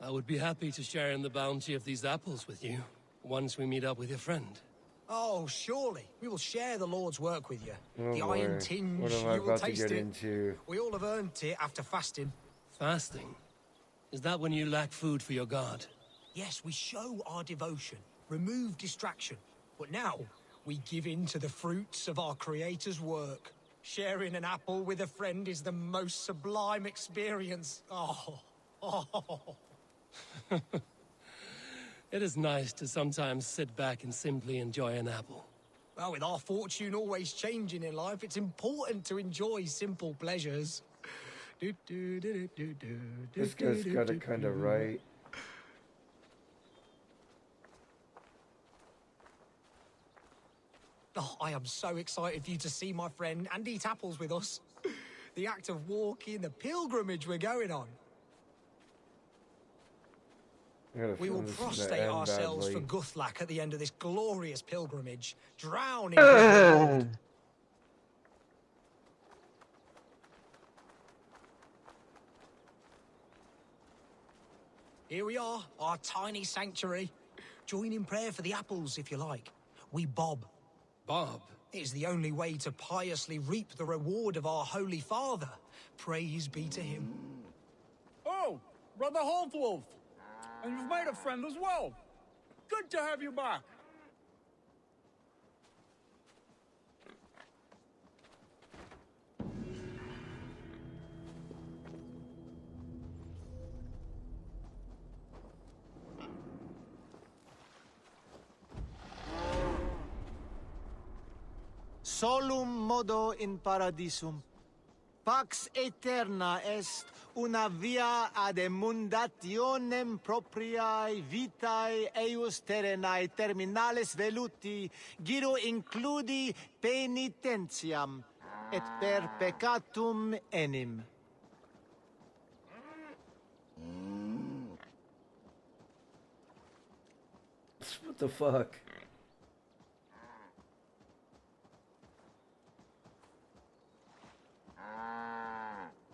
I would be happy to share in the bounty of these apples with you, once we meet up with your friend. Oh, surely. We will share the Lord's work with you. Oh the boy. iron tinge, What am I you will about to taste get it. into? We all have earned it after fasting. Fasting? Is that when you lack food for your god? Yes, we show our devotion, remove distraction. But now, we give in to the fruits of our Creator's work. Sharing an apple with a friend is the most sublime experience. Oh. It is nice to sometimes sit back and simply enjoy an apple. Well, with our fortune always changing in life, it's important to enjoy simple pleasures. This guy's got it kind of right. Oh, I am so excited for you to see my friend and eat apples with us. The act of walking, the pilgrimage we're going on. We will prostrate ourselves for Guthlak at the end of this glorious pilgrimage, drowning in blood. Here we are, our tiny sanctuary. Join in prayer for the apples, if you like. We bob. Bob? It is the only way to piously reap the reward of our Holy Father. Praise be to him. Oh, Brother Holtwolf. And you've made a friend as well. Good to have you back. Solum modo in paradisum. Pax aeterna est una via ad emundationem propriae vitae eius terrenae terminales veluti, giro includi penitentiam, et per peccatum enim. What the fuck?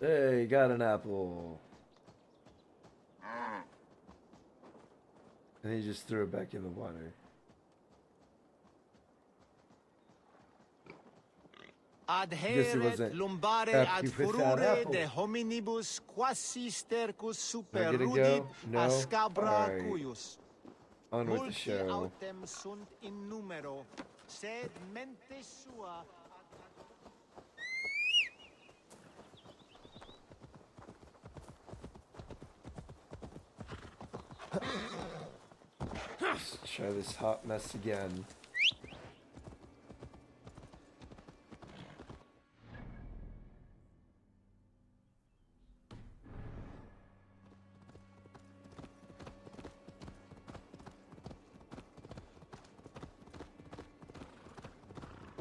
Hey, got an apple. And he just threw it back in the water. Guess he Adheret wasn't lumbare ad happy with that furore apple. de hominibus quasi stercus super Am I gonna rudit go? No? ascabra Alright. cuius. On with the Multi show. autem sunt in numero, sed mente sua. Let's try this hot mess again.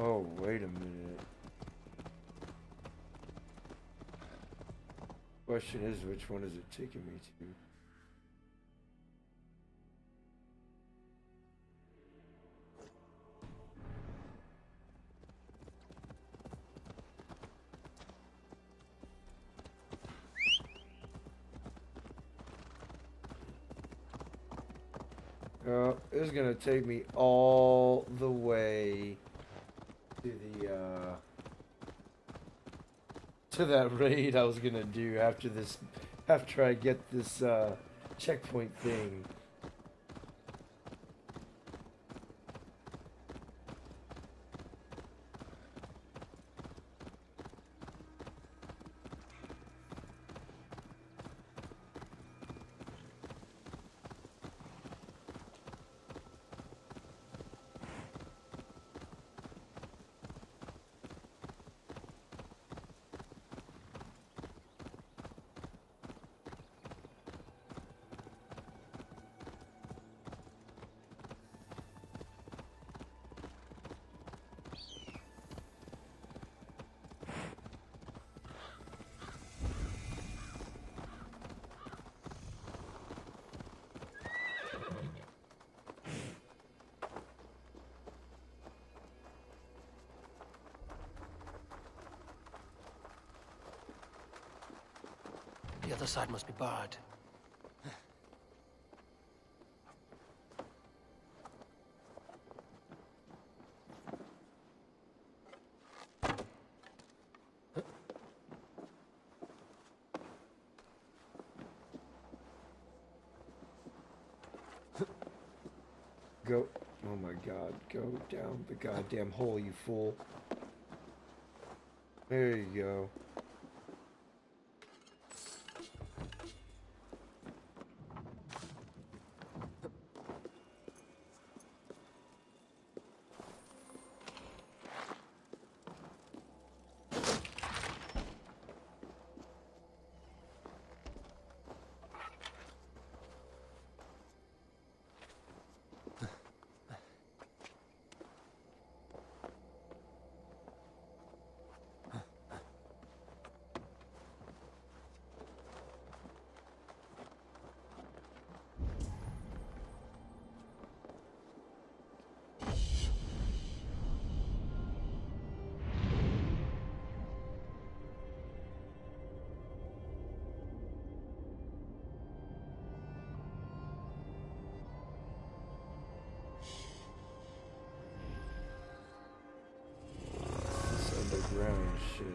Oh, wait a minute. Question is, which one is it taking me to? Oh, this is gonna take me all the way to the to that raid I was gonna do after I get this checkpoint thing. The other side must be barred. Go. Oh my god. Go down the goddamn hole, you fool. There you go. Underground shit.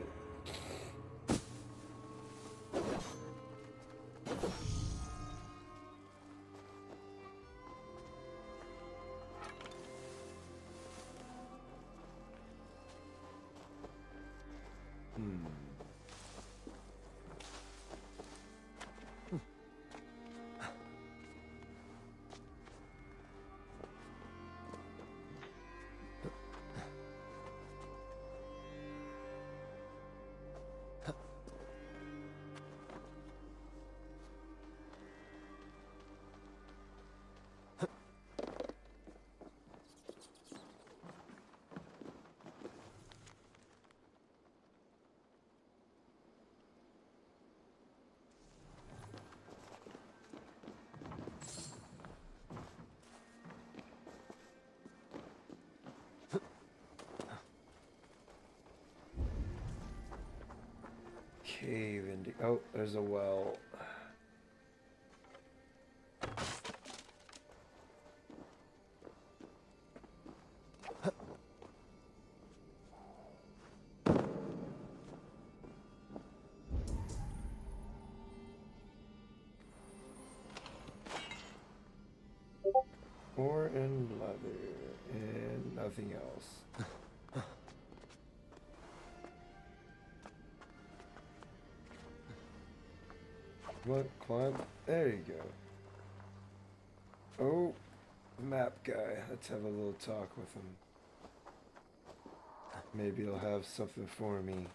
Cave into. Oh, there's a well. Ore and leather, and nothing else. What? Climb? There you go. Oh, map guy. Let's have a little talk with him. Maybe he'll have something for me.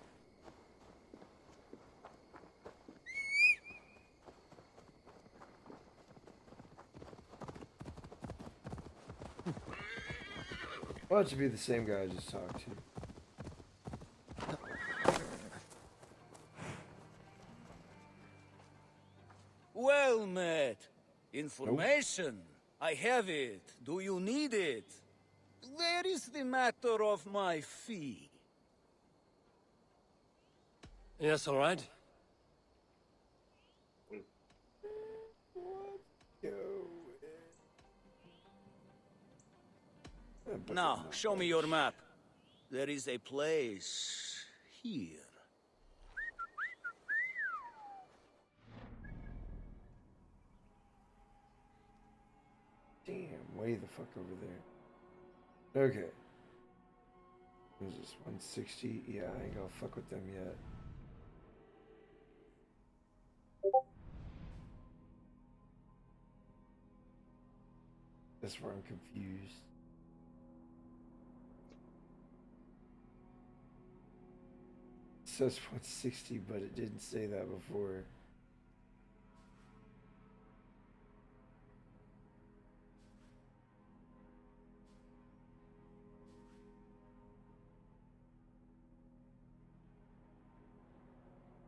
Why don't you be the same guy I just talked to? Well met. Information. I have it. Do you need it? Where is the matter of my fee? Yes, all right. Now, show me your map. There is a place here. Damn, way the fuck over there. Okay. What is this, 160? Yeah, I ain't gonna fuck with them yet. That's where I'm confused. It says 160, but it didn't say that before.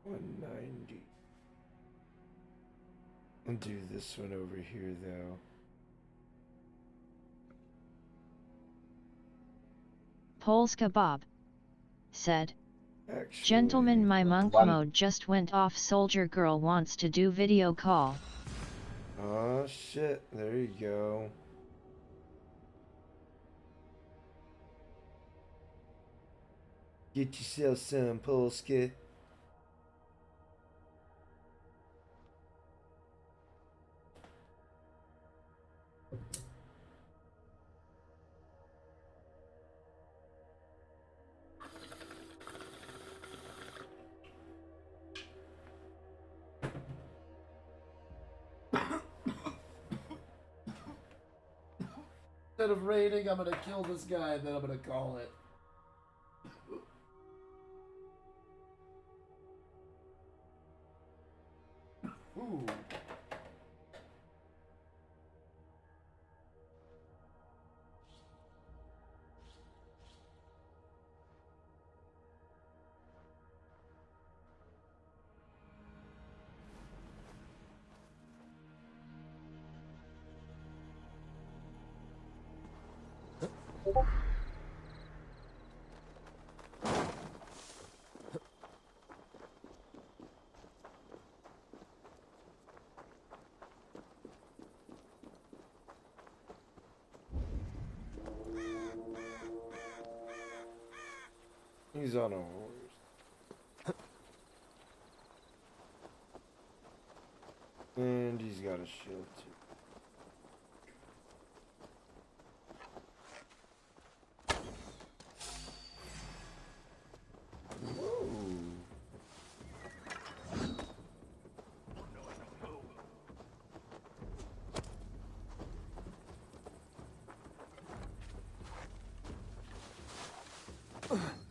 $190. I'll do this one over here though. Polska Bob said, Actually, Gentlemen, my monk One. mode just went off. Soldier girl wants to do video call. oh shit, there you go. Get yourself some Polska. Instead of raiding, I'm gonna kill this guy and then I'm gonna call it. Ooh. He's on a horse. And he's got a shield too.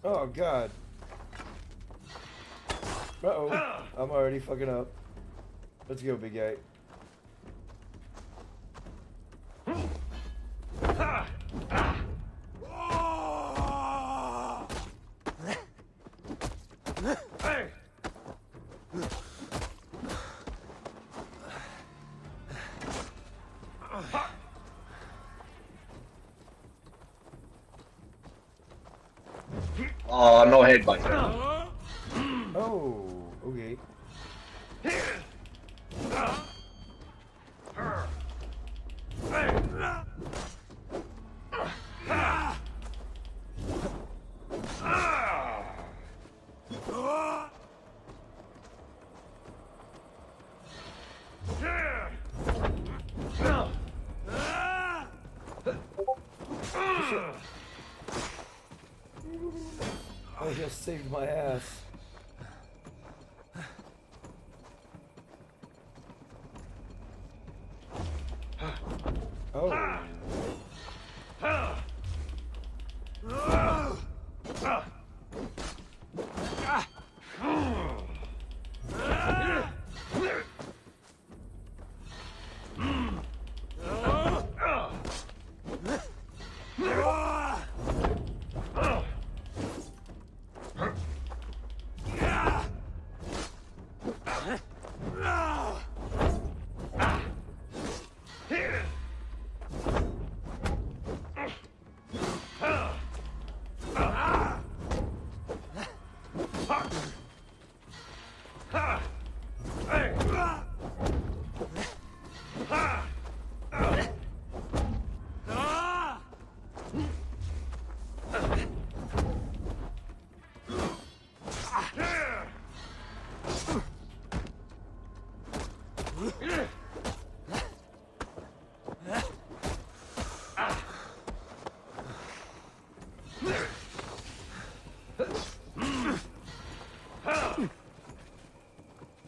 Oh god. Uh-oh. I'm already fucking up. Let's go, big guy. Oh, no headbutt. Oh, okay. Oh, you saved my ass. Oh.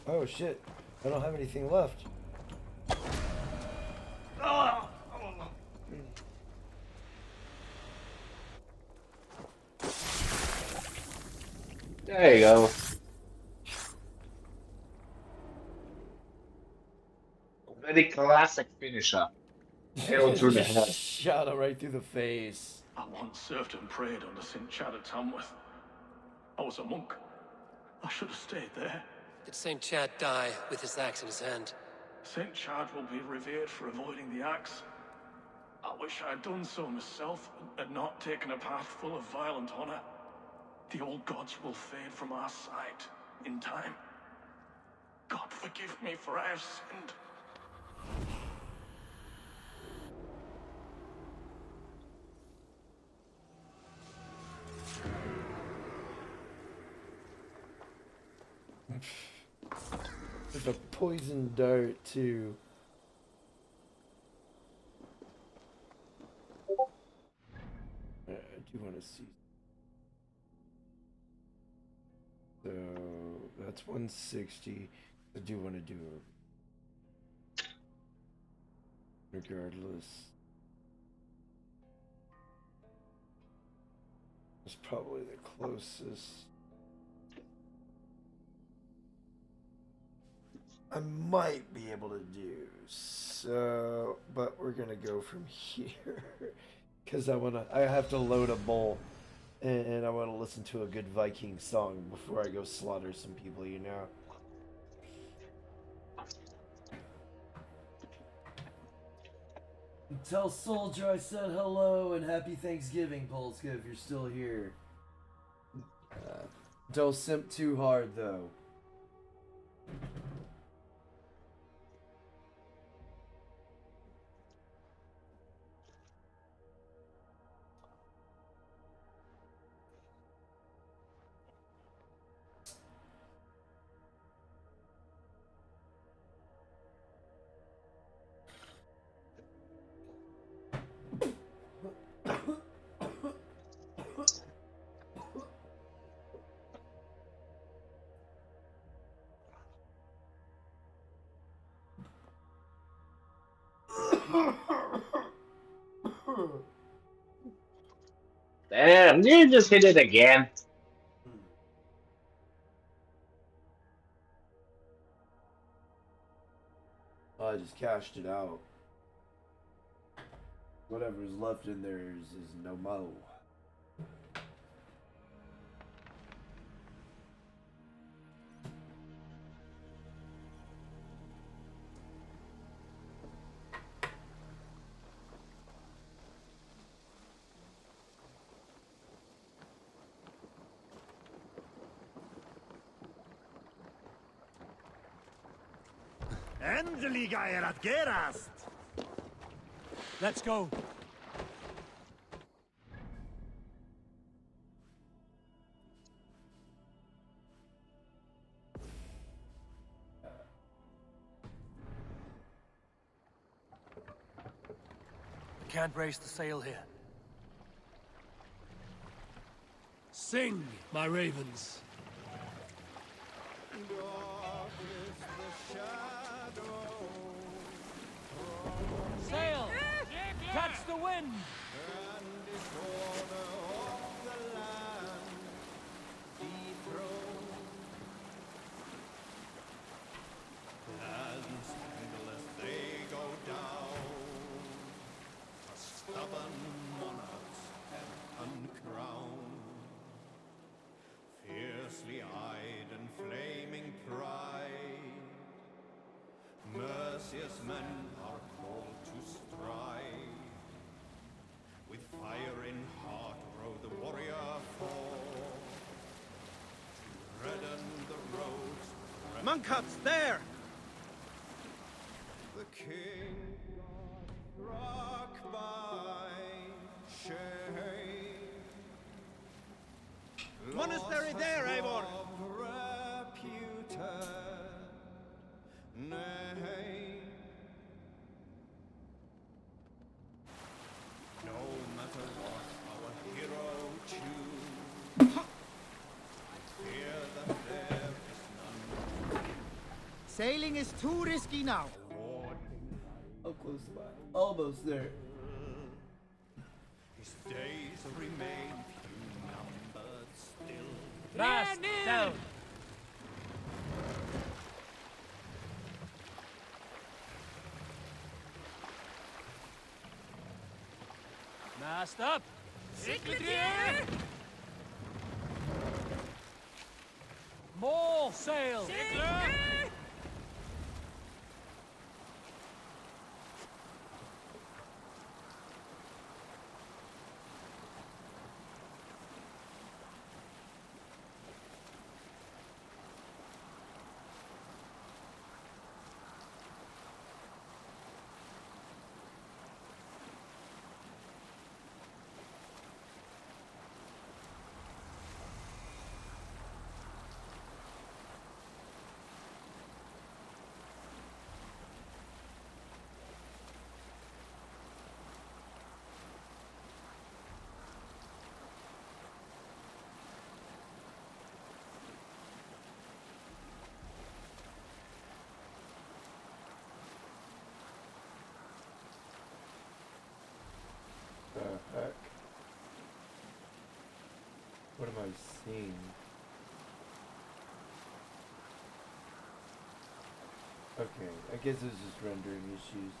Oh shit, I don't have anything left. There you go. Very classic finisher. Arrow through the head. Shot him right through the face. I once served and prayed under St. Chad of Tamworth. I was a monk. I should have stayed there. Did St. Chad die with his axe in his hand? St. Chad will be revered for avoiding the axe. I wish I'd done so myself and not taken a path full of violent honor. The old gods will fade from our sight in time. God forgive me, for I have sinned. There's a poison dart too. I do want to see. So that's 160. I do want to do it. Regardless. It's probably the closest. I might be able to do so, but we're gonna go from here because I have to load a bowl, and I want to listen to a good Viking song before I go slaughter some people, you know. Tell Soldier I said hello and happy Thanksgiving, Polska, if you're still here. Don't simp too hard though. Damn, you just hit it again. I just cashed it out. Whatever's left in there is no mo. Endelig er at gerast! Let's go. Can't raise the sail here. Sing, my ravens. Sail! Catch the wind! Stubborn monarchs and uncrowned, fiercely eyed and flaming pride, merciless men are called to strive. With fire in heart rode the warrior forth to redden the roads. Monkhuts, there! The king struck by shame. Monastery there, Eivor! Reputed name. No matter what our hero choose, I fear that there is none. Sailing is too risky now. How close am I? Almost there. His days remain few numbered still. Mast down! Mast up! Cycladier! More sail! The heck? What am I seeing? Okay, I guess it's just rendering issues.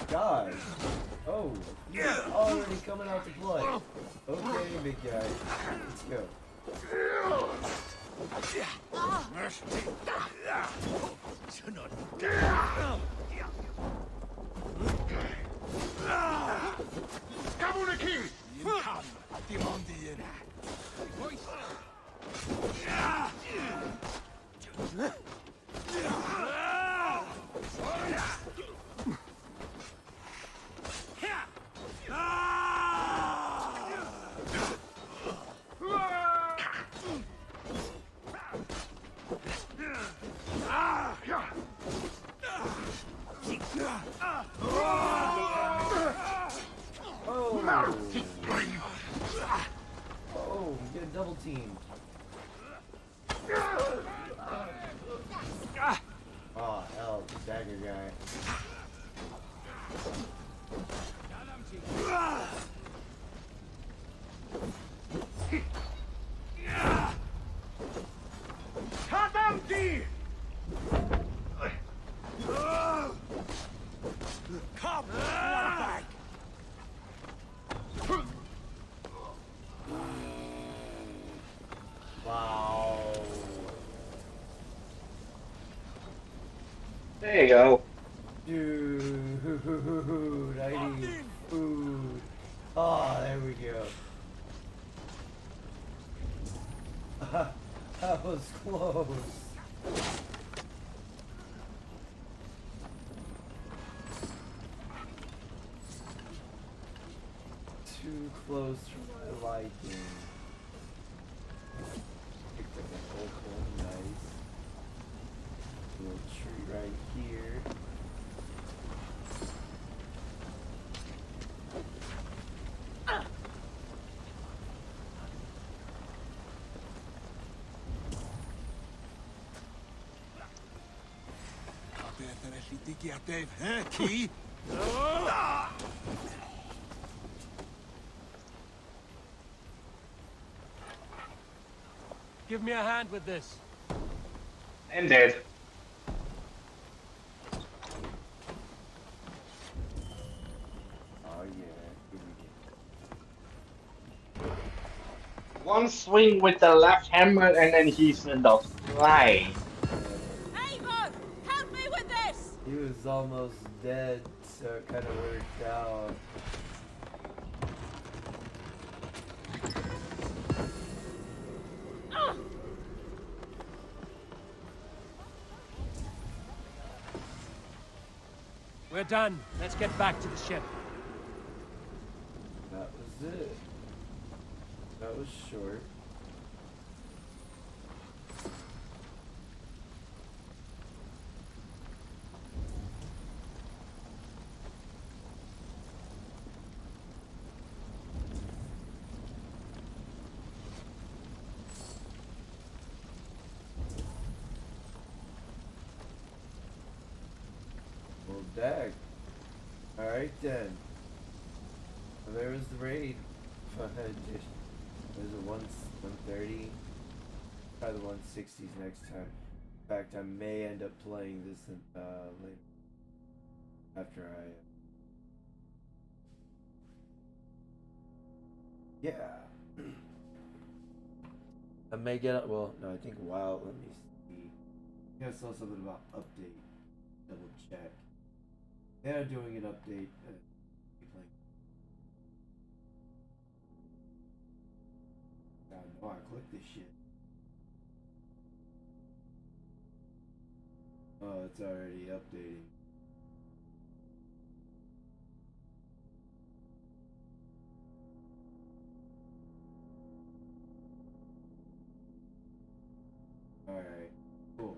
God. Oh, he's already coming out to play. Okay, big guy. Let's go. Skabune King! Come, Dimondien! Oh, I'm getting double teamed. Oh, hell, the dagger guy. Kadamti! Come, back! There you go. Dude, I need food. Oh, there we go. That was close. Too close for my liking. Picked up an old one, nice. Little tree right here. Give me a hand with this. I'm dead. Oh yeah, here we go. One swing with the left hammer and then he's in the fly. Avon, help me with this. He was almost dead, so it kind of worked out. We're done. Let's get back to the ship. That was it. That was short. Well, dag. Alright then. Well, there was the raid. There's a 130. Try the 160s next time. In fact, I may end up playing this later. After I... yeah. I may get... well, no, I think WoW... let me see. I think I saw something about update. Double check. They're doing an update. God, no, I clicked this shit. Oh, it's already updating. Alright, cool.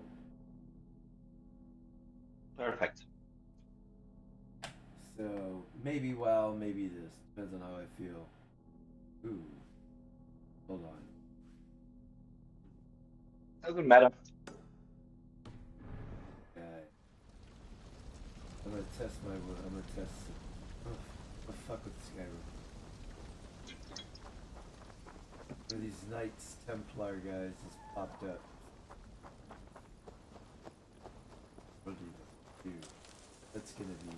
Perfect. So, maybe WoW, maybe this. Depends on how I feel. Ooh. Hold on. Doesn't matter. Okay. I'm gonna test my... I'm gonna test... oh fuck with this guy. One of these Knights Templar guys just popped up. What do you do? That's gonna be...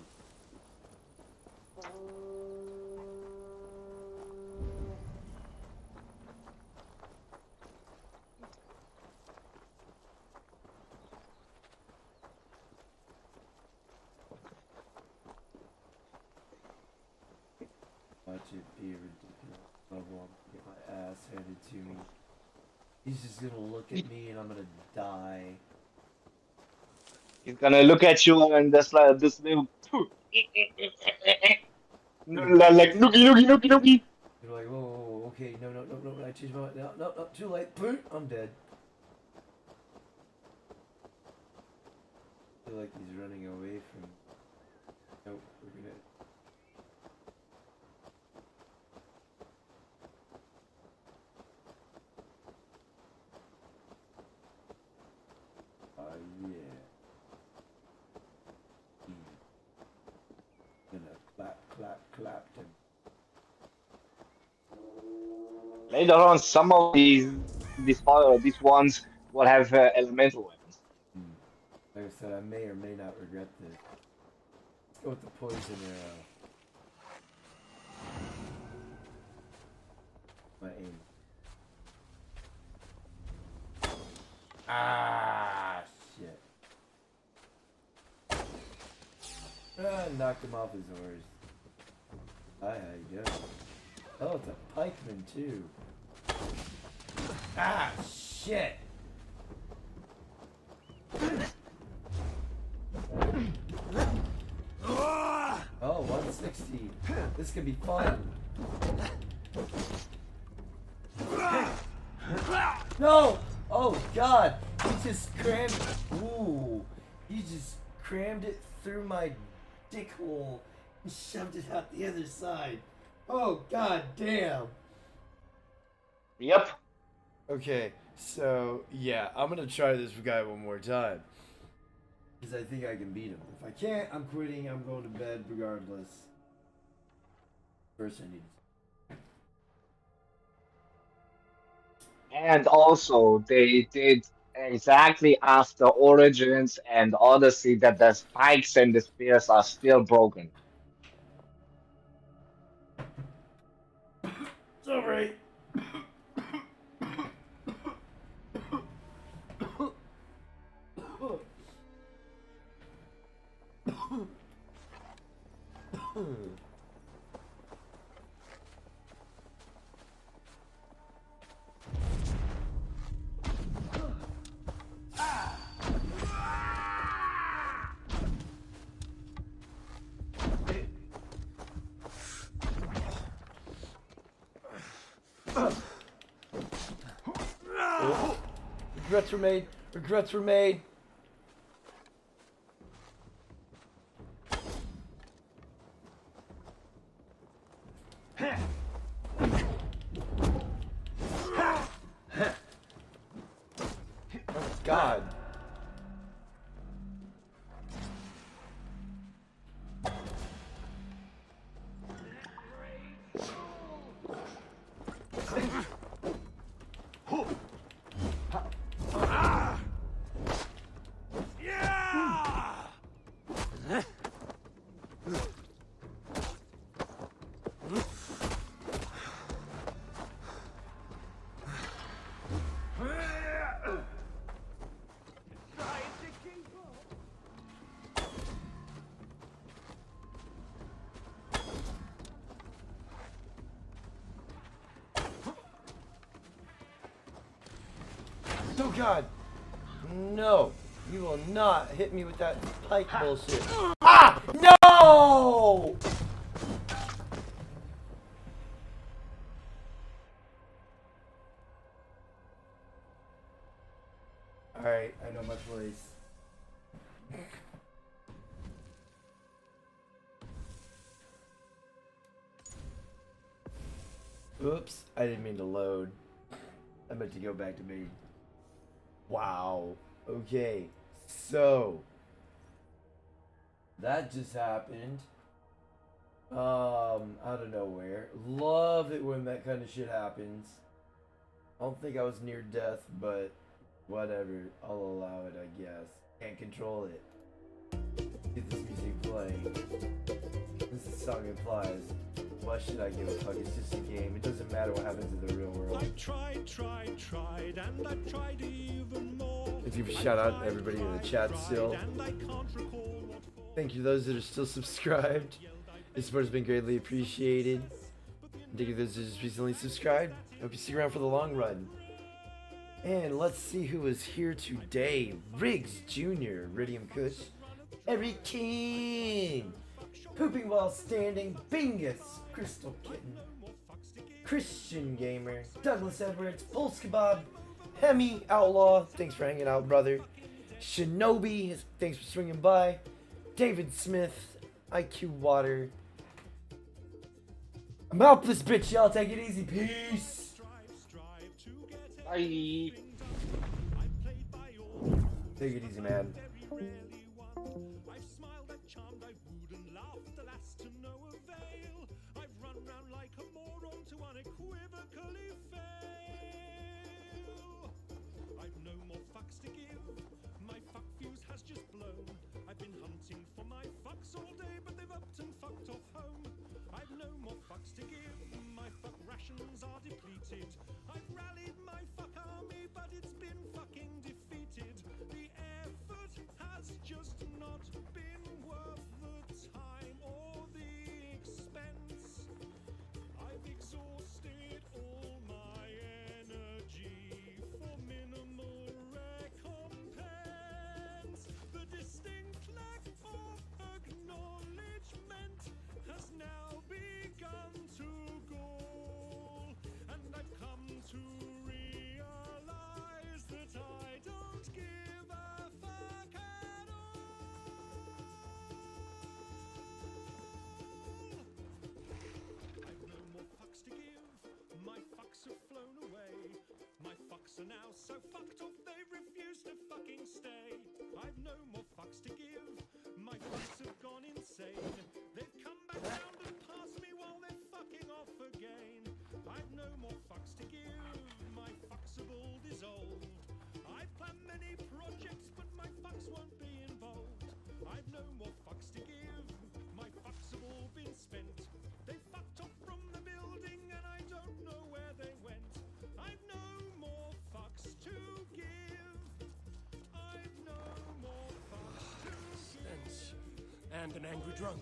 watch it be a ridiculous level. I'm gonna get my ass handed to me. He's just gonna look at me and I'm gonna die. He's gonna look at you and just like this little like looky. You're like, whoa, okay, no, I changed my mind. No, too late. Boom, I'm dead. I feel like he's running away from me. Nope, we're gonna... yeah. Gonna clap him. Later on, some of these ones will have elemental weapons. Like I said, I may or may not regret this. Let's go with the poison arrow. My aim. Ah, shit. Knocked him off his horse. Hi, how you doing? Oh, it's a pikeman too. Ah, shit! Oh, 160. This could be fun. No! Oh God! He just crammed. Ooh! He just crammed it through my dick hole and shoved it out the other side. Oh God damn! Yep. Okay, so yeah, I'm gonna try this guy one more time. Because I think I can beat him. If I can't, I'm quitting. I'm going to bed regardless. First I need. And also, they did exactly after Origins and Odyssey that the spikes and the spears are still broken. It's alright. Regrets were made. Regrets were made. Oh God. Oh God! No! You will not hit me with that pike bullshit. Ah! No! Alright, I know my place. Oops, I didn't mean to load. I meant to go back to me. Wow. Okay. So that just happened. Out of nowhere. Love it when that kind of shit happens. I don't think I was near death, but whatever. I'll allow it, I guess. Can't control it. Get this music playing. This song implies. Why should I give a fuck? It's just a game. It doesn't matter what happens in the real world. I tried, and I tried even more. Let's give a shout out to everybody in the chat still. Thank you to those that are still subscribed. Your support has been greatly appreciated. And thank you to those that just recently subscribed. Hope you stick around for the long run. And let's see who is here today. Riggs Jr., Iridium Kush, Eric King, Pooping While Standing, Bingus, Crystal Kitten, Christian Gamer, Douglas Edwards, Pulse Kebab, Hemi Outlaw, thanks for hanging out, brother. Shinobi, thanks for swinging by. David Smith, IQ Water. I'm out this bitch, y'all. Take it easy. Peace. Bye. Take it easy, man. I've been hunting for my fucks all day, but they've upped and fucked off home. I've no more fucks to give, my fuck rations are depleted. I've rallied my fuck army, but it's been fucking defeated. The effort has just not been worth the time. now so fucked off they refuse to fucking stay. I've no more fucks to give, my fucks have gone insane. They've come back round and passed me while they're fucking off again. I've no more fucks to give, my fucks have all dissolved. I've planned many projects but my fucks won't be involved. I've no more fucks to give, my fucks have all been spent. They fucked off from the building and I don't know where they went. I've no more fucks to give. I've no more fucks to give. Stench. And an angry drunk.